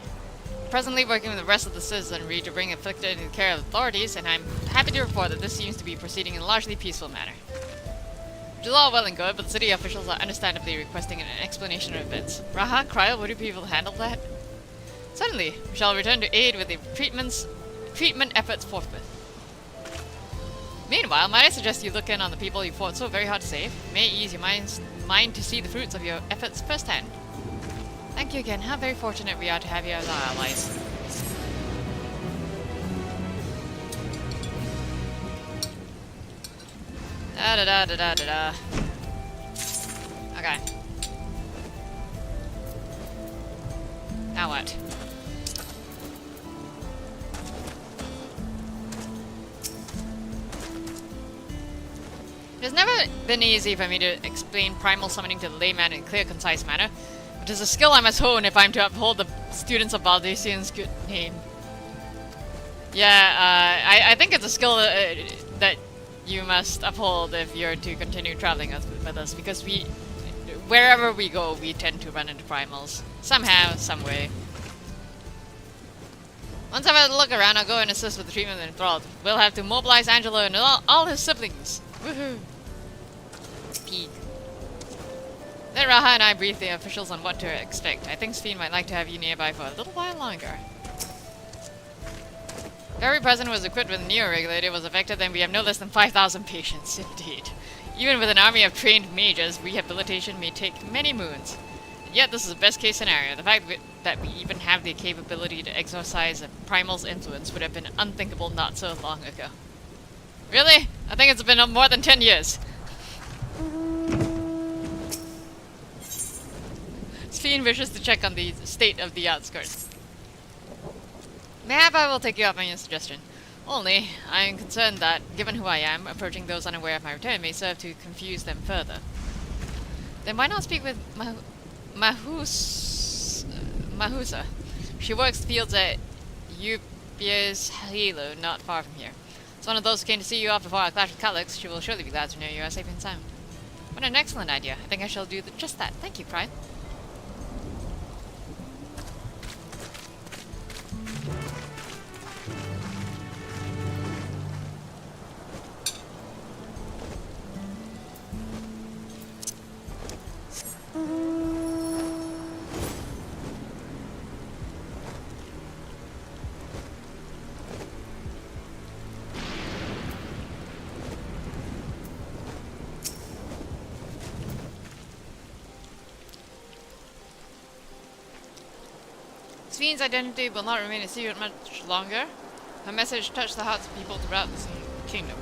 presently working with the rest of the citizenry to bring afflicted into the care of authorities, and I'm happy to report that this seems to be proceeding in a largely peaceful manner. Which is all well and good, but city officials are understandably requesting an explanation of events. Raha, Kryl, would you be able to handle that? Certainly. We shall return to aid with the treatment efforts forthwith. Meanwhile, might I suggest you look in on the people you fought so very hard to save? It may ease your mind to see the fruits of your efforts firsthand. Thank you again. How very fortunate we are to have you as our allies. Da da da da da da da. Okay. Now what? It has never been easy for me to explain primal summoning to the layman in a clear, concise manner. It is a skill I must hone if I'm to uphold the students of Baldesion's good name. Yeah, I think it's a skill that you must uphold if you're to continue traveling with us, because wherever we go, we tend to run into primals. Somehow, some way. Once I've had a look around, I'll go and assist with the treatment of the enthralled. We'll have to mobilize Angelo and all his siblings. Woohoo! Pete. Then Raha and I briefed the officials on what to expect. I think Sphene might like to have you nearby for a little while longer. If every president was equipped with a Neo-Regulator was affected, then we have no less than 5,000 patients, indeed. Even with an army of trained mages, rehabilitation may take many moons. And yet this is the best case scenario. The fact that we even have the capability to exorcise a primal's influence would have been unthinkable not so long ago. Really? I think it's been more than 10 years. Sphene wishes to check on the state of the outskirts. Mayhap I will take you up on your suggestion. Only, I am concerned that, given who I am, approaching those unaware of my return may serve to confuse them further. Then why not speak with Mahusa? She works the fields at Upia's Halo, not far from here. It's one of those who came to see you off before our clash with Calyx. She will surely be glad to know you are safe and sound. What an excellent idea. I think I shall do just that. Thank you, Kryl. Sphene's identity will not remain a secret much longer. Her message touched the hearts of people throughout this kingdom.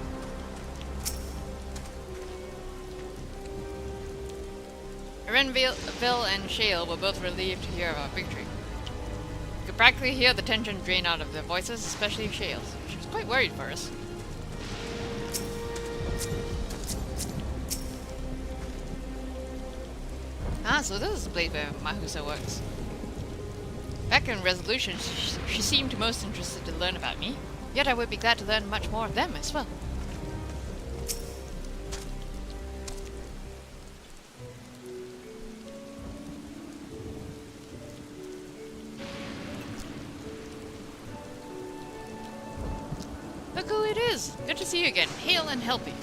Erenville and Shale were both relieved to hear of our victory. You could practically hear the tension drain out of their voices, especially Shale's. She was quite worried for us. Ah, so this is the place where Mahusa works. Back in Resolution, she seemed most interested to learn about me, yet I would be glad to learn much more of them as well. Look who it is! Good to see you again, hale and healthy.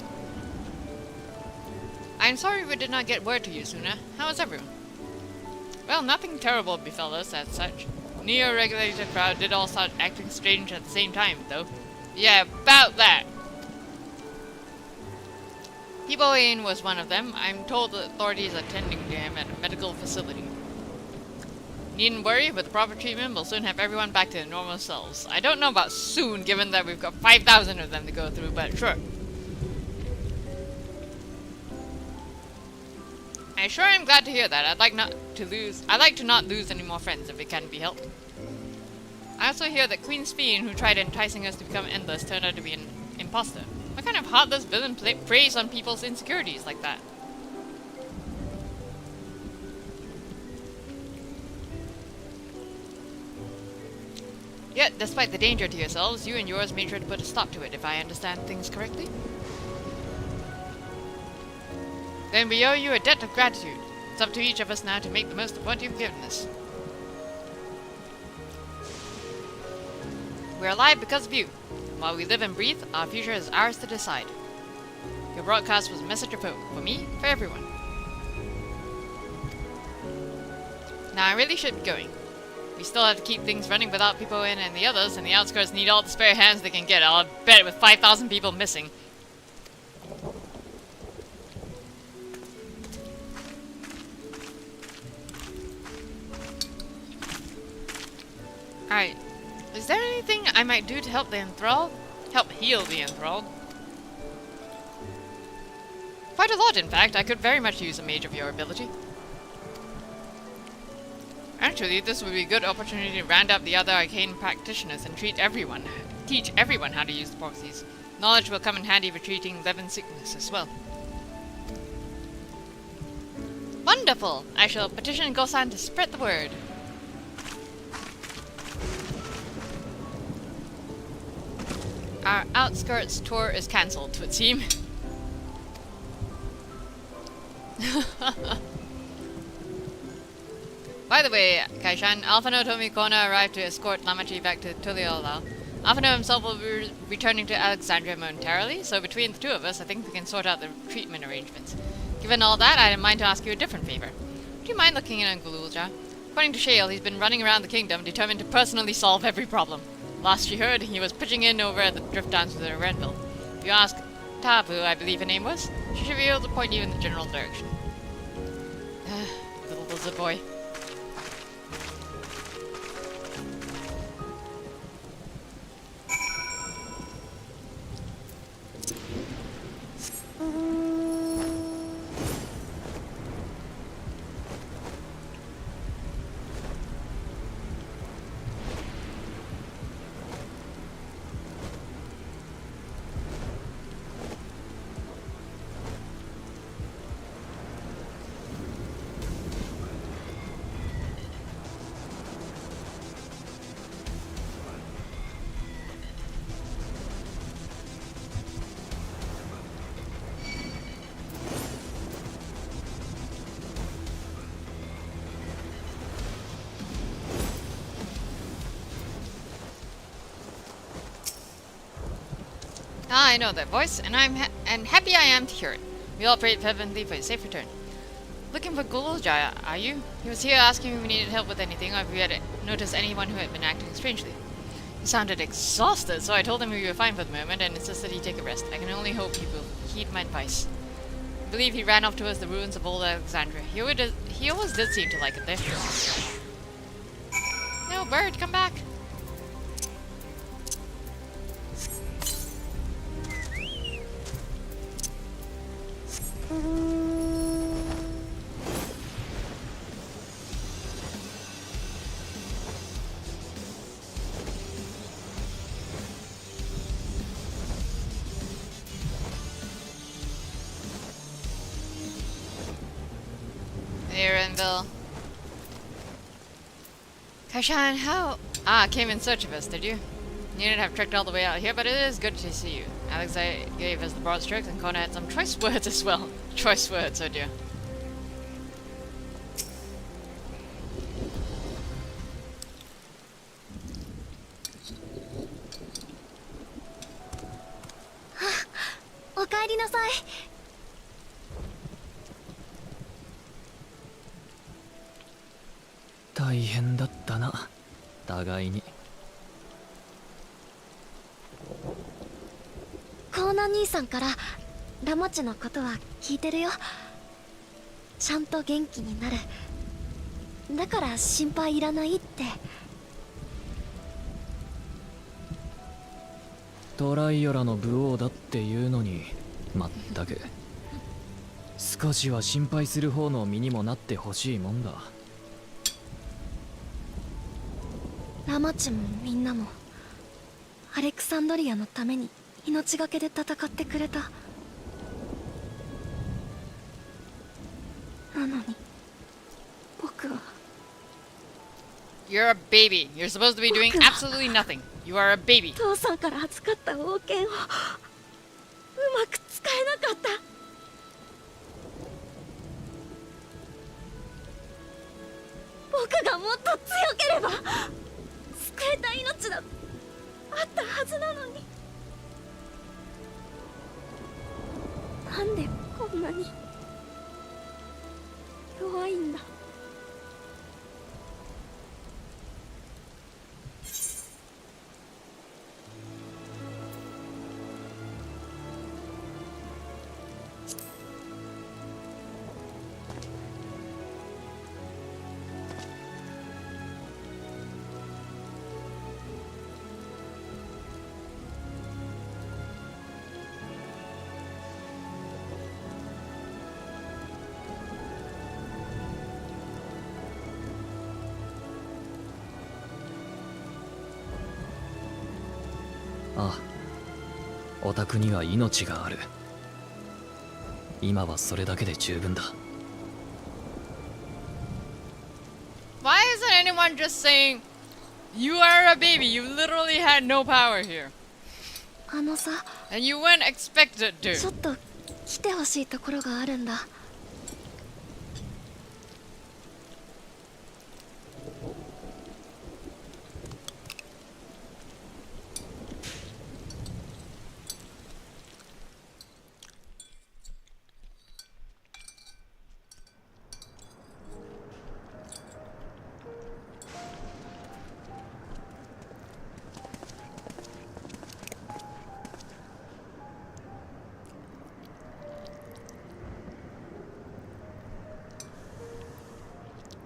I'm sorry we did not get word to you sooner. How is everyone? Well, nothing terrible befell us as such. Neo-Regulator crowd did all start acting strange at the same time, though. Yeah, about that. Peeboyne was one of them. I'm told the authorities are attending to him at a medical facility. Needn't worry, with the proper treatment, we'll soon have everyone back to their normal selves. I don't know about soon, given that we've got 5,000 of them to go through, but sure. I sure am glad to hear that. I'd like to not lose any more friends if it can be helped. I also hear that Queen Sphene, who tried enticing us to become endless, turned out to be an imposter. What kind of heartless villain preys on people's insecurities like that? Yet, despite the danger to yourselves, you and yours made sure to put a stop to it, if I understand things correctly. Then we owe you a debt of gratitude. It's up to each of us now to make the most of what you've given us. We're alive because of you. While we live and breathe, our future is ours to decide. Your broadcast was a message of hope, for me, for everyone. Now I really should be going. We still have to keep things running without people in, and the others in the outskirts need all the spare hands they can get. I'll bet with 5,000 people missing. Alright. Is there anything I might do to help the enthralled? Help heal the enthralled? Quite a lot, in fact. I could very much use a mage of your ability. Actually, this would be a good opportunity to round up the other arcane practitioners and teach everyone how to use the proxies. Knowledge will come in handy for treating Levin sickness as well. Wonderful! I shall petition Gosan to spread the word. Our outskirts tour is cancelled, it would seem. By the way, Kaishan, Alphano told me Kona arrived to escort Lamachi back to Tuliolao. Alphano himself will be returning to Alexandria momentarily, so between the two of us, I think we can sort out the treatment arrangements. Given all that, I didn't mind to ask you a different favor. Would you mind looking in on Gululja? According to Shale, he's been running around the kingdom, determined to personally solve every problem. Last you heard, he was pitching in over at the Drift Dance with Renville. If you ask Tabu, I believe her name was, she should be able to point you in the general direction. Little lizard boy. Ah, I know that voice, and happy I am to hear it. We all prayed fervently for his safe return. Looking for Gululja, are you? He was here asking if we needed help with anything, or if we had noticed anyone who had been acting strangely. He sounded exhausted, so I told him we were fine for the moment and insisted he take a rest. I can only hope he will heed my advice. I believe he ran off towards the ruins of old Alexandria. He always did seem to like it there. No, bird, come back! Renville. Kaishan, how? Ah, came in search of us, did you? You didn't have trekked all the way out here, but it is good to see you. Alex gave us the broad strokes, and Kona had some choice words as well. Choice words, oh dear.おかえりなさい。大変だったな、互いに。コーナ兄さんからラマチのことは聞いてるよ。ちゃんと元気になる。だから心配いらないって。トライオラの武王だっていうのに、まったく少しは心配する方の身にもなってほしいもんだ。ラマチもみんなもアレクサンドリアのために命がけで戦ってくれた。なのに僕は。You're a baby. You're supposed to be doing absolutely nothing. You are a baby. 父さんから預かった王権をうまく使えなかった。僕がもっと強ければ救えた命だあったはずなのに。なんでこんなに弱いんだ。ああ、オタクには命がある。今はそれだけで十分だ。Why isn't anyone just saying, "You are a baby. You literally had no power here." あのさ、 And you weren't expected ちょ to. っと来てほしいところがあるんだ。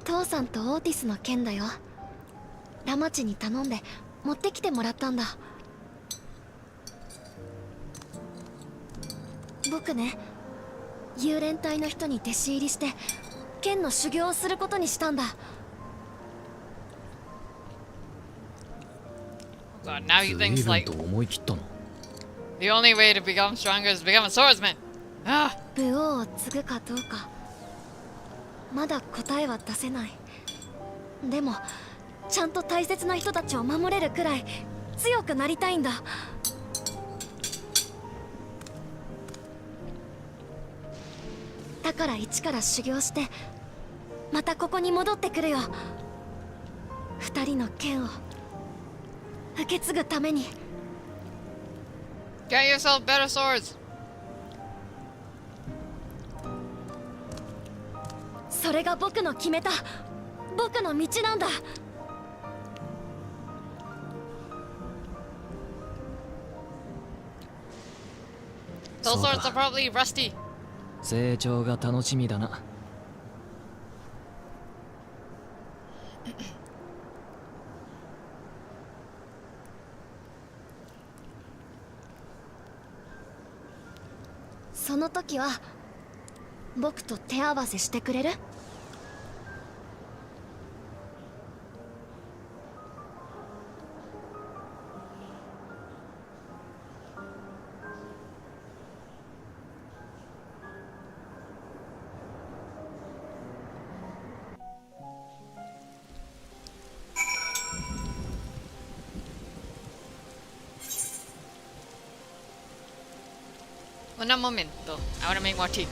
父さんとオーティスの件だよ。ラマチに頼んで持ってきてもらったんだ。僕ね、幽連隊の人に弟子入りして剣の修行をすることにしたんだ。 God, now he thinks 随分 like と思い切ったの。 the only way to become stronger is to become a swordsman. Ah, 武王を継ぐかどうかまだ答えは出せない。でもちゃんと大切な人たちを守れるくらい強くなりたいんだ。だから一から修行してまたここに戻ってくるよ。二人の剣を受け継ぐために。 get yourself better swords. それが僕の決めた僕の道なんだ。 Those swords are probably rusty. 成長が楽しみだな。その時は僕と手合わせしてくれる？Un momento. I want to make more tea.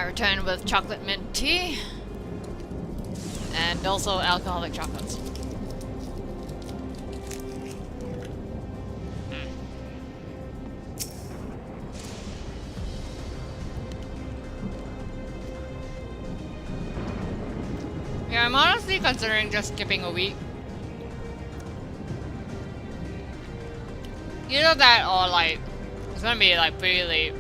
I return with chocolate mint tea. And also alcoholic chocolates. Yeah, I'm honestly considering just skipping a week. Either that or like, it's gonna be like pretty late.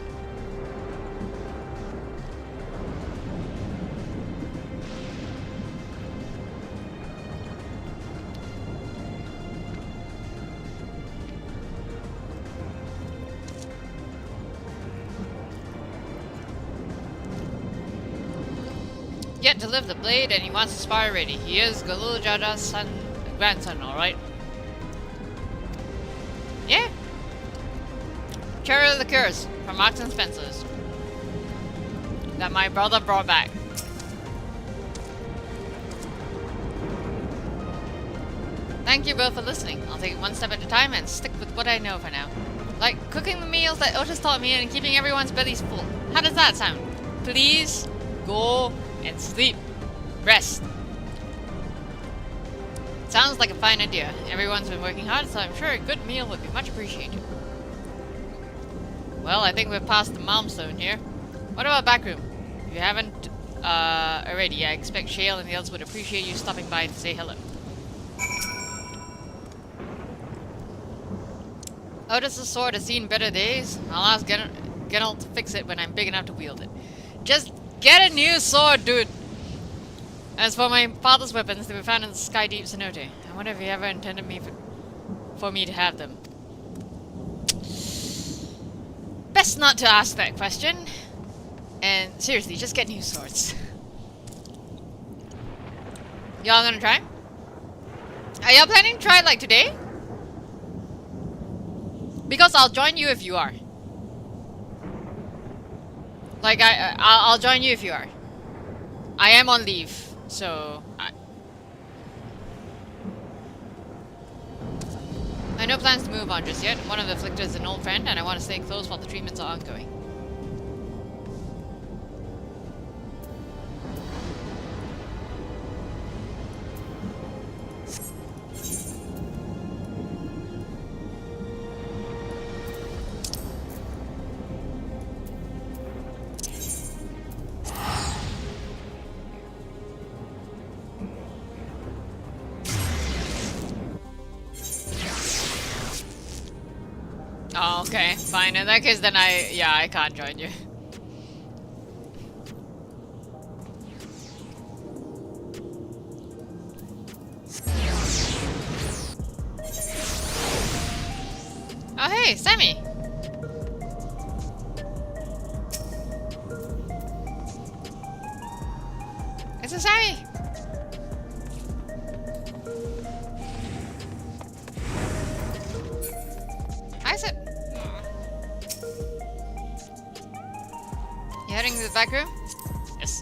Yet to live the blade, and he wants the spire ready. He is Galul Jada's grandson, alright? Yeah. Cherry liqueurs from Marks and Spencer's that my brother brought back. Thank you both for listening. I'll take it one step at a time and stick with what I know for now. Like cooking the meals that Otis taught me and keeping everyone's bellies full. How does that sound? Please go and sleep. Rest. Sounds like a fine idea. Everyone's been working hard, so I'm sure a good meal would be much appreciated. Well, I think we're past the milestone here. What about backroom? If you haven't already, I expect Shale and the others would appreciate you stopping by to say hello. Otis's sword has seen better days. I'll ask Geralt to fix it when I'm big enough to wield it. Just get a new sword, dude! As for my father's weapons, they were found in the Sky Deep Cenote. I wonder if he ever intended for me to have them. Best not to ask that question. And seriously, just get new swords. Y'all gonna try? Are y'all planning to try like today? Because I'll join you if you are. Like I'll join you if you are. I am on leave, so I have no plans to move on just yet. One of the afflictors is an old friend, and I want to stay close while the treatments are ongoing. Oh, okay, fine. In that case, then I can't join you. Oh, hey, Sammy. It's a Sammy. Hi, Sam. You heading to the back room? Yes.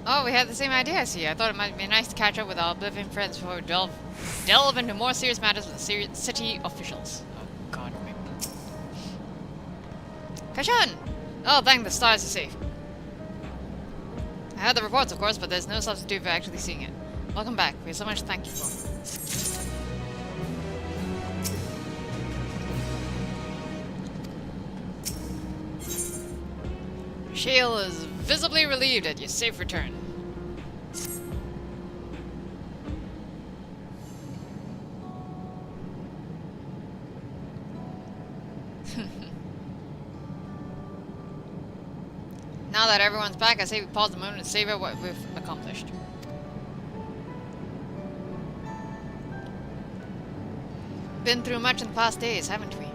Oh, we had the same idea, I see. I thought it might be nice to catch up with our Oblivion friends before we delve into more serious matters with the city officials. Oh, God. Kashan! Oh, thank the stars are safe. I heard the reports, of course, but there's no substitute for actually seeing it. Welcome back. We have so much to thank you for. Shale is visibly relieved at your safe return. Now that everyone's back, I say we pause a moment and savor what we've accomplished. Been through much in the past days, haven't we?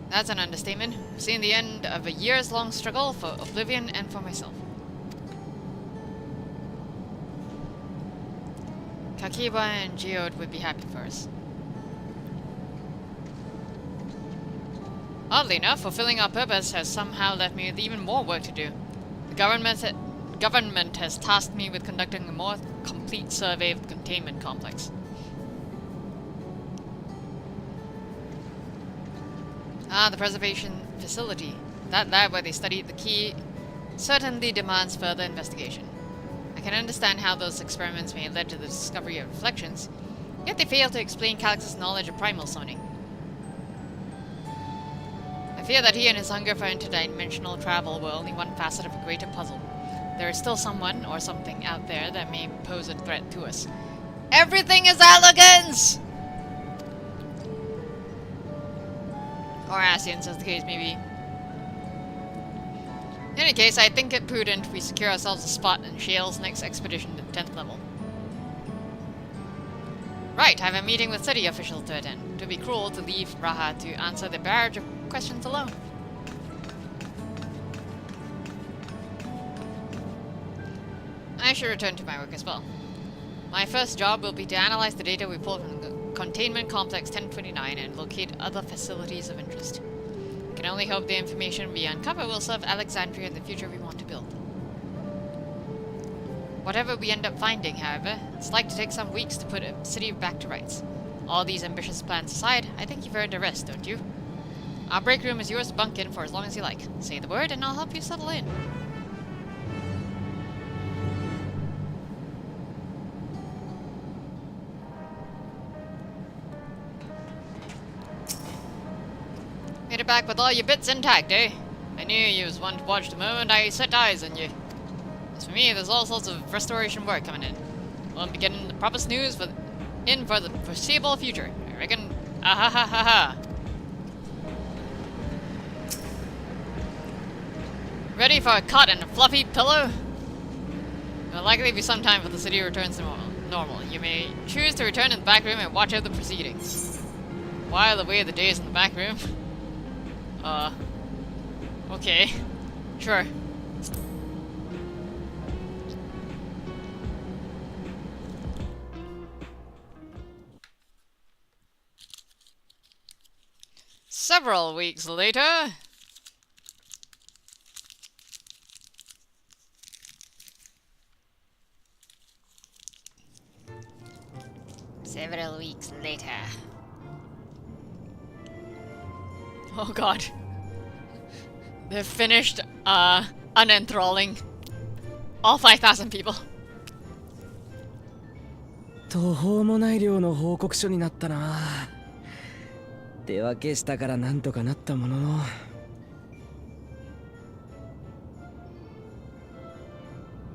That's an understatement. We've seen the end of a years-long struggle for Oblivion and for myself. Kakiba and Geode would be happy for us. Oddly enough, fulfilling our purpose has somehow left me with even more work to do. The government has tasked me with conducting a more complete survey of the containment complex. Ah, the preservation facility. That lab where they studied the key certainly demands further investigation. I can understand how those experiments may have led to the discovery of reflections, yet they fail to explain Calyx's knowledge of primal summoning. I fear that he and his hunger for interdimensional travel were only one facet of a greater puzzle. There is still someone or something out there that may pose a threat to us. Everything is elegance! Or Asians, as the case may be. In any case, I think it prudent we secure ourselves a spot in Shale's next expedition to the 10th level. Right, I have a meeting with city officials to attend. It would be cruel to leave Raha to answer the barrage of questions alone. I should return to my work as well. My first job will be to analyze the data we pulled from the Containment Complex 1029 and locate other facilities of interest. I can only hope the information we uncover will serve Alexandria in the future we want to build. Whatever we end up finding, however, it's like to take some weeks to put a city back to rights. All these ambitious plans aside, I think you've earned a rest, don't you? Our break room is yours to bunk in for as long as you like. Say the word and I'll help you settle in. Made it back with all your bits intact, eh? I knew you was one to watch the moment I set eyes on you. As for me, there's all sorts of restoration work coming in. Won't be getting the proper snooze for the foreseeable future, I reckon. Ah ha ha ha ha. Ready for a cot and a fluffy pillow? It'll likely be some time before the city returns to normal. You may choose to return in the back room and watch out the proceedings. While away the days in the back room. Okay. Sure. Several weeks later... Several weeks later... Oh god. They've finished, unenthralling all 5,000 people. 途方もない量の報告書になったな。手分けしたからなんとかなったものの。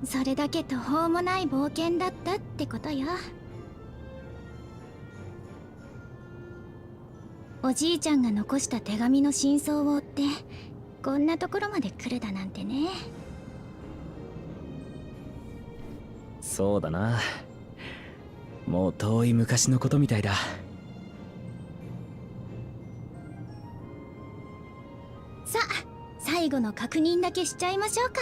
それだけ途方もない冒険だったってことよ。おじいちゃんが残した手紙の真相を追ってこんなところまで来るだなんてね。そうだな。もう遠い昔のことみたいだ。さあ、最後の確認だけしちゃいましょうか。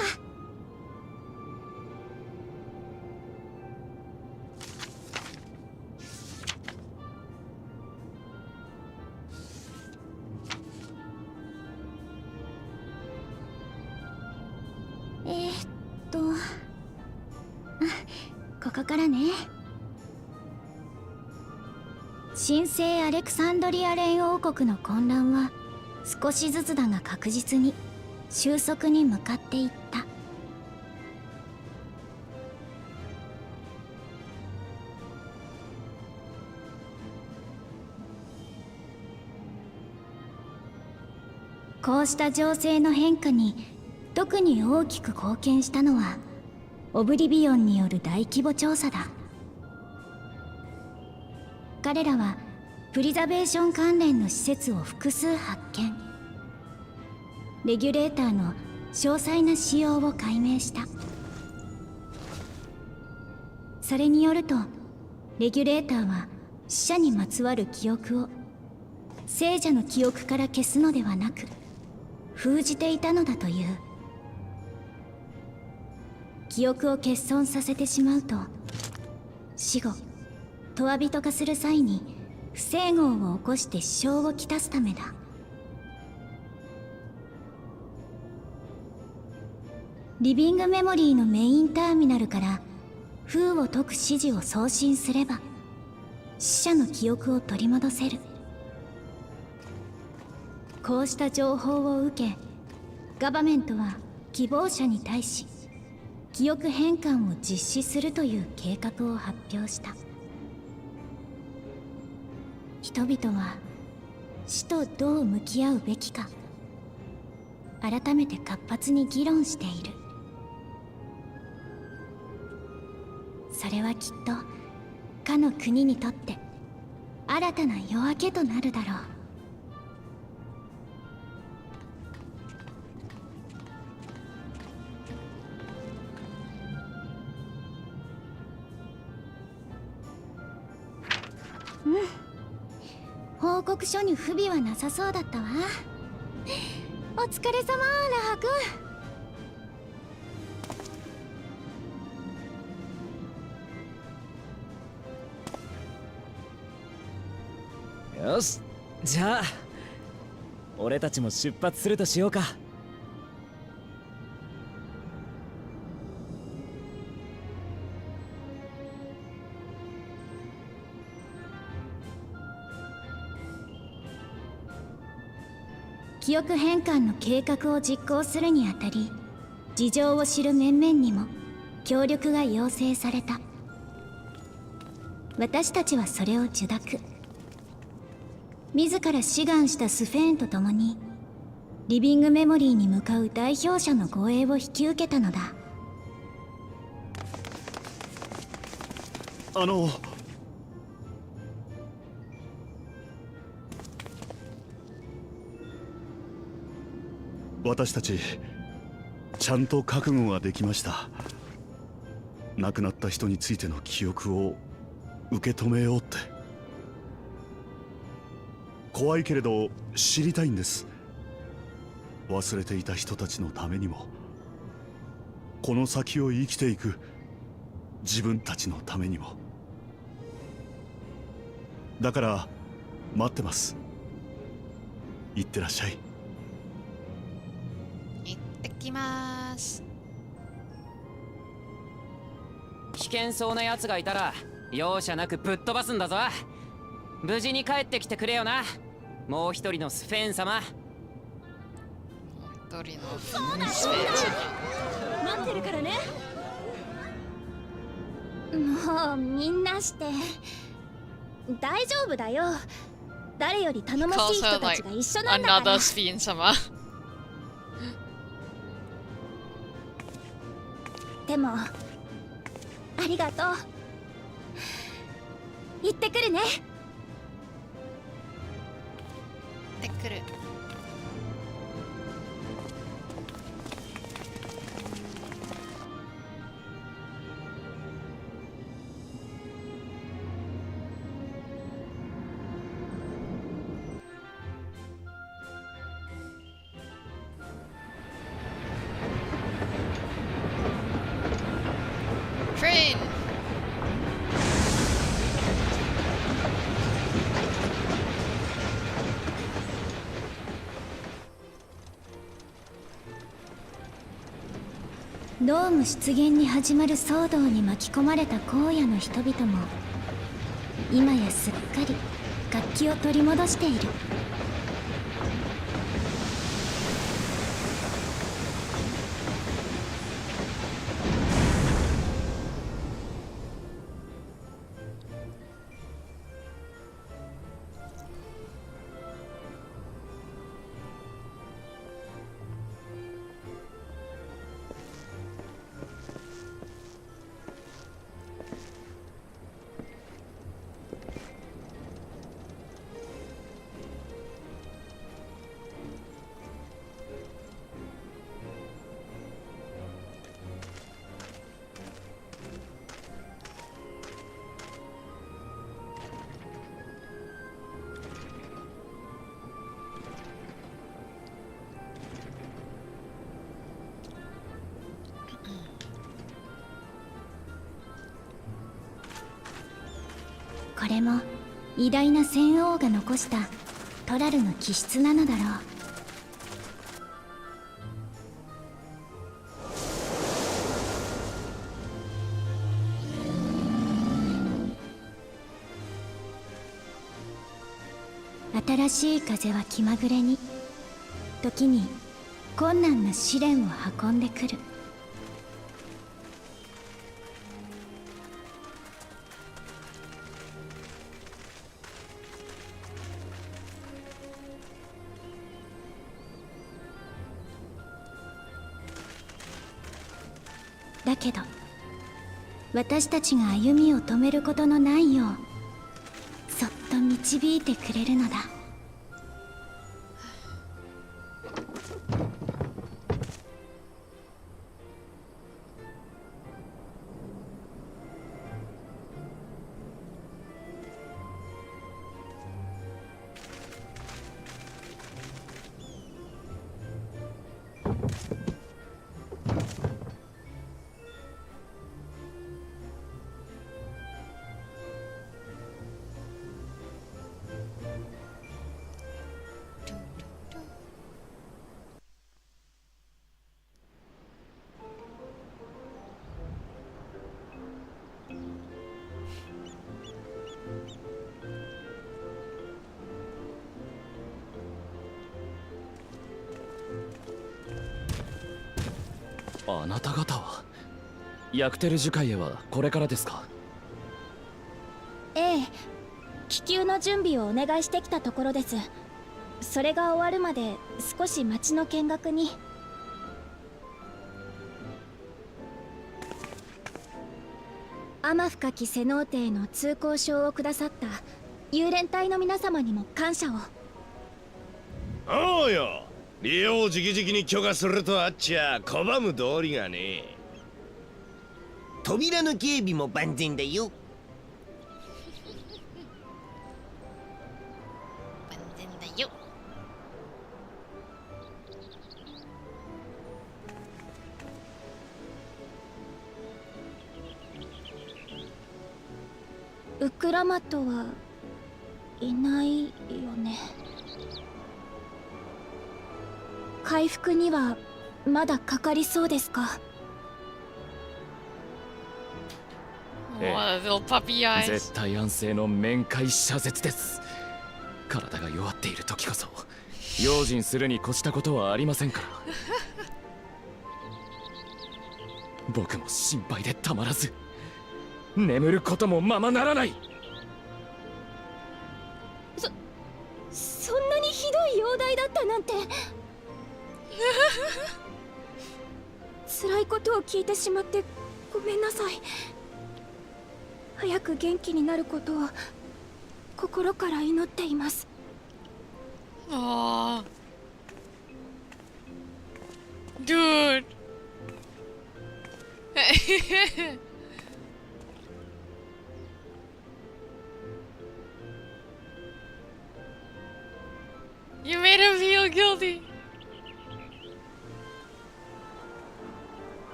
ここからね。神聖アレクサンドリア連王国の混乱は少しずつだが確実に収束に向かっていった。こうした情勢の変化に特に大きく貢献したのはオブリビオンによる大規模調査だ。彼らはプリザベーション関連の施設を複数発見。レギュレーターの詳細な仕様を解明した。それによるとレギュレーターは死者にまつわる記憶を聖者の記憶から消すのではなく封じていたのだという。記憶を欠損させてしまうと死後トワ人化する際に不整合を起こして支障をきたすためだ。リビングメモリーのメインターミナルから封を解く指示を送信すれば死者の記憶を取り戻せる。こうした情報を受け、ガバメントは希望者に対し記憶変換を実施するという計画を発表した。人々は死とどう向き合うべきか改めて活発に議論している。それはきっとかの国にとって新たな夜明けとなるだろう。報告書に不備はなさそうだったわ。お疲れ様、ラハ君。よし、じゃあ俺たちも出発するとしようか。記憶変換の計画を実行するにあたり、事情を知る面々にも協力が要請された。私たちはそれを受諾。自ら志願したスフェーンと共にリビングメモリーに向かう代表者の護衛を引き受けたのだ。私たちちゃんと覚悟ができました。亡くなった人についての記憶を受け止めようって。怖いけれど知りたいんです。忘れていた人たちのためにも、この先を生きていく自分たちのためにも。だから待ってます。いってらっしゃい。行ってきまーす。危険そうな奴がいたら容赦なくぶっ飛ばすんだぞ。無事に帰ってきてくれよな、もう一人のスフェーン様。一人のそうだ、待ってるからね。もうみんなして大丈夫だよ。誰より頼もしい人たちが一緒なんだから。Another Sphene様。でもありがとう。行ってくるね。行ってくる。Train!ドーム出現に始まる騒動に巻き込まれた荒野の人々も今やすっかり活気を取り戻している。これも偉大な戦王が残したトラルの気質なのだろう。新しい風は気まぐれに時に困難な試練を運んでくる。だけど私たちが歩みを止めることのないようそっと導いてくれるのだ。あなた方はヤクテル樹海へはこれからですか？ええ、気球の準備をお願いしてきたところです。それが終わるまで少し町の見学に。天深きセノーテへの通行証をくださった幽連隊の皆様にも感謝を。おうよ、利用を直々に許可するとあっちゃ拒む道理がね。扉の警備も万全だよ。万全だよ。ウクラマトはいないよね。回復にはまだかかりそうですか？絶対安静の面会謝絶です。体が弱っている時こそ用心するに越したことはありませんから。僕も心配でたまらず眠ることもままならない。そんなにひどい容体だったなんて。辛いことを聞いてしまってごめんなさい。早く元気になることを心から祈っています。ああ。Dude. You made him feel guilty.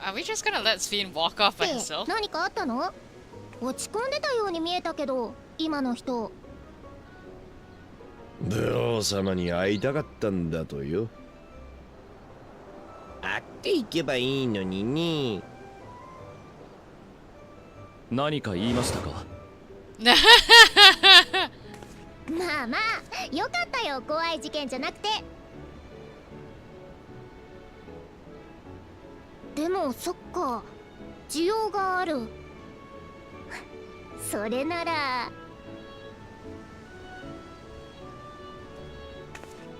Are we just gonna let Sphene walk off by herself? 何かあったの？落ち込んでたように見えたけど、今の人。武王様に会いたかったんだとよ。会っていけばいいのにね。何か言いましたか？まあまあ、よかったよ、怖い事件じゃなくて。でもそっか、需要がある。それなら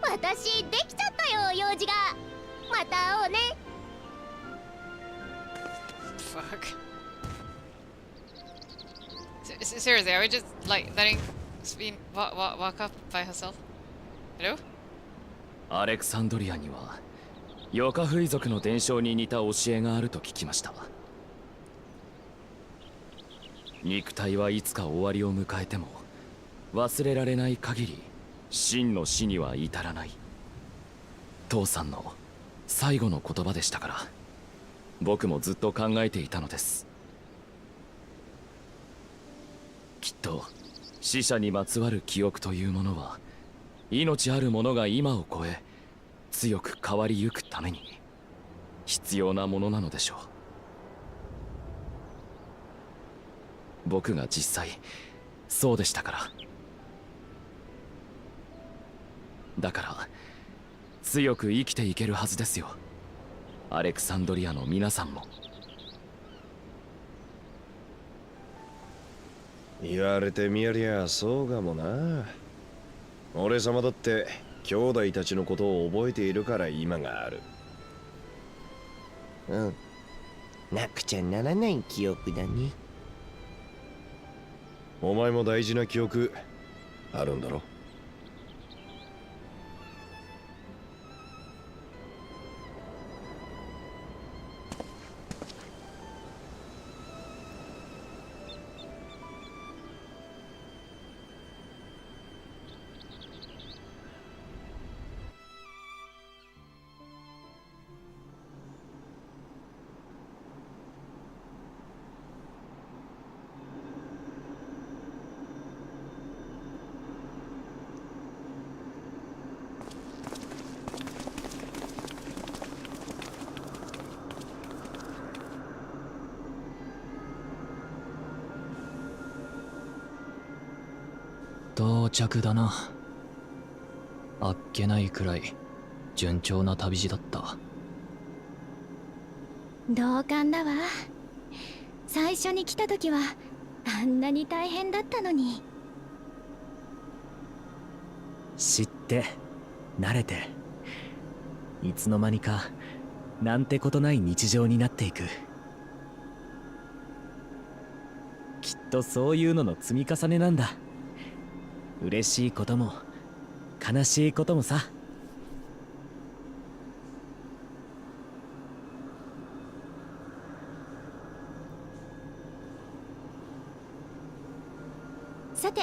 私できちゃったよ、用事が。また会おうね。 Fuck. Seriously, are we just like letting Sphene walk up by herself? Hello? アレクサンドリアにはヨカフイ族の伝承に似た教えがあると聞きました。肉体はいつか終わりを迎えても忘れられない限り真の死には至らない。父さんの最後の言葉でしたから、僕もずっと考えていたのです。きっと死者にまつわる記憶というものは命ある者が今を超え強く変わりゆくために必要なものなのでしょう。僕が実際そうでしたから。だから強く生きていけるはずですよ、アレクサンドリアの皆さんも。言われてみやりゃそうかもな。俺様だって兄弟たちのことを覚えているから今がある。うん。なくちゃならない記憶だね。お前も大事な記憶あるんだろ。到着だな。あっけないくらい順調な旅路だった。同感だわ。最初に来た時はあんなに大変だったのに。知って慣れていつの間にかなんてことない日常になっていく。きっとそういうのの積み重ねなんだ。嬉しいことも悲しいこともさ。さて、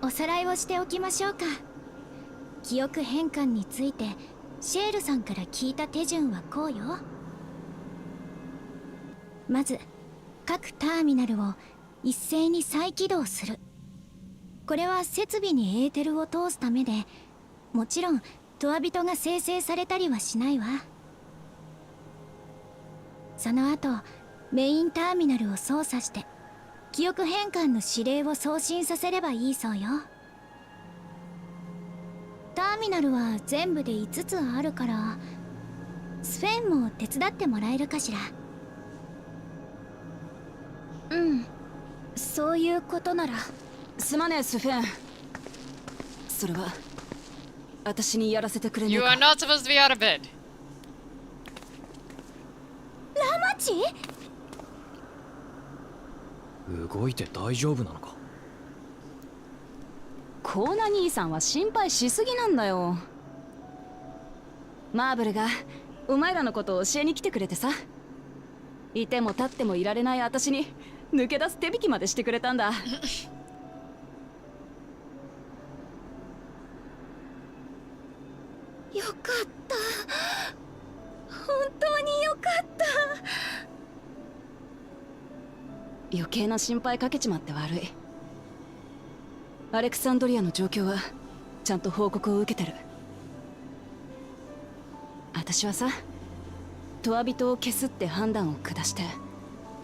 おさらいをしておきましょうか。記憶変換についてシェールさんから聞いた手順はこうよ。まず各ターミナルを一斉に再起動する。これは設備にエーテルを通すためで、もちろんトアビトが生成されたりはしないわ。その後メインターミナルを操作して記憶変換の指令を送信させればいいそうよ。ターミナルは全部で5つあるから、スフェンも手伝ってもらえるかしら。うん、そういうことなら。すまねえスフェン。それは私にやらせてくれねえ You か。 are not supposed to be out of bed. ラマチ？動いて大丈夫なのか。コーナ兄さんは心配しすぎなんだよ。マーブルがお前らのことを教えに来てくれてさ。いても立ってもいられない私に抜け出す手引きまでしてくれたんだ。よかった。本当によかった。余計な心配かけちまって悪い。アレクサンドリアの状況はちゃんと報告を受けてる。私はさ、トアビトを消すって判断を下して、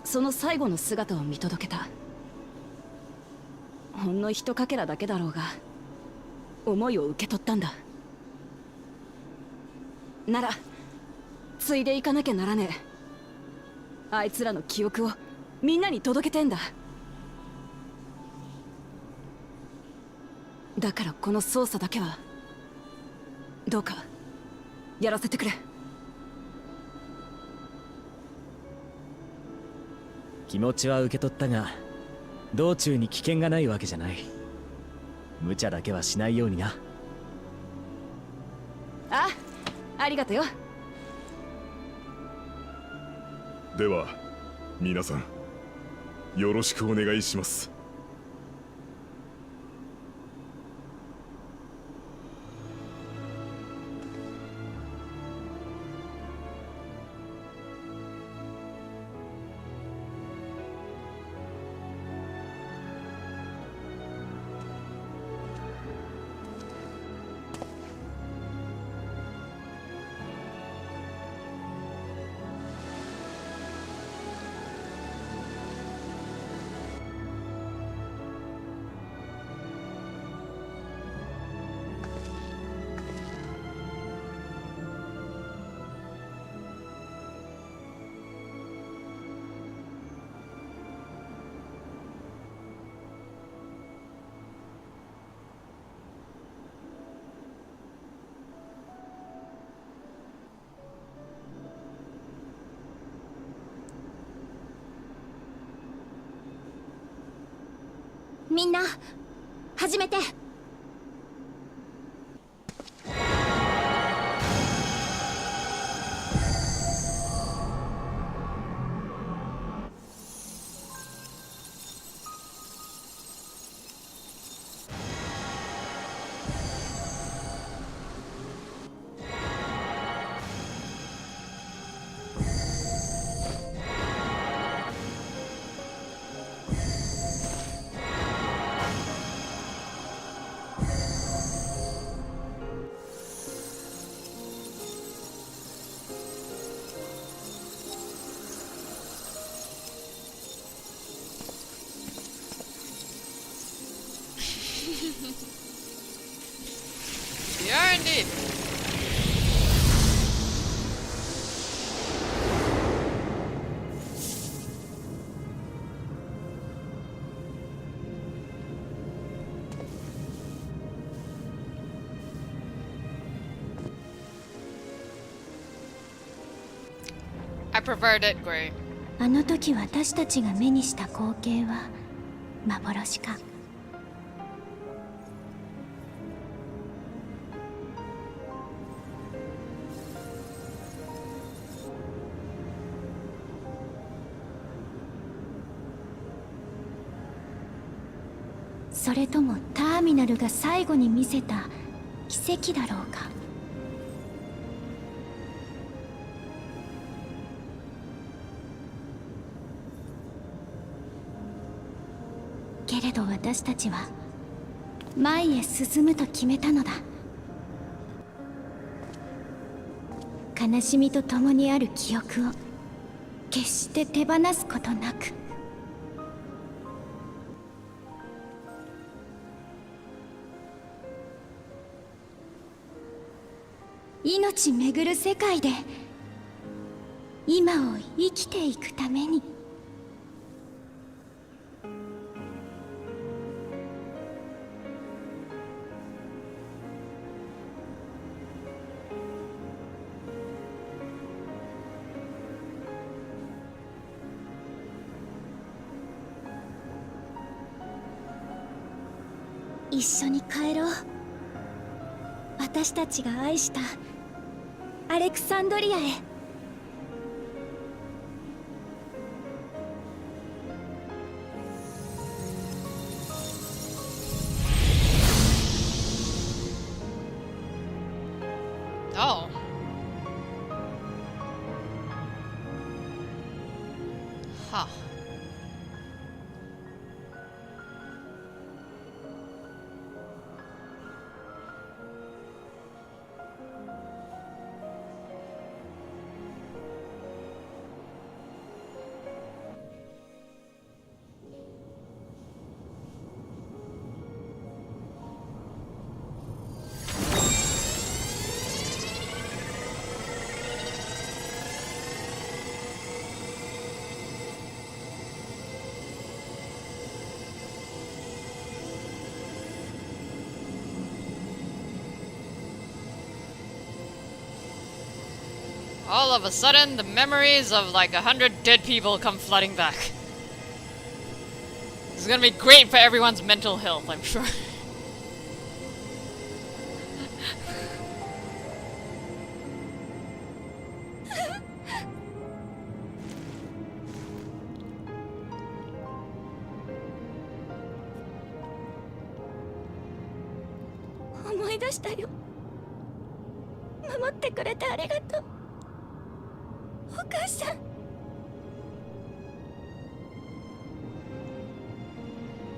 その最後の姿を見届けた。ほんの一かけらだけだろうが思いを受け取ったんだ。ならついでいかなきゃならねえ。あいつらの記憶をみんなに届けてんだ。だからこの操作だけはどうかやらせてくれ。気持ちは受け取ったが、道中に危険がないわけじゃない。無茶だけはしないようにな。ありがとよ。では皆さんよろしくお願いします。みんな始めて。Yeah, indeed. I preferred it gray. あの時私たちが目にした光景は幻か。それともターミナルが最後に見せた奇跡だろうか。けれど私たちは前へ進むと決めたのだ。悲しみと共にある記憶を決して手放すことなく。命めぐる世界で今を生きていくために。一緒に帰ろう。私たちが愛したアレクサンドリアへ。Oh. Huh. All of a sudden, the memories of like 100 dead people come flooding back. This is gonna be great for everyone's mental health, I'm sure. Oh, 思い出したよ。守ってくれてありがとう。お母さん。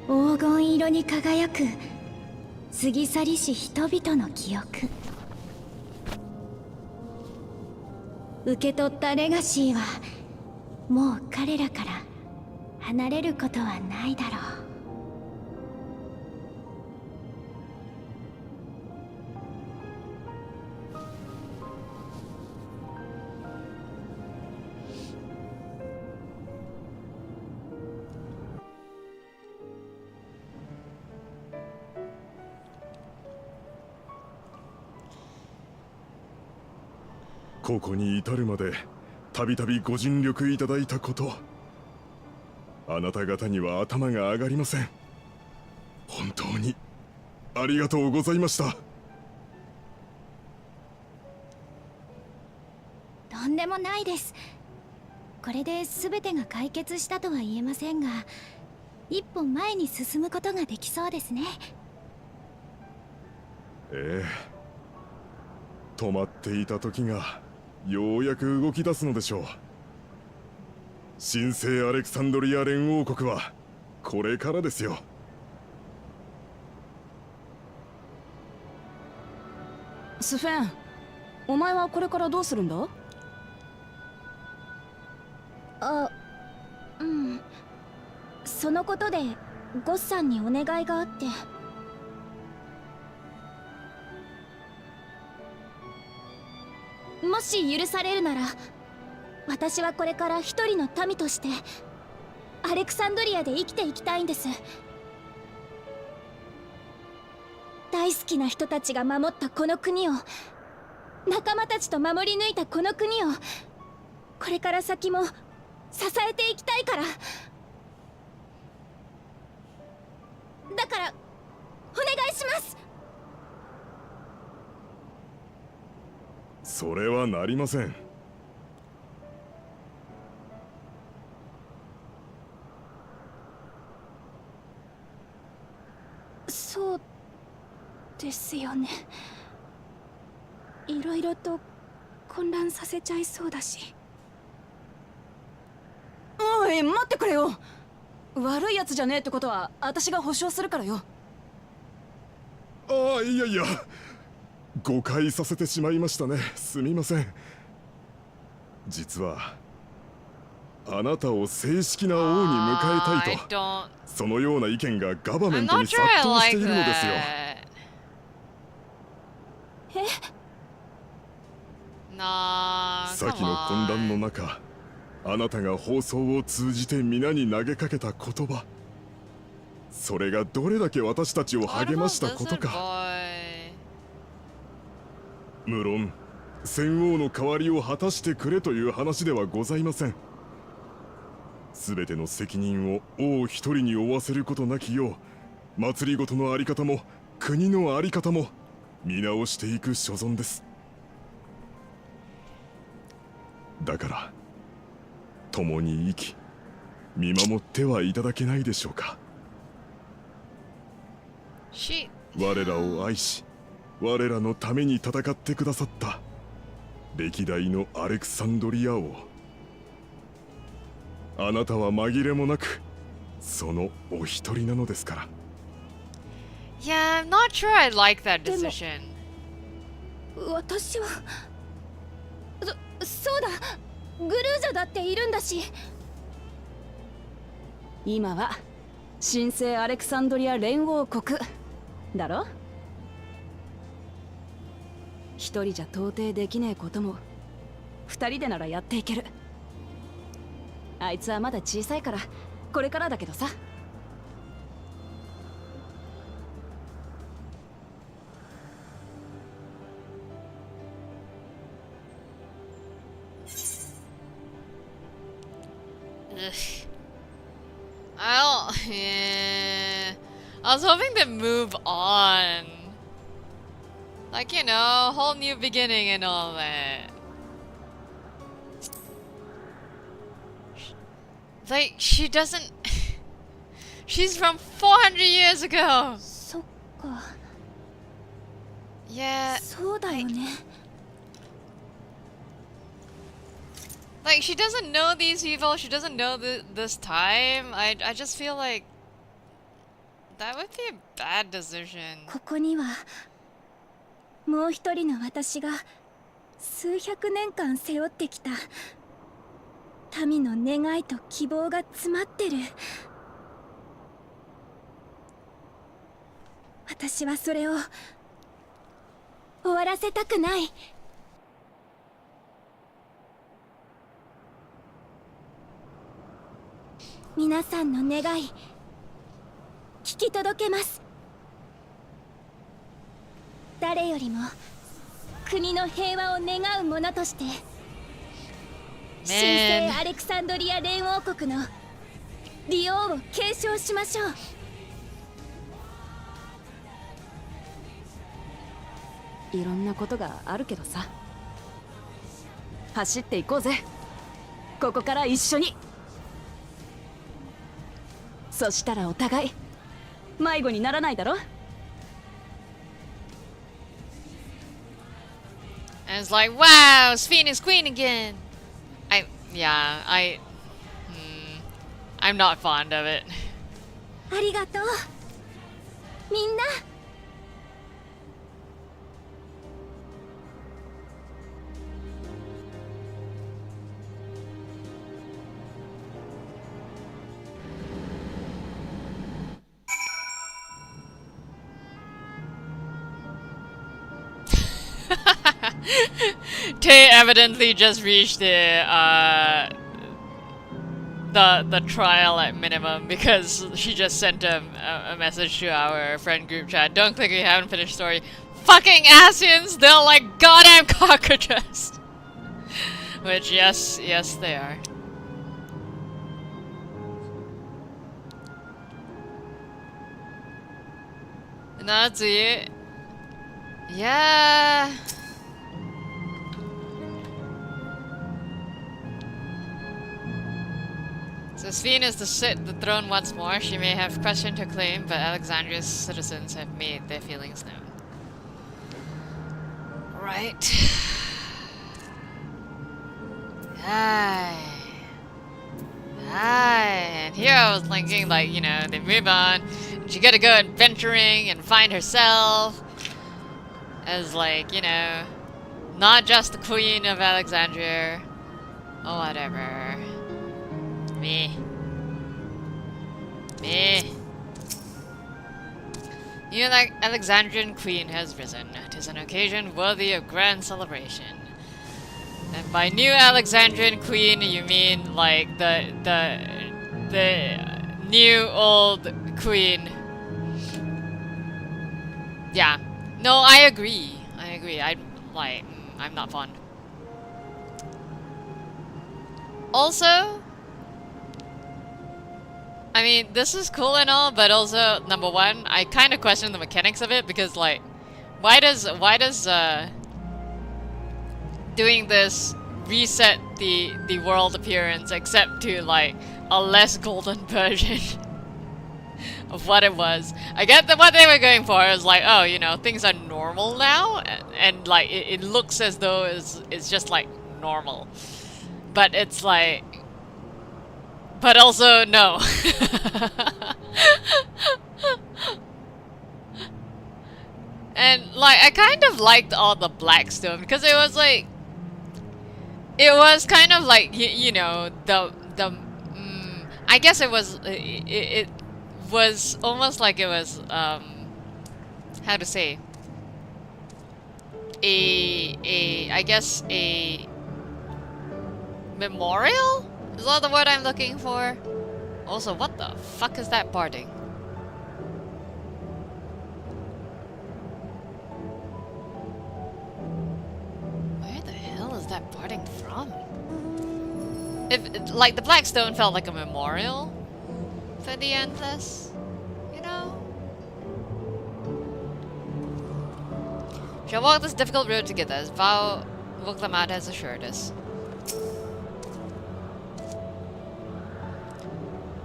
黄金色に輝く過ぎ去りし人々の記憶。受け取ったレガシーはもう彼らから離れることはないだろう。ここに至るまでたびたびご尽力いただいたこと、あなた方には頭が上がりません。本当にありがとうございました。とんでもないです。これで全てが解決したとは言えませんが、一歩前に進むことができそうですね。ええ、止まっていた時がようやく動き出すのでしょう。神聖アレクサンドリア連王国はこれからですよ。スフェン、お前はこれからどうするんだ？うん、そのことでゴッさんにお願いがあって。もし許されるなら、私はこれから一人の民としてアレクサンドリアで生きていきたいんです。大好きな人たちが守ったこの国を、仲間たちと守り抜いたこの国を、これから先も支えていきたいから。だからお願いします。それはなりません。そうですよね。いろいろと混乱させちゃいそうだし。おい、待ってくれよ。悪いやつじゃねえってことは私が保証するからよ。ああ、いやいや、誤解させてしまいましたね。すみません。実はあなたを正式な王に迎えたいと、そのような意見がガバメントに殺到しているのですよ。先の混乱の中、あなたが放送を通じて皆に投げかけた言葉、それがどれだけ私たちを励ましたことか。無論戦王の代わりを果たしてくれという話ではございません。全ての責任を王一人に負わせることなきよう、祭りごとのあり方も国のあり方も見直していく所存です。だから共に生き見守ってはいただけないでしょうか。我らを愛し我らのために戦ってくださった歴代のアレクサンドリア王、あなたは紛れもなくそのお一人なのですから。 Yeah, I'm not sure I like that decision. 私はそうだ、グルージャだっているんだし。今は神聖アレクサンドリア連王国だろ。一人じゃ到底できねえことも二人でならやっていける。あいつはまだ小さいからこれからだけどさ。Yeah. I was hoping to move on. Like, you know, whole new beginning and all that. Like, she doesn't... She's from 400 years ago! そっか。Yeah. そうだよね。Like, she doesn't know these people, she doesn't know this time. I just feel like that would be a bad decision. ここにはもう一人の私が数百年間背負ってきた民の願いと希望が詰まってる。私はそれを終わらせたくない。皆さんの願い聞き届けます。誰よりも国の平和を願う者として神聖アレクサンドリア連王国の利王を継承しましょう。いろんなことがあるけどさ。走っていこうぜ。ここから一緒に。そしたらお互い迷子にならないだろ。And it's like, wow, Sphene is queen again. I'm not fond of it. ありがとうみんな。Tay evidently just reached the trial at minimum because she just sent a message to our friend group chat. Don't click if you haven't finished story. Fucking Asians! They're like goddamn cockroaches! Which, yes, they are. Nazi. Yeah. So Sphene is to sit the throne once more. She may have questioned her claim, but Alexandria's citizens have made their feelings known. Right. Aye. And here I was thinking, like, you know, they move on. She gotta go adventuring and find herself as, like, you know, not just the queen of Alexandria or whatever. Me. New Alexandrian queen has risen. It is an occasion worthy of grand celebration. And by new Alexandrian queen, you mean like the new old queen. Yeah. No, I agree. I'm not fond. Also, I mean, this is cool and all, but also, number one, I kind of question the mechanics of it because, like, why does doing this reset the world appearance except to, like, a less golden version of what it was? I get that what they were going for is like, oh, you know, things are normal now, and like, it looks as though it's just, like, normal. But it's like... But also, no. And, like, I kind of liked all the Blackstone because it was like... It was kind of like, you know, I guess it was... It was almost like it was, how to say... I guess a... memorial? Is that the word I'm looking for? Also, what the fuck is that barding? Where the hell is that barding from? If, like, the Blackstone felt like a memorial for the Endless, you know? Shall walk this difficult road together, as Val Vuklamat has assured us.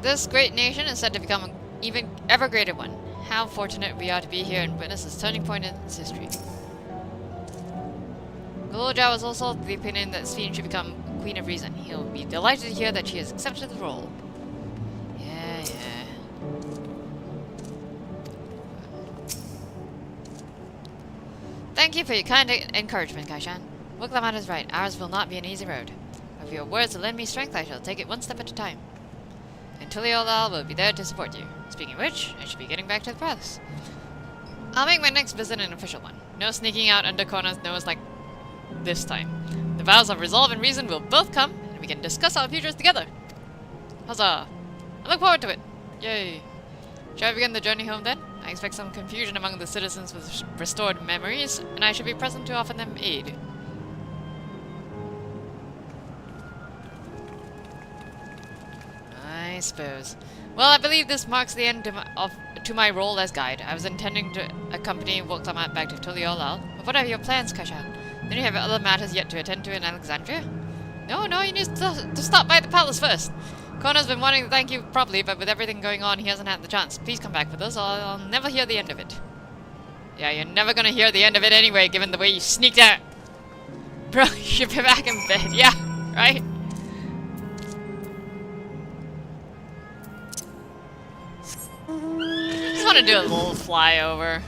This great nation is said to become an even ever greater one. How fortunate we are to be here and witness this turning point in its history. Goloja was also of the opinion that Sphene should become Queen of Reason. He'll be delighted to hear that she has accepted the role. Yeah. Thank you for your kind encouragement, Kaishan. Wuklamat is right. Ours will not be an easy road. With your words to lend me strength, I shall take it one step at a time. And Tuliolal will be there to support you. Speaking of which, I should be getting back to the palace. I'll make my next visit an official one. No sneaking out under Kona's nose like this time. The vows of resolve and reason will both come, and we can discuss our futures together. Huzzah! I look forward to it. Yay! Shall I begin the journey home then? I expect some confusion among the citizens with restored memories, and I should be present to offer them aid. I suppose. Well, I believe this marks the end to my role as guide. I was intending to accompany Wuklamat back to Tuliolal, What are your plans, Kashan? Then you have other matters yet to attend to in Alexandria? No, you need to stop by the palace first. Connor's been wanting to thank you properly, but with everything going on, he hasn't had the chance. Please come back with us, or I'll never hear the end of it. Yeah, you're never gonna hear the end of it anyway, given the way you sneaked out. Bro, you should be back in bed. Yeah, right? Just wanna do a little flyover.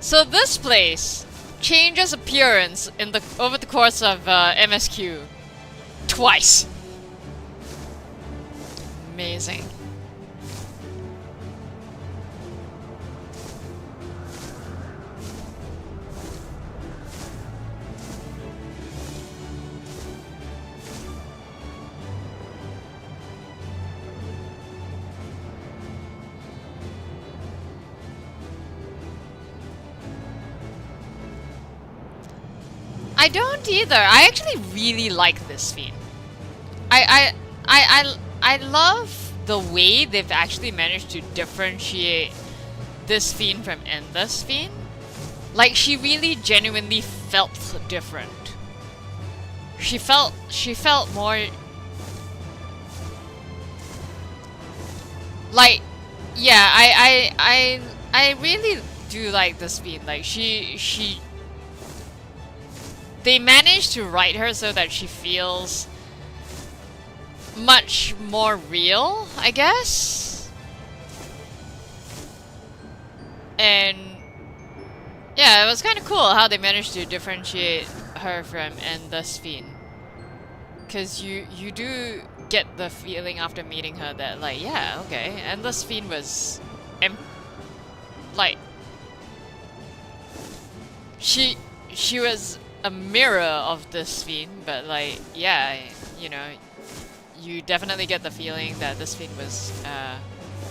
So this place changes appearance over the course of MSQ twice. Amazing. I don't either. I actually really like this theme. I love the way they've actually managed to differentiate this fiend from Endless Fiend. Like, she really genuinely felt different. She felt more like, yeah, I really do like this fiend. Like, they managed to write her so that she feels much more real, I guess. And yeah, it was kind of cool how they managed to differentiate her from Endless Fiend. Because you do get the feeling after meeting her that, like, yeah, okay, Endless Fiend was like, she was a mirror of this fiend, but like, yeah, you know, you definitely get the feeling that this fiend was a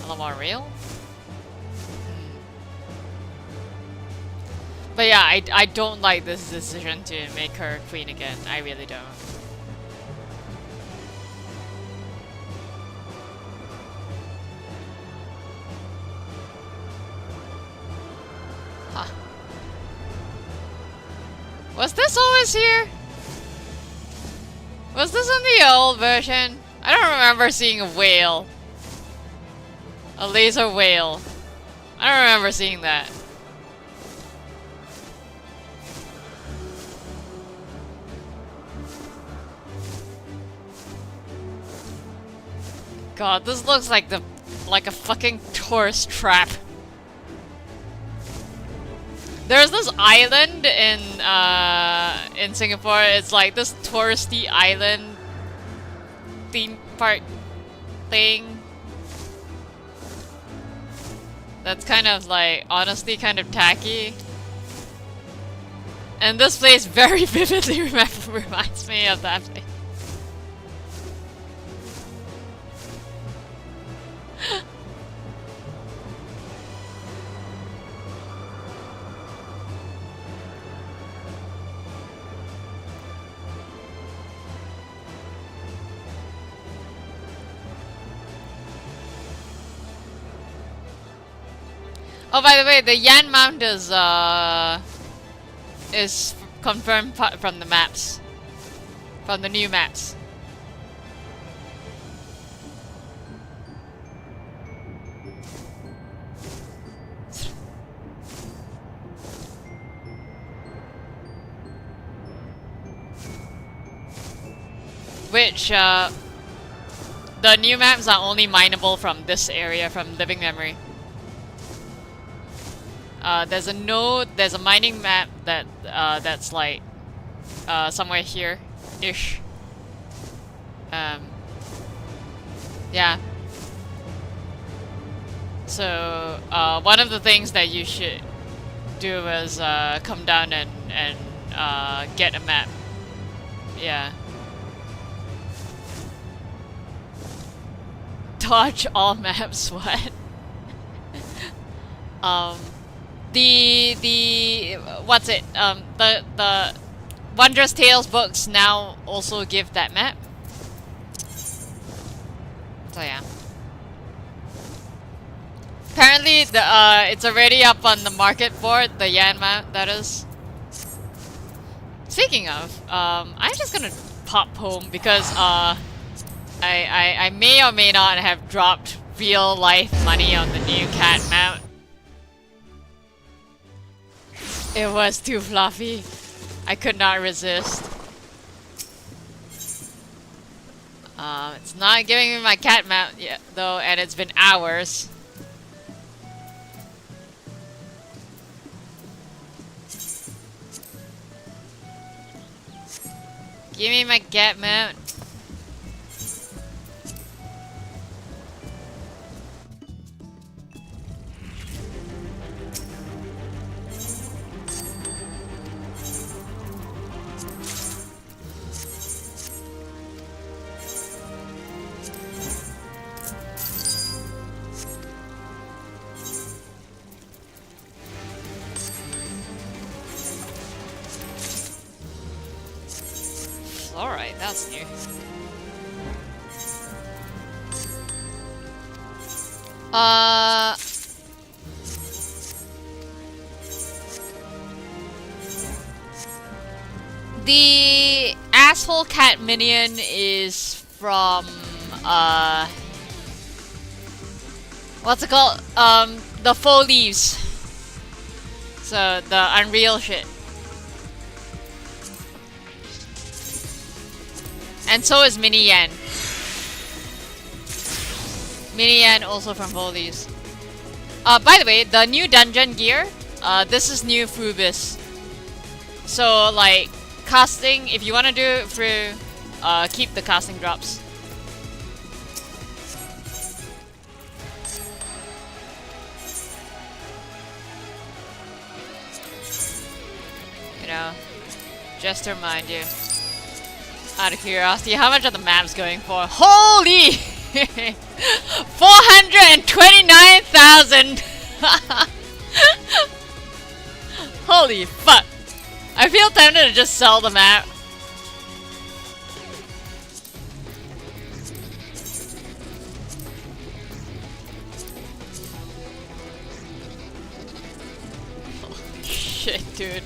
lot more real. But yeah, I don't like this decision to make her queen again. I really don't. Huh. Was this always here? Was this in the old version? I don't remember seeing a whale. A laser whale. I don't remember seeing that. God, this looks like a fucking tourist trap. There's this island in Singapore. It's like this touristy island theme park thing. That's kind of like, honestly, kind of tacky. And this place very vividly reminds me of that place. Oh, by the way, the Yan Mount is confirmed from the maps, from the new maps. Which, the new maps are only mineable from this area, from Living Memory. There's a mining map that's like, somewhere here-ish. Yeah. So, one of the things that you should do is, come down and get a map. Yeah. Dodge all maps, what? What's it? The Wondrous Tales books now also give that map. So yeah. Apparently, the it's already up on the market board, the yen mount, that is. Speaking of, I'm just gonna pop home because, I may or may not have dropped real life money on the new cat mount. It was too fluffy. I could not resist. It's not giving me my cat mount yet, though, and it's been hours. Give me my cat mount. Alright, that's new. The asshole cat minion is from, what's it called? The faux leaves. So, the Unreal shit. And so is Mini Yen. Mini Yen also from Volleys. By the way, the new dungeon gear, this is new Frubis. So, like, casting, if you want to do it through, keep the casting drops. You know, just to remind you. Out of curiosity, how much are the maps going for? Holy! 429,000! Holy fuck! I feel tempted to just sell the map. Holy shit, dude.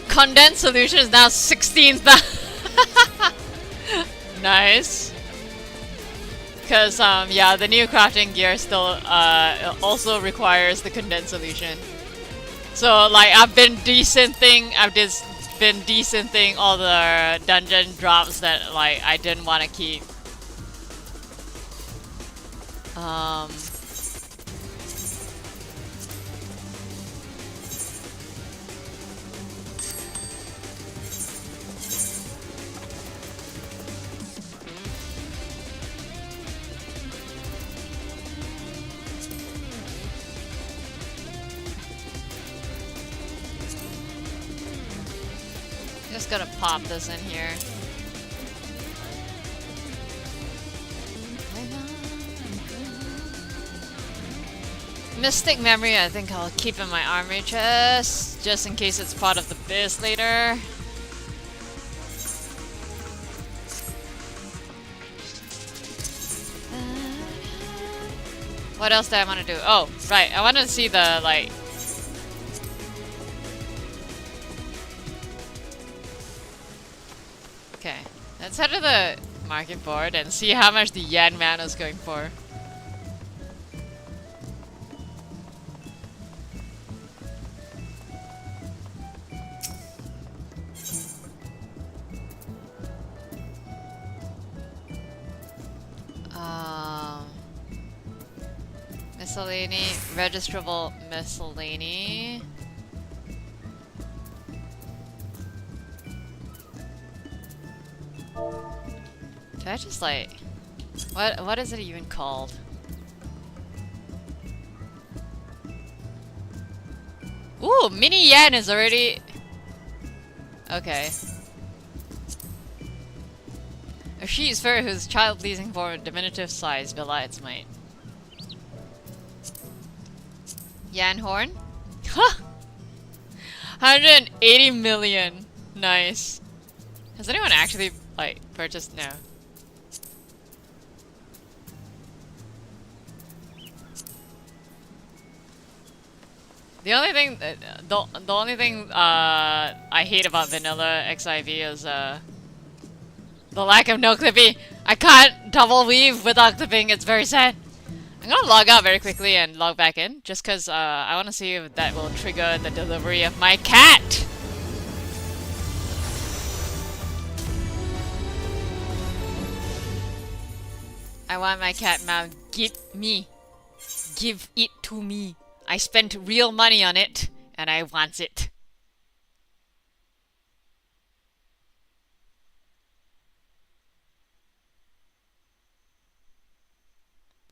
Condensed solution is now 16,000. Nice. Because, yeah, the new crafting gear still, also requires the condensed solution. So, like, I've been decenting all the dungeon drops that, like, I didn't want to keep. Just gonna pop this in here. Mystic Memory, I think I'll keep in my armory chest, just in case it's part of the biz later. What else do I want to do? Oh, right, I want to see the, like... Okay, let's head to the market board and see how much the yen man is going for. Miscellany, registrable miscellany. Do I just like... What is it even called? Ooh, Mini Yan is already... Okay. A she is fair whose child-pleasing for diminutive size belies might. Yan Horn? Huh! 180 million. Nice. Has anyone actually, like, purchased? No. The only thing, the only thing I hate about vanilla XIV is the lack of no clipping. I can't double weave without clipping. It's very sad. I'm gonna log out very quickly and log back in, just cause I want to see if that will trigger the delivery of my cat. I want my cat now. Give it to me. I spent real money on it, and I want it.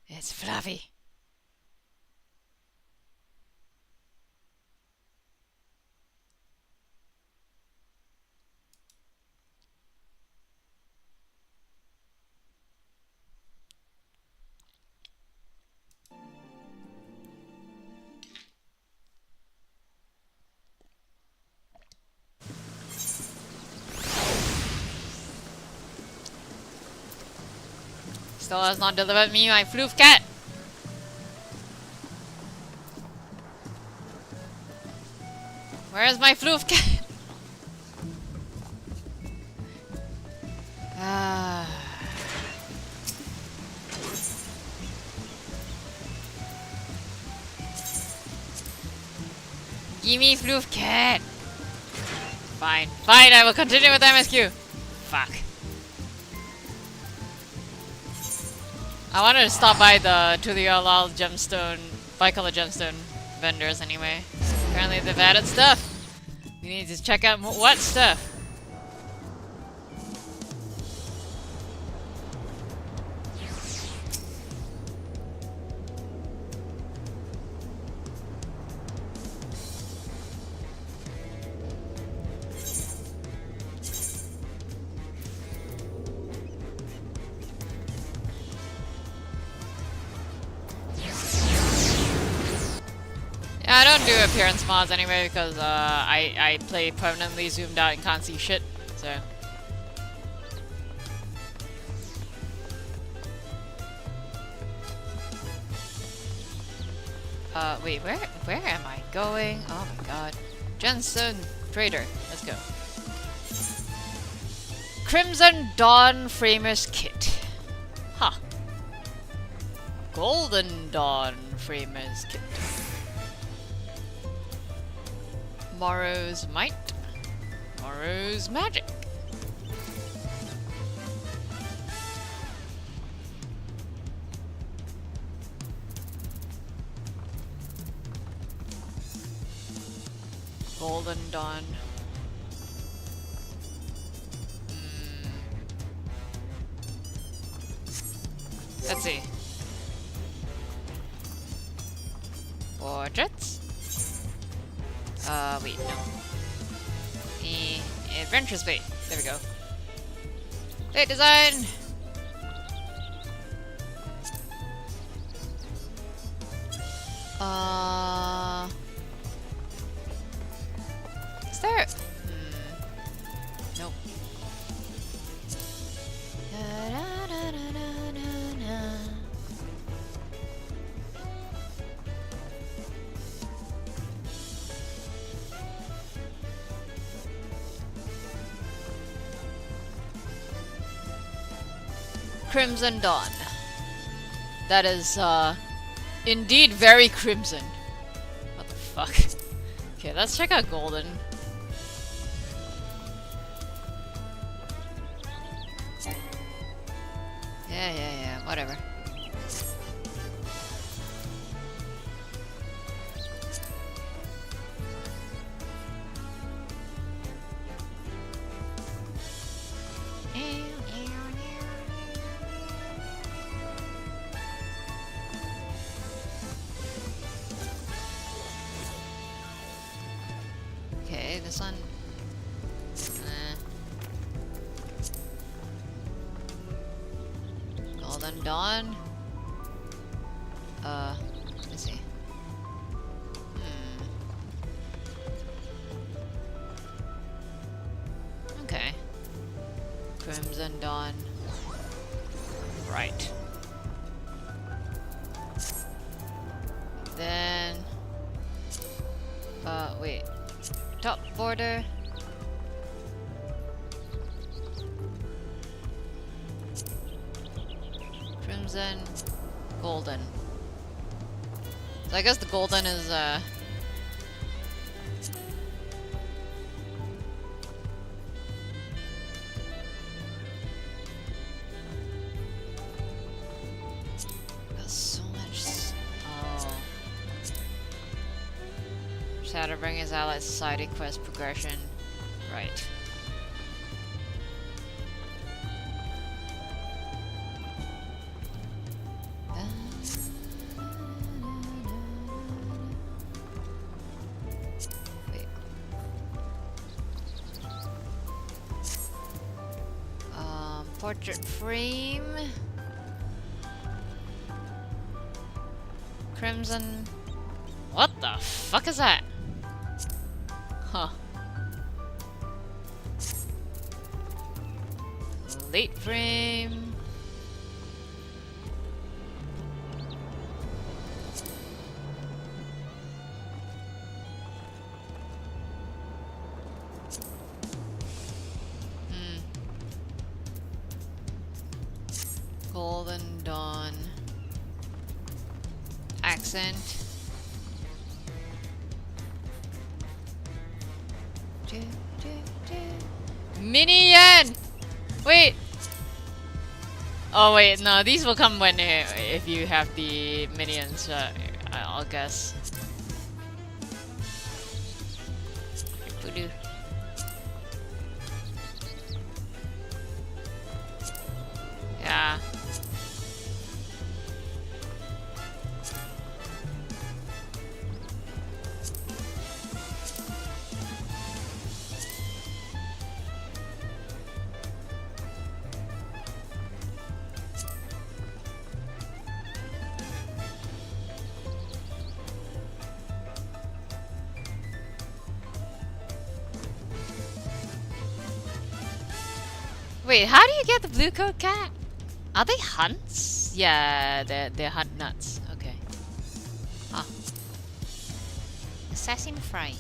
It's fluffy. Still has not delivered me my floof cat. Where is my floof cat? Gimme floof cat. Fine, fine. I will continue with MSQ. Fuck. I wanted to stop by the Tuliolal gemstone, bicolor gemstone vendors anyway. Apparently they've added stuff. We need to check out what stuff. I don't do appearance mods anyway because I play permanently zoomed out and can't see shit, so. Wait, where am I going? Oh my god. Jensen Trader, let's go. Crimson Dawn Framers Kit. Huh. Golden Dawn Framers Kit. Morrow's Might. Morrow's Magic. Golden Dawn. Let's see. Portraits? Wait, no. Adventure Space. There we go. Plate design! Is there... Nope. Crimson Dawn. That is, indeed very crimson. What the fuck? Okay, let's check out Golden. Yeah, whatever. wait, this one. Golden Dawn. Let's see. Okay. Crimson Dawn. Right. Then wait. Top border. Crimson, golden. So I guess the golden is got so much. Oh. Just how to bring his allied society quest progression. Right. Portrait frame. Crimson. What the fuck is that? Huh. Late frame. Golden Dawn. Accent. Minion! Wait! Oh wait, no, these will come when if you have the minions, I'll guess. Voodoo. Yeah. Wait, how do you get the blue coat cat? Are they hunts? Yeah, they're hunt nuts. Okay. Ah. Assassin Fry.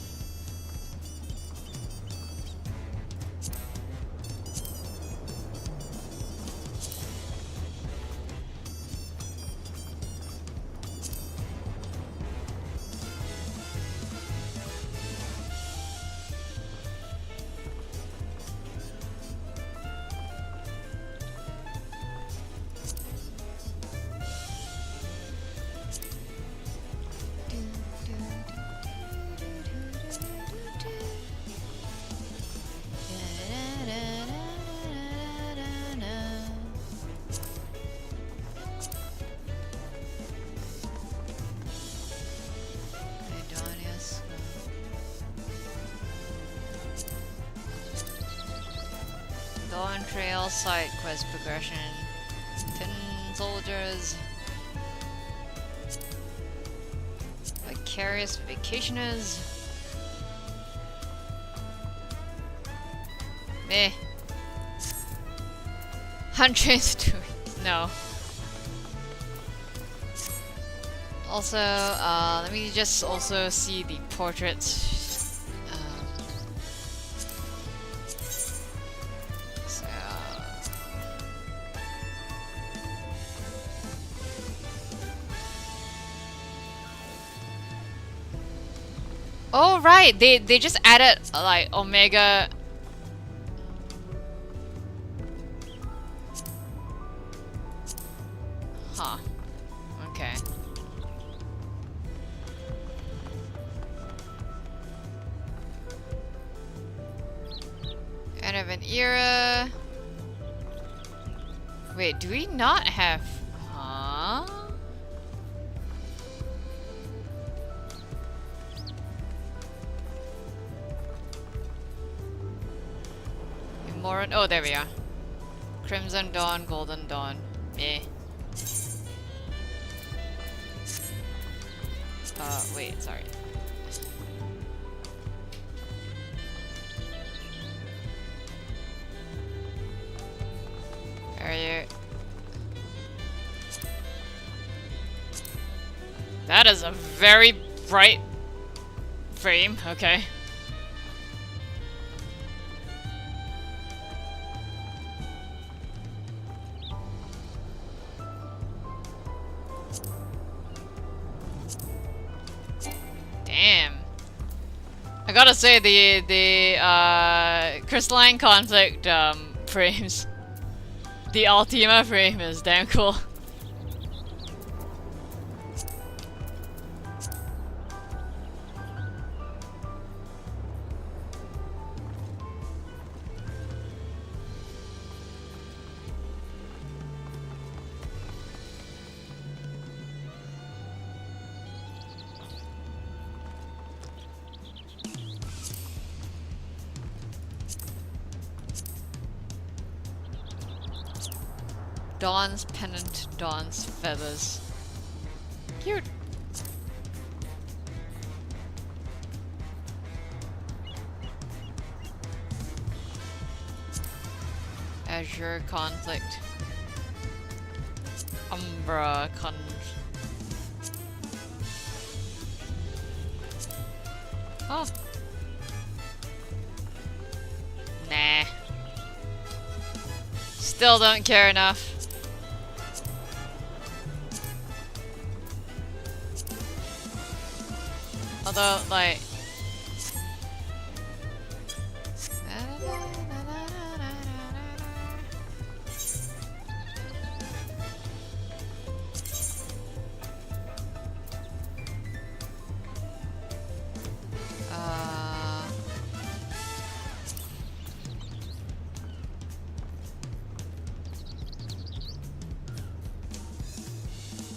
Dawn Trail side quest progression. 10 soldiers. Vicarious vacationers. Meh. Hundreds to no. Also, let me just also see the portraits. Oh right, they just added like Omega. Huh. Okay. End of an era. Wait, do we not have? Huh? Morin. Oh, there we are. Crimson Dawn, Golden Dawn. Meh. Wait, sorry. Are you? That is a very bright frame, okay. Damn. I gotta say the Crystalline Conflict frames, the Ultima frame is damn cool. Dawn's Pennant, Dawn's Feathers. Cute. Azure Conflict. Umbra Oh. Nah. Still don't care enough. Although, like...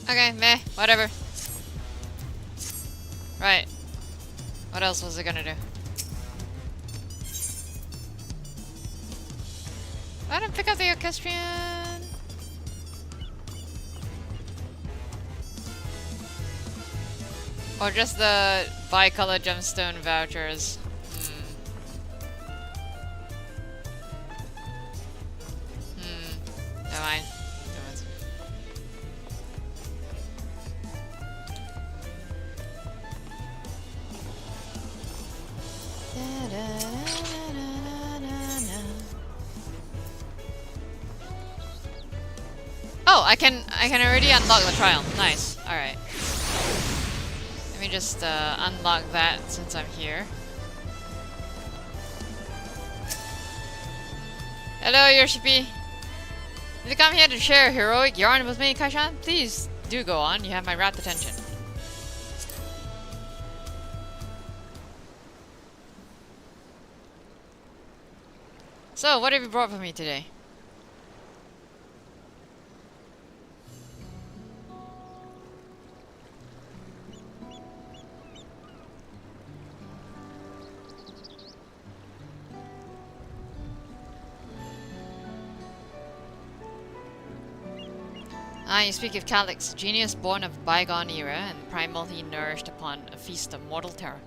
Okay, meh, whatever. Right. What else was it gonna do? I didn't pick up the Orchestrion. Or just the bicolor gemstone vouchers. Never mind. Oh, I can already unlock the trial. Nice. All right. Let me just unlock that since I'm here. Hello, Yoshipi. If you come here to share a heroic yarn with me, Kaishan, please do go on. You have my rapt attention. So, what have you brought for me today? Ah, you speak of Calyx, genius born of bygone era and primarily nourished upon a feast of mortal terror.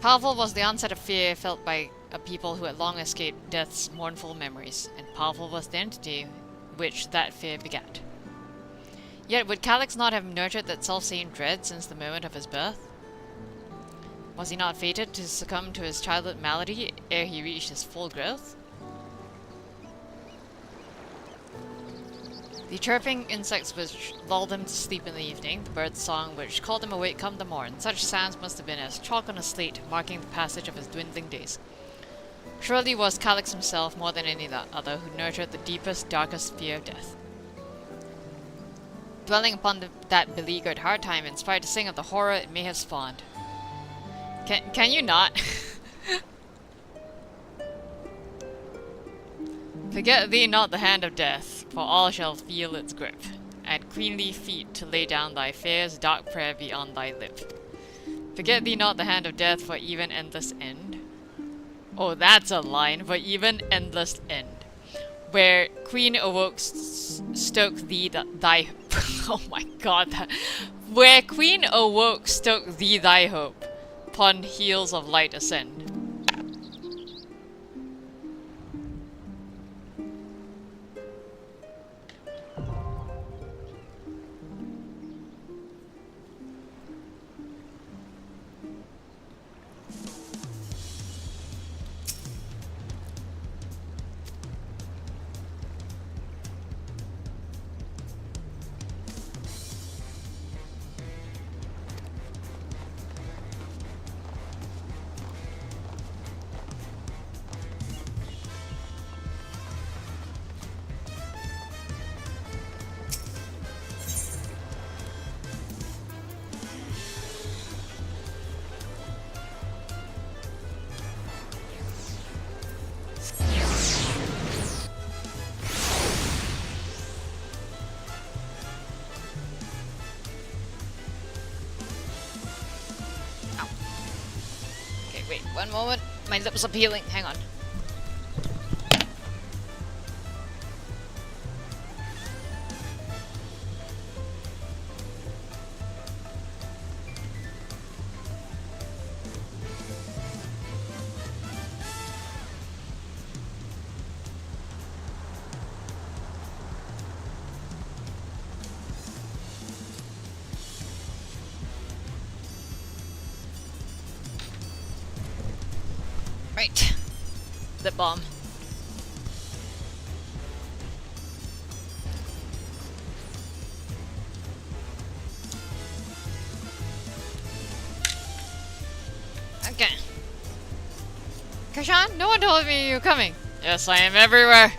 Powerful was the onset of fear felt by a people who had long escaped death's mournful memories, and powerful was the entity which that fear begat. Yet would Calyx not have nurtured that self-same dread since the moment of his birth? Was he not fated to succumb to his childhood malady ere he reached his full growth? The chirping insects which lulled him to sleep in the evening, the bird's song which called him awake come the morn, such sounds must have been as chalk on a slate, marking the passage of his dwindling days. Surely was Calyx himself, more than any other, who nurtured the deepest, darkest fear of death. Dwelling upon that beleaguered heart, I am inspired to sing of the horror it may have spawned. Can you not? Forget thee not the hand of death, for all shall feel its grip. At queenly feet to lay down thy fears, dark prayer be on thy lip. Forget thee not the hand of death, for even endless end. Oh, that's a line for even endless end. Where Queen awoke stoke thee thy oh my god, where Queen awoke stoke thee thy hope, upon heels of light ascend. Wait, one moment. My lips are peeling. Hang on. Right. Lip balm. Okay. Kashan, no one told me you were coming. Yes, I am everywhere.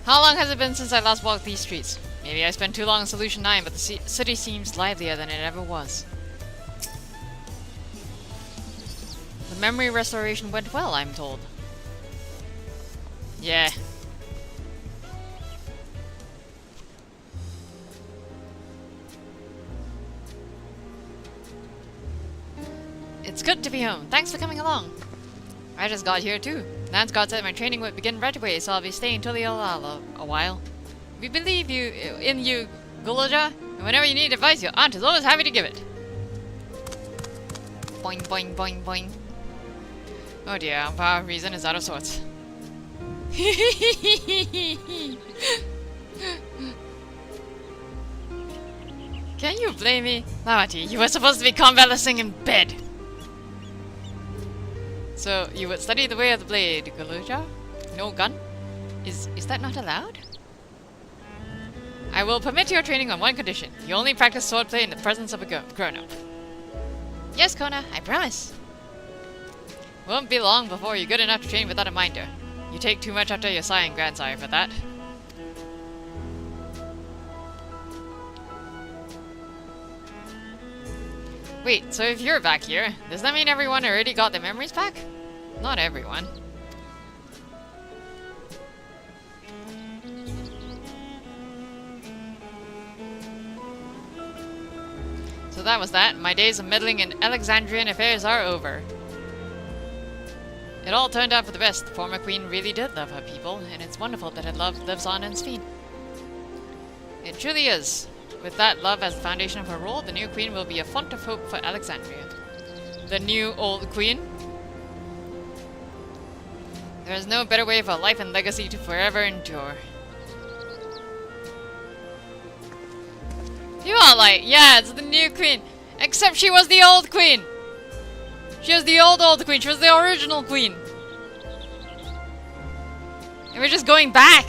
How long has it been since I last walked these streets? Maybe I spent too long in Solution 9, but the city seems livelier than it ever was. The memory restoration went well, I'm told. Yeah. It's good to be home. Thanks for coming along. I just got here too. Landsguard said my training would begin right away, so I'll be staying till the Olala a while. We believe in you, Gulaja, and whenever you need advice, your aunt is always happy to give it. Boing, boing, boing, boing. Oh dear, our power of reason is out of sorts. Can you blame me? Lavati, you were supposed to be combat listening in bed. So, you would study the way of the blade, Galuja? No gun? Is that not allowed? I will permit your training on one condition. You only practice swordplay in the presence of a grown-up. Yes, Kona, I promise. Won't be long before you're good enough to train without a minder. You take too much after your sire and grandsire for that. Wait, so if you're back here, does that mean everyone already got their memories back? Not everyone. So that was that. My days of meddling in Alexandrian affairs are over. It all turned out for the best. The former queen really did love her people, and it's wonderful that her love lives on in Sphene. It truly is. With that love as the foundation of her rule, the new queen will be a font of hope for Alexandria. The new old queen? There is no better way for life and legacy to forever endure. You are like, yeah, it's the new queen. Except she was the old queen. She was the old queen. She was the original queen. And we're just going back.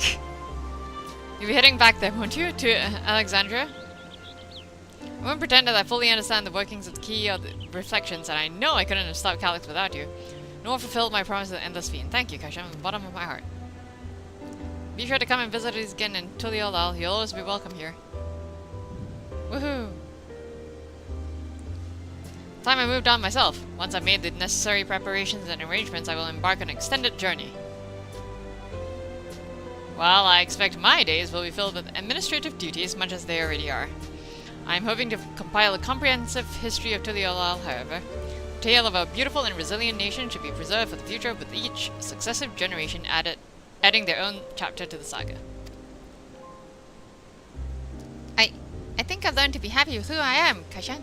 You'll be heading back there, won't you? To Alexandria? I won't pretend that I fully understand the workings of the key or the reflections, and I know I couldn't have stopped Calyx without you, nor fulfilled my promise of the Endless Fiend. Thank you, Kasha, from the bottom of my heart. Be sure to come and visit us again in Tuliolal. You'll always be welcome here. Woohoo! Time I moved on myself. Once I've made the necessary preparations and arrangements, I will embark on an extended journey. Well, I expect my days will be filled with administrative duties, much as they already are. I'm hoping to compile a comprehensive history of Tuliolal, however. tale of a beautiful and resilient nation should be preserved for the future, with each successive generation adding their own chapter to the saga. I think I've learned to be happy with who I am, Kaishan.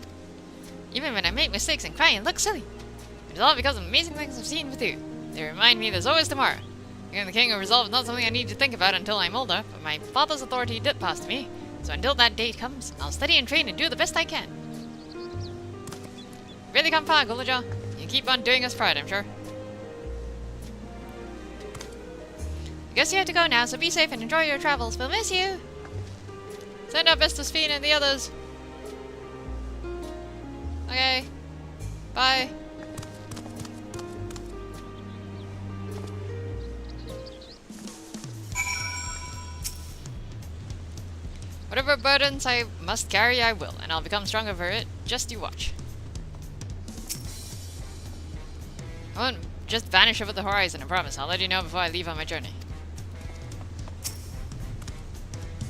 Even when I make mistakes and cry and look silly. It is all because of amazing things I've seen with you. They remind me there's always tomorrow. Becoming the King of Resolve is not something I need to think about until I'm older, but my father's authority did pass to me. So until that date comes, I'll study and train and do the best I can. Really come far, Gulajar. You keep on doing us proud, I'm sure. I guess you have to go now, so be safe and enjoy your travels. We'll miss you. Send our best to Sphene and the others. Okay. Bye. Whatever burdens I must carry, I will, and I'll become stronger for it. Just you watch. I won't just vanish over the horizon, I promise. I'll let you know before I leave on my journey.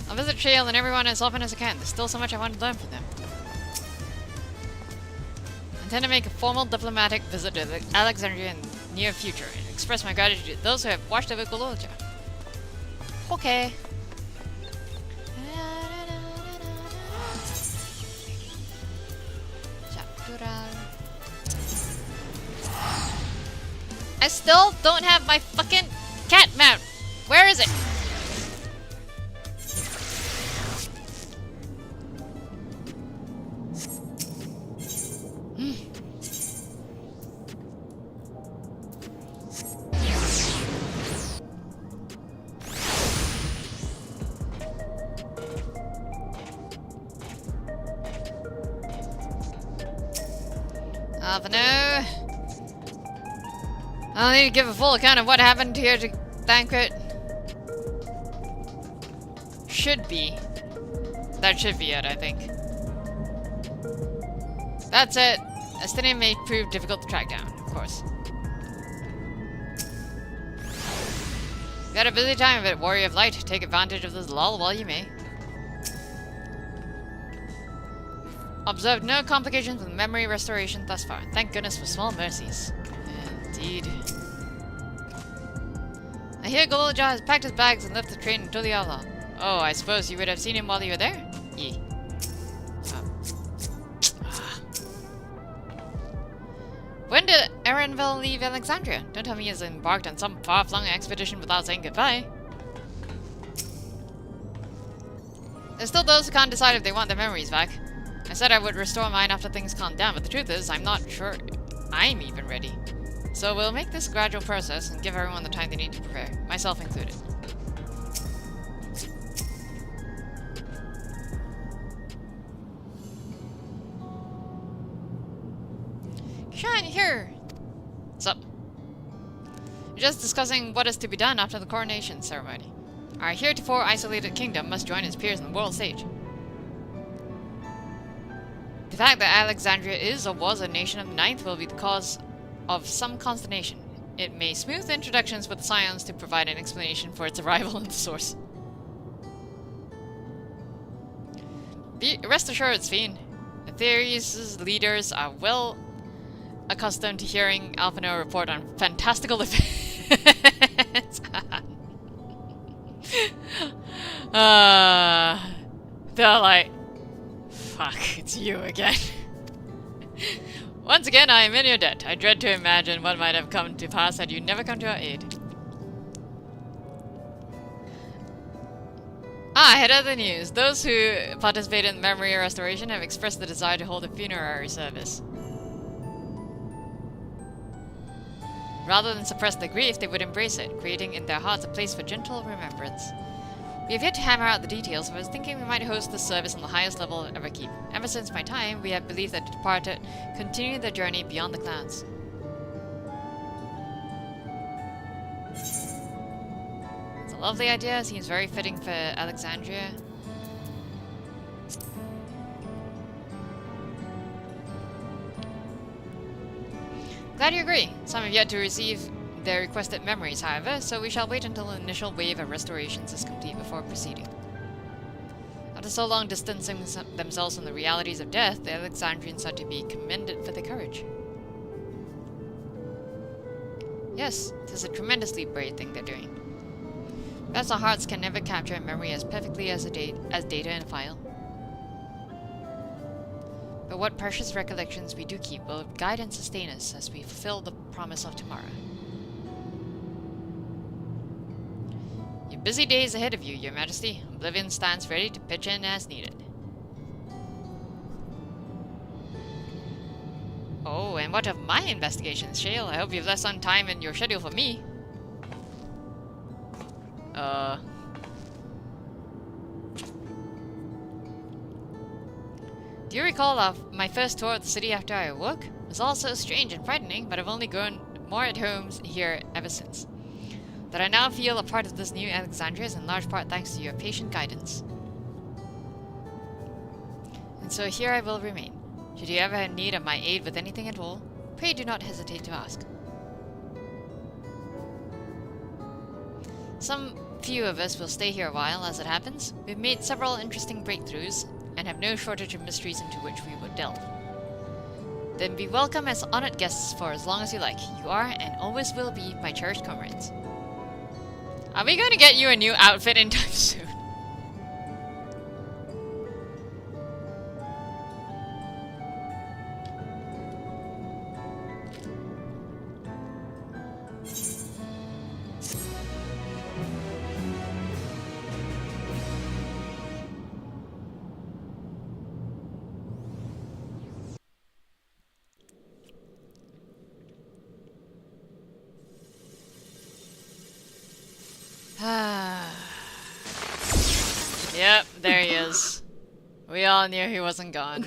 I'll visit Shale and everyone as often as I can. There's still so much I want to learn from them. I intend to make a formal diplomatic visit to Alexandria in the near future and express my gratitude to those who have watched over Gulolja. Okay. I still don't have my fucking cat mount. Where is it? Alphinaud. I'll need to give a full account of what happened here to Thancred. Should be. That should be it, I think. That's it. Estinian may prove difficult to track down, of course. You had a busy time of it, Warrior of Light. Take advantage of this lull while you may. Observed no complications with memory restoration thus far. Thank goodness for small mercies. Indeed. I hear Gulolja has packed his bags and left the train in Tuliala. Oh, I suppose you would have seen him while you were there? Yeah. When did Erenville leave Alexandria? Don't tell me he has embarked on some far-flung expedition without saying goodbye. There's still those who can't decide if they want their memories back. I said I would restore mine after things calm down, but the truth is, I'm not sure I'm even ready. So we'll make this a gradual process and give everyone the time they need to prepare, myself included. Shine here! What's up? We're just discussing what is to be done after the coronation ceremony. Our heretofore isolated kingdom must join its peers on the world stage. The fact that Alexandria is or was a nation of the Ninth will be the cause of some consternation. It may smooth introductions with the Scions to provide an explanation for its arrival in the source. Rest assured, Sphene. Aetherius' leaders are well accustomed to hearing Alphinaud report on fantastical events. They're like, fuck, it's you again. Once again, I am in your debt. I dread to imagine what might have come to pass had you never come to our aid. Ahead of the news. Those who participate in memory restoration have expressed the desire to hold a funerary service. Rather than suppress their grief, they would embrace it, creating in their hearts a place for gentle remembrance. We have yet to hammer out the details, but I was thinking we might host this service on the highest level of Everkeep. Ever since my time, we have believed that the departed continue their journey beyond the clouds. It's a lovely idea, seems very fitting for Alexandria. Glad you agree. Some have yet to receive their requested memories, however, so we shall wait until the initial wave of restorations is complete before proceeding. After so long distancing themselves from the realities of death, the Alexandrians are to be commended for their courage. Yes, it is a tremendously brave thing they're doing. Perhaps our hearts can never capture a memory as perfectly as data in a file. But what precious recollections we do keep will guide and sustain us as we fulfill the promise of tomorrow. Your busy days ahead of you, Your Majesty. Oblivion stands ready to pitch in as needed. Oh, and what of my investigations, Shale? I hope you've left some time in your schedule for me. Do you recall my first tour of the city after I awoke? It was all so strange and frightening, but I've only grown more at home here ever since. That I now feel a part of this new Alexandria is in large part thanks to your patient guidance. And so here I will remain. Should you ever have need of my aid with anything at all, pray do not hesitate to ask. Some few of us will stay here a while as it happens. We've made several interesting breakthroughs and have no shortage of mysteries into which we would delve. Then be welcome as honored guests for as long as you like. You are and always will be my cherished comrades. Are we going to get you a new outfit anytime soon? Yep, there he is. We all knew he wasn't gone.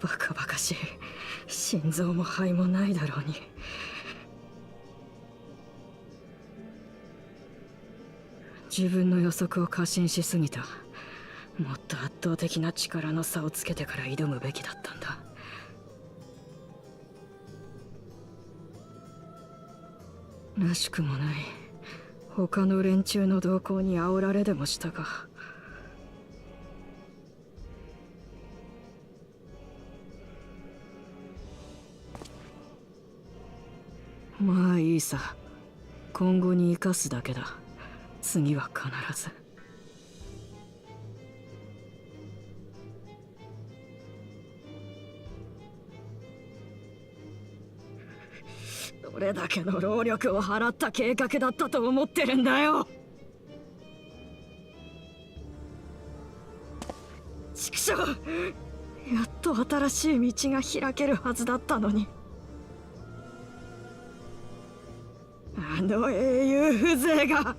バカバカしい。心臓も肺もないだろうに。自分の予測を過信しすぎた。もっと圧倒的な力の差をつけてから挑むべきだったんだ。らしくもない。他の連中の動向に煽られでもしたか。まあいいさ。今後に生かすだけだ。次は必ず。どれだけの労力を払った計画だったと思ってるんだよ。畜生！やっと新しい道が開けるはずだったのに。あの英雄風情が。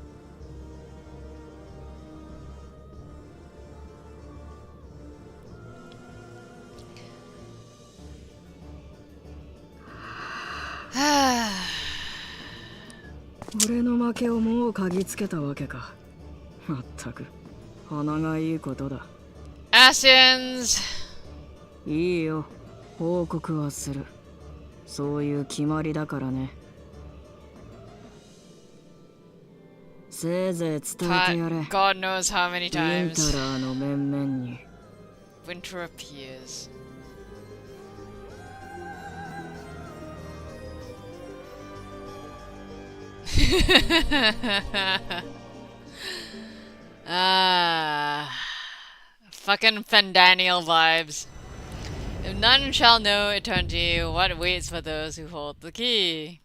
俺の負けをもう嗅ぎつけたわけか。まったく鼻がいいことだ。Ascians! いいよ、報告はする。そういう決まりだからね。せいぜい伝えてやれ。 God knows how many イン times タラーの面々に。 winter appears. Fucking Fandaniel vibes. If none shall know eternity, what waits for those who hold the key?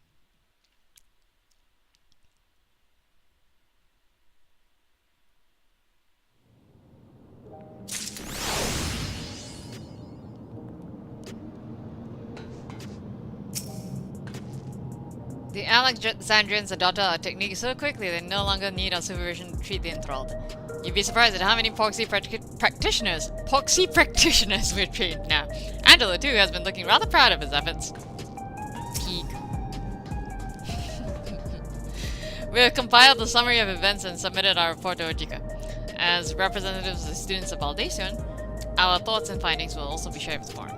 The Alexandrians adopted our technique so quickly they no longer need our supervision to treat the enthralled. You'd be surprised at how many poxy practitioners we've trained now. Angelo, too, has been looking rather proud of his efforts. Peak. We have compiled the summary of events and submitted our report to Ojika. As representatives of the students of Aldacion, our thoughts and findings will also be shared with the forum.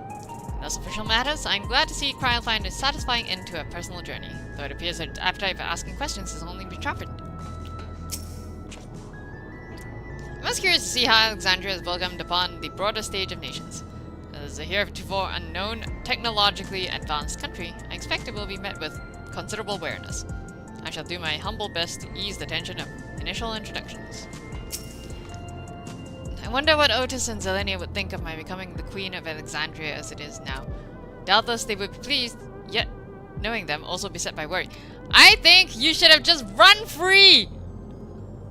In those official matters, I'm glad to see Kryl find a satisfying end to a personal journey, though it appears that its appetite for asking questions has only been sharpened. I'm most curious to see how Alexandria is welcomed upon the broader stage of nations. As a heretofore unknown, technologically advanced country, I expect it will be met with considerable wariness. I shall do my humble best to ease the tension of initial introductions. I wonder what Otis and Zelenia would think of my becoming the Queen of Alexandria as it is now. Doubtless they would be pleased, yet knowing them also beset by worry. I think you should have just run free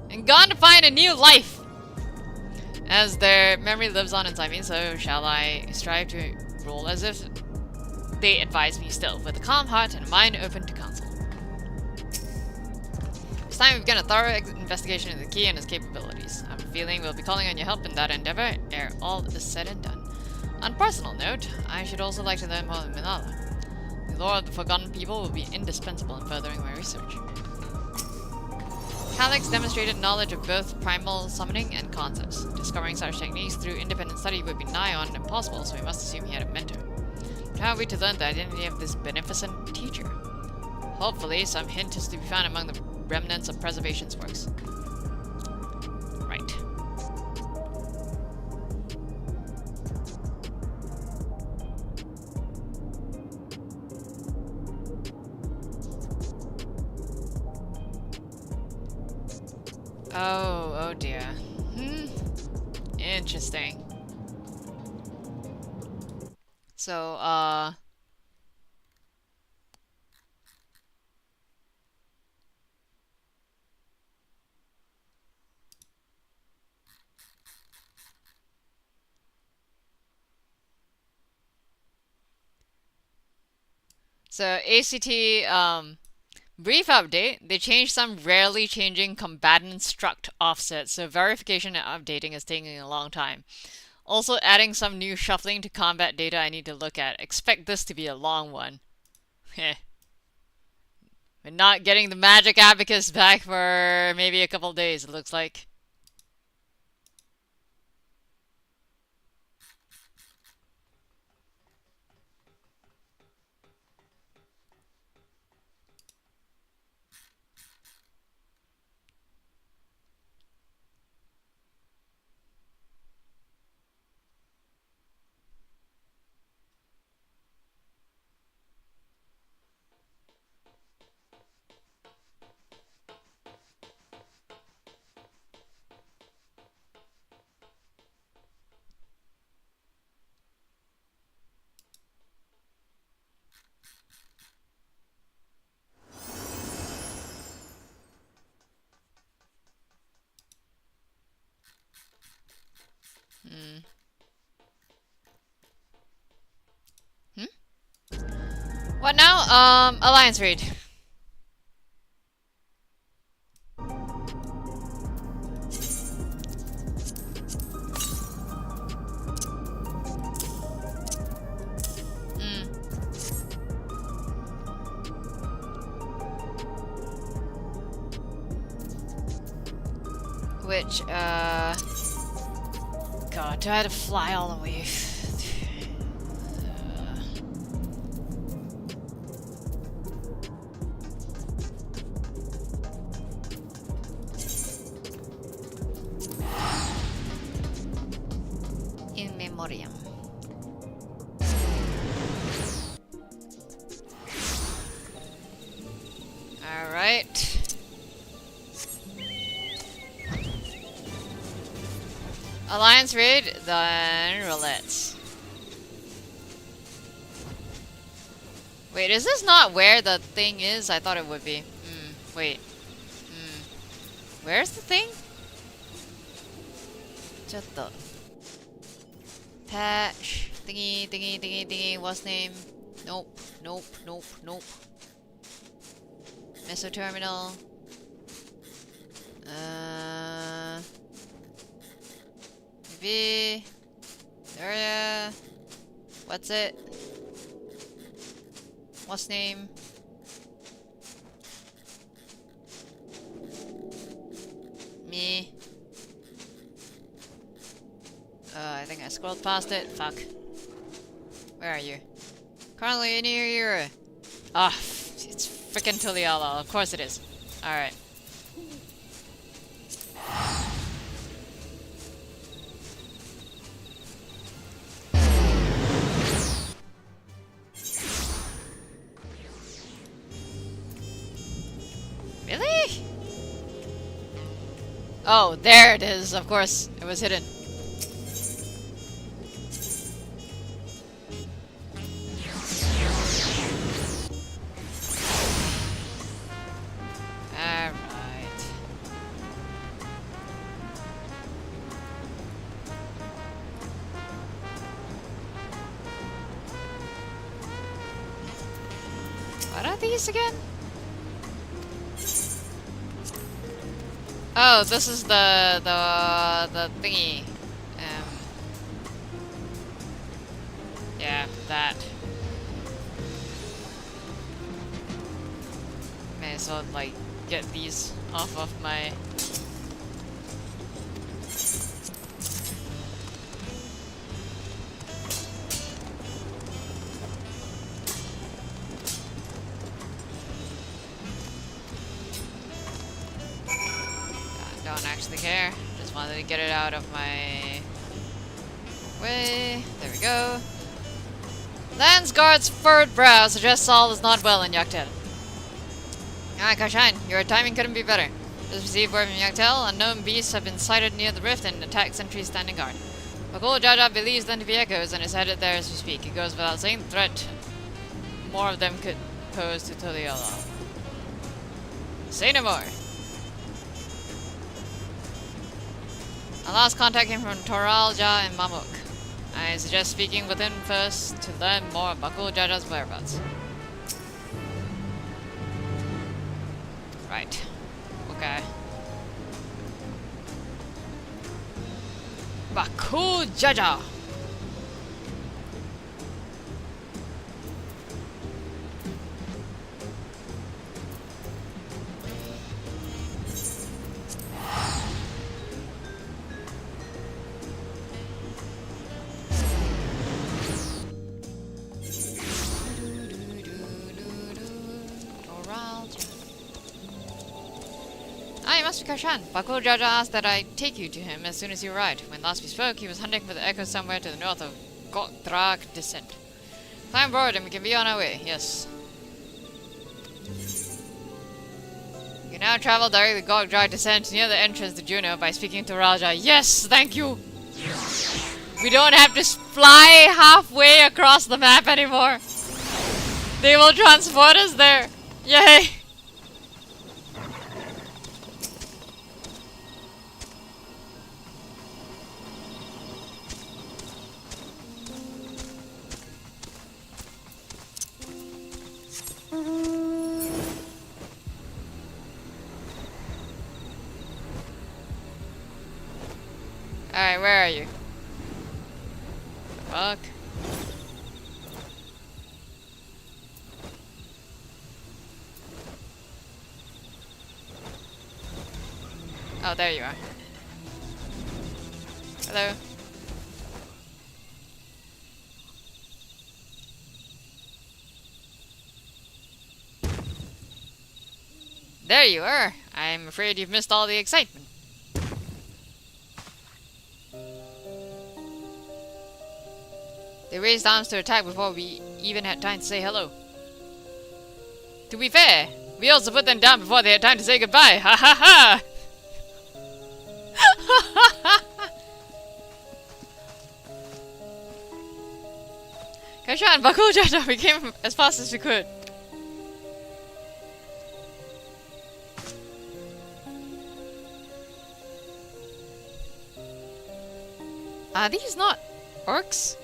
and gone to find a new life. As their memory lives on inside me, so shall I strive to rule as if they advise me still, with a calm heart and a mind open to counsel. It's time we've begun a thorough investigation of the key and his capabilities. I have a feeling we'll be calling on your help in that endeavor ere all is said and done. On a personal note, I should also like to learn more of Minala. The lore of the Forgotten People will be indispensable in furthering my research. Calyx demonstrated knowledge of both primal summoning and concepts. Discovering such techniques through independent study would be nigh on impossible, so we must assume he had a mentor. How are we to learn the identity of this beneficent teacher? Hopefully, some hint is to be found among the remnants of Preservation's works. Right. Oh dear. Interesting. So, ACT, brief update, they changed some rarely changing combatant struct offsets, so verification and updating is taking a long time. Also adding some new shuffling to combat data I need to look at. Expect this to be a long one. Heh. We're not getting the magic abacus back for maybe a couple days, it looks like. What now? Alliance raid. Which, God, do I have to fly all the way? In memoriam. All right. Alliance raid, then roulettes. Wait, is this not where the thing is? I thought it would be. Wait. Where's the thing? Chatto. Patch. Thingy. What's name? Nope. Meso terminal. Maybe area. What's it? What's name? Me. I think I scrolled past it. Fuck. Where are you? Currently near your... Ah, it's frickin' Tuliala. Of course it is. Alright. Really? Oh, there it is. Of course, it was hidden. Alright. What are these again? Oh, this is the thingy. Yeah, that. May as well like get these off of my. Don't actually care. Just wanted to get it out of my way. There we go. Landsguard's furrowed brow suggests all is not well in Yaktel. Ah, Kashan, your timing couldn't be better. Just received word from Yaktel. Unknown beasts have been sighted near the rift and attack sentries standing guard. Bakul Jaja believes them to be echoes and is headed there as we speak. It goes without saying the threat more of them could pose to Toliola. Say no more. Our last contact came from Toralja and Mamuk. I suggest speaking with him first to learn more of Bakul Jaja's whereabouts. Right. Okay. Bakul Jaja! Must be Kashan. Bakul Jaja asked that I take you to him as soon as you arrived. When last we spoke, he was hunting for the echo somewhere to the north of Gotdrak Descent. Climb aboard and we can be on our way. Yes. You can now travel directly to Gotdrak Descent near the entrance to Juno by speaking to Raja. Yes, thank you. We don't have to fly halfway across the map anymore. They will transport us there. Yay. Alright, where are you? Fuck. Oh, there you are. Hello. There you are. I'm afraid you've missed all the excitement. They raised arms to attack before we even had time to say hello. To be fair, we also put them down before they had time to say goodbye. Ha ha ha! Kashan, Bakul Jaja, we came as fast as we could. Are these not orcs?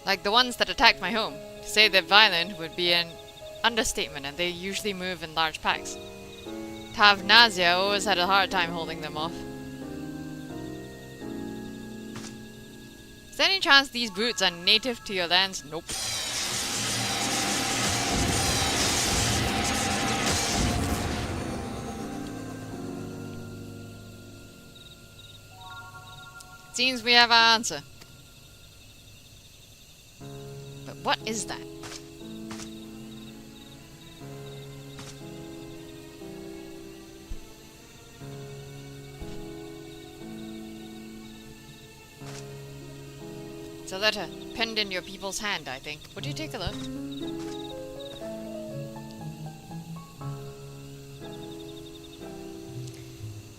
Like the ones that attacked my home. To say they're violent would be an understatement, and they usually move in large packs. Tavnazia always had a hard time holding them off. Is there any chance these brutes are native to your lands? Nope. Seems we have our answer. But what is that? It's a letter penned in your people's hand, I think. Would you take a look?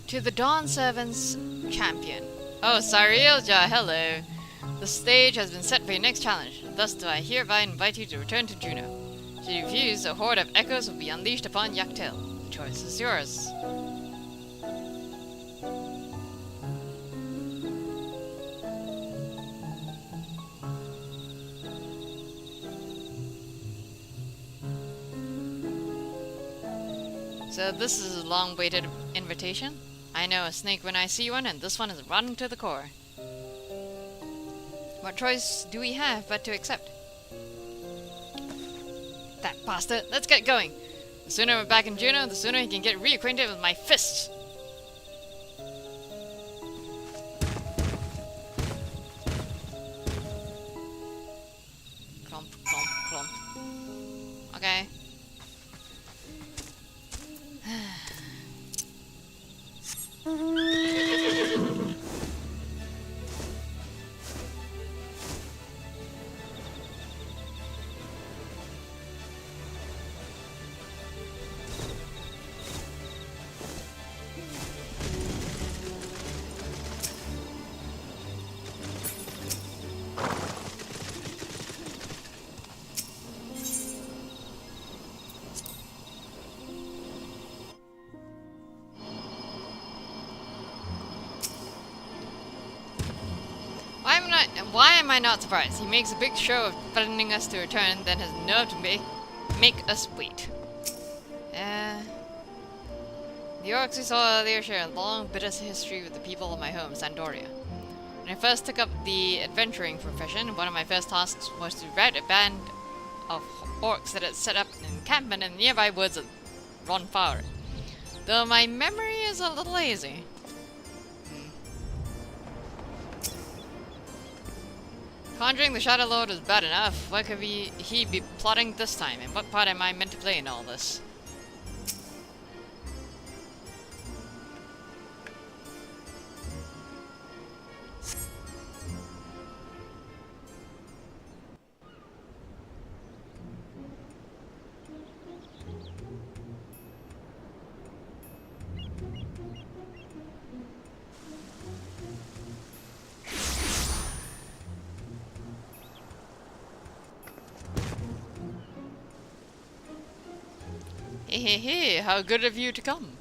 To the Dawn Servants Champion. Oh, Sarielja, hello. The stage has been set for your next challenge. Thus do I hereby invite you to return to Juno. Should you refuse, a horde of echoes will be unleashed upon Yaktel. The choice is yours. So this is a long-awaited invitation. I know a snake when I see one, and this one is rotten to the core. What choice do we have but to accept? That bastard! Let's get going! The sooner we're back in Juno, the sooner he can get reacquainted with my fists! Clump, clump, clump. Okay. Why am I not surprised? He makes a big show of threatening us to return, then has nerve to make us wait. The orcs we saw earlier share a long, bitter history with the people of my home, Sandoria. When I first took up the adventuring profession, one of my first tasks was to rat a band of orcs that had set up an encampment in the nearby woods of Ronfaure. Though my memory is a little hazy. Conjuring the Shadow Lord was bad enough. What could he be plotting this time? And what part am I meant to play in all this? Hey, how good of you to come.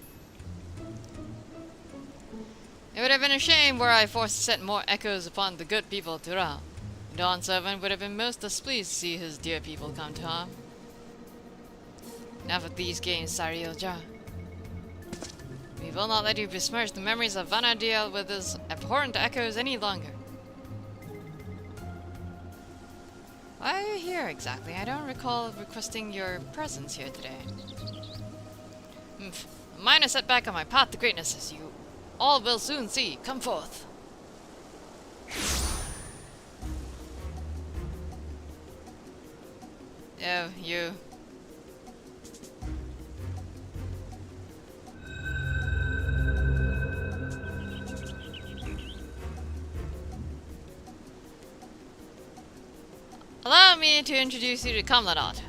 It would have been a shame were I forced to set more echoes upon the good people of Tural. The Dawn Servant would have been most displeased to see his dear people come to harm. Enough of these games, Sarielja. We will not let you besmirch the memories of Vana'diel with his abhorrent echoes any longer. Why are you here exactly? I don't recall requesting your presence here today. A minor setback on my path to greatness, as you all will soon see. Come forth. Oh, you. Allow me to introduce you to Kamladot,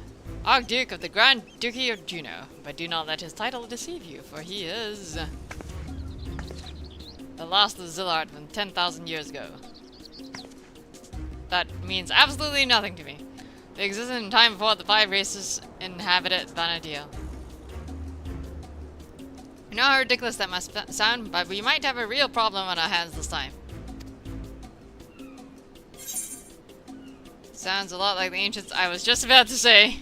Archduke of the Grand Duchy of Juno, but do not let his title deceive you, for he is the last of Zillard from 10,000 years ago. That means absolutely nothing to me. They existed in time before the 5 races inhabited Vana'diel. I know how ridiculous that must sound, but we might have a real problem on our hands this time. Sounds a lot like the ancients I was just about to say.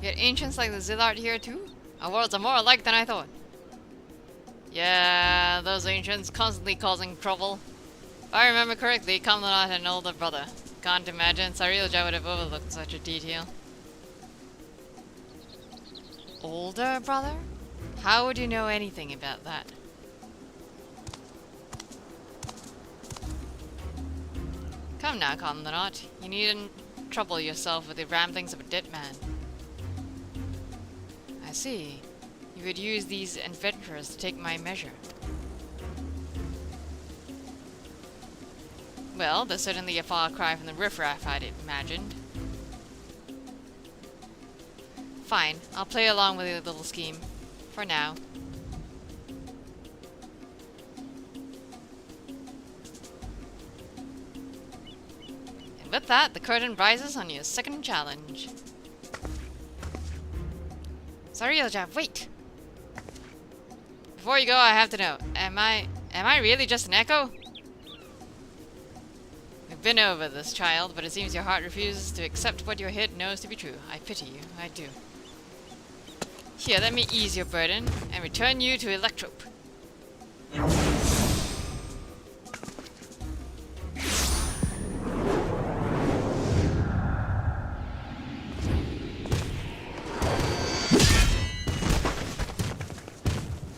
Yet ancients like the Zillard here too? Our worlds are more alike than I thought. Yeah, those ancients constantly causing trouble. If I remember correctly, Kamladot had an older brother. Can't imagine Sarilja would have overlooked such a detail. Older brother? How would you know anything about that? Come now, Commandant. You needn't trouble yourself with the ramblings of a dead man. I see. You would use these adventurers to take my measure. Well, they're certainly a far cry from the riffraff I'd imagined. Fine, I'll play along with your little scheme. For now. And with that, the curtain rises on your second challenge. Sarilja, wait! Before you go, I have to know, am I really just an echo? We've been over this, child, but it seems your heart refuses to accept what your head knows to be true. I pity you, I do. Here, let me ease your burden and return you to Electrope.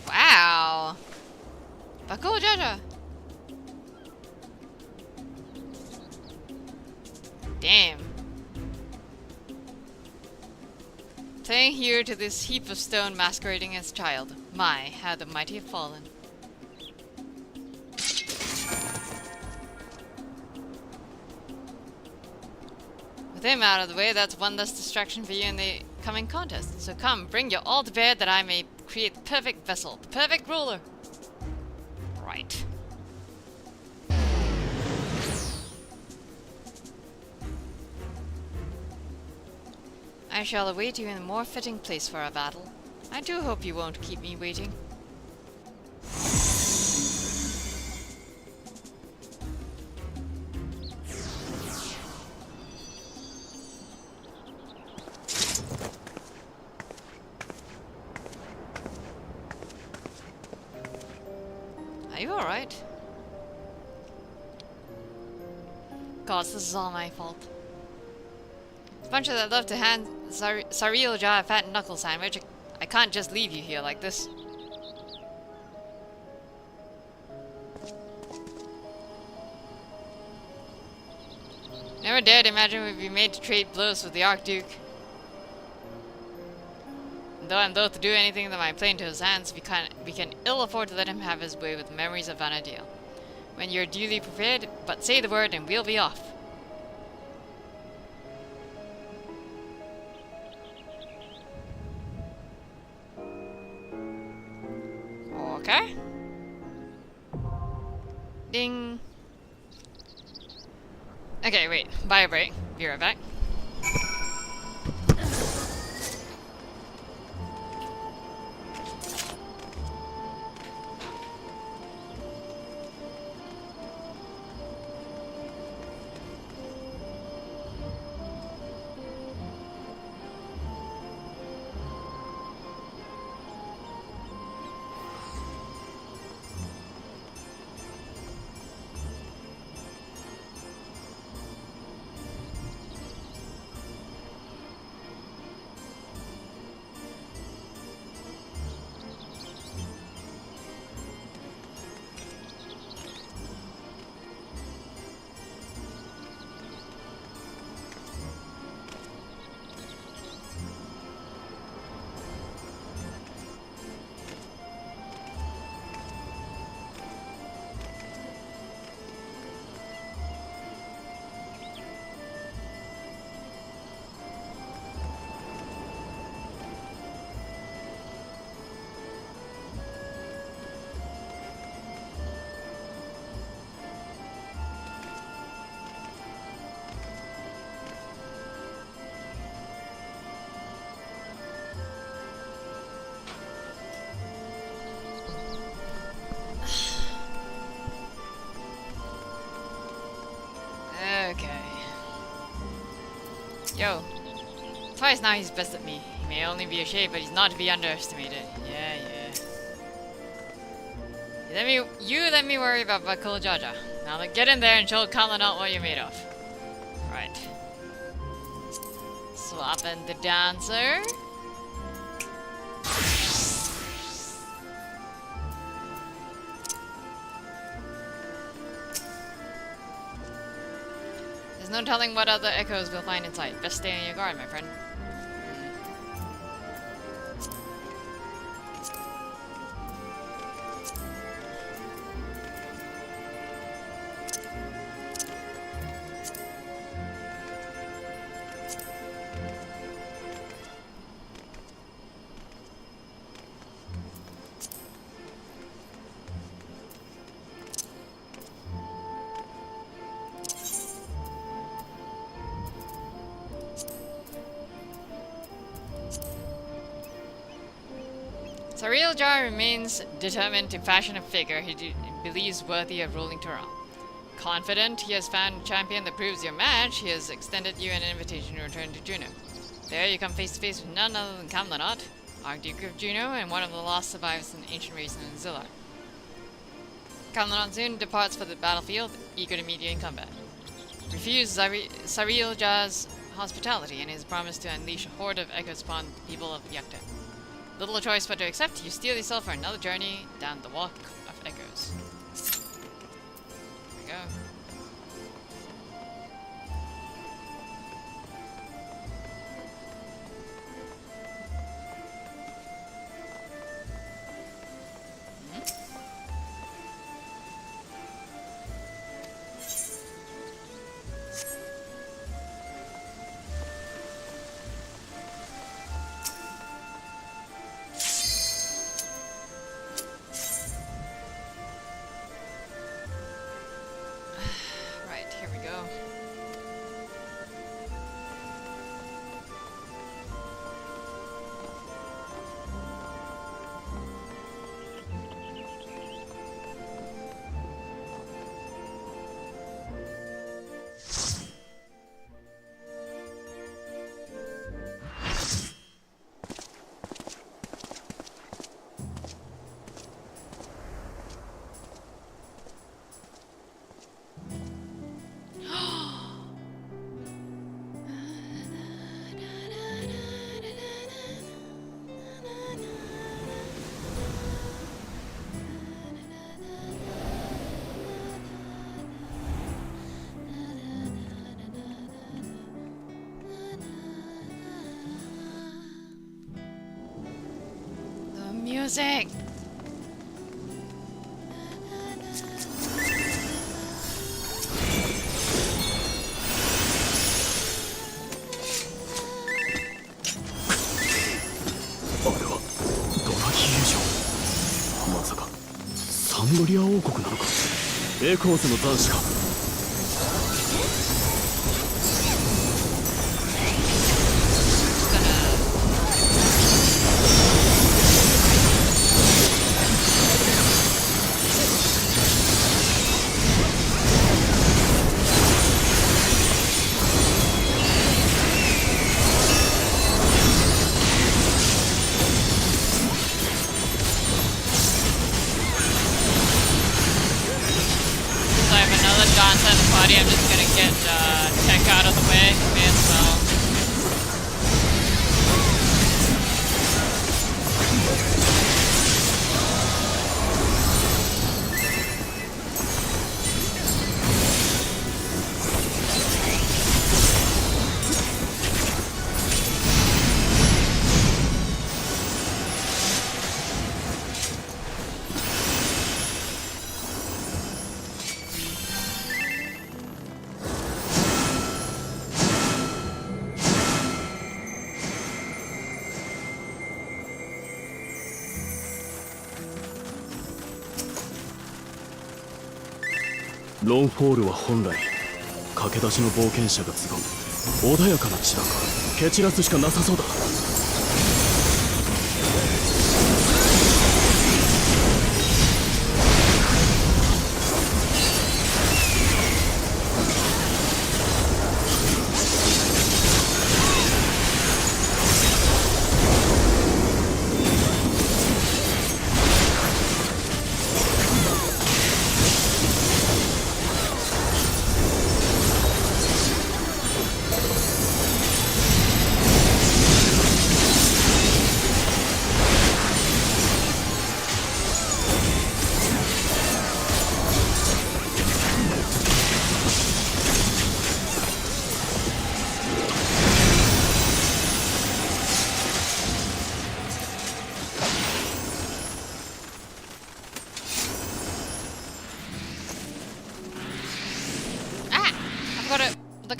Wow! Bakul Jaja! Damn. Playing here to this heap of stone masquerading as child. My, how the mighty have fallen. With him out of the way, that's one less distraction for you in the coming contest. So come, bring your all to bear that I may create the perfect vessel, the perfect ruler. Right. I shall await you in a more fitting place for our battle. I do hope you won't keep me waiting. Are you alright? Gods, this is all my fault. Bunch that love to hand Sarilja a fat knuckle sandwich. I can't just leave you here like this. Never dared imagine we'd be made to trade blows with the Archduke. And though I'm loath to do anything that might play into his hands, we can ill afford to let him have his way with the memories of Vana'diel. When you're duly prepared, but say the word and we'll be off. Okay. Ding. Okay, wait. Buy a break. Be right back. Yo. Twice now he's bested me. He may only be a shade, but he's not to be underestimated. Yeah. You let me worry about Bakul Jaja. Now get in there and show Commandant what you're made of. Right. Swap in the dancer. There's no telling what other echoes we'll find inside. Best stay on your guard, my friend. Sariel Jar remains determined to fashion a figure he believes worthy of ruling Turan. Confident he has found a champion that proves your match, he has extended you an invitation to return to Juno. There you come face to face with none other than Kamlanot, Archduke of Juno, and one of the lost survivors in the ancient race in Zillar. Kamlanot soon departs for the battlefield, eager to meet you in combat. Refuse Sariel Jar's hospitality and his promise to unleash a horde of echoes upon the people of Yakta. Little choice but to accept, you steel yourself for another journey down the Walk of Echoes. Here we go. Music!サンドリア王国なのか。エコーズの残滓か。I'm just gonna get tech out of the way. May as well.ロンフォールは本来駆け出しの冒険者が集う穏やかな地だが蹴散らすしかなさそうだ。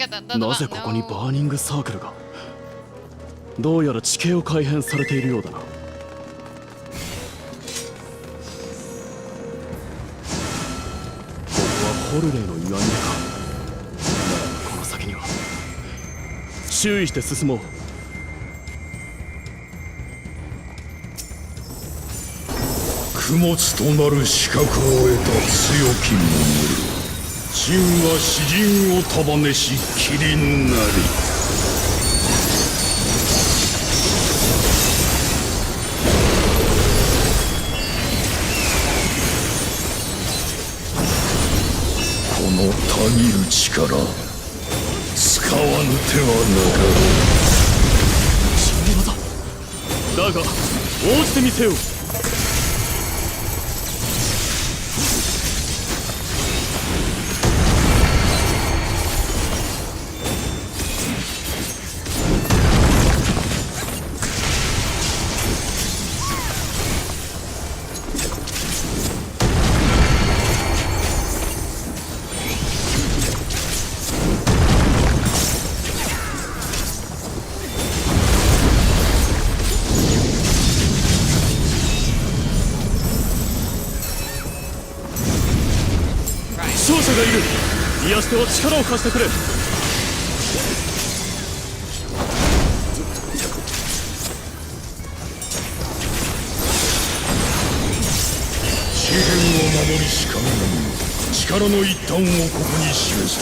なぜここにバーニングサークルが。どうやら地形を改変されているようだな。ここはホルレイの岩見か。この先には注意して進もう。供物となる資格を得た強き者よ。真は詩人を束ねし切りぬなり。このたぎる力、使わぬ手はなかろう。新技だが応じてみせよう。勝者がいる。癒しては力を貸してくれ。詩篇を守りし神々、力の一端をここに示す。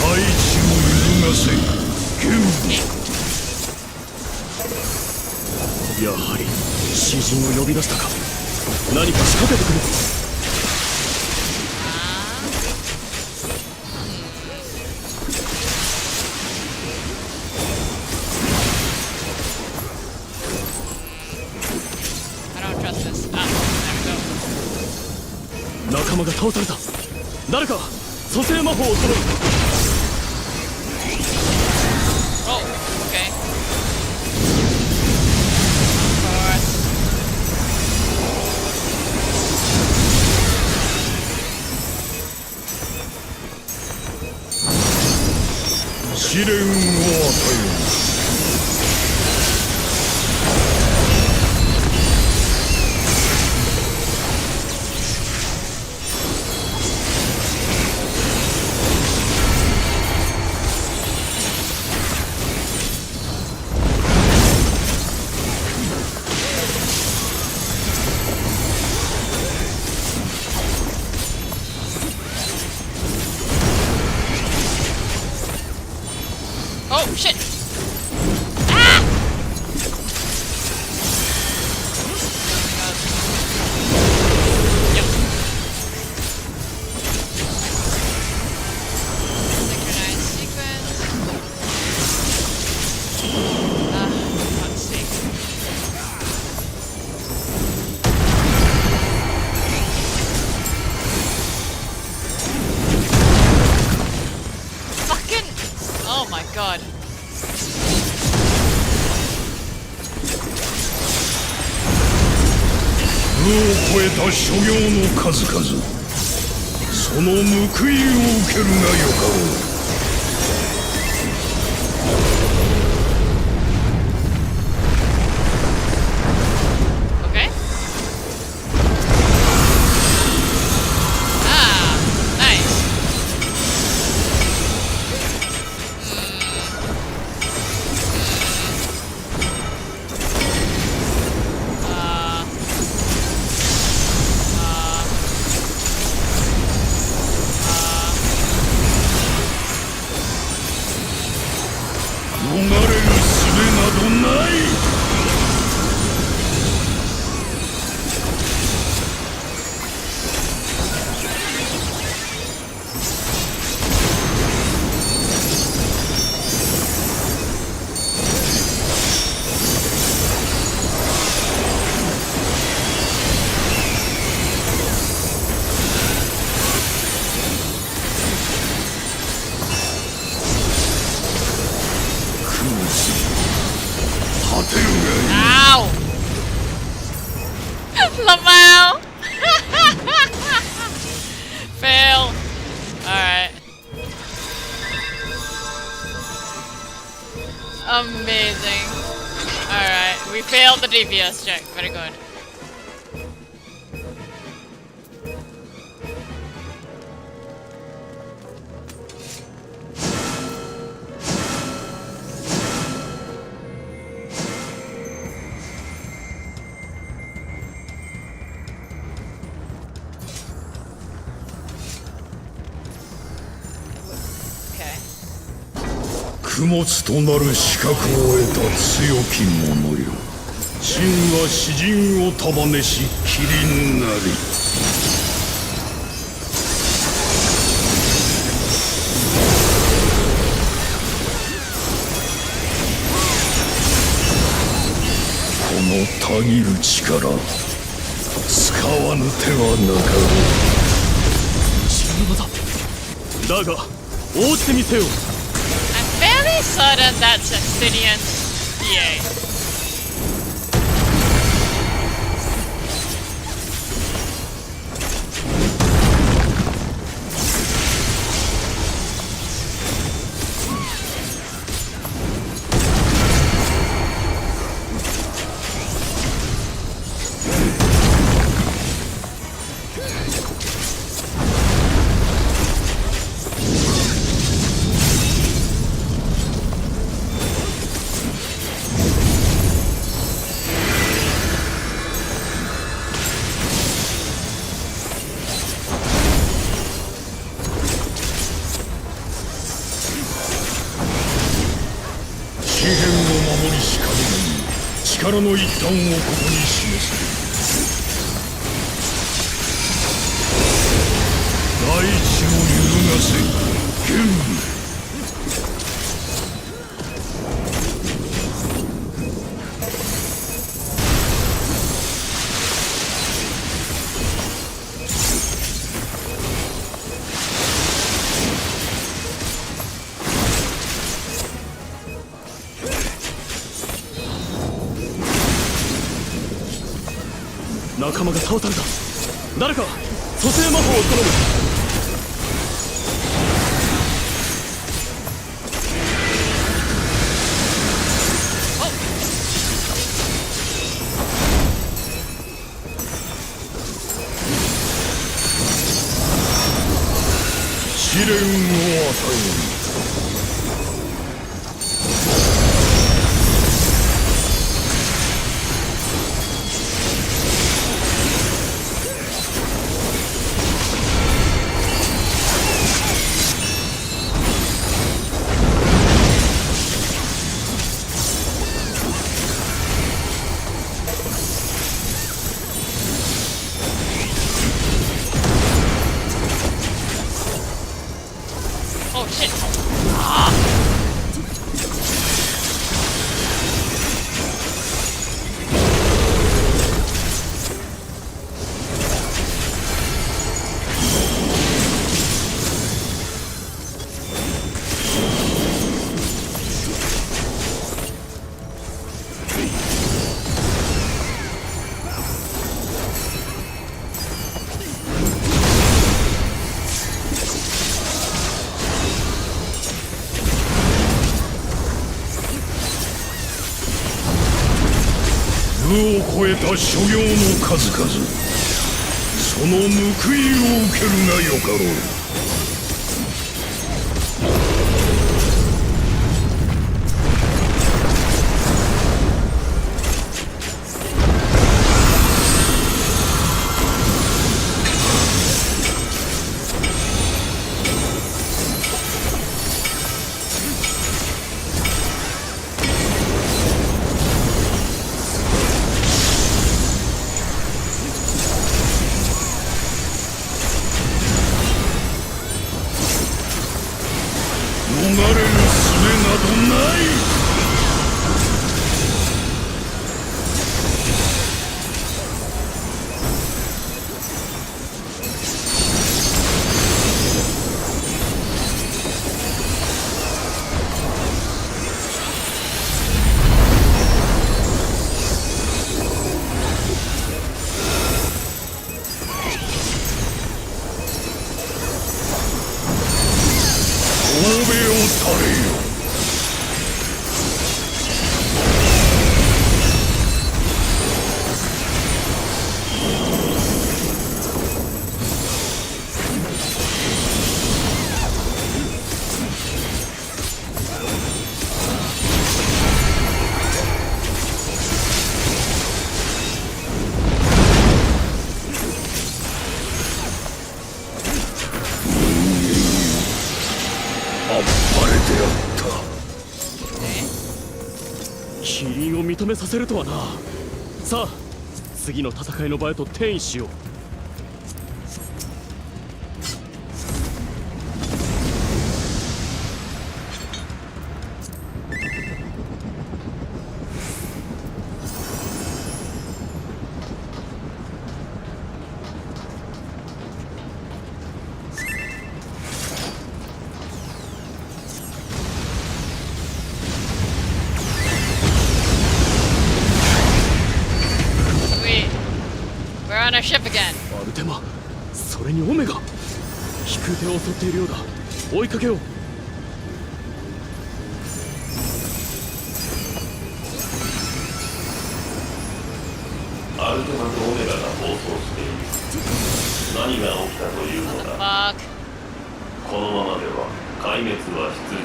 大地を揺るがせ剣舞。やはり詩人を呼び出したか。何か仕掛けてくれ。仲間が倒された。誰か蘇生魔法を取ろう。試練を与えよう。Oh shit! Ah! Yep. Synchronized sequence. Let's see. Fucking! Oh my god. を超えた所業の数々、その報いを受けるがよかろう。逃れる術などない。Ow! Lamau! Amazing. Alright, we failed the DPS check. Very good. Okay. 供物となる資格を得た強き者よ。真は詩人を束ねし麒麟なり。このたぎる力、使わぬ手はなかろう。自分だ。だが応じてみせよ。Fairly certain that's Obsidian's PA.力の一端をここに示す。大地を揺るがせ剣舞。仲間が倒された。誰か蘇生魔法を頼む。試練を与える。Oh shit!部を超えた所業の数々、その報いを受けるがよかろう。逃れる術などない。神戸を垂れよ。ぱれてやった。キリンを認めさせるとはな。さあ次の戦いの場へと転移しよう。We're on our ship again. アルテマ、それにオメガ、飛空艇を襲っているようだ。追いかけよう。アルテマとオメガが暴走している。何が起きたというのだ。このままでは壊滅は必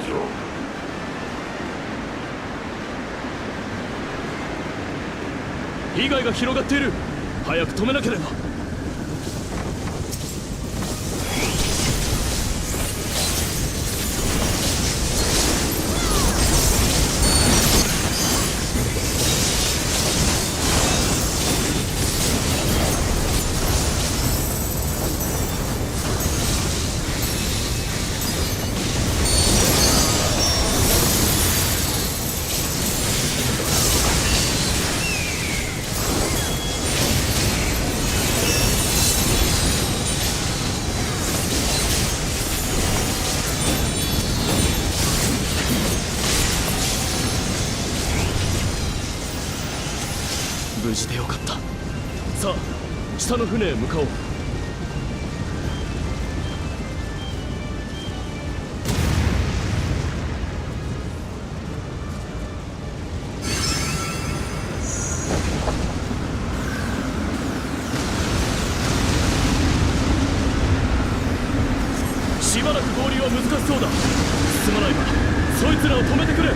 定。被害が広がっている。早く止めなければ。無事でよかった。さあ下の船へ向かおう。しばらく合流は難しそうだ。すまないがそいつらを止めてくれ。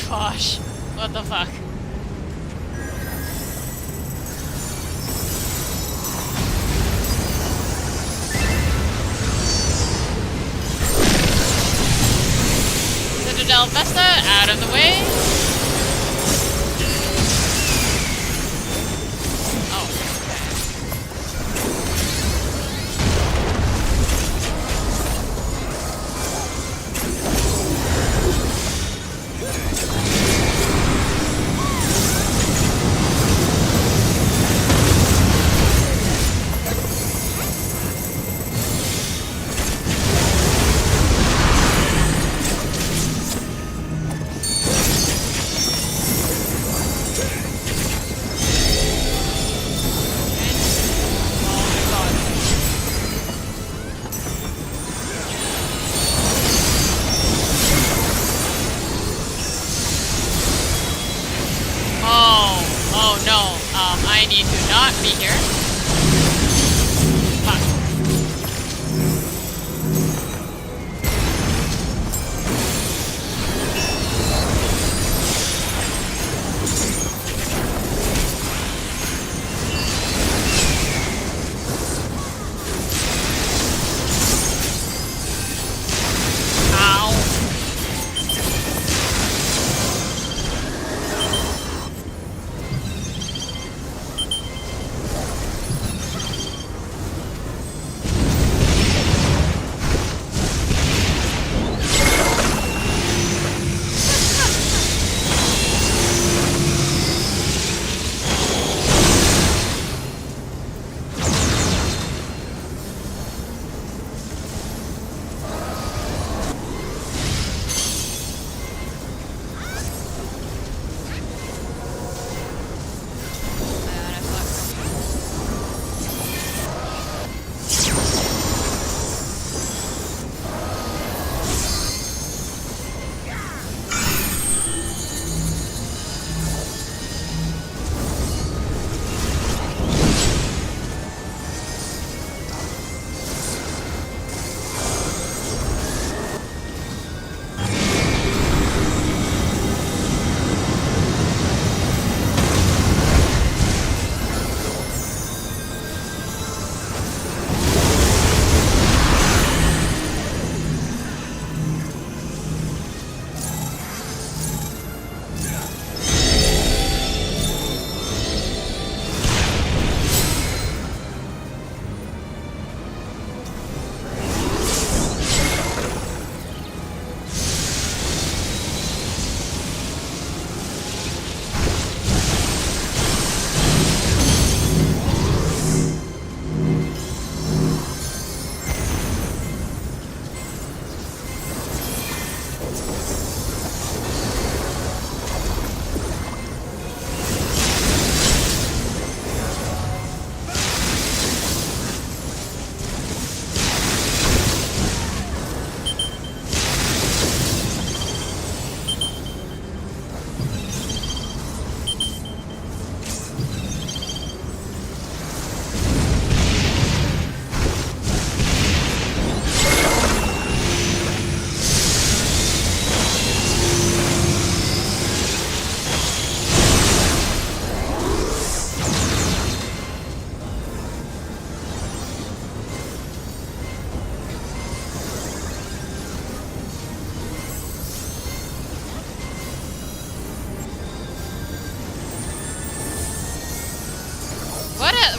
Gosh, what the fuck? Citadel Vesta, out of the way. Oh, okay. to not be here. Fuck.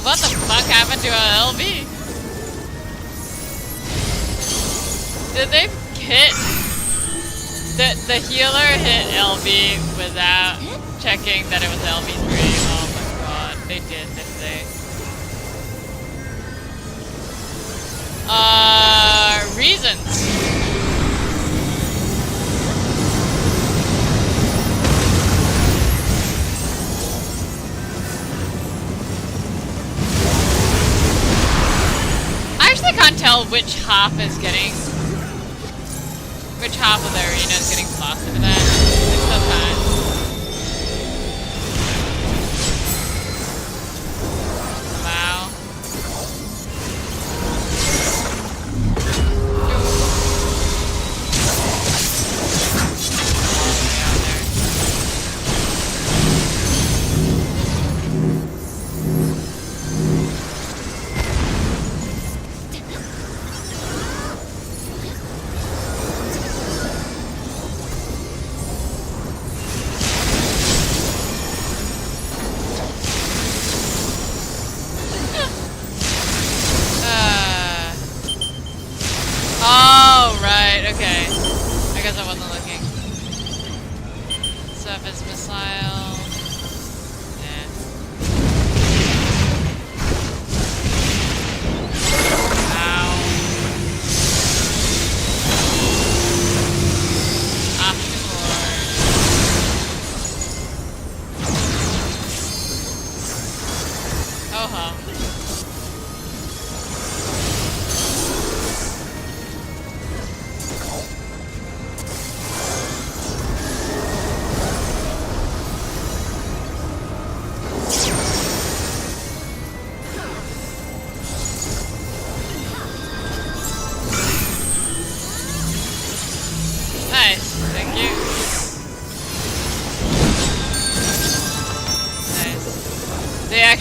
What the fuck happened to our LB? Did they hit... The healer hit LB without checking that it was LB3? Oh my god, they did, didn't they? Reasons. I can't tell which half is getting, which half of the arena is getting blasted with that. It's so bad. Wow.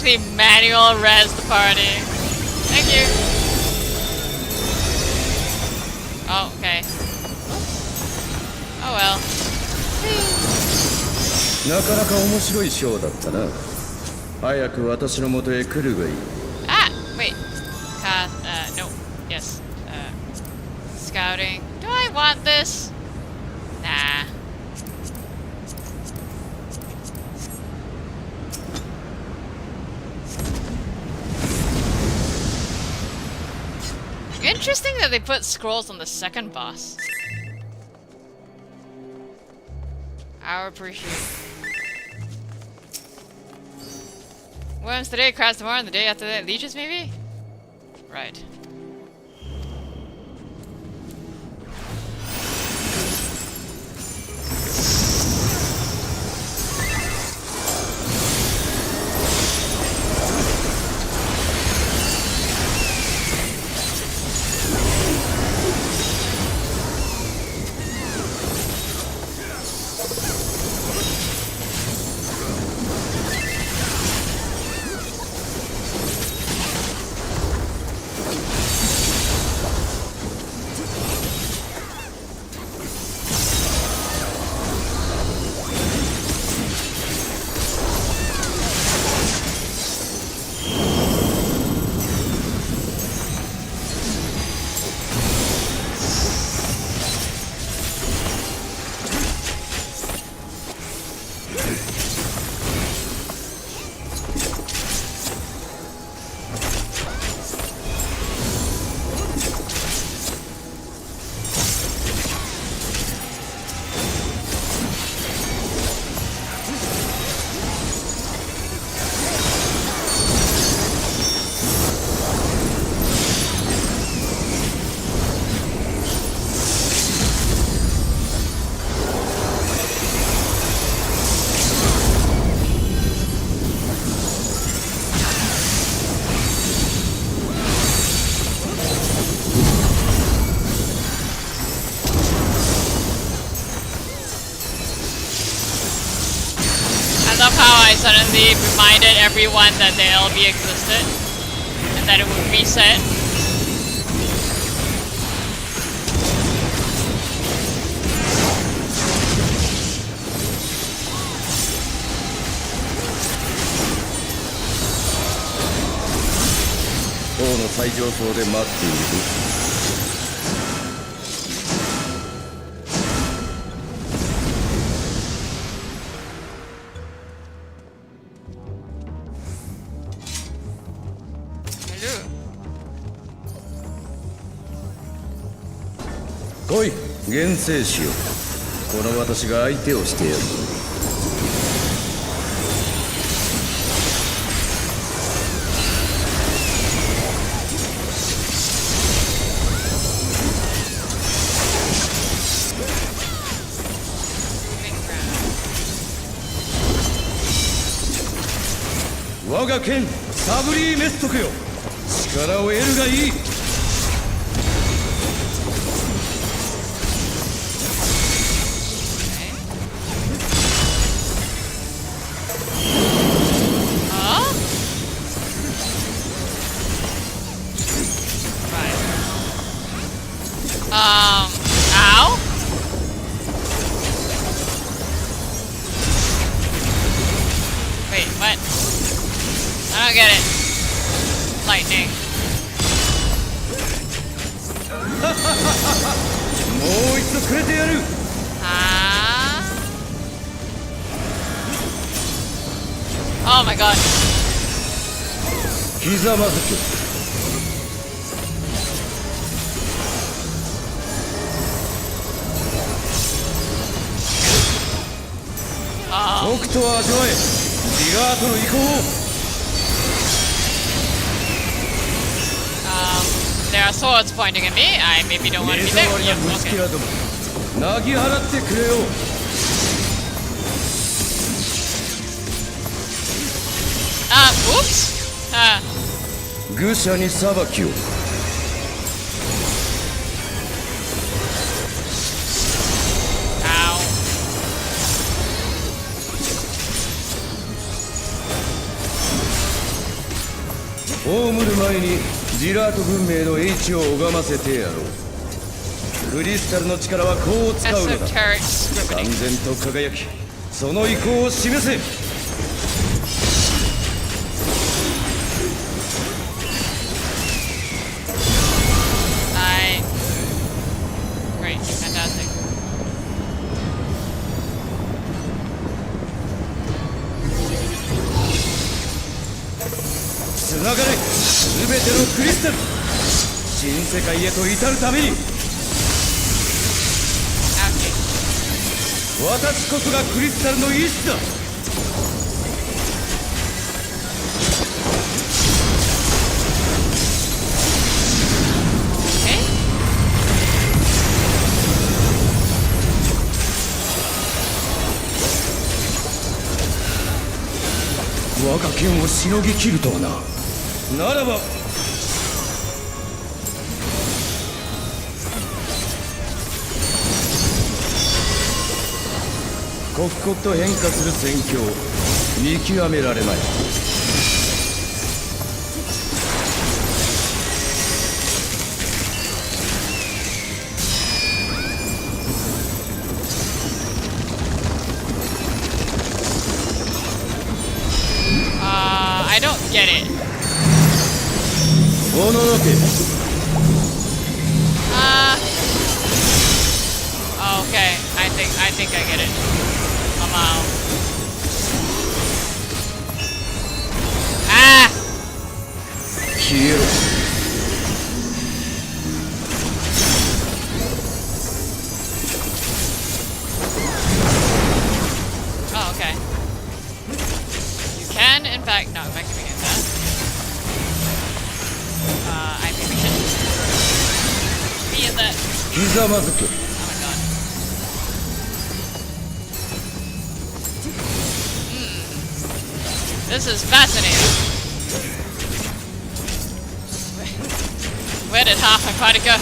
actually manual res the party. Thank you. Oh, okay. Oh well. なかなか面白いショーだったな。早く私の元へ来るがいい。 Ah, wait. No. Yes. Scouting. Do I want this? Nah. Interesting that they put scrolls on the second boss. I appreciate it. Worms today, crabs tomorrow, and the day after that, leeches maybe? Right. I suddenly reminded everyone that the LB existed and that it would reset. Hello. 来い、厳正しよう。この私が相手をしてやる。我が剣サブリーメストクよ、力を得るがいい。Ow? Wait, what? I don't get it. Lightning. もう一度くれてやる。Oh my god. ひざまずけ。僕と味わえ、リガートの意向を。There are swords pointing at me. I maybe don't want to be there. Yeah, okay. なぎ払ってくれよ。Oops. 愚者に裁きを。葬る前にジラート文明の英知を拝ませてやろう。クリスタルの力はこう使うのだ。完全と輝き、その意向を示せ。Great, fantastic. つながれ、すべてのクリスタル、新世界へと至るために。私こそがクリスタルの意志だ。我が剣をしのぎきるとはな。ならば刻々と変化する戦況、見極められまい。I don't get it. おののけ。Okay. I think I get it. Somehow. Ah! 消えろ。Oh, okay. You can, in fact, no, effectively do that. I think we should be in that. ひざまずけ。This is fascinating. Where did half my party go?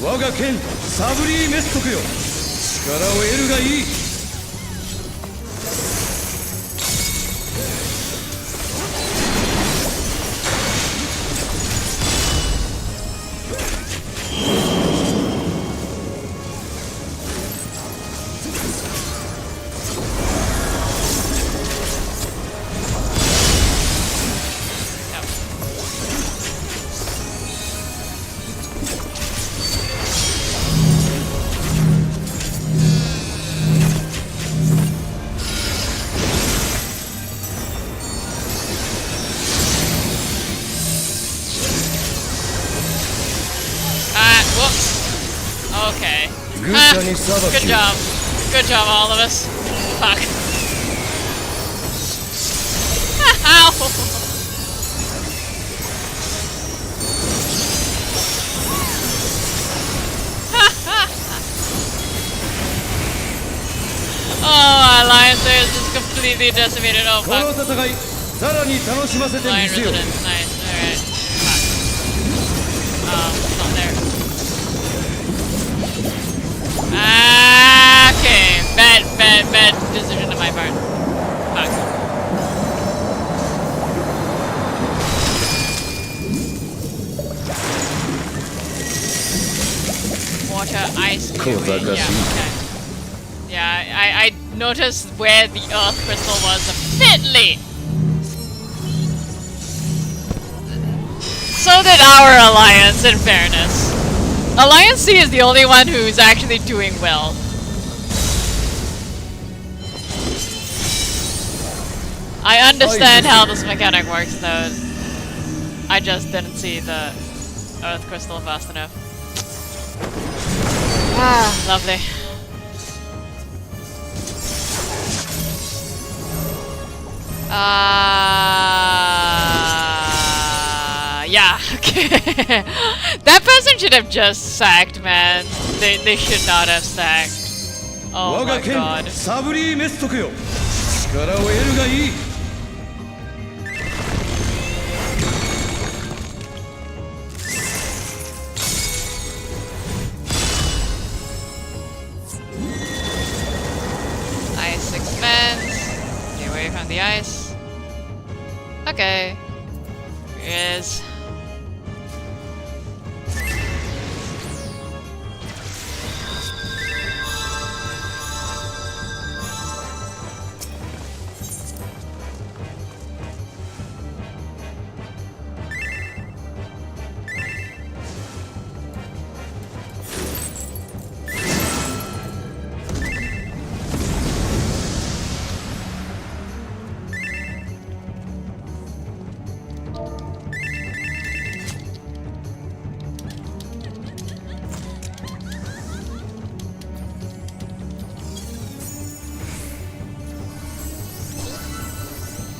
我が剣サブリーメストクよ、力を得るがいい。Okay. Good job. Good job, all of us. Fuck. Ow! Oh, Alliance is just completely decimated. Oh, fuck. Lion Resonance. Nice. Alright. Not there. Okay, bad decision on my part. Fuck. Water, ice, kiwi. Yeah, okay. Yeah, I noticed where the earth crystal was a bit late. So did our alliance, in fairness. Alliance C is the only one who's actually doing well. I understand how this mechanic works though. I just didn't see the earth crystal fast enough. Ah, lovely. Yeah, okay. That person should have just sacked, man. They should not have sacked. Oh my god. the ice. Okay. Here it is.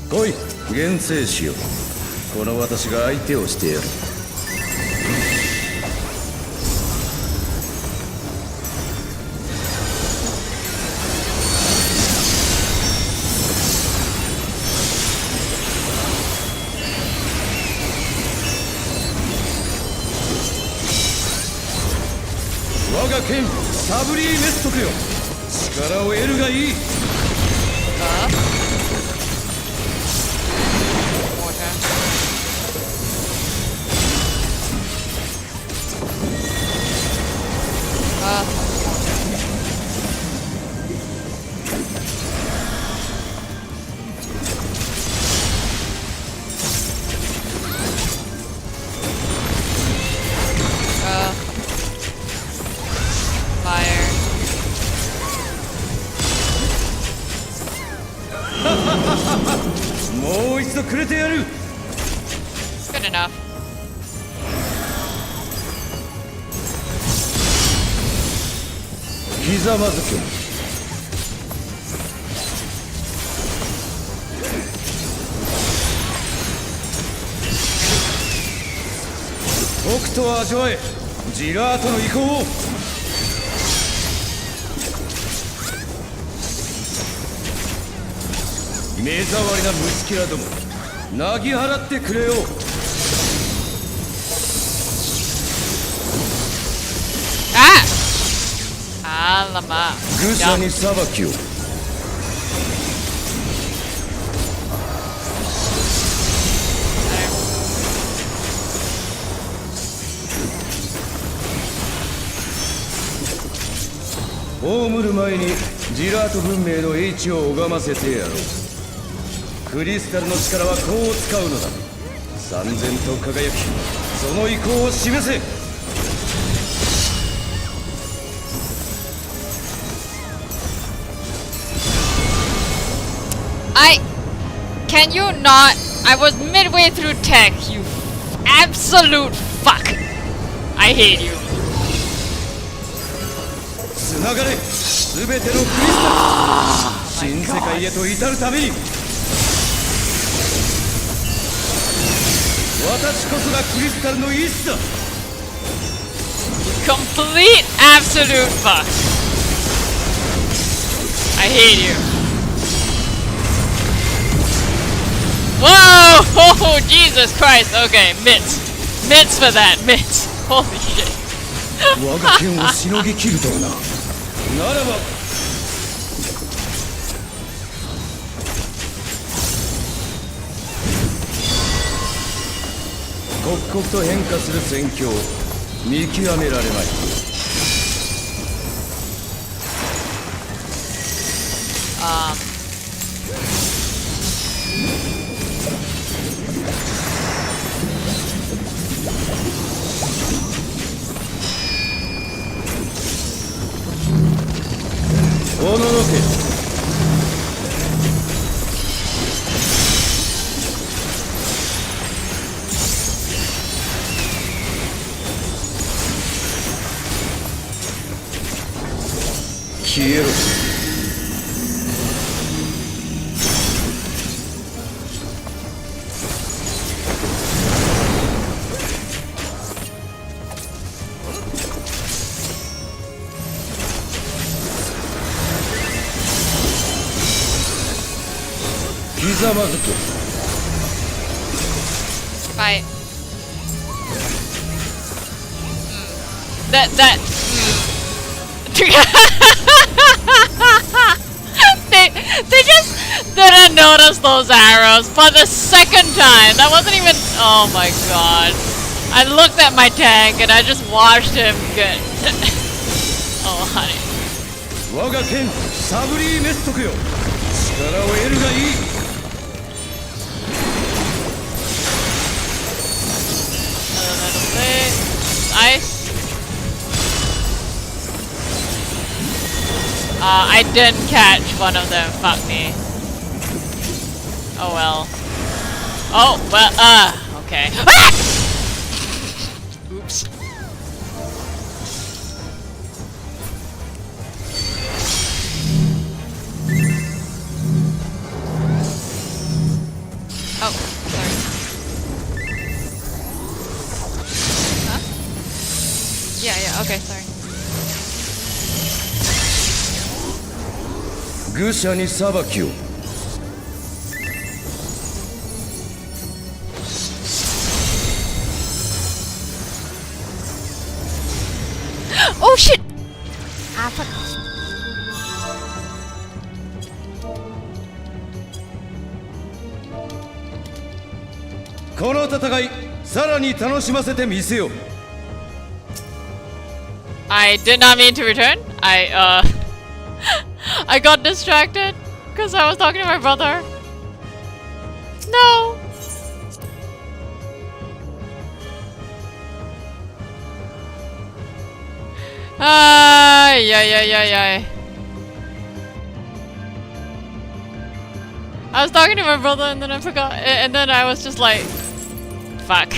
来い、厳正しよう。この私が相手をしてやる。我が剣サブリーメストクよ、力を得るがいい。もう一度くれてやる。Good enough. ひざまずけ。とくと味わえ、ジラートの意向を。目障りな虫キラども、なぎ払ってくれよ。Alamak. 愚者に裁きを。葬る前にジラート文明の英知を拝ませてやろう。クリスタルの力はこう使うのだ。燦然と輝き、その意向を示せ。Can you not? I was midway through tech, you absolute fuck. I hate you. つながれ、すべてのクリスタル。新世界へと至るために。私こそがクリスタルの意志だ。Complete absolute fuck. I hate you. Whoa! Oh, Jesus Christ. Okay, mitts. Mitts for that. Mitts. Holy shit. 我が剣をしのぎ切るとはな。ならば刻々と変化する戦況、見極められまい。おののけ。消えろ。ひざまずけ。Fight. That. They just didn't notice those arrows. But the second time, that wasn't even. Oh my god! I looked at my tank and I just watched him get. Oh honey. 我が剣サブリーメストクよ。力を得るがいい。Ice. I didn't catch one of them. Fuck me. Oh well. Oh well. Okay. Ah! Oops. Oh, sorry. Huh? Yeah, okay, sorry. 愚者に裁きを。Oh shit! Ah, fuck. この戦い、さらに楽しませてみせよう。I did not mean to return. I got distracted because I was talking to my brother. No. Yeah. I was talking to my brother and then I forgot, and then I was just like, fuck.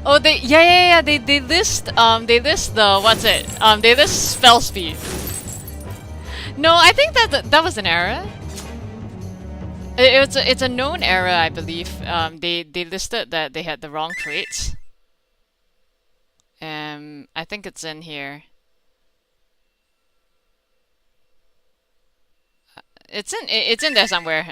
Oh, they list the what's it? They list spell speed. No, I think that was an error. It's a known error, I believe. They listed that they had the wrong traits. I think it's in here. It's in there somewhere.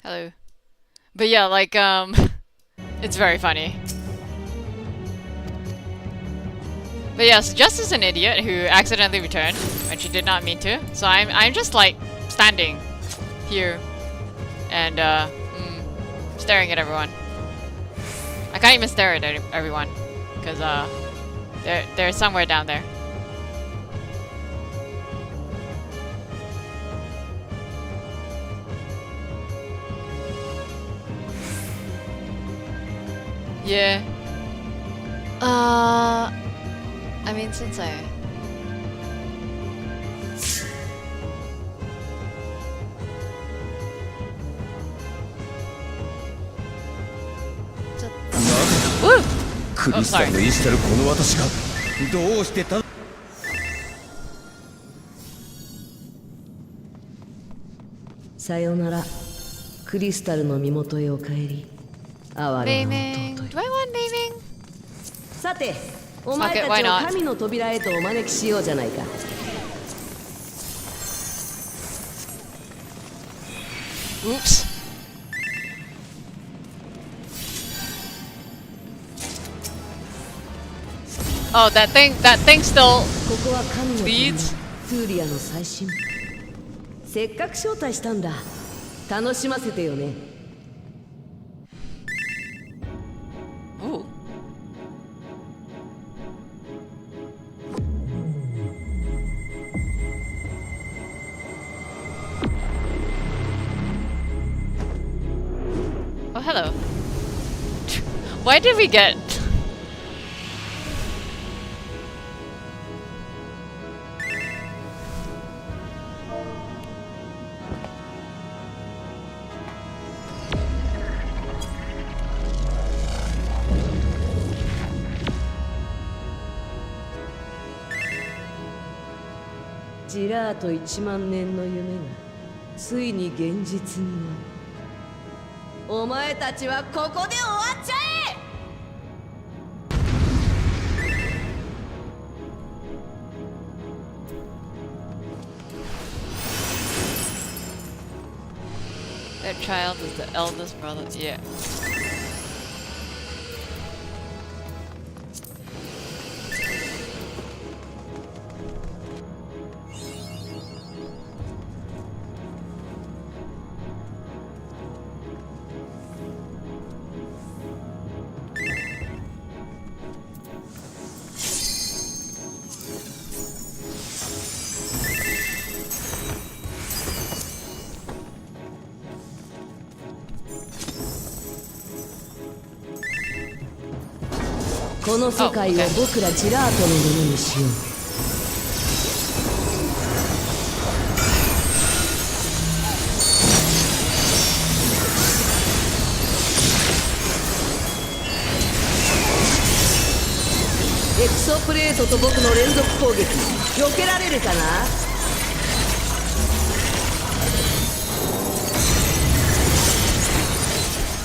Hello. But yeah, like, it's very funny. But yes, Jess is an idiot who accidentally returned when she did not mean to. So I'm just like standing here and staring at everyone. I can't even stare at everyone because they're somewhere down there. Yeah. I mean, since I... Woo! クリスタルの意志たるこの私がどうしてたさよならクリスタルの身元へお帰り哀れな弟よ。さてお前たちを神の扉へとお招きしようじゃないか。Oops. Oh, that thing still ここは神の leads. トゥーリアの最新。せっかく招待したんだ。楽しませてよね。Ooh. Oh, hello. Why did we get... ジラート1万年の夢がついに現実になる。お前たちはここで終わっちゃえ。That child is the eldest brother. Yeah. Oh, この世界を僕らジラートのものにしよう。エクソプレートと僕の連続攻撃避けられるかな。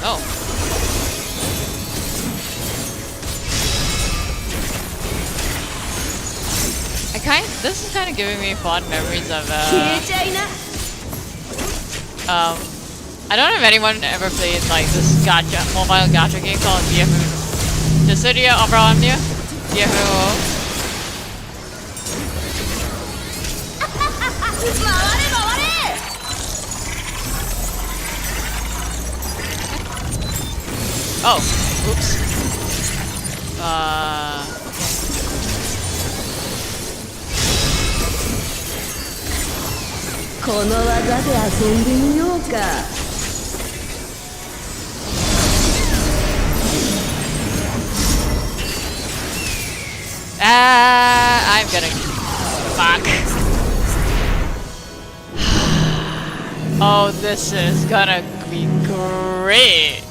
Oh. This is kind of giving me fond memories of I don't know if anyone ever played like this gacha, mobile gacha game called DFMO. Dissidia Opera Omnia? DFMO. Oh, oops. この技で遊んでみようか。I'm gonna fuck. Oh, this is gonna be great.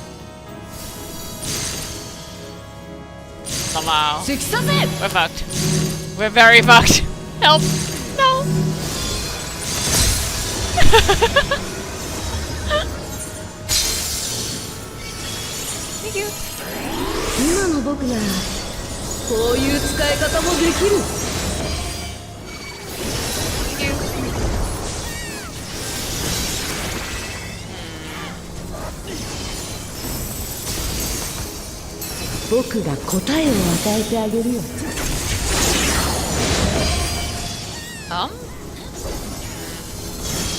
Somehow. We're fucked. We're very fucked. Help. No. Thank you. 今の僕ならこういう使い方もできる。Thank you. 僕が答えを与えてあげるよ。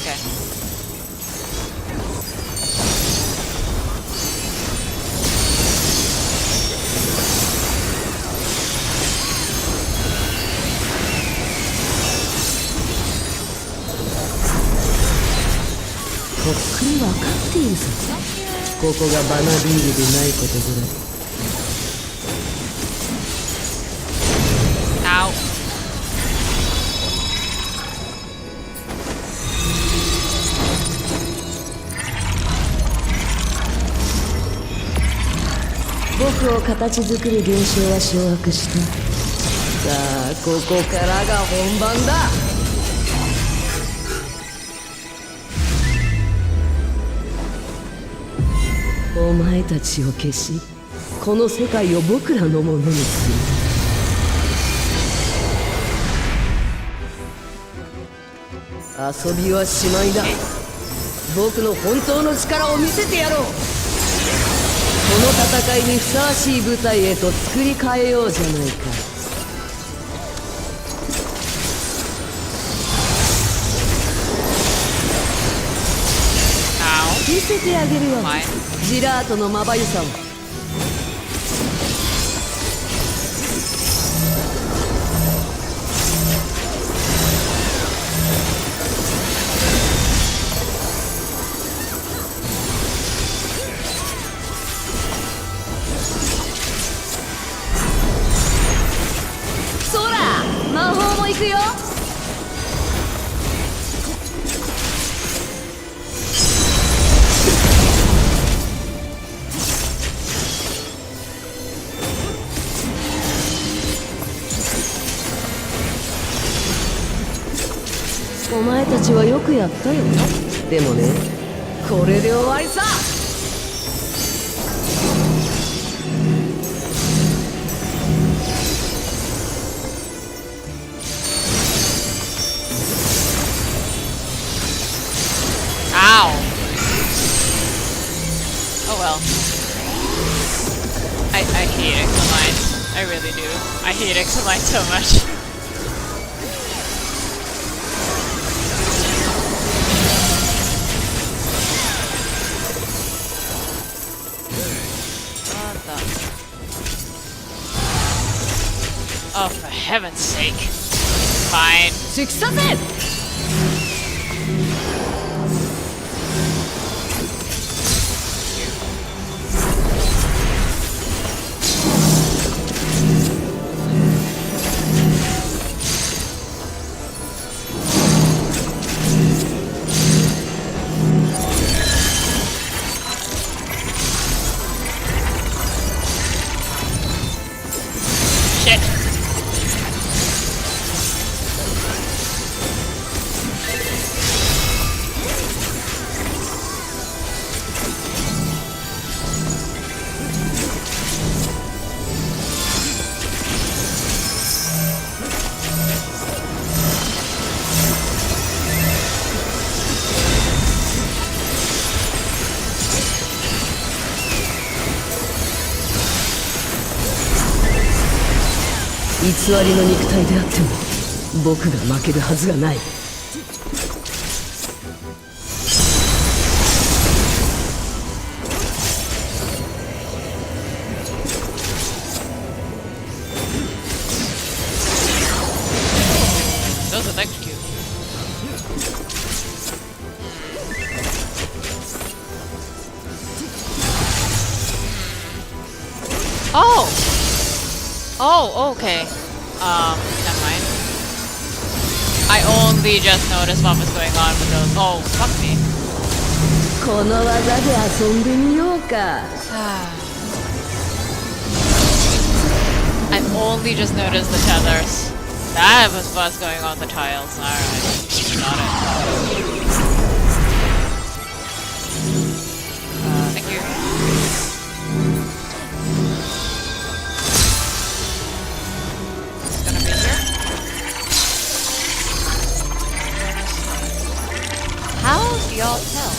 Okay. とっくに分かっているぞ。ここがバナビールでないことぐらい。Ow. 僕を形作る現象は掌握した。さあここからが本番だ。お前たちを消しこの世界を僕らのものにする。遊びはしまいだ。僕の本当の力を見せてやろう。この戦いにふさわしい舞台へと作り変えようじゃないか。見せてあげるよ、ジラートのまばゆさを。そら魔法も行くよ。ちはよくやったよ。でもね、これで終わりさ。Ow. Oh well. I hate Exoline. I really do. I hate Exoline so much. What the? Oh, for heaven's sake. Fine. Success! Shit.偽りの肉体であっても僕が負けるはずがない。Those electrocute. Oh! Oh, okay. Never mind. I only just noticed what was going on with those. Oh, fuck me. この技で遊んでみようか。I only just noticed the tethers. That was what's going on with the tiles. Alright. Got it. Thank you. How do y'all tell?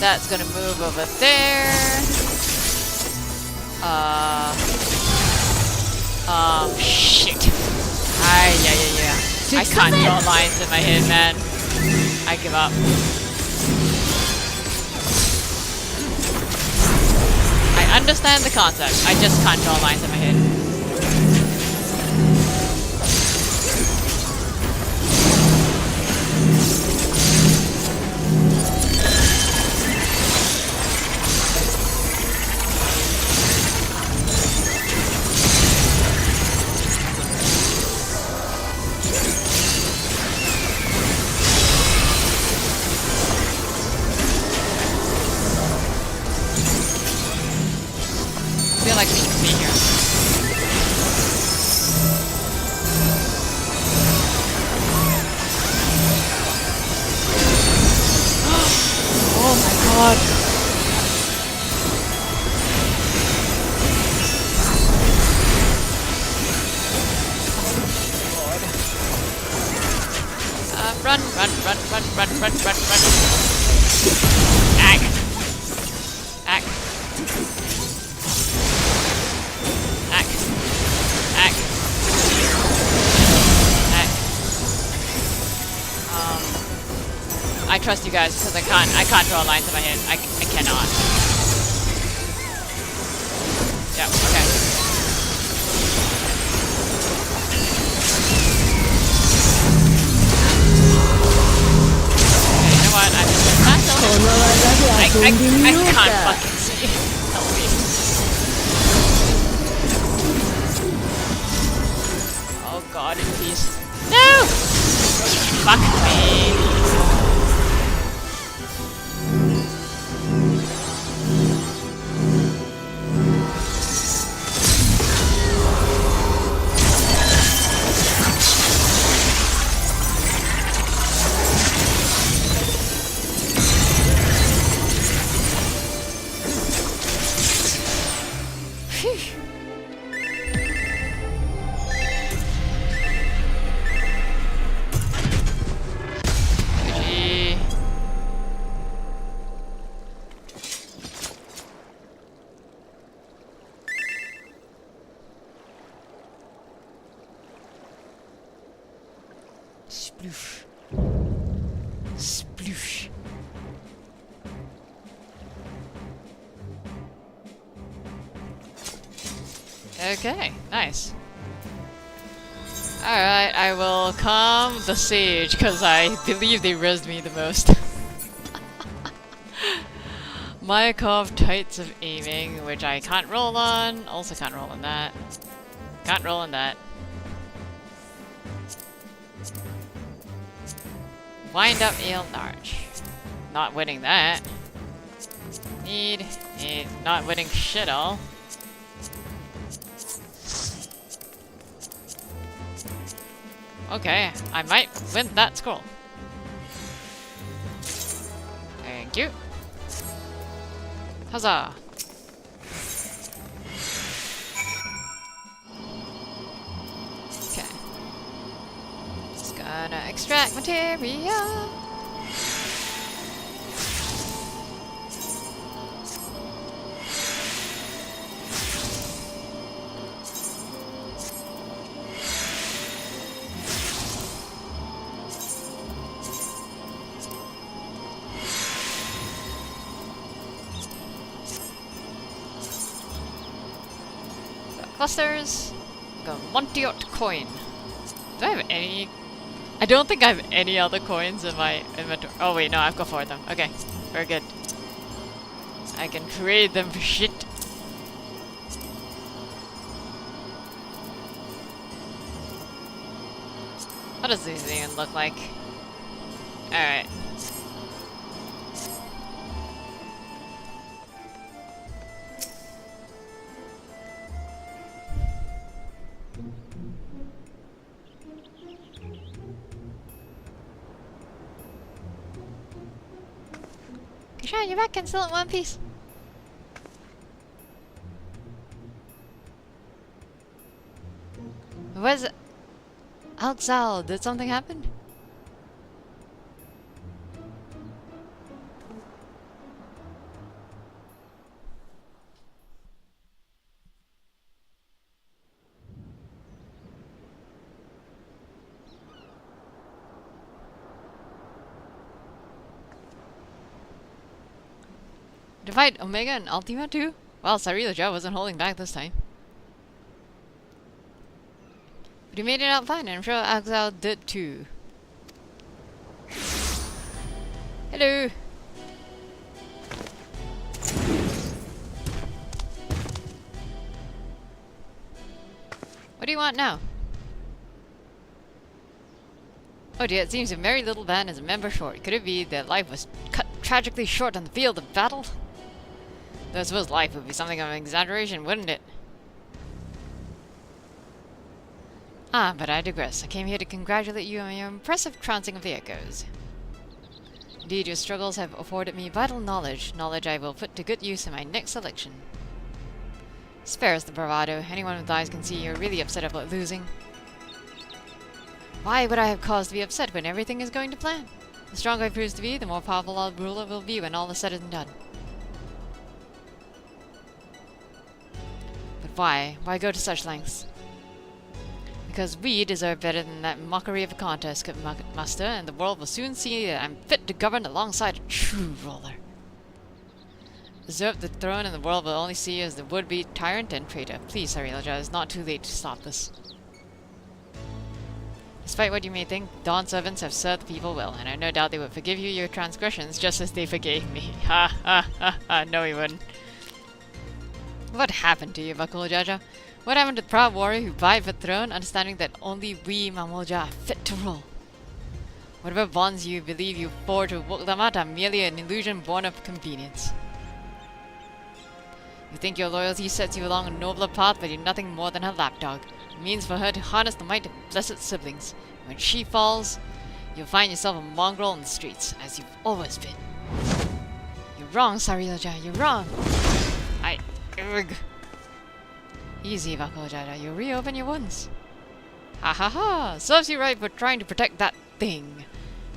That's gonna move over there. Shit. Yeah. I can't draw lines in my head, man. I give up. I understand the concept. I just can't draw lines in my head. I feel like we should be here. Oh my god. Run. Ag. I trust you guys because I can't draw lines in my head. I cannot. Yeah, okay. can't fucking see. Help me. Oh god, please. No! Fuck me. Sploosh. Sploosh. Okay, nice. Alright, I will calm the siege, because I believe they rezzed me the most. Myakov Tights of Aiming, which I can't roll on. Also can't roll on that. Can't roll on that. Wind up eel large. Not winning that. Need not winning shit all. Okay, I might win that scroll. Thank you. Huzzah! Okay. Just gonna extract material. Clusters. Got Montiot coin. Do I have any? I don't think I have any other coins in my inventory. Oh wait, no, I've got 4 of them. Okay, very good. I can trade them for shit. What does this even look like? Alright. Kishan, you're back and still in one piece. Where's Alxal? Did something happen? Divide Omega and Ultima too? Well, Sarilaja wasn't holding back this time. But he made it out fine, and I'm sure Axel did too. Hello! What do you want now? Oh dear, it seems a merry little band is a member short. Could it be their life was cut tragically short on the field of battle? Though I suppose life would be something of an exaggeration, wouldn't it? Ah, but I digress. I came here to congratulate you on your impressive trouncing of the echoes. Indeed, your struggles have afforded me vital knowledge I will put to good use in my next election. Spare us the bravado. Anyone with eyes can see you're really upset about losing. Why would I have cause to be upset when everything is going to plan? The stronger I proves to be, the more powerful our ruler will be when all is said and done. But why? Why go to such lengths? Because we deserve better than that mockery of a contest, Master, and the world will soon see that I'm fit to govern alongside a true ruler. Usurp the throne and the world will only see you as the would-be tyrant and traitor. Please, Sarilaja, it's not too late to stop this. Despite what you may think, Dawn servants have served the people well, and I have no doubt they would forgive you your transgressions just as they forgave me. Ha ha ha ha, no he wouldn't. What happened to you, Vakuljaja? What happened to the proud warrior who vied for the throne, understanding that only we Mamolja are fit to rule? Whatever bonds you believe you forged with Wukdamat are merely an illusion born of convenience. You think your loyalty sets you along a nobler path, but you're nothing more than her lapdog. It means for her to harness the might of blessed siblings. When she falls, you'll find yourself a mongrel in the streets, as you've always been. You're wrong, Sarilja, you're wrong. Ugh. Easy, Vakuljaja, you'll reopen your wounds. Ha ha ha! Serves you right for trying to protect that thing.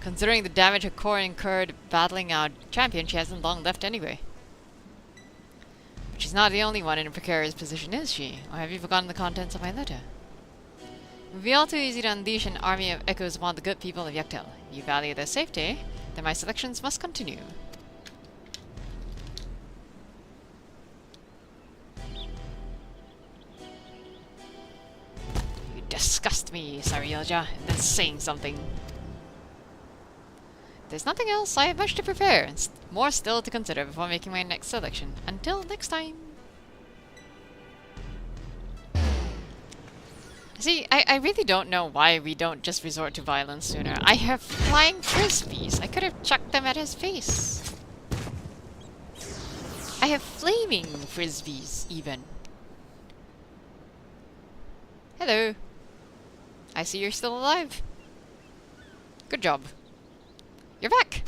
Considering the damage her core incurred battling our champion, she hasn't long left anyway. But she's not the only one in a precarious position, is she? Or have you forgotten the contents of my letter? It would be all too easy to unleash an army of echoes upon the good people of Yektel. If you value their safety, then my selections must continue. You disgust me, Sarilja, and then saying something. There's nothing else. I have much to prepare, and more still to consider before making my next selection. Until next time. See, I really don't know why we don't just resort to violence sooner. I have flying frisbees. I could have chucked them at his face. I have flaming frisbees, even. Hello. I see you're still alive. Good job. You're back!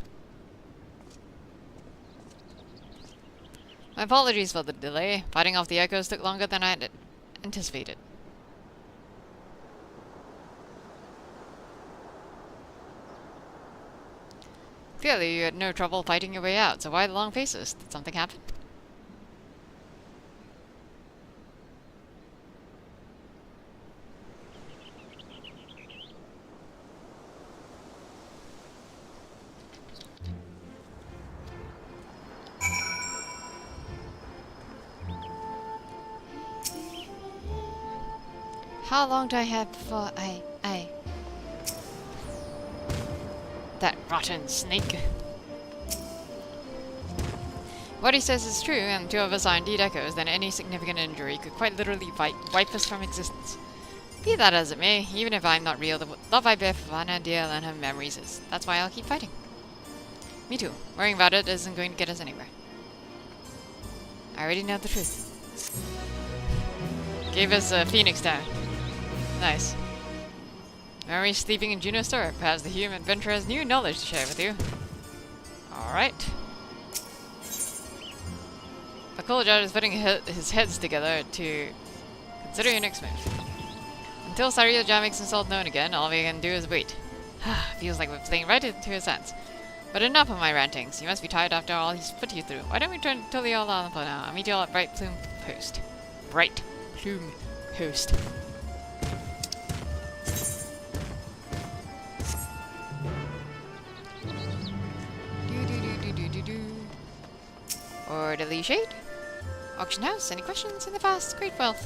My apologies for the delay. Fighting off the echoes took longer than I had anticipated. Clearly you had no trouble fighting your way out, so why the long faces? Did something happen? How long do I have before that rotten snake. What he says is true, and two of us are indeed echoes, then any significant injury could quite literally wipe us from existence. Be that as it may, even if I'm not real, the love I bear for Vanna, Diel, and her memories is. That's why I'll keep fighting. Me too. Worrying about it isn't going to get us anywhere. I already know the truth. Gave us a Phoenix Town. Nice. Memories sleeping in Juno's store. Perhaps the human adventurer has new knowledge to share with you. Alright. Vakuljaja is putting his heads together to consider your next move. Until Sarilja makes himself known again, all we can do is wait. Feels like we're playing right into his hands. But enough of my rantings. You must be tired after all he's put you through. Why don't we turn to the all on for now? I'll meet you all at Bright Plume Post. Bright Plume Post. Orderly Shade. Auction House. Any questions in the past? Great wealth.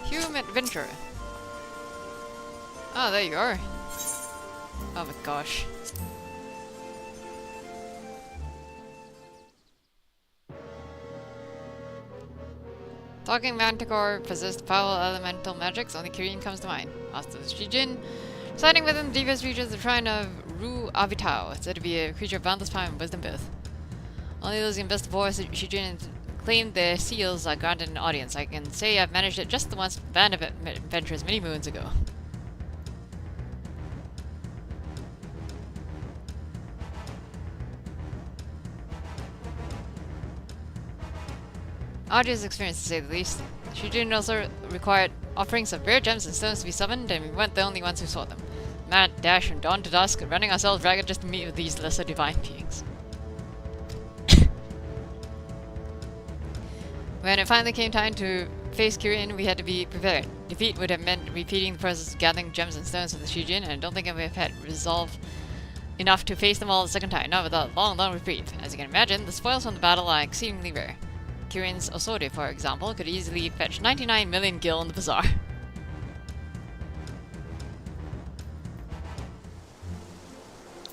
Hume Adventurer. Oh, there you are. Oh my gosh. Talking Manticore possessed powerful elemental magics, only Kirin comes to mind. Master Shijin, residing within the deepest regions of the shrine of Ru Avitao, said to be a creature of boundless power and wisdom both. Only those who invest before Shijin claim their seals are granted an audience. I can say I've managed it just the once band of adventurers many moons ago. Arduous experience to say the least. Shijin also required offerings of rare gems and stones to be summoned, and we weren't the only ones who sought them. Mad dash from dawn to dusk, running ourselves ragged just to meet with these lesser divine beings. When it finally came time to face Kirin, we had to be prepared. Defeat would have meant repeating the process of gathering gems and stones for the Shijin, and I don't think I would have had resolve enough to face them all the second time, not without a long reprieve. As you can imagine, the spoils from the battle are exceedingly rare. Kirin's Osode, for example, could easily fetch 99 million gil in the bazaar.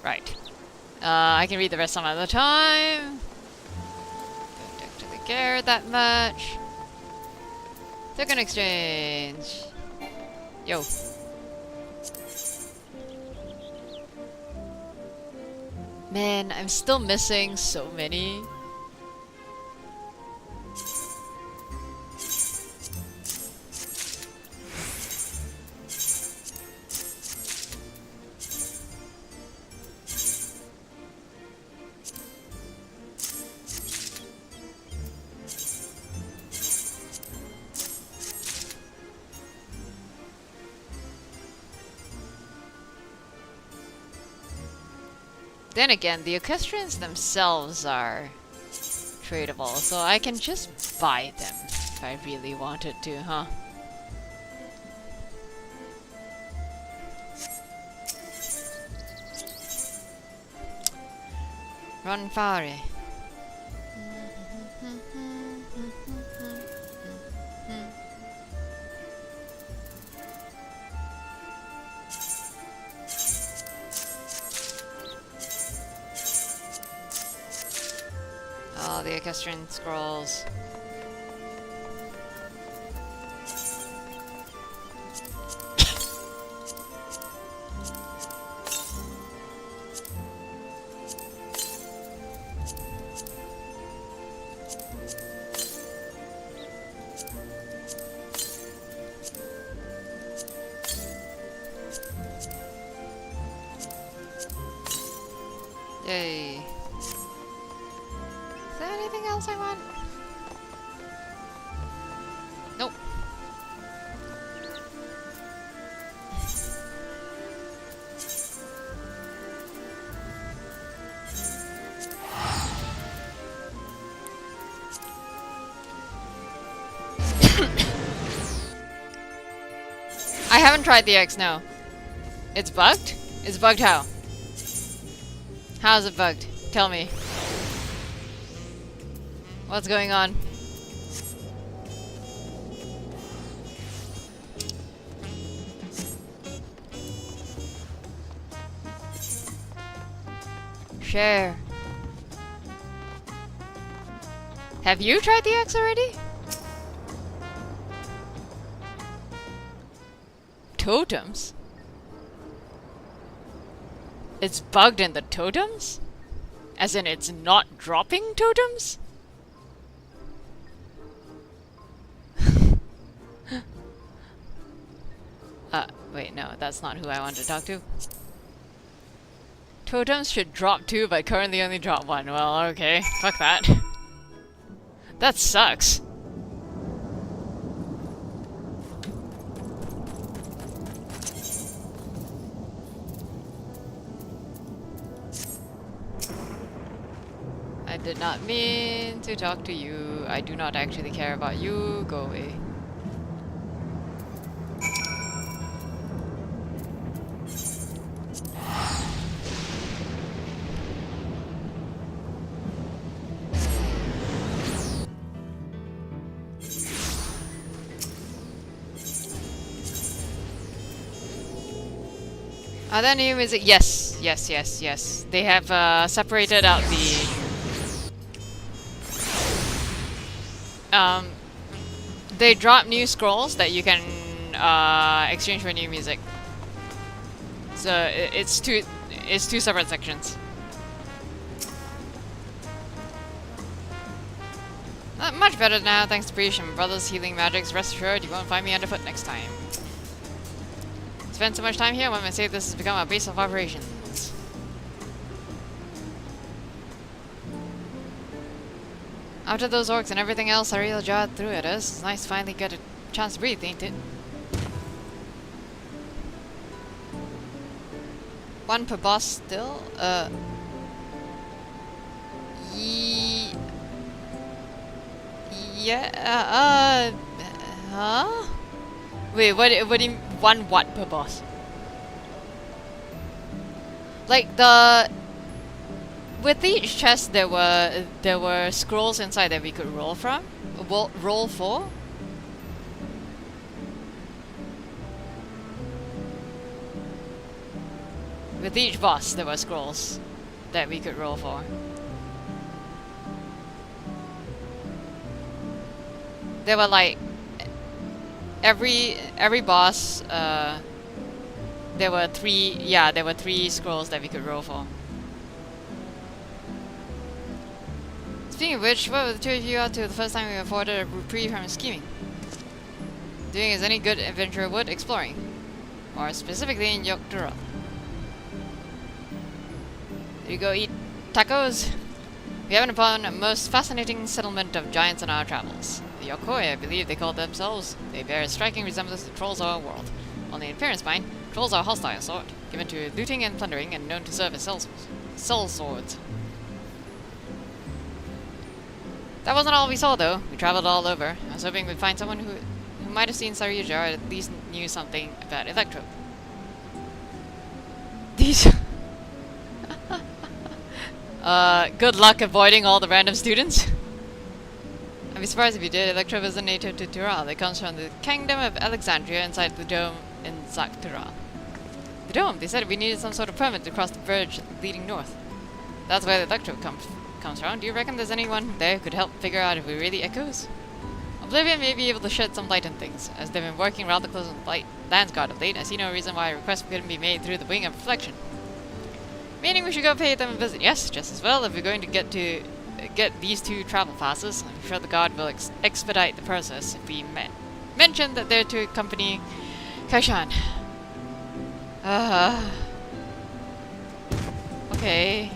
Right. I can read the rest some other time. Don't actually care that much. Token exchange. Yo. Man, I'm still missing so many. Then again, the equestrians themselves are tradable, so I can just buy them if I really wanted to, huh? Run fare. Oh, the equestrian scrolls. Yay. Is there anything else I want? Nope. I haven't tried the X, no. It's bugged? It's bugged how? How is it bugged? Tell me. What's going on? Share. Have you tried the X already? Totems? It's bugged in the totems? As in it's not dropping totems? Wait, no, that's not who I wanted to talk to. Totems should drop 2, but currently only drop 1. Well, okay. Fuck that. That sucks. I did not mean to talk to you. I do not actually care about you. Go away. Are there new music? Yes, yes, yes, yes. They have separated out the they drop new scrolls that you can exchange for new music. So it's two separate sections. Much better now, thanks to Breach and Brothers Healing Magics. Rest assured, you won't find me underfoot next time. Spend so much time here, one might say this has become a base of operations. After those orcs and everything else Ariel jawed through at us, it's nice to finally get a chance to breathe, ain't it? One per boss still? Yeah, huh? Wait, what do you mean, one what per boss? Like with each chest there were scrolls inside that we could roll from? Roll for? with each boss there were scrolls that we could roll for. There were like every boss there were three scrolls that we could roll for. Speaking of which, what were the two of you out to the first time we afforded a reprieve from scheming? Doing as any good adventurer would, exploring. Or specifically in Yoktura. Did you go eat tacos? We happened upon a most fascinating settlement of giants in our travels. The Yokoi, I believe they called themselves. They bear a striking resemblance to trolls of our world. Only in appearance, mind, trolls are a hostile sort, given to looting and plundering and known to serve as soul swords. That wasn't all we saw, though. We traveled all over. I was hoping we'd find someone who might have seen Saryuja or at least knew something about Electro. These... good luck avoiding all the random students. I'd be surprised if you did. Electro is a native to Tural. It comes from the Kingdom of Alexandria inside the dome in Zaktura. The dome? They said we needed some sort of permit to cross the bridge leading north. That's where the Electro comes from. Do you reckon there's anyone there who could help figure out if we really echoes? Oblivion may be able to shed some light on things, as they've been working rather close with Landsguard of late. I see no reason why a request couldn't be made through the Wing of Reflection. Meaning we should go pay them a visit. Yes, just as well. If we're going to get these two travel passes, I'm sure the guard will expedite the process if we mention that they're to accompany Kaishan. Okay.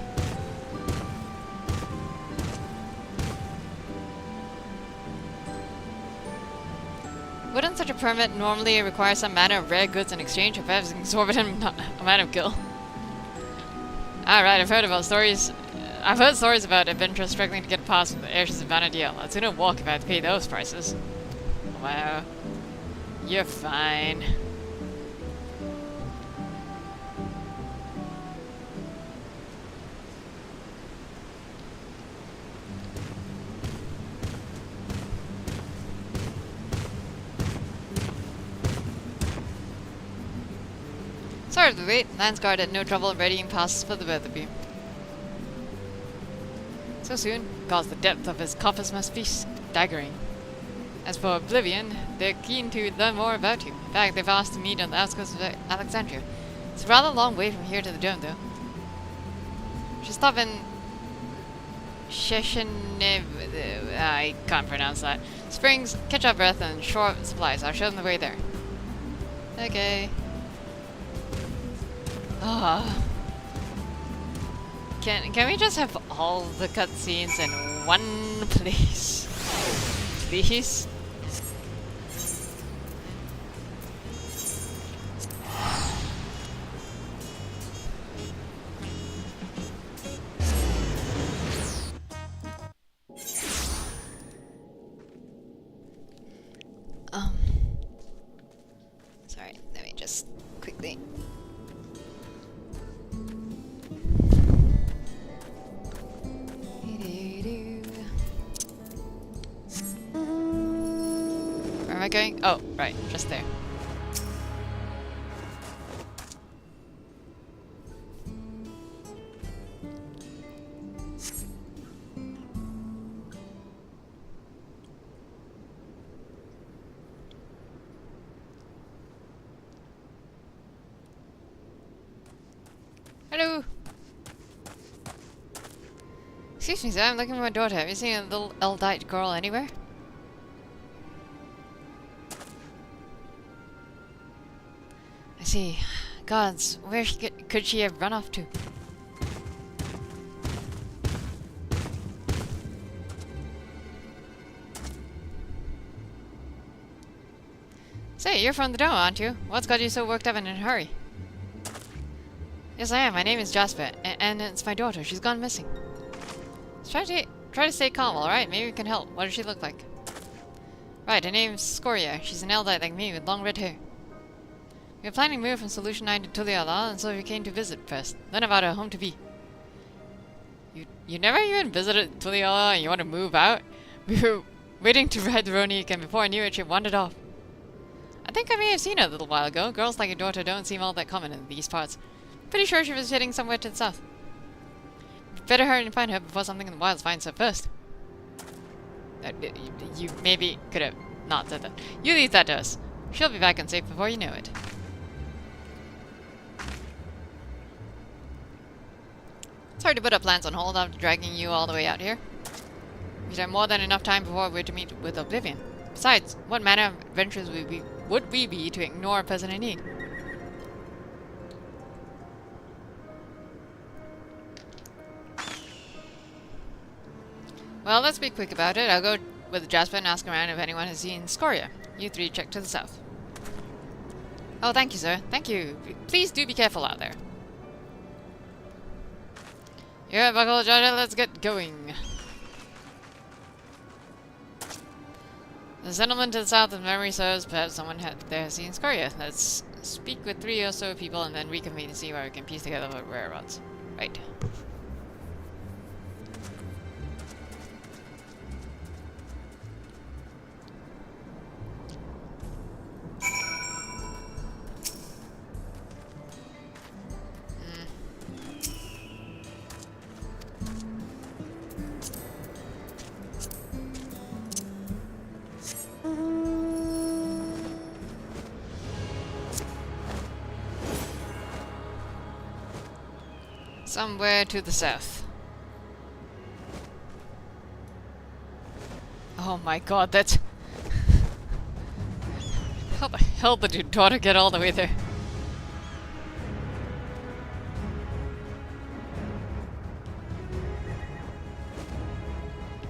Wouldn't such a permit normally require some manner of rare goods in exchange, or perhaps an exorbitant amount of gil? Alright, I've heard stories about adventurers struggling to get past from the airships of Vanadiel. I'd sooner walk if I had to pay those prices. Wow. You're fine. Sorry to wait. Landsguard had no trouble readying passes for the both of you. So soon? Gods, the depth of his coffers must be staggering. As for Oblivion, they're keen to learn more about you. In fact, they've asked to meet on the outskirts of Alexandria. It's a rather long way from here to the dome, though. Should stop in Sheshenev... I can't pronounce that. Springs, catch our breath, and shore up supplies. I'll show them the way there. Okay. Can we just have all the cutscenes in one place? Please? Sorry, let me just quickly... Where am I going? Oh, right, just there. Hello! Excuse me, sir, I'm looking for my daughter. Have you seen a little Eldite girl anywhere? I see. Gods, where could she have run off to? Say, you're from the dome, aren't you? What's got you so worked up and in a hurry? Yes, I am. My name is Jasper, and it's my daughter. She's gone missing. Try to stay calm, alright? Maybe we can help. What does she look like? Right, her name's Scoria. She's an Eldite like me with long red hair. We were planning to move from Solution 9 to Tuliala, and so we came to visit first. Learn about her home to be. You never even visited Tuliala and you want to move out? We were waiting to ride the Ronique, and before I knew it, she wandered off. I think I may have seen her a little while ago. Girls like your daughter don't seem all that common in these parts. Pretty sure she was heading somewhere to the south. Better hurry and find her before something in the wilds finds her first. You maybe could have not said that. You leave that to us. She'll be back and safe before you know it. It's hard to put our plans on hold after dragging you all the way out here. We'd have more than enough time before we're to meet with Oblivion. Besides, what manner of adventures would we be to ignore a person in need? Well, let's be quick about it. I'll go with Jasper and ask around if anyone has seen Scoria. You three check to the south. Oh, thank you, sir. Thank you. Please do be careful out there. Yeah, buckle, Georgia, let's get going. The settlement to the south, if memory serves, perhaps someone there has seen Scoria. Let's speak with 3 or so people and then reconvene and see where we can piece together what whereabouts. Right. Somewhere to the south. Oh my god, that's... How the hell did your daughter get all the way there?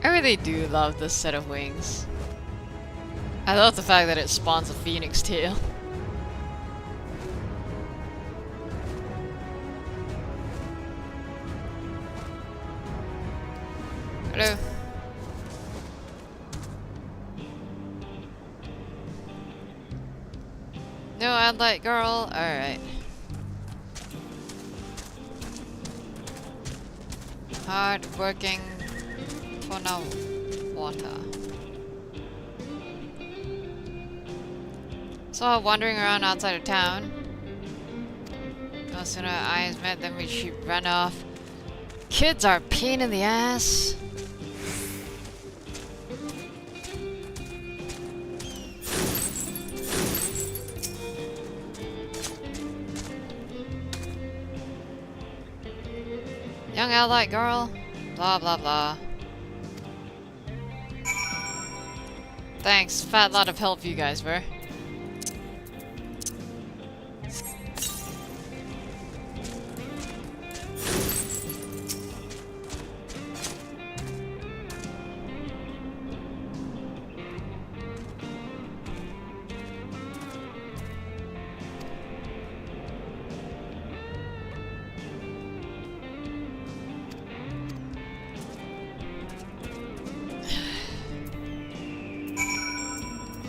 I really do love this set of wings. I love the fact that it spawns a phoenix tail. Hello. No Adlight girl? Alright. Hard working for no water. Saw her wandering around outside of town. No sooner our eyes met than she ran off. Kids are a pain in the ass. Young Adlight girl, blah blah blah. Thanks, fat lot of help you guys were.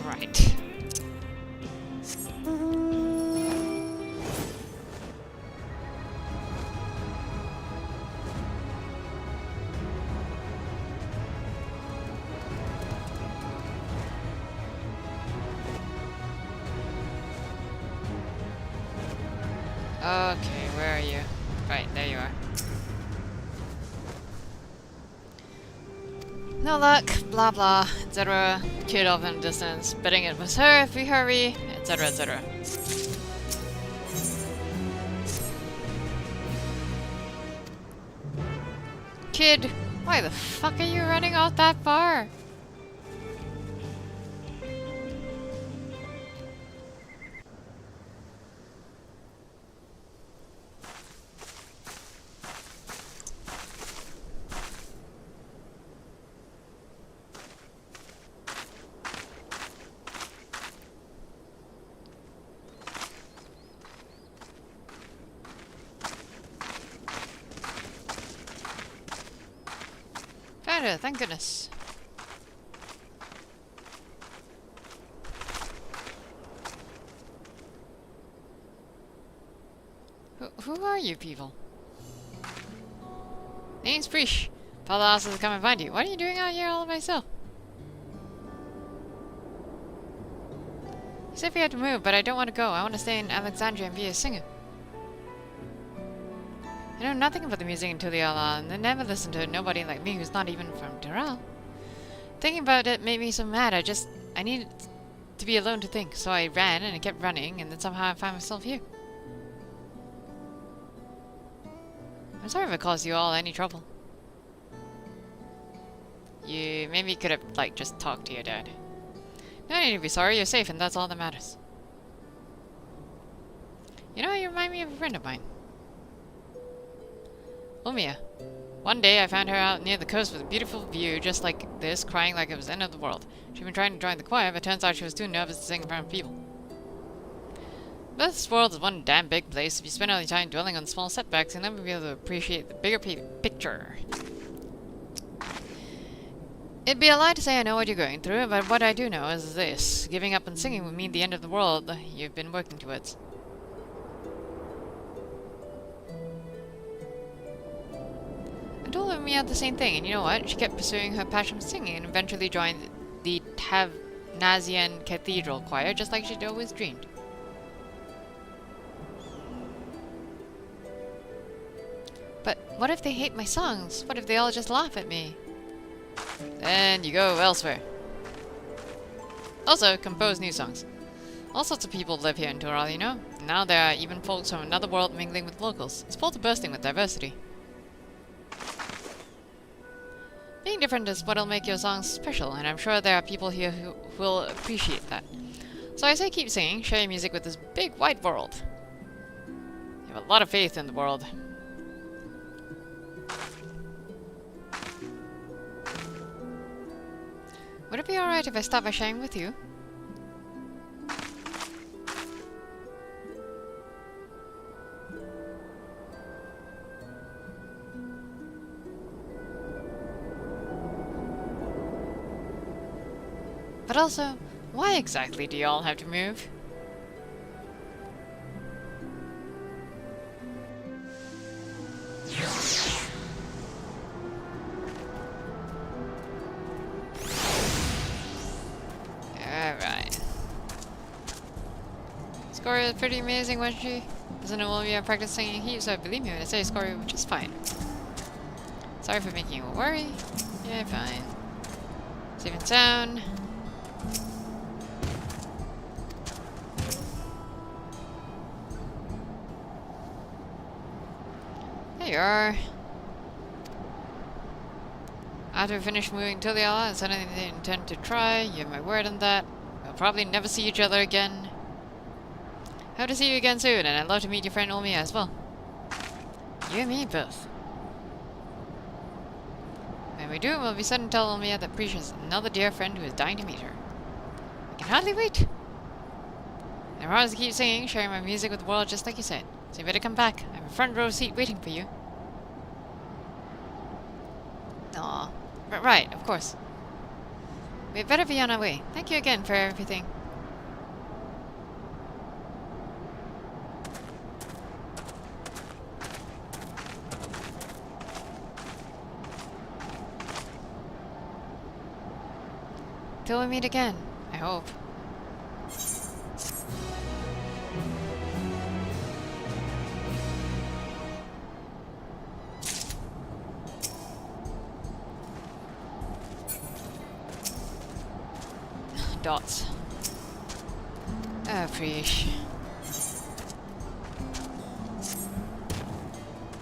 Right. Okay, where are you? Right, there you are. No luck, blah blah, etc. Kid off in the distance, betting it was her if we hurry, etc. etc. Kid, why the fuck are you running off that far? Thank goodness. Who are you people? Name's Preesh. Father asked us to come and find you. What are you doing out here all by yourself? You said we had to move, but I don't want to go. I want to stay in Alexandria and be a singer. I know nothing about the music until the Allah, and they never listen to nobody like me who's not even from Doral. Thinking about it made me so mad. I needed to be alone to think, so I ran and I kept running, and then somehow I found myself here. I'm sorry if I caused you all any trouble. You maybe could have, like, just talked to your dad. No need to be sorry, you're safe, and that's all that matters. You know, you remind me of a friend of mine. Omiya. One day I found her out near the coast with a beautiful view just like this, crying like it was the end of the world. She'd been trying to join the choir, but turns out she was too nervous to sing in front of people. But this world is one damn big place. If you spend all your time dwelling on small setbacks, you'll never be able to appreciate the bigger picture. It'd be a lie to say I know what you're going through, but what I do know is this. Giving up on singing would mean the end of the world you've been working towards. I told Omiya the same thing, and you know what? She kept pursuing her passion for singing and eventually joined the Tavnazian Cathedral Choir, just like she'd always dreamed. But what if they hate my songs? What if they all just laugh at me? Then you go elsewhere. Also, compose new songs. All sorts of people live here in Doral, you know? Now there are even folks from another world mingling with locals. It's full to bursting with diversity. Being different is what'll make your songs special, and I'm sure there are people here who will appreciate that. So I say keep singing, share your music with this big wide world. You have a lot of faith in the world. Would it be alright if I start by sharing with you? But also, why exactly do you all have to move? Alright. Scoria is pretty amazing, wasn't she? Doesn't Olivia practice singing heaps, so believe me when I say Scoria was just fine. Sorry for making you worry. Yeah, fine. Safe and sound. There you are. After we finish moving to the island, suddenly they intend to try. You have my word on that. We'll probably never see each other again. Hope to see you again soon, and I'd love to meet your friend Omiya as well. You and me both. When we do, we'll be certain to tell Omiya that Prisha is another dear friend who is dying to meet her. I can hardly wait. And I promise to keep singing, sharing my music with the world just like you said. So you better come back. I have a front row seat waiting for you. Aw. Right, of course. We'd better be on our way. Thank you again for everything. Till we meet again, I hope. Dots. Oh, Prish.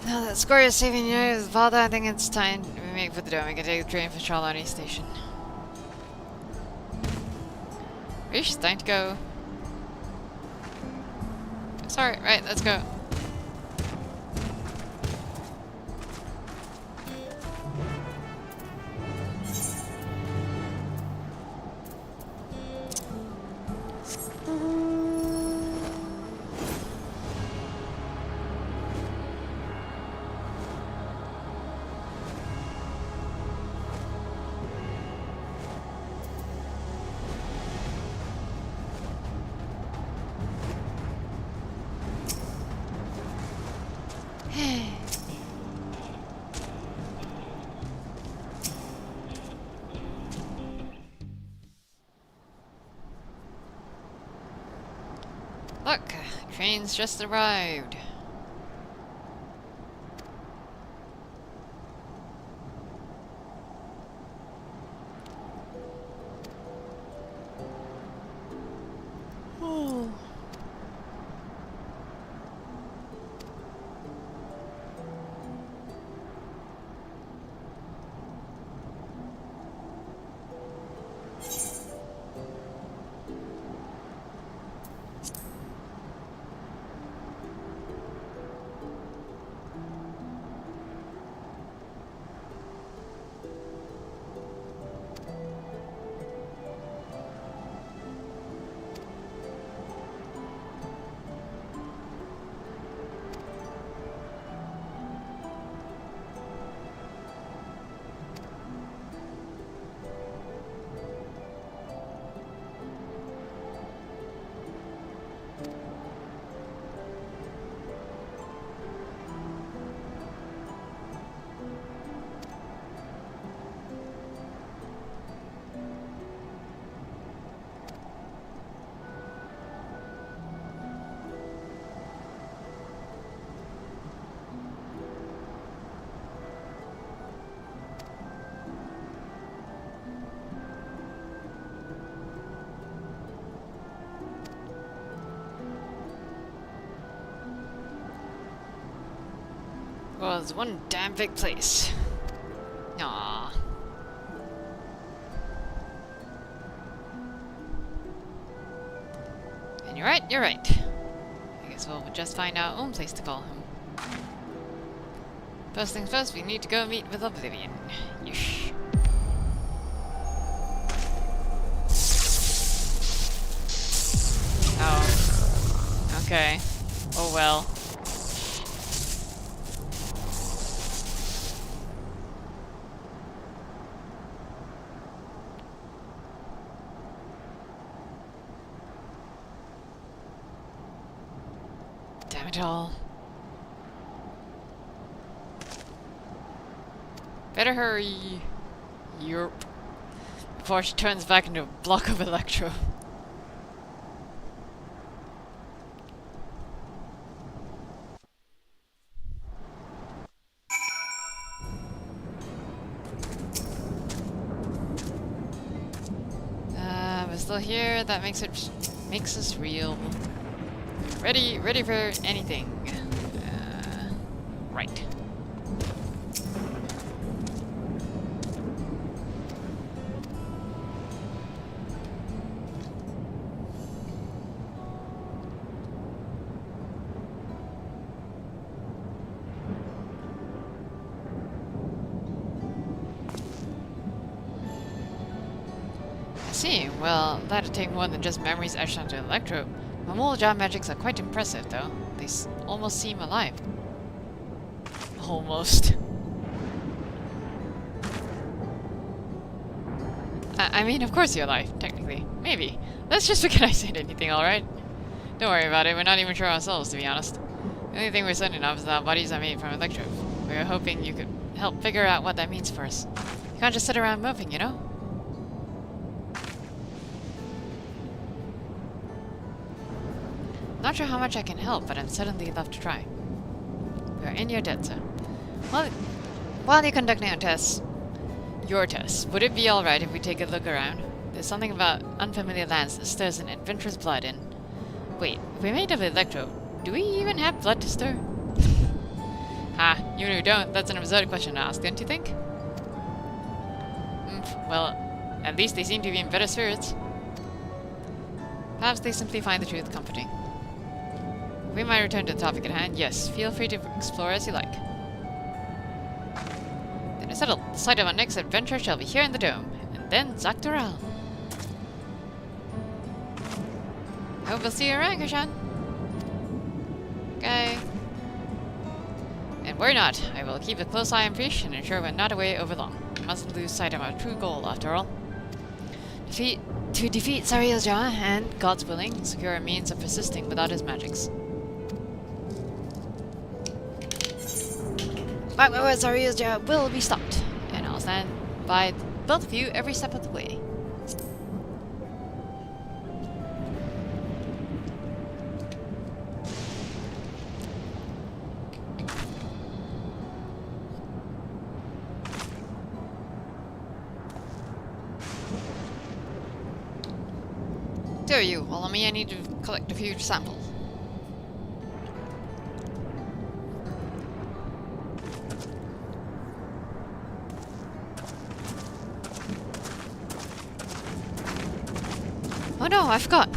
Now that Scoria is saving you as Valda, I think it's time we make for the dome. We can take the train for Charlotte Station. Prish, it's time to go. Sorry, right, let's go. Look, train's just arrived. was one damn big place. Aww. And you're right, you're right. I guess we'll just find our own place to call home. First things first, we need to go meet with Oblivion. Yeesh. Oh. Okay. Oh well. Damn it all. Better hurry. Yerp. Before she turns back into a block of Electro. We're still here. That makes us real. Ready for anything. Right. I see. Well, that'd take more than just memories etched onto Electro. Mamool-Ja magics are quite impressive, though. They almost seem alive. Almost. I mean, of course you're alive, technically. Maybe. Let's just forget I said anything, alright? Don't worry about it, we're not even sure ourselves, to be honest. The only thing we're certain of is that our bodies are made from Electro. We were hoping you could help figure out what that means for us. You can't just sit around moping, you know? Not sure how much I can help, but I'd certainly love to try. We're in your debt, sir. While you're conducting your tests, would it be alright if we take a look around? There's something about unfamiliar lands that stirs an adventurous blood and... Wait, if we're made of Electro, do we even have blood to stir? Ha, even if we don't, that's an absurd question to ask, don't you think? Well, at least they seem to be in better spirits. Perhaps they simply find the truth comforting. We might return to the topic at hand. Yes, feel free to explore as you like. Then it's settled. The site of our next adventure shall be here in the dome, and then Zak'Doral. Hope we'll see you around, Kashan. Okay. And worry not. I will keep a close eye on Prish and ensure we're not away over long. We mustn't lose sight of our true goal, after all. To defeat Zariel-Ja and, God's willing, secure a means of persisting without his magics. Mark my words, Zariel-Ja will be stopped, and I'll stand by both of you every step of the way. There you, follow me, I need to collect a few samples. Oh no, I forgot.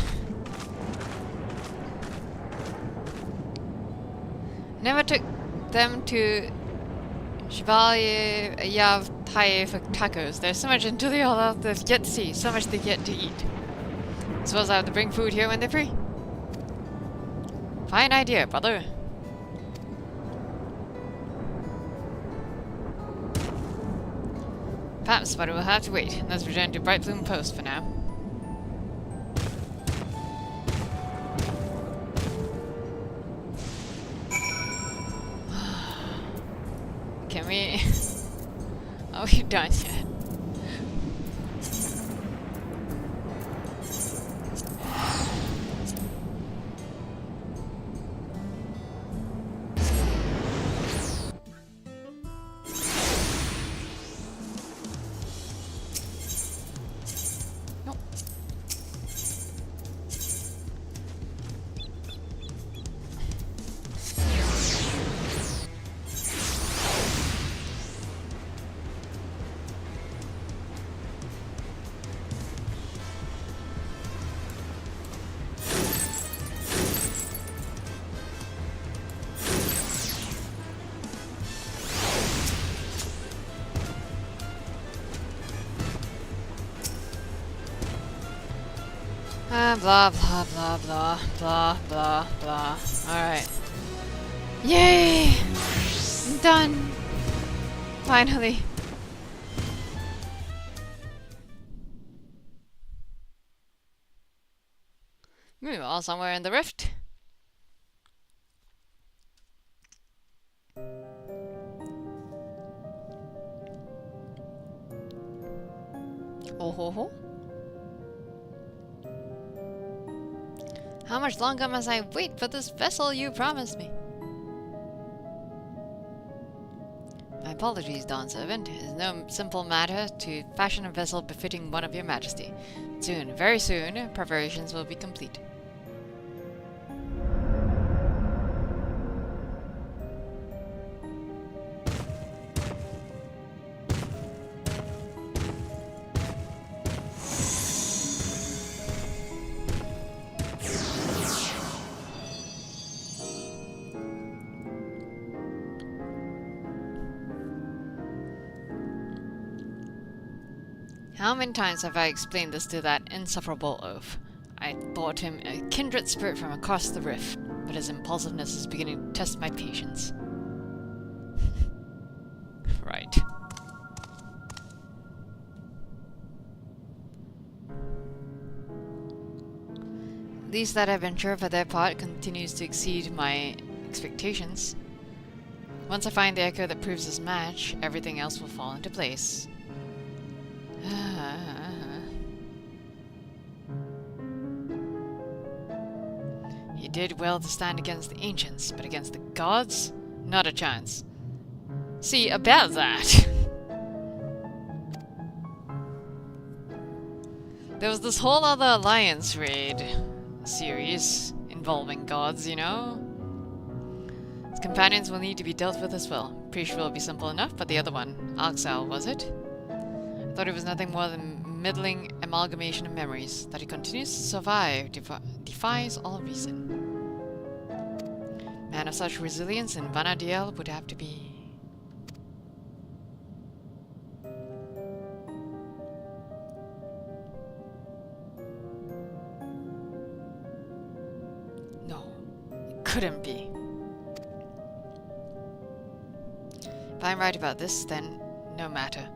Never took them to Chevalier Yav Tai for tacos. There's so much until they all out they've yet to see, so much they've yet to eat. Suppose I have to bring food here when they're free. Fine idea, brother. Perhaps, but we'll have to wait. Let's return to Brightbloom Post for now. Can we... Are we done yet? Blah, blah, blah, blah, blah, blah, blah, blah. Alright. Yay! I'm done! Finally. Meanwhile, somewhere in the rift. Oh ho ho. How much longer must I wait for this vessel you promised me? My apologies, Dawn Servant. It is no simple matter to fashion a vessel befitting one of your majesty. Soon, very soon, preparations will be complete. How many times have I explained this to that insufferable oaf? I thought him a kindred spirit from across the rift, but his impulsiveness is beginning to test my patience. Right. At least that adventure, for their part, continues to exceed my expectations. Once I find the echo that proves his match, everything else will fall into place. He did well to stand against the ancients, but against the gods? Not a chance. See, about that! There was this whole other Alliance raid series involving gods, you know? His companions will need to be dealt with as well. Pretty sure it'll be simple enough, but the other one, Arxal, was it? I thought it was nothing more than middling amalgamation of memories. That he continues to survive defies all reason. Man of such resilience in Vana'diel would have to be... No, it couldn't be. If I'm right about this, then no matter.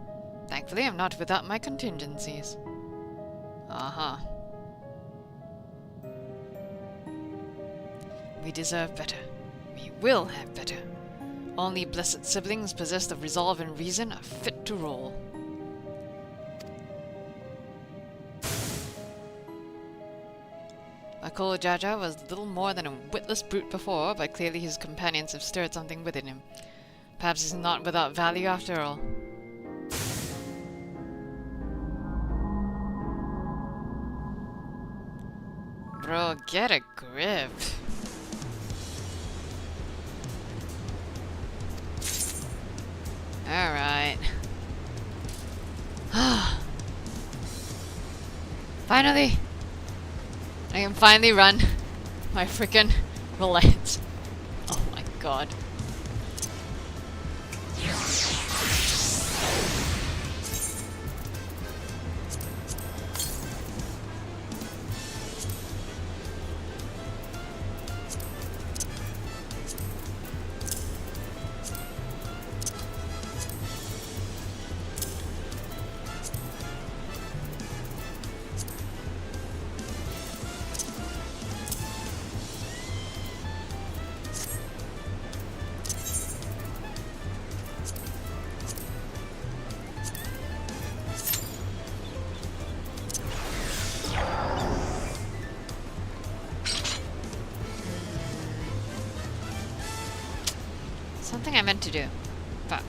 Thankfully, I'm not without my contingencies. Uh-huh. We deserve better. We will have better. Only blessed siblings possessed of resolve and reason are fit to rule. Makolo Jaja was little more than a witless brute before, but clearly his companions have stirred something within him. Perhaps he's not without value after all. Bro, get a grip. Alright. Finally! I can finally run my frickin' roulette. Oh my god. Something I meant to do. Fuck.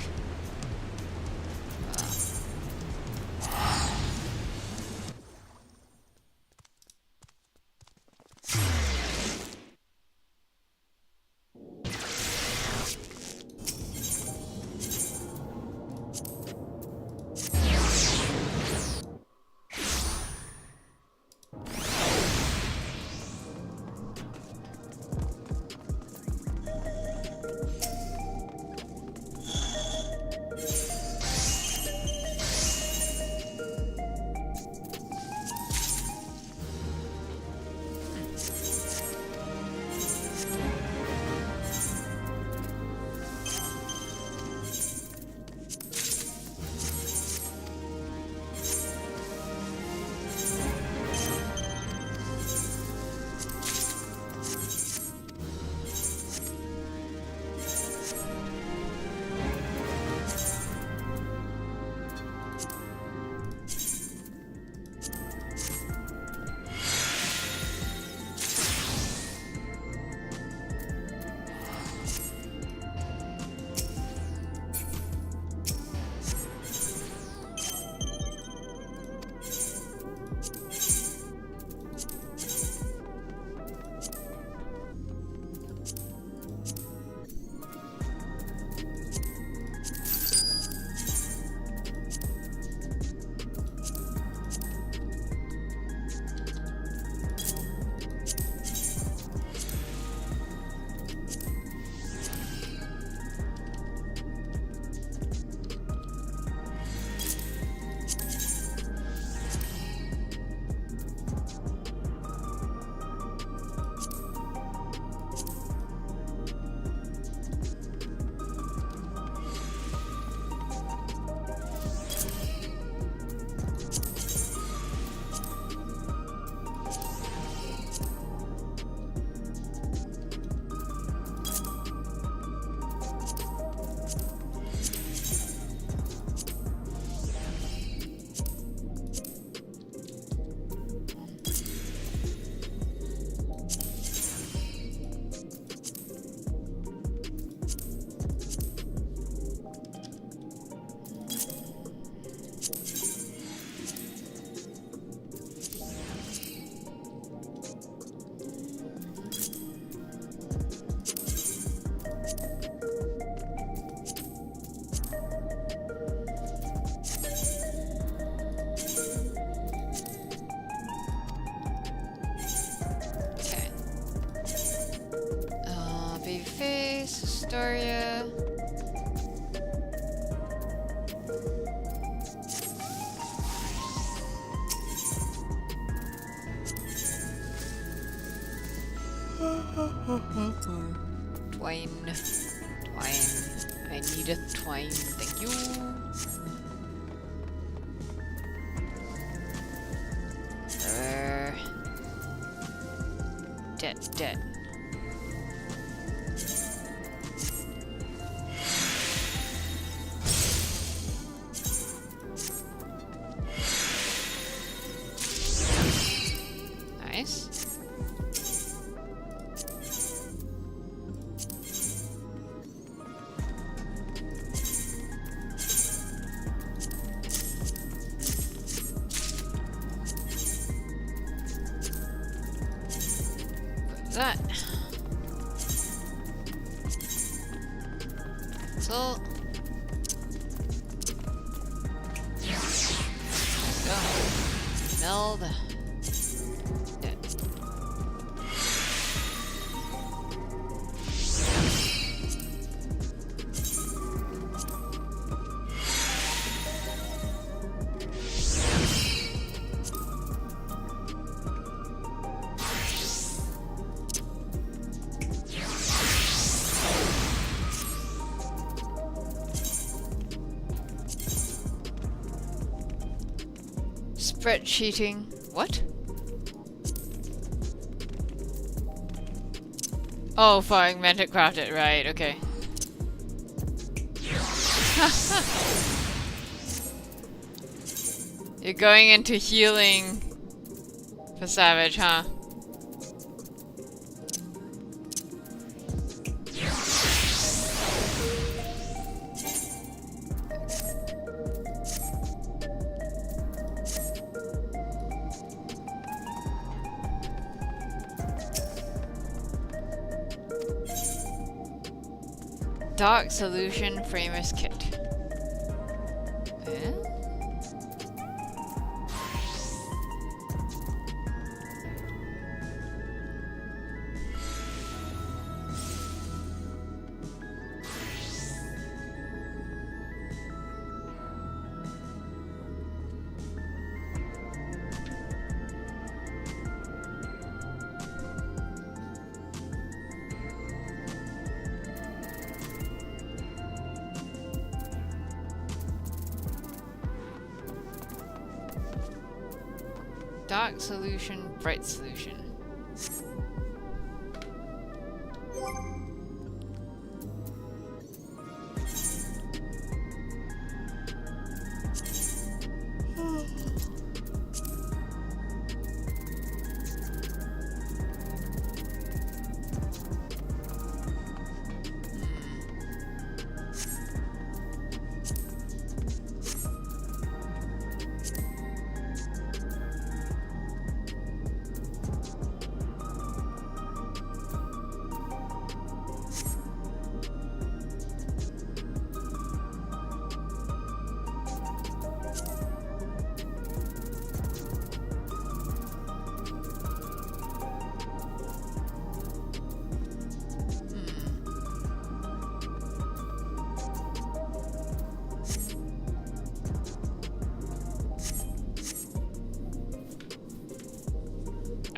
Astoria. Twine. I need a twine. Thank you. Dead. Nice. That. So go. Meld. Dead. Spreadsheeting. What? Oh, fuck, meant to craft it, right, okay. You're going into healing for Savage, huh? Dark Solution Framers Kit. Eh? Dark solution, bright solution.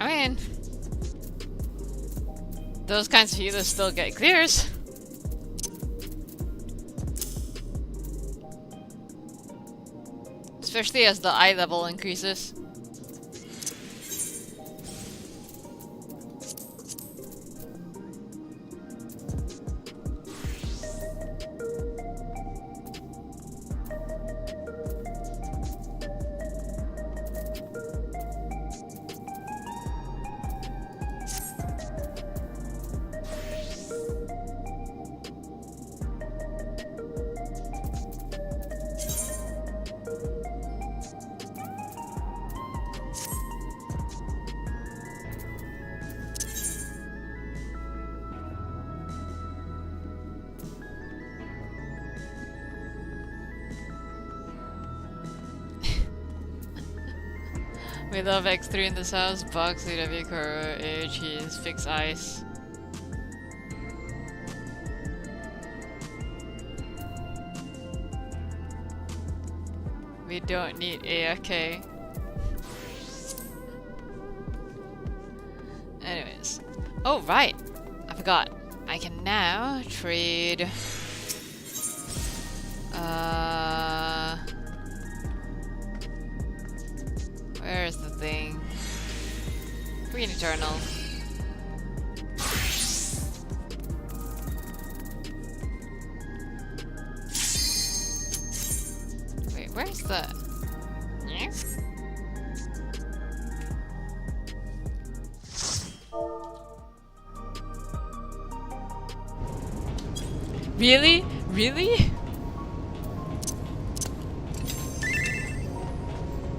I mean, those kinds of healers still get clears. Especially as the eye level increases. We love X3 in this house. Box, CW, Kuro, AHEs, Fix Ice. We don't need AFK. Anyways. Oh, right. I forgot. I can now trade... Where is the thing? Green Eternal. Wait, where's the... Yeah? Really? Really?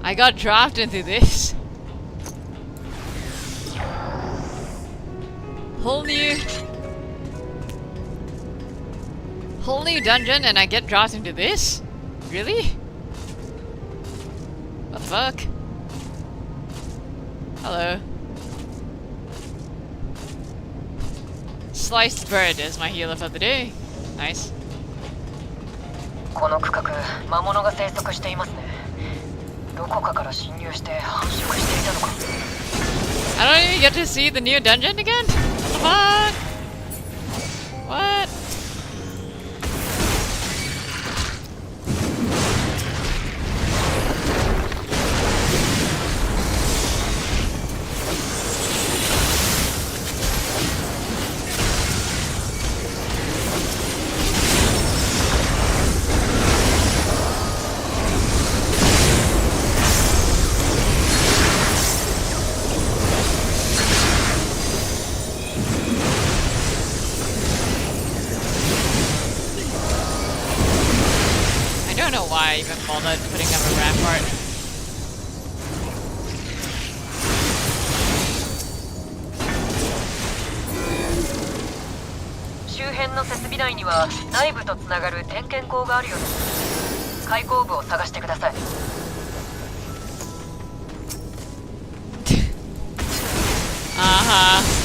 I got dropped into this. Whole new dungeon and I get dropped into this? Really? What the fuck? Hello. Sliced bread is my healer for the day. Nice. この区画、魔物が生息していますね。どこかから侵入して繁殖していたのか。I don't even get to see the new dungeon again? What? What? I even bothered putting up a rampart. Uh-huh.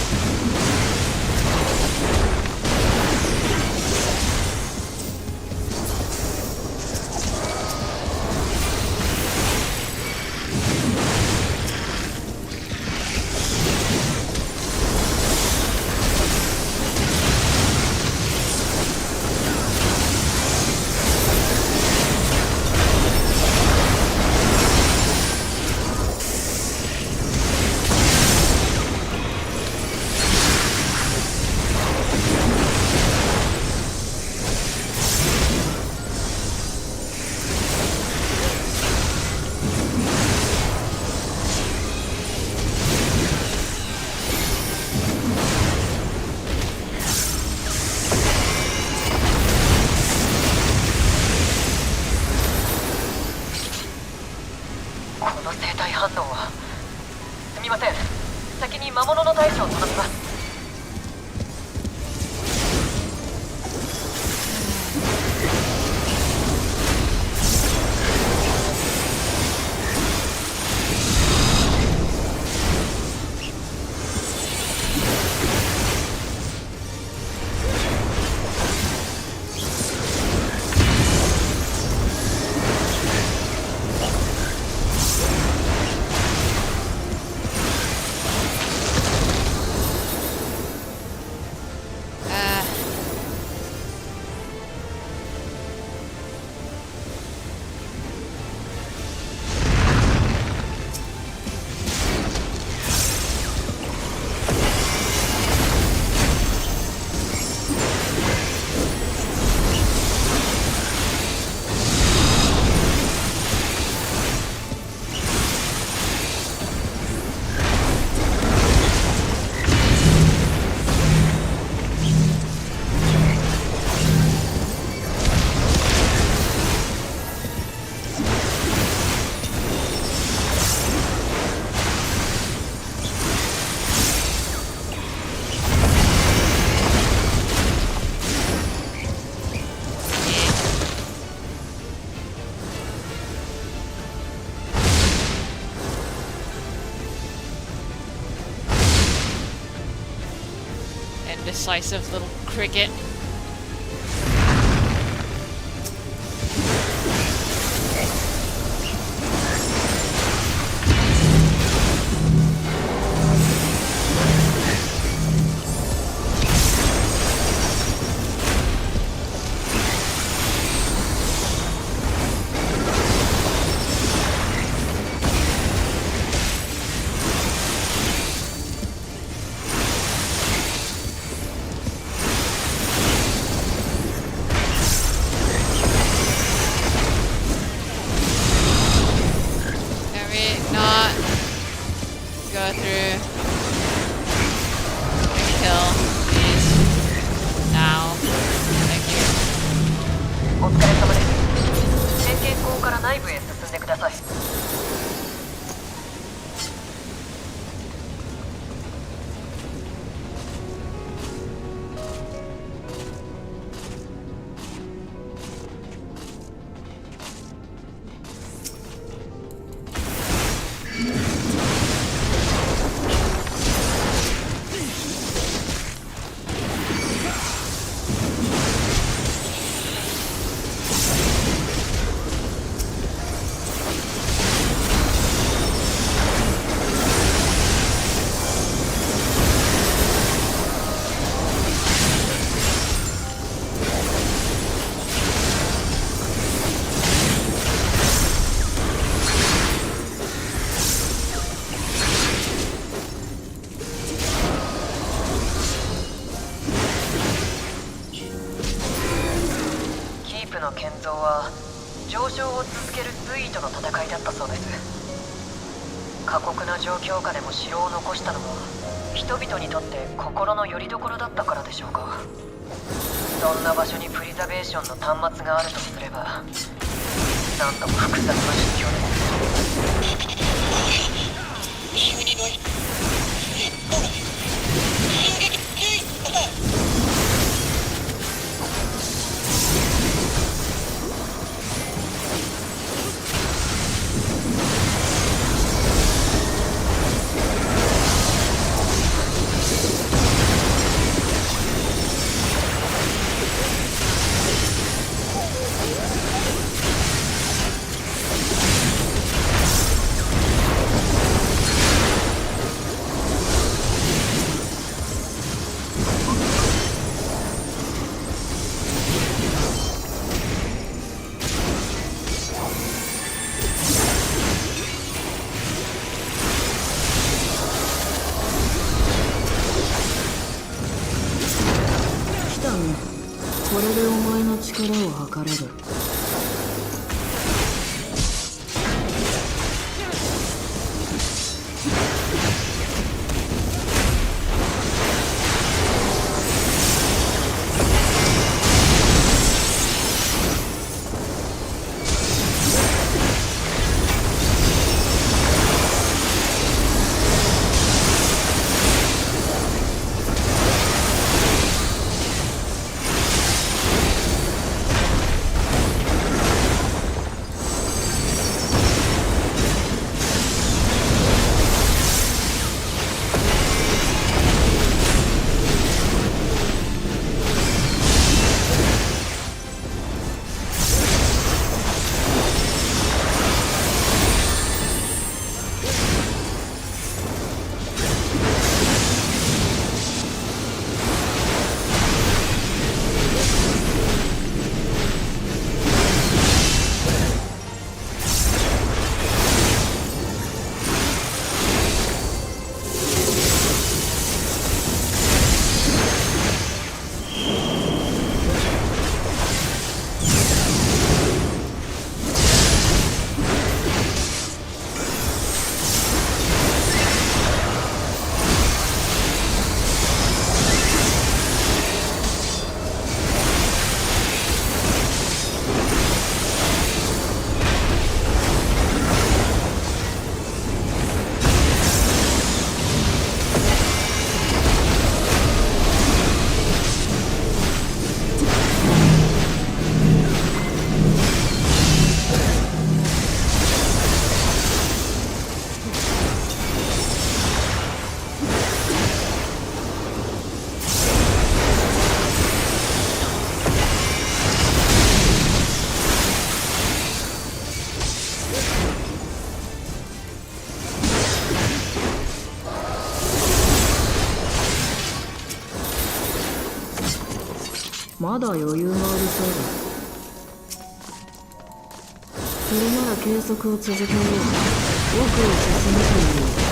Indecisive little cricket. フの建造は上昇を続ける隋との戦いだったそうです。過酷な状況下でも城を残したのは人々にとって心の拠り所だったからでしょうか。そんな場所にプリザベーションの端末があるとすれば、なんとも複雑な心境です。これでお前の力を測れる。まだ余裕がありそうだ。それなら計測を続けよう。奥を進むという。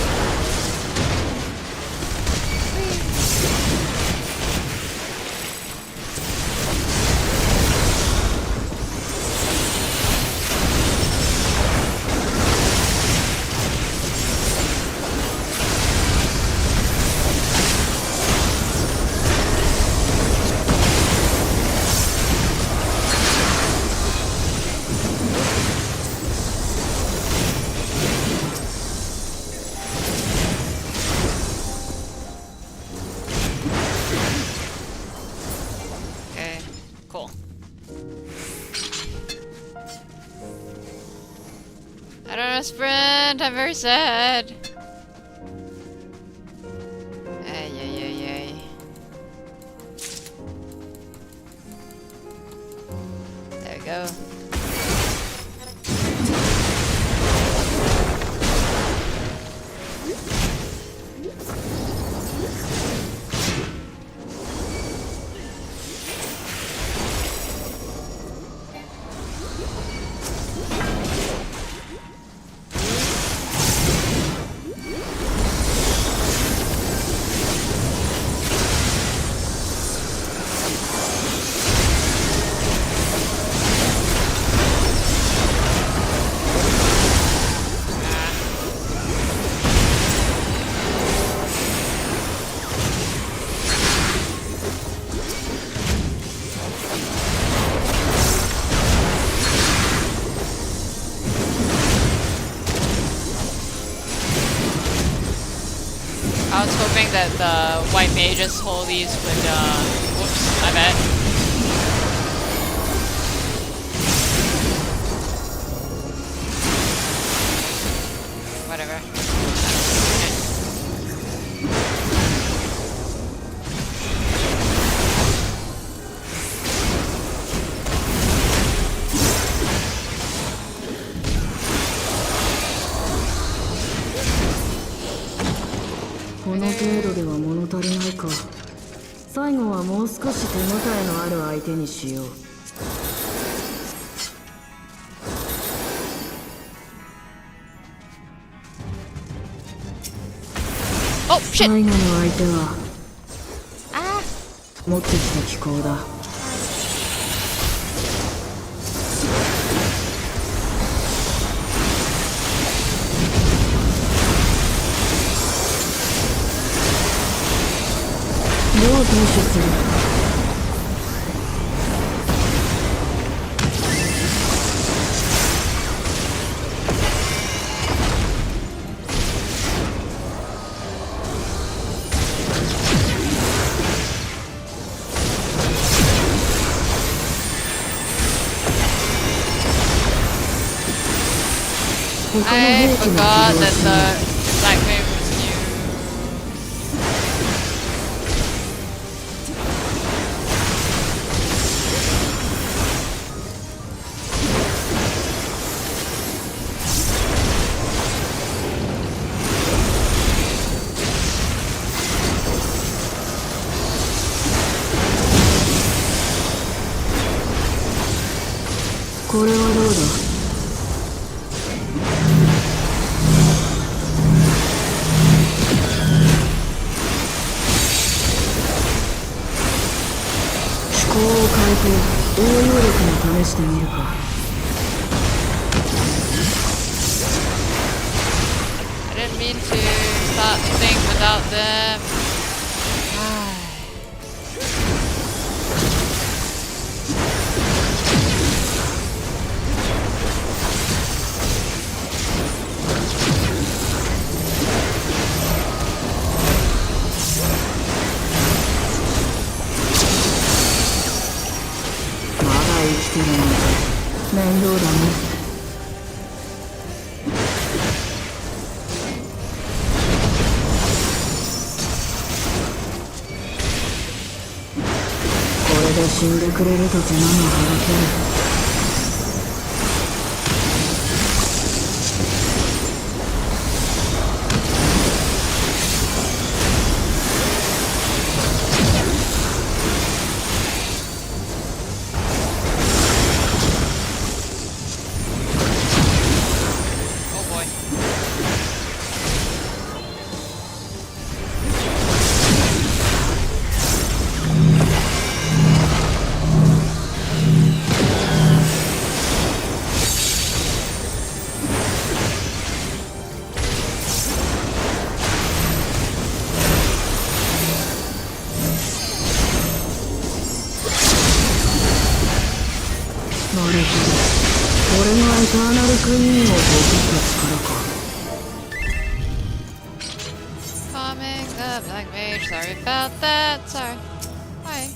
I don't know, sprint. I'm very sad. Ay, ay, ay, ay. There we go. hoping that the white mages holies would, whoops, I bet. Whatever.この程度では物足りないか。最後はもう少し手応えのある相手にしよう。最後の相手は持ってきた機構だ。どう対処する？I forgot that the black wave was new. What is it? 思考を変えて応用力も試してみるか。I didn't mean to start the thing without them. Still on it. 面倒だね。これで死んでくれると手間が省ける。なるほど。俺のエターナルクイーンをほぐった力か。Calming the black mage, sorry about that, sorry. Hi.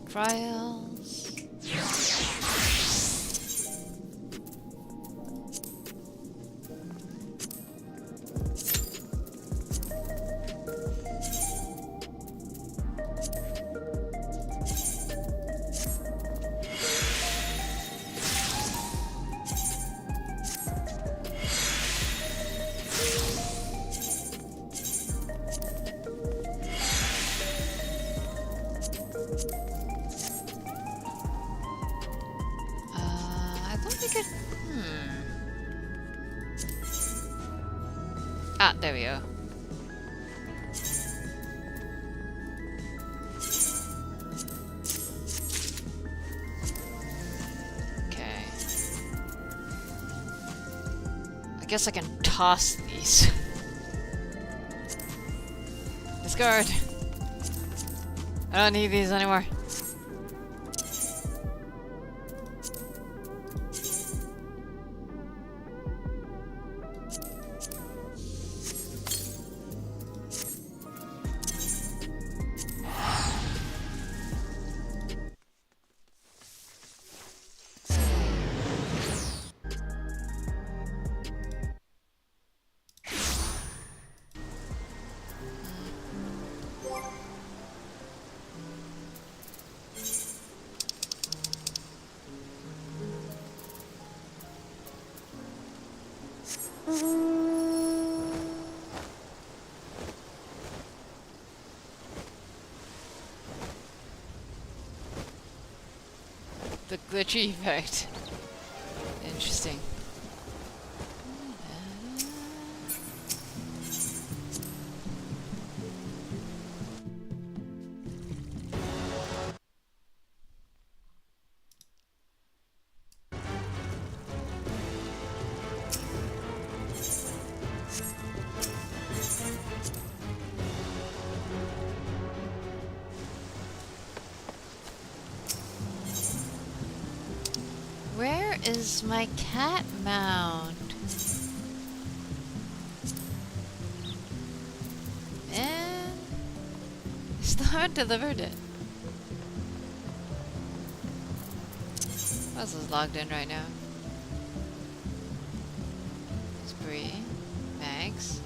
Trials. I don't think it... Ah, there we go. Okay. I guess I can toss these. Discard. I don't need these anymore. The glitchy effect. Interesting. Where is my cat mount? Man, I still haven't delivered it. Who else is logged in right now? It's Bree, Max.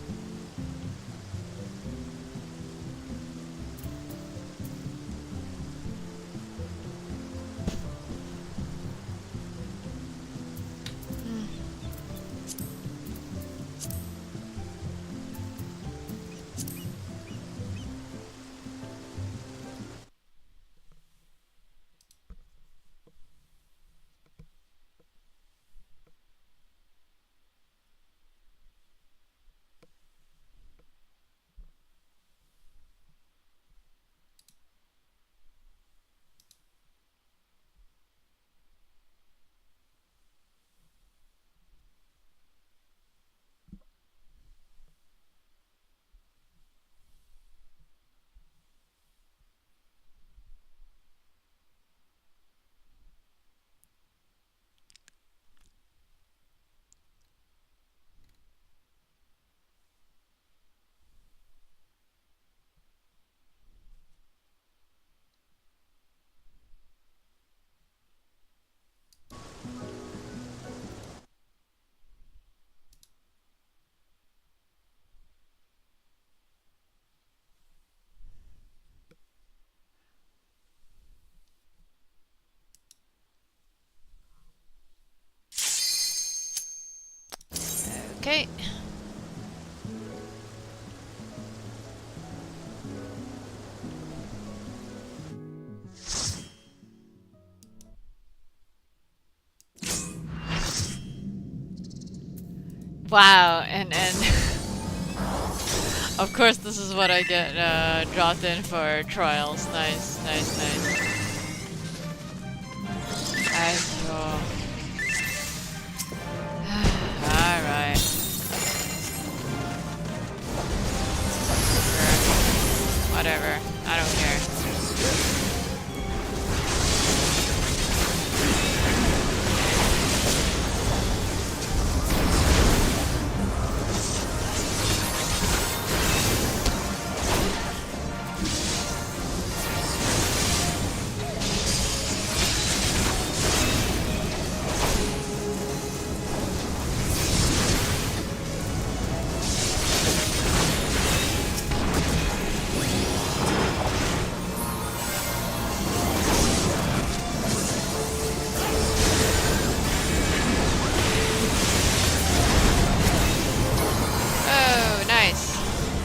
Okay. Wow, and of course this is what I get dropped in for trials. Nice, nice, nice. Alright. Whatever. I don't care.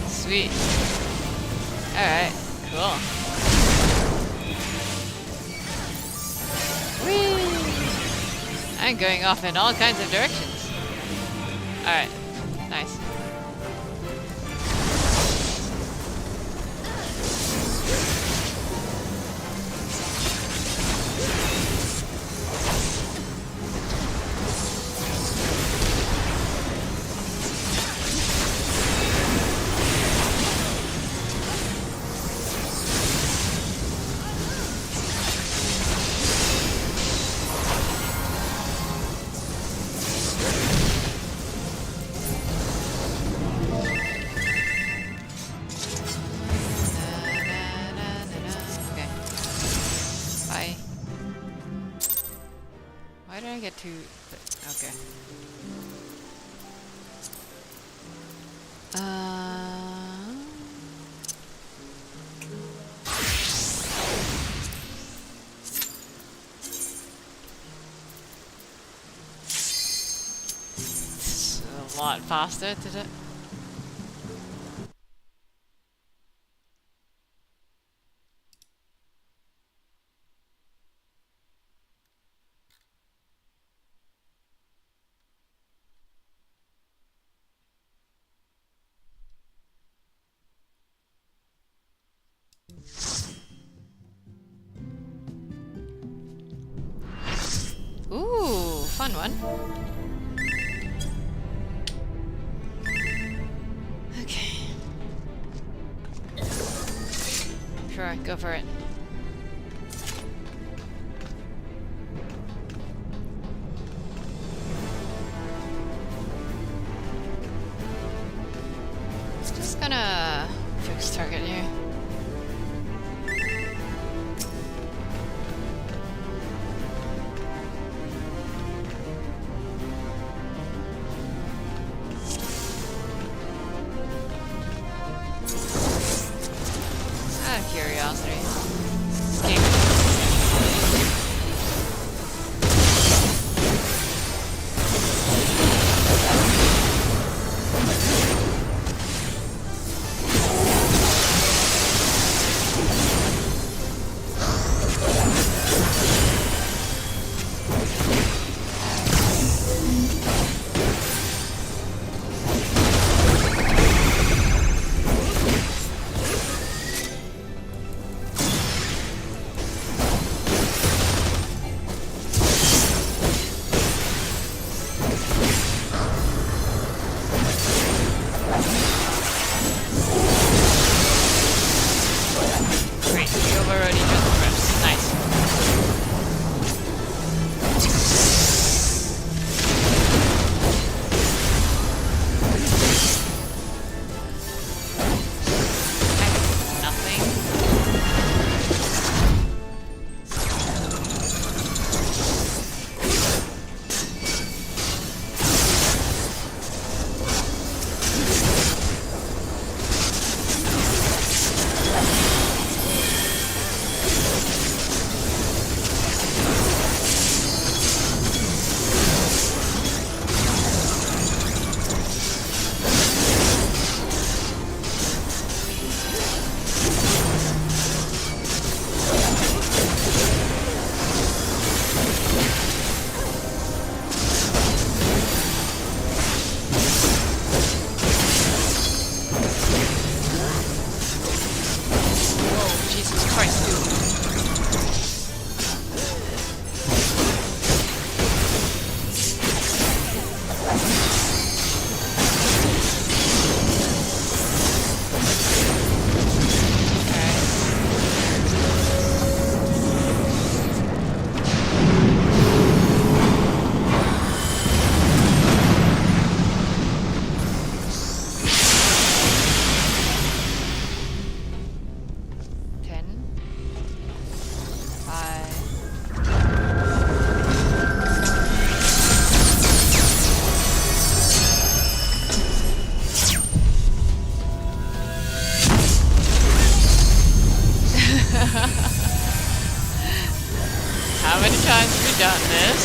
Sweet. Alright, cool. Whee! I'm going off in all kinds of directions. Alright, nice. Why did I get to... Okay. It's a lot faster to do. fun one. Okay. Sure, go for it. Just gonna fix target here. Out of curiosity. This game. Great, we overrode each other's reps. Nice. Nothing. Whoa, Jesus Christ, dude. How many times have we done this?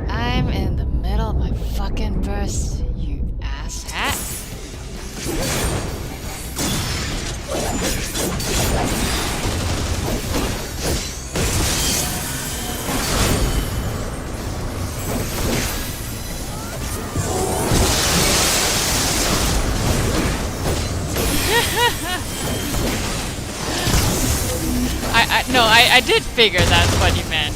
I'm in the middle of my fucking burst, you asshat. I did figure that's what you meant.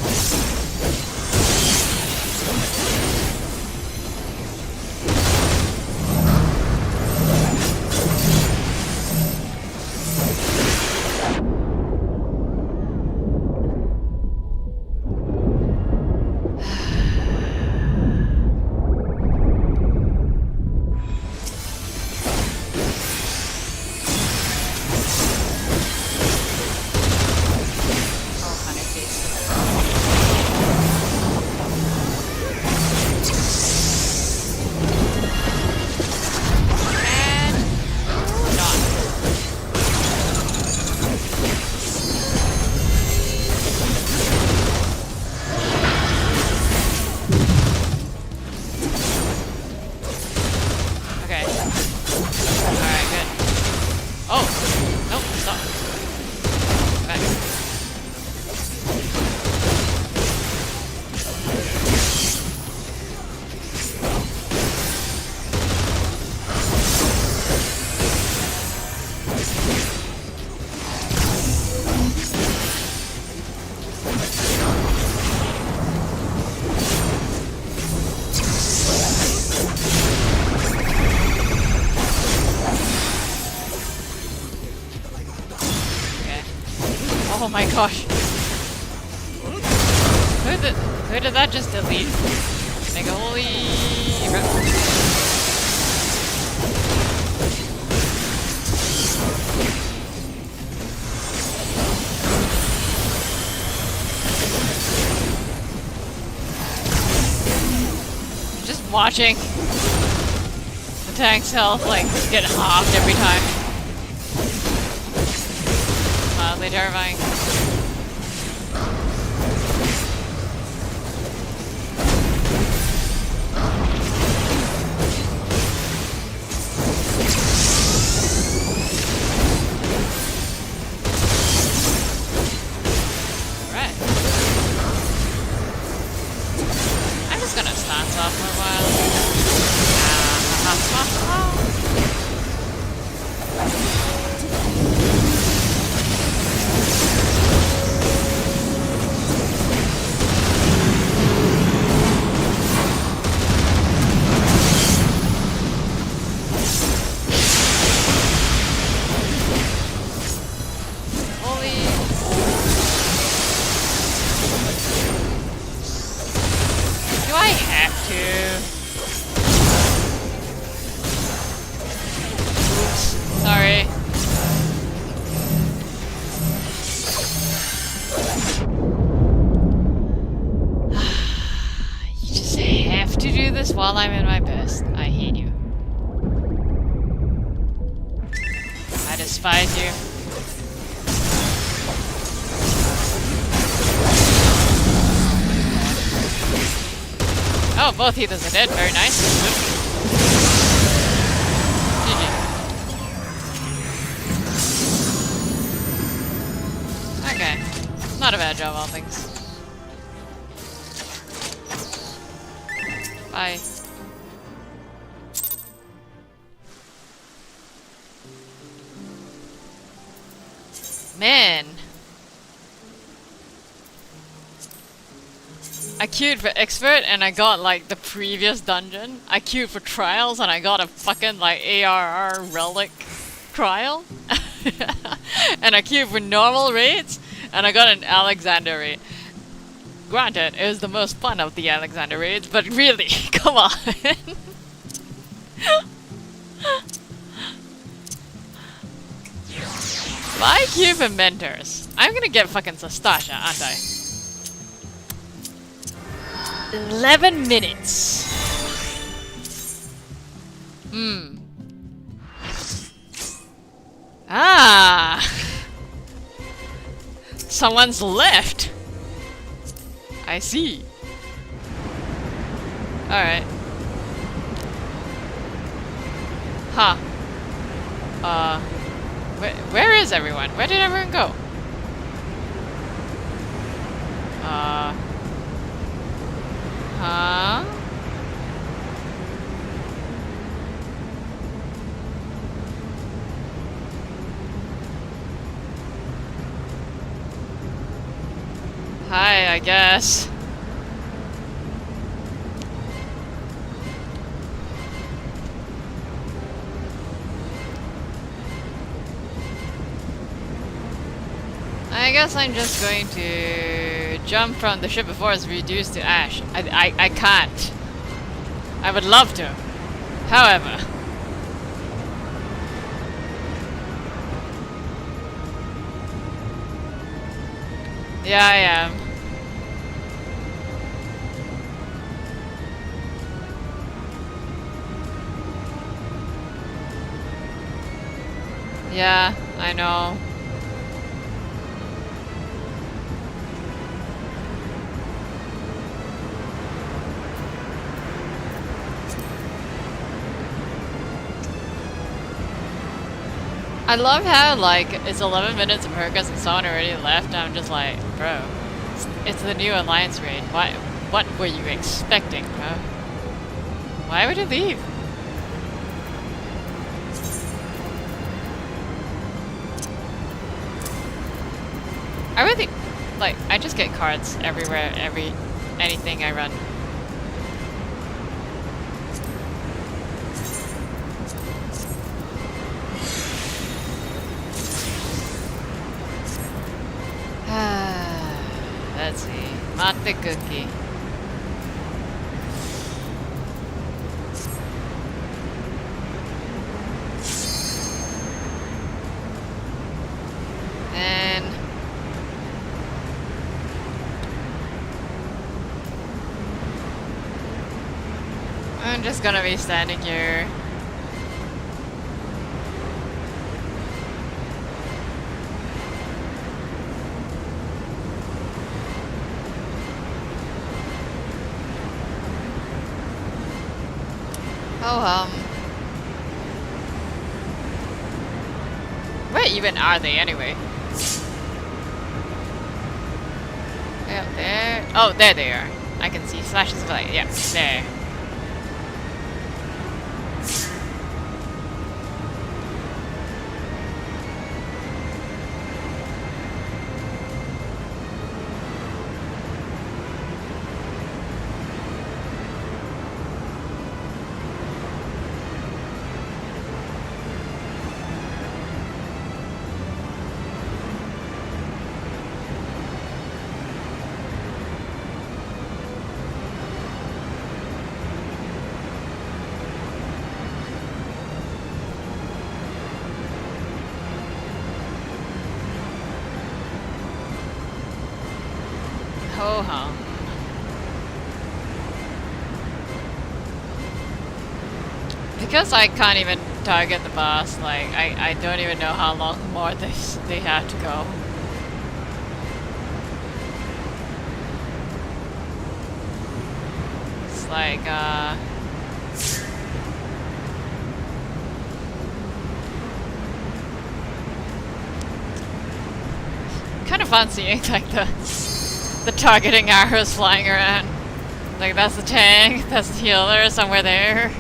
Oh, honey face. Oh my gosh. Who did that just delete? Like holy just watching the tank's health like get halved every time. Mildly terrifying. Off for a while. Do I have to? Oops. Sorry. You just have to do this while I'm in my best. I hate you. I despise you. Oh, both heathens are dead. Very nice. GG. Okay. Not a bad job, all things. Bye. Man. I queued for expert and I got like the previous dungeon. I queued for trials and I got a fucking like ARR relic trial. And I queued for normal raids and I got an Alexander raid. Granted, it was the most fun of the Alexander raids, but really, come on. Why queue for mentors? I'm gonna get fucking Sastasha, aren't I? 11 minutes. Ah. Someone's left. I see. Alright. Huh. Where is everyone? Where did everyone go? Huh? Hi, I guess. I guess I'm just going to jump from the ship before it's reduced to ash. I can't. I would love to. However. Yeah, I am. Yeah, I know. I love how, like, it's 11 minutes of progress and someone already left, and I'm just like, bro, it's the new Alliance raid. What were you expecting, bro? Why would you leave? I really, like, I just get cards everywhere, anything I run. let's see. Matte cookie. And I'm just gonna be standing here. Oh, where even are they anyway? Way up there? Oh, there they are. I can see flashes of light. Yeah, there. Ho hum. Because I can't even target the boss, like I don't even know how long more they have to go. It's like kind of fun seeing like the targeting arrows flying around. Like that's the tank, that's the healer somewhere there.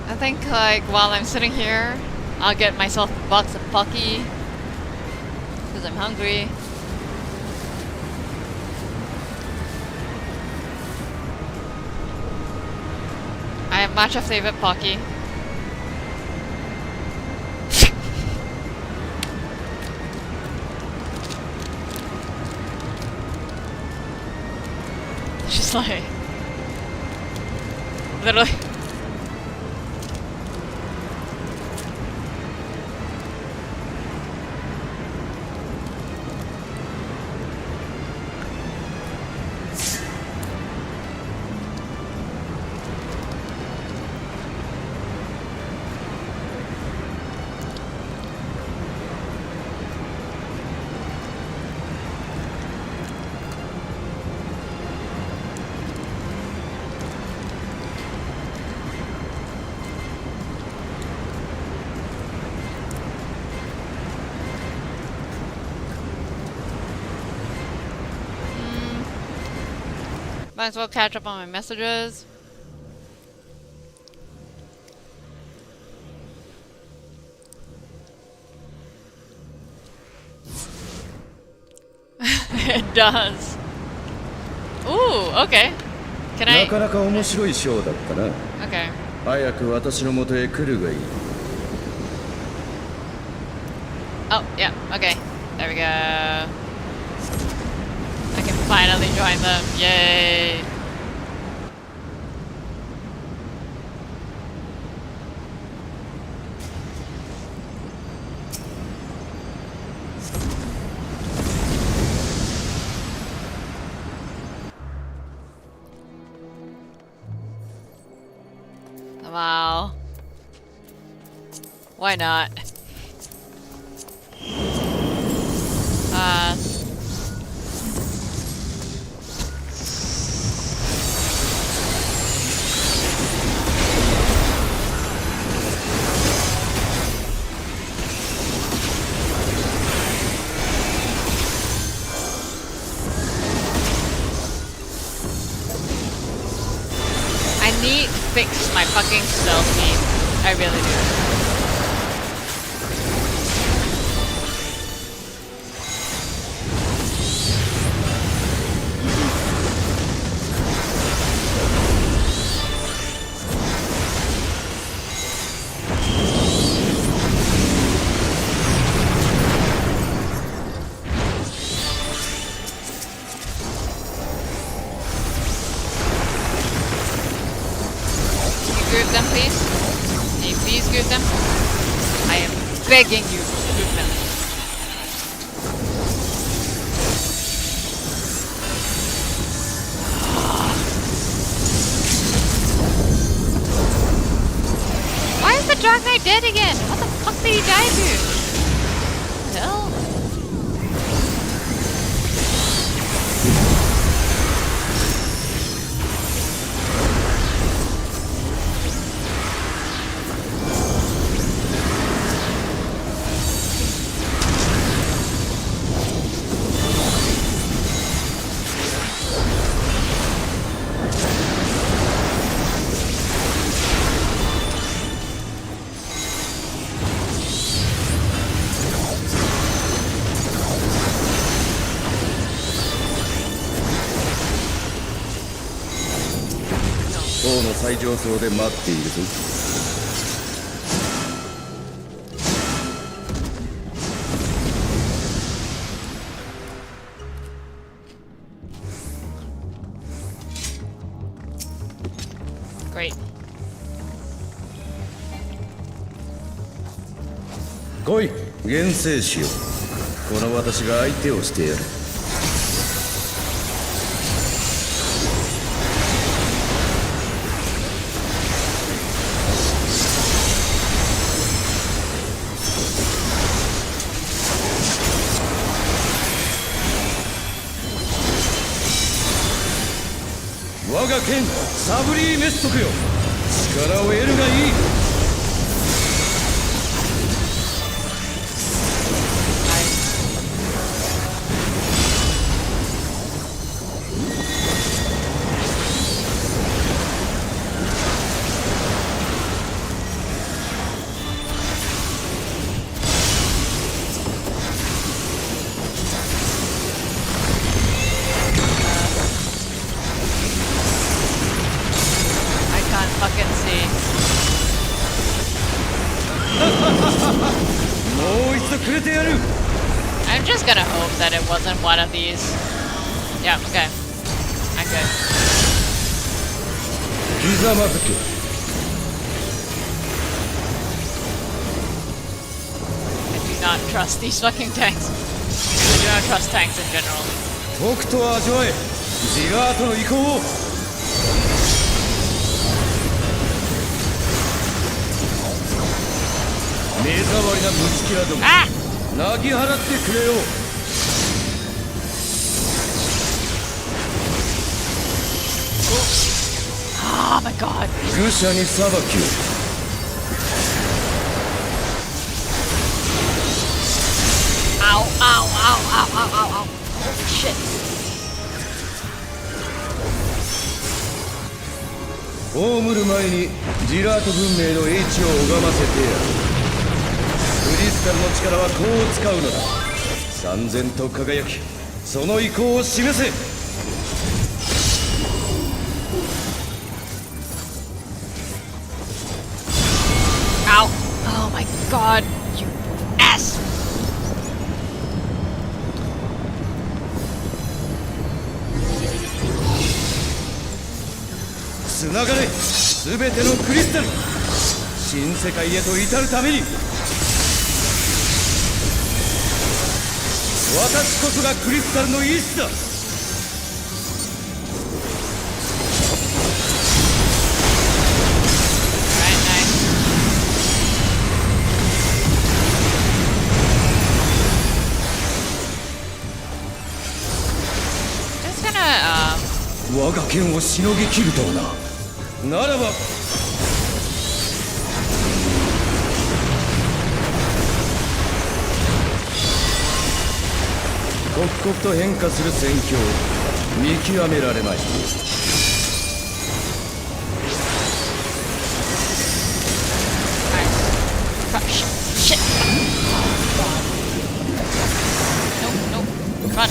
I think like while I'm sitting here, I'll get myself a box of Pocky because I'm hungry. I have matcha flavored Pocky. She's like literally. Might as well catch up on my messages. It does. Ooh, okay. Can I? なかなか面白いショーだったな。Okay. 早く私の元へ来るがいい。Oh, yeah, okay. There we go. I can finally join them. Yay! Wow. Why not? I need to fix my fucking stealth game. I really do. group them, please? Can you please group them? I am begging you, group them. Why is the Dark Knight dead again? What the fuck did he die to? What the hell?塔の最上層で待っているぞ。Great. 来い、厳正しよう。この私が相手をしてやる。我が剣サブリーメストクよ、力を得るがいい。Fucking see. もう一度くれてやる。 I'm just gonna hope that it wasn't one of these. Yeah, okay. I'm good. ひざまずけ。I do not trust these fucking tanks. I do not trust tanks in general. とくと味わえ、ジラートの意向を。目障りな虫キラども、泣き払ってくれよ。Oh my god. 愚者に裁きを。Ow, ow, ow, ow, ow, ow, ow. Shit. 葬る前にジラート文明の英知を拝ませてやる。クリスタルの力はこう使うのだ。燦然と輝き、その意向を示せ。Ow. Oh my god, you ass. つながれ、すべてのクリスタル。新世界へと至るために。私こそがクリスタルの意志だ。我が剣をしのぎきるとはな。ならば刻々と変化する戦況、見極められまい。Shit. Nope, nope. Run.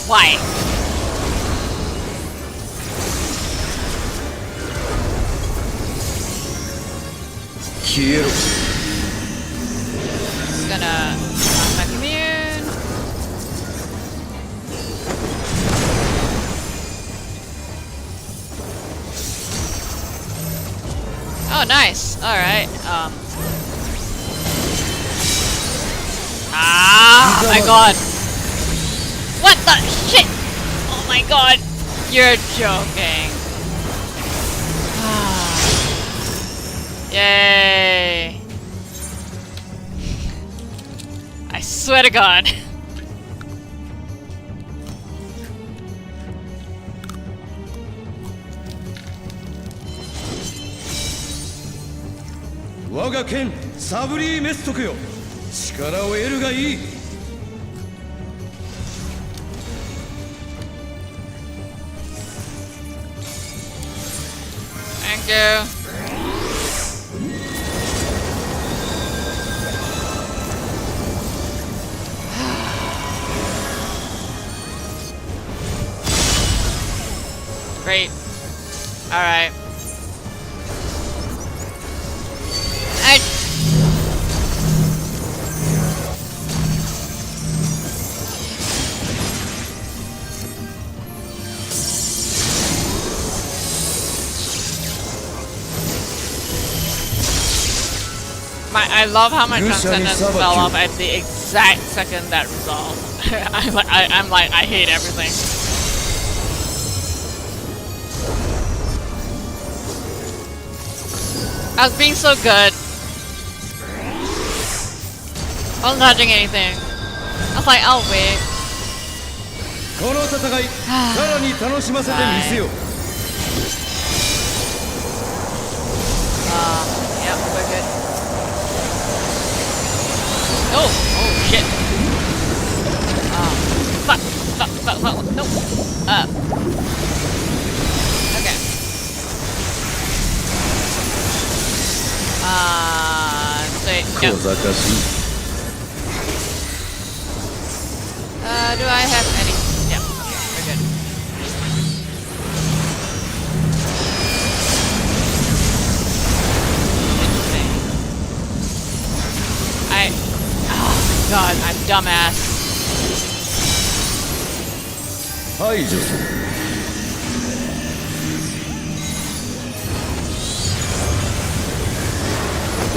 Why? 消えろ、gonna knock back immune. Oh, nice. Alright. Ah, my god. What the shit? Oh my god. You're joking. Yay. I swear to god. Waga Ken, Sabri Mestoku yo. 力を得るがいい。Thank you. Great. Alright. I love how my transcendence fell off at the exact second that resolved. I'm like, I hate everything. I was being so good. I wasn't touching anything. I was like, I'll wait. この戦い、さらに楽しませてみせよう。Yep, we're good. Oh, oh shit. Fuck, fuck, fuck, fuck, no. Okay. Wait, no. Do I have any? Yeah, okay, we're good. Interesting. Oh god, I'm dumbass. Hi, Joseph.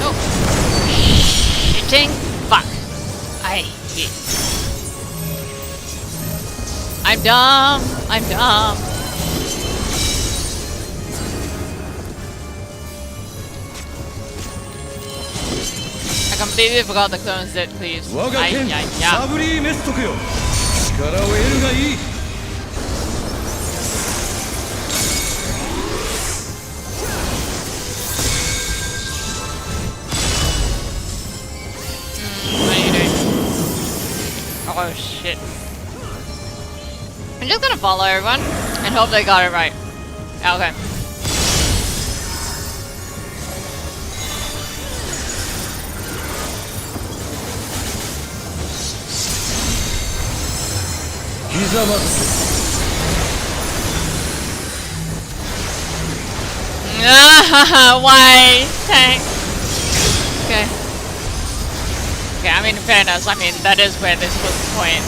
No. Shitting. Fuck. I hate. I'm dumb. I'm dumb. I completely forgot the clones did, please. Sabri Mestoku yo. 力を得るがいい。What are you doing? Oh shit. I'm just gonna follow everyone and hope they got it right. Okay. Why? Thanks. Okay. Okay, I mean, in fairness, I mean, that is where this was the point.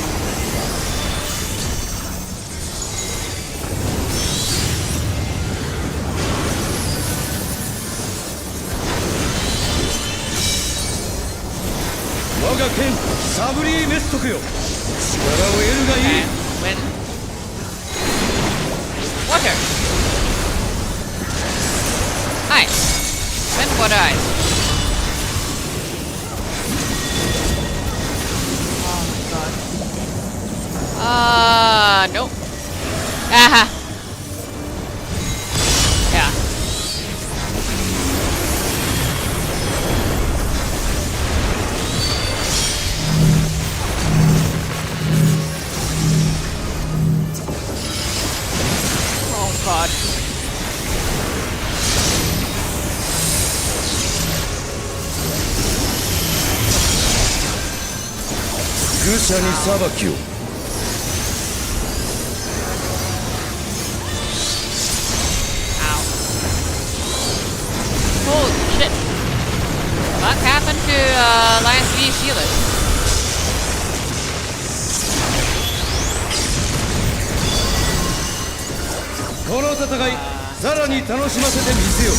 Waga Ken, Sabri Mestoku yo. 力を得るがいい。Win. Water. Ice. Win water ice. Oh my god. Nope. Aha. Yeah. Oh god. Gusha ni sabaki yo. Holy shit. What happened to Alliance V healers.この戦いさらに楽しませてみせよう。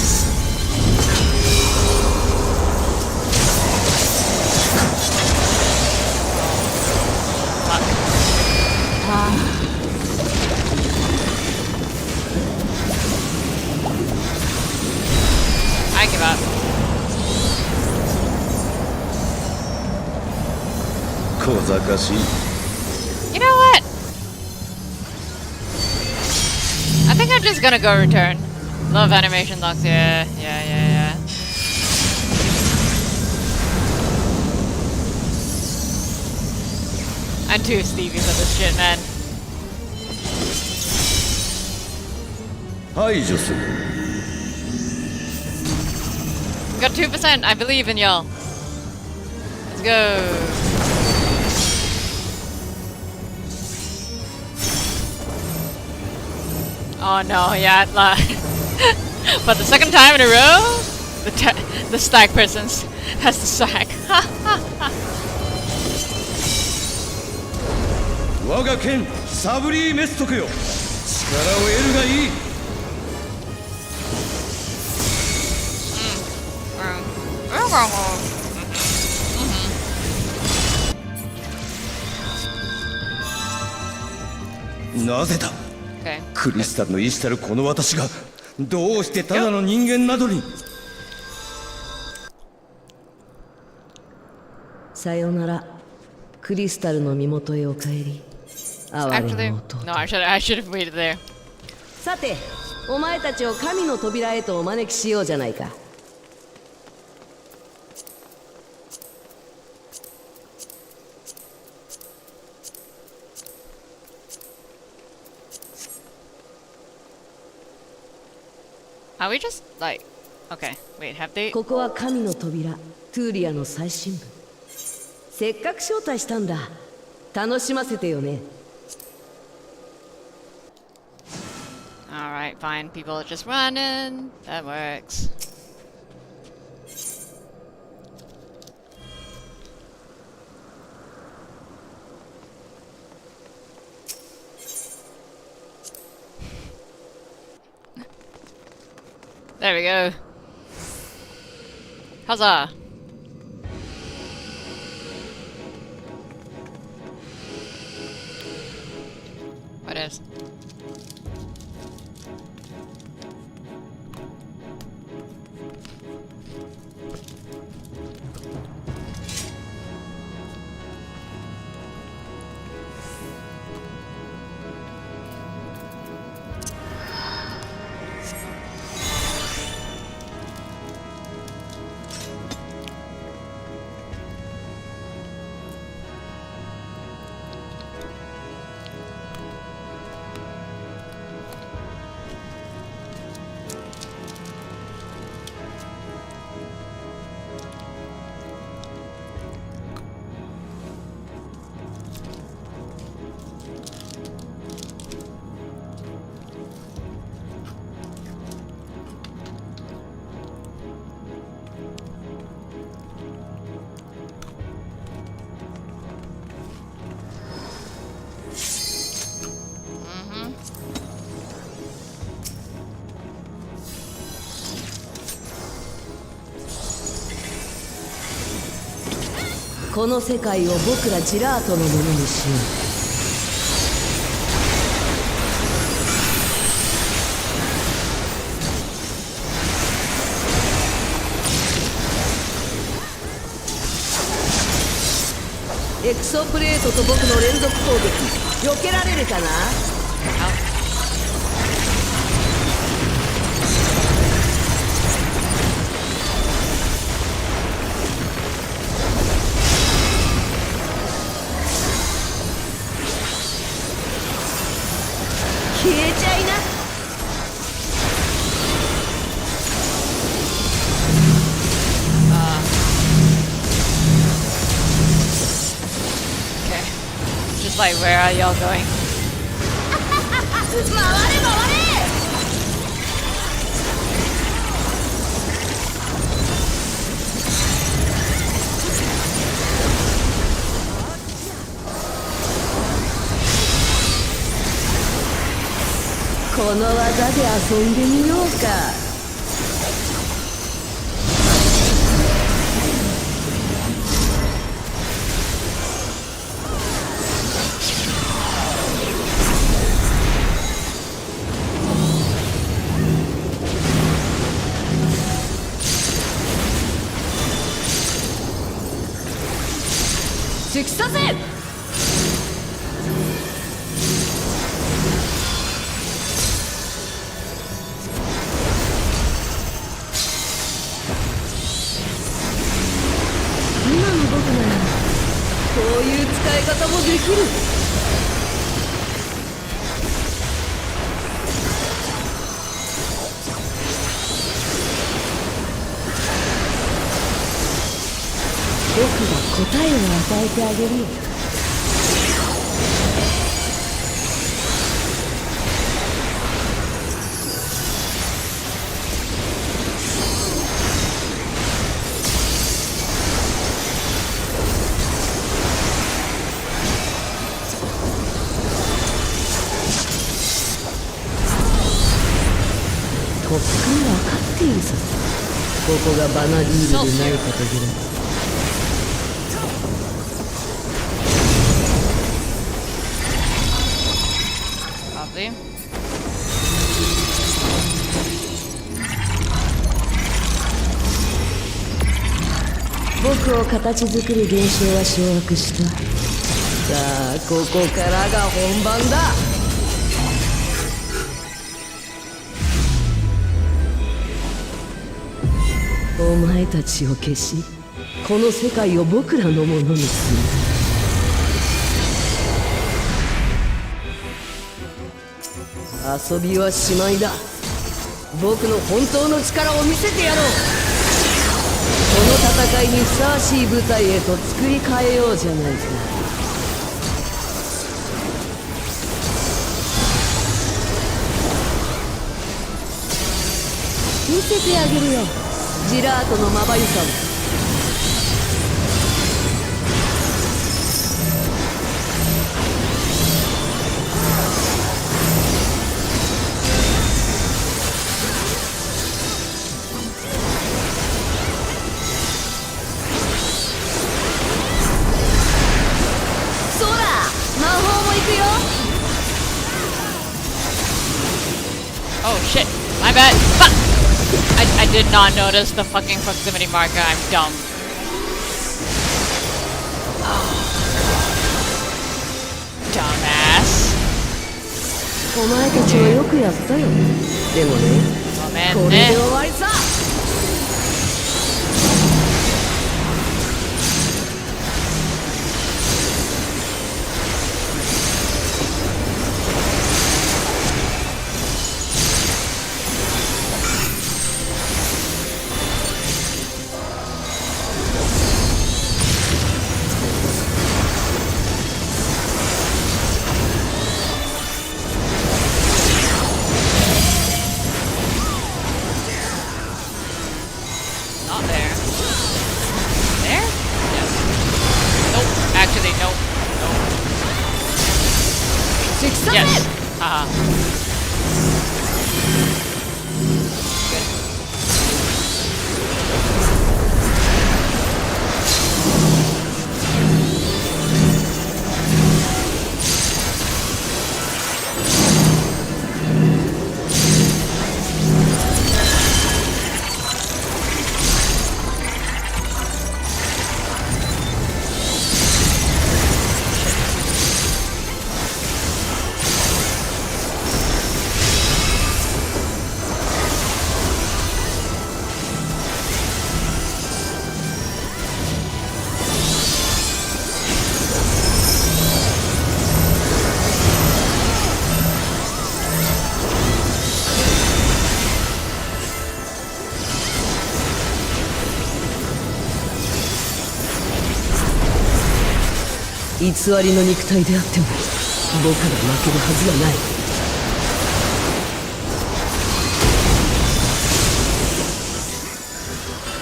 I give up. 小賢しい。 You know what? I think I'm just gonna go return. Love animation locks, yeah. I'm too Stevie for this shit, man. 排除する。 Got 2%. I believe in y'all. Let's go. Oh no, yeah. For the second time in a row, the stack person has the sack. 我が剣サブリーメストクよ。力を得るがいい。なぜだ、クリスタルの意志たるこの私がどうしてただの人間などに。さよなら、クリスタルの身元へお帰り。哀れな弟。 No, I should have waited there. さて、お前たちを神の扉へとお招きしようじゃないか。Are we just like okay, wait, have they ここは神の扉、トゥーリアの最深部。せっかく招待したんだ。楽しませてよね。Alright, fine. People are just running. That works. There we go. Huzzah! What is?この世界を僕らジラートのものにしよう。エクソプレートと僕の連続攻撃避けられるかな。消えちゃいな。Okay. Just like, where are y'all going? 回れ回れ。この技で遊んでみようか。突き刺せ。今の僕ならこういう使い方もできる。僕が答えを与えてあげるよ。とっくに分かっているさ。ここがバナリールでないかというの。僕を形作る現象は掌握した。さあここからが本番だ。お前たちを消し、この世界を僕らのものにする。遊びはしまいだ。僕の本当の力を見せてやろう。この戦いにふさわしい舞台へと作り変えようじゃないか。見せてあげるよ、ジラートのまばゆさを。Oh shit, my bad. Fuck! I did not notice the fucking proximity marker. I'm dumb. Dumbass. お前たちはよくやったよ。でもね、これで終わりさ。Yes. Haha.偽りの肉体であっても僕が負けるはずはない。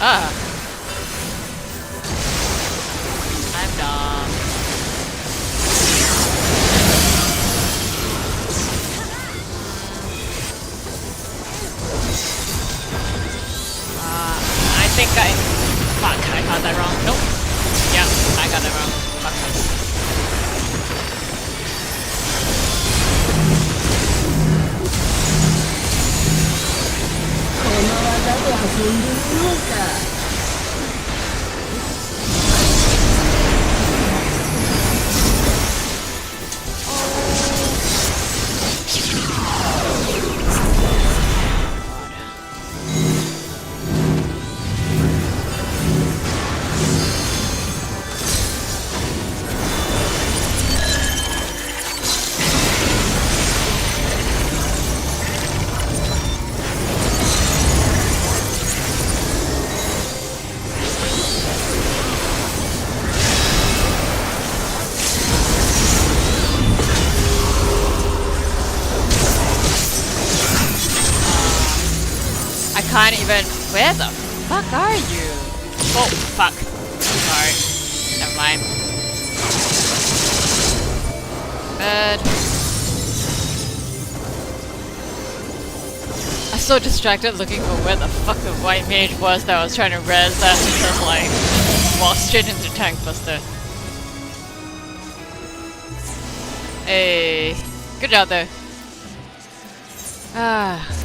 Ah. I'm dumb. guy. Fuck, I got that wrong. Nope. Yeah, I got that wrong. Fuck. I can't even. Where the fuck are you? Oh, fuck. Sorry. Never mind. Bad. I'm so distracted looking for where the fuck the white mage was that I was trying to res that because, like, walk straight into Tank Buster. Hey. Good job there. Ah.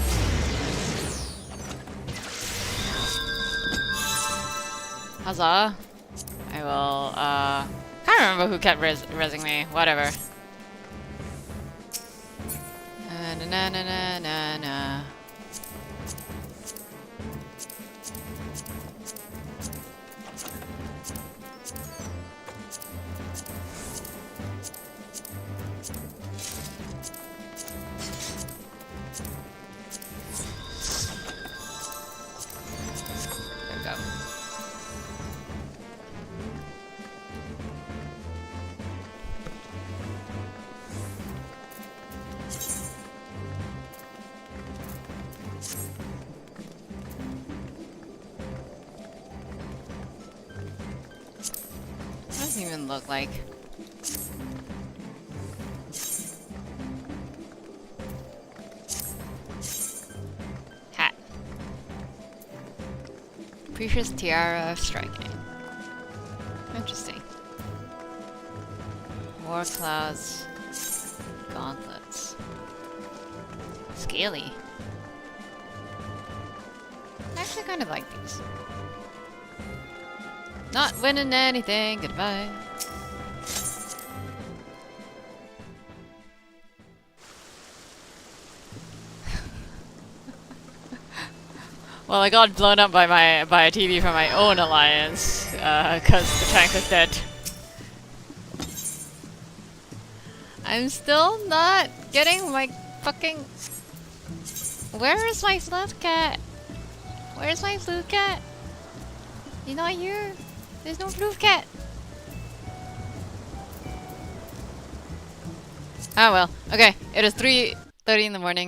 Huzzah. I will, can't remember who kept resing me. Whatever. Na na na na na na. There we go. What does it even look like? Hat. Precious tiara of striking. Interesting. War clouds. Gauntlets. Scaly. I actually kind of like these. Not winning anything, goodbye. Well, I got blown up by a TV from my own alliance, cause the tank was dead. I'm still not getting my fucking... Where is my flute cat? Where's my flute cat? You're not here. There's no flute cat. Oh well. Okay, it is 3:30 in the morning.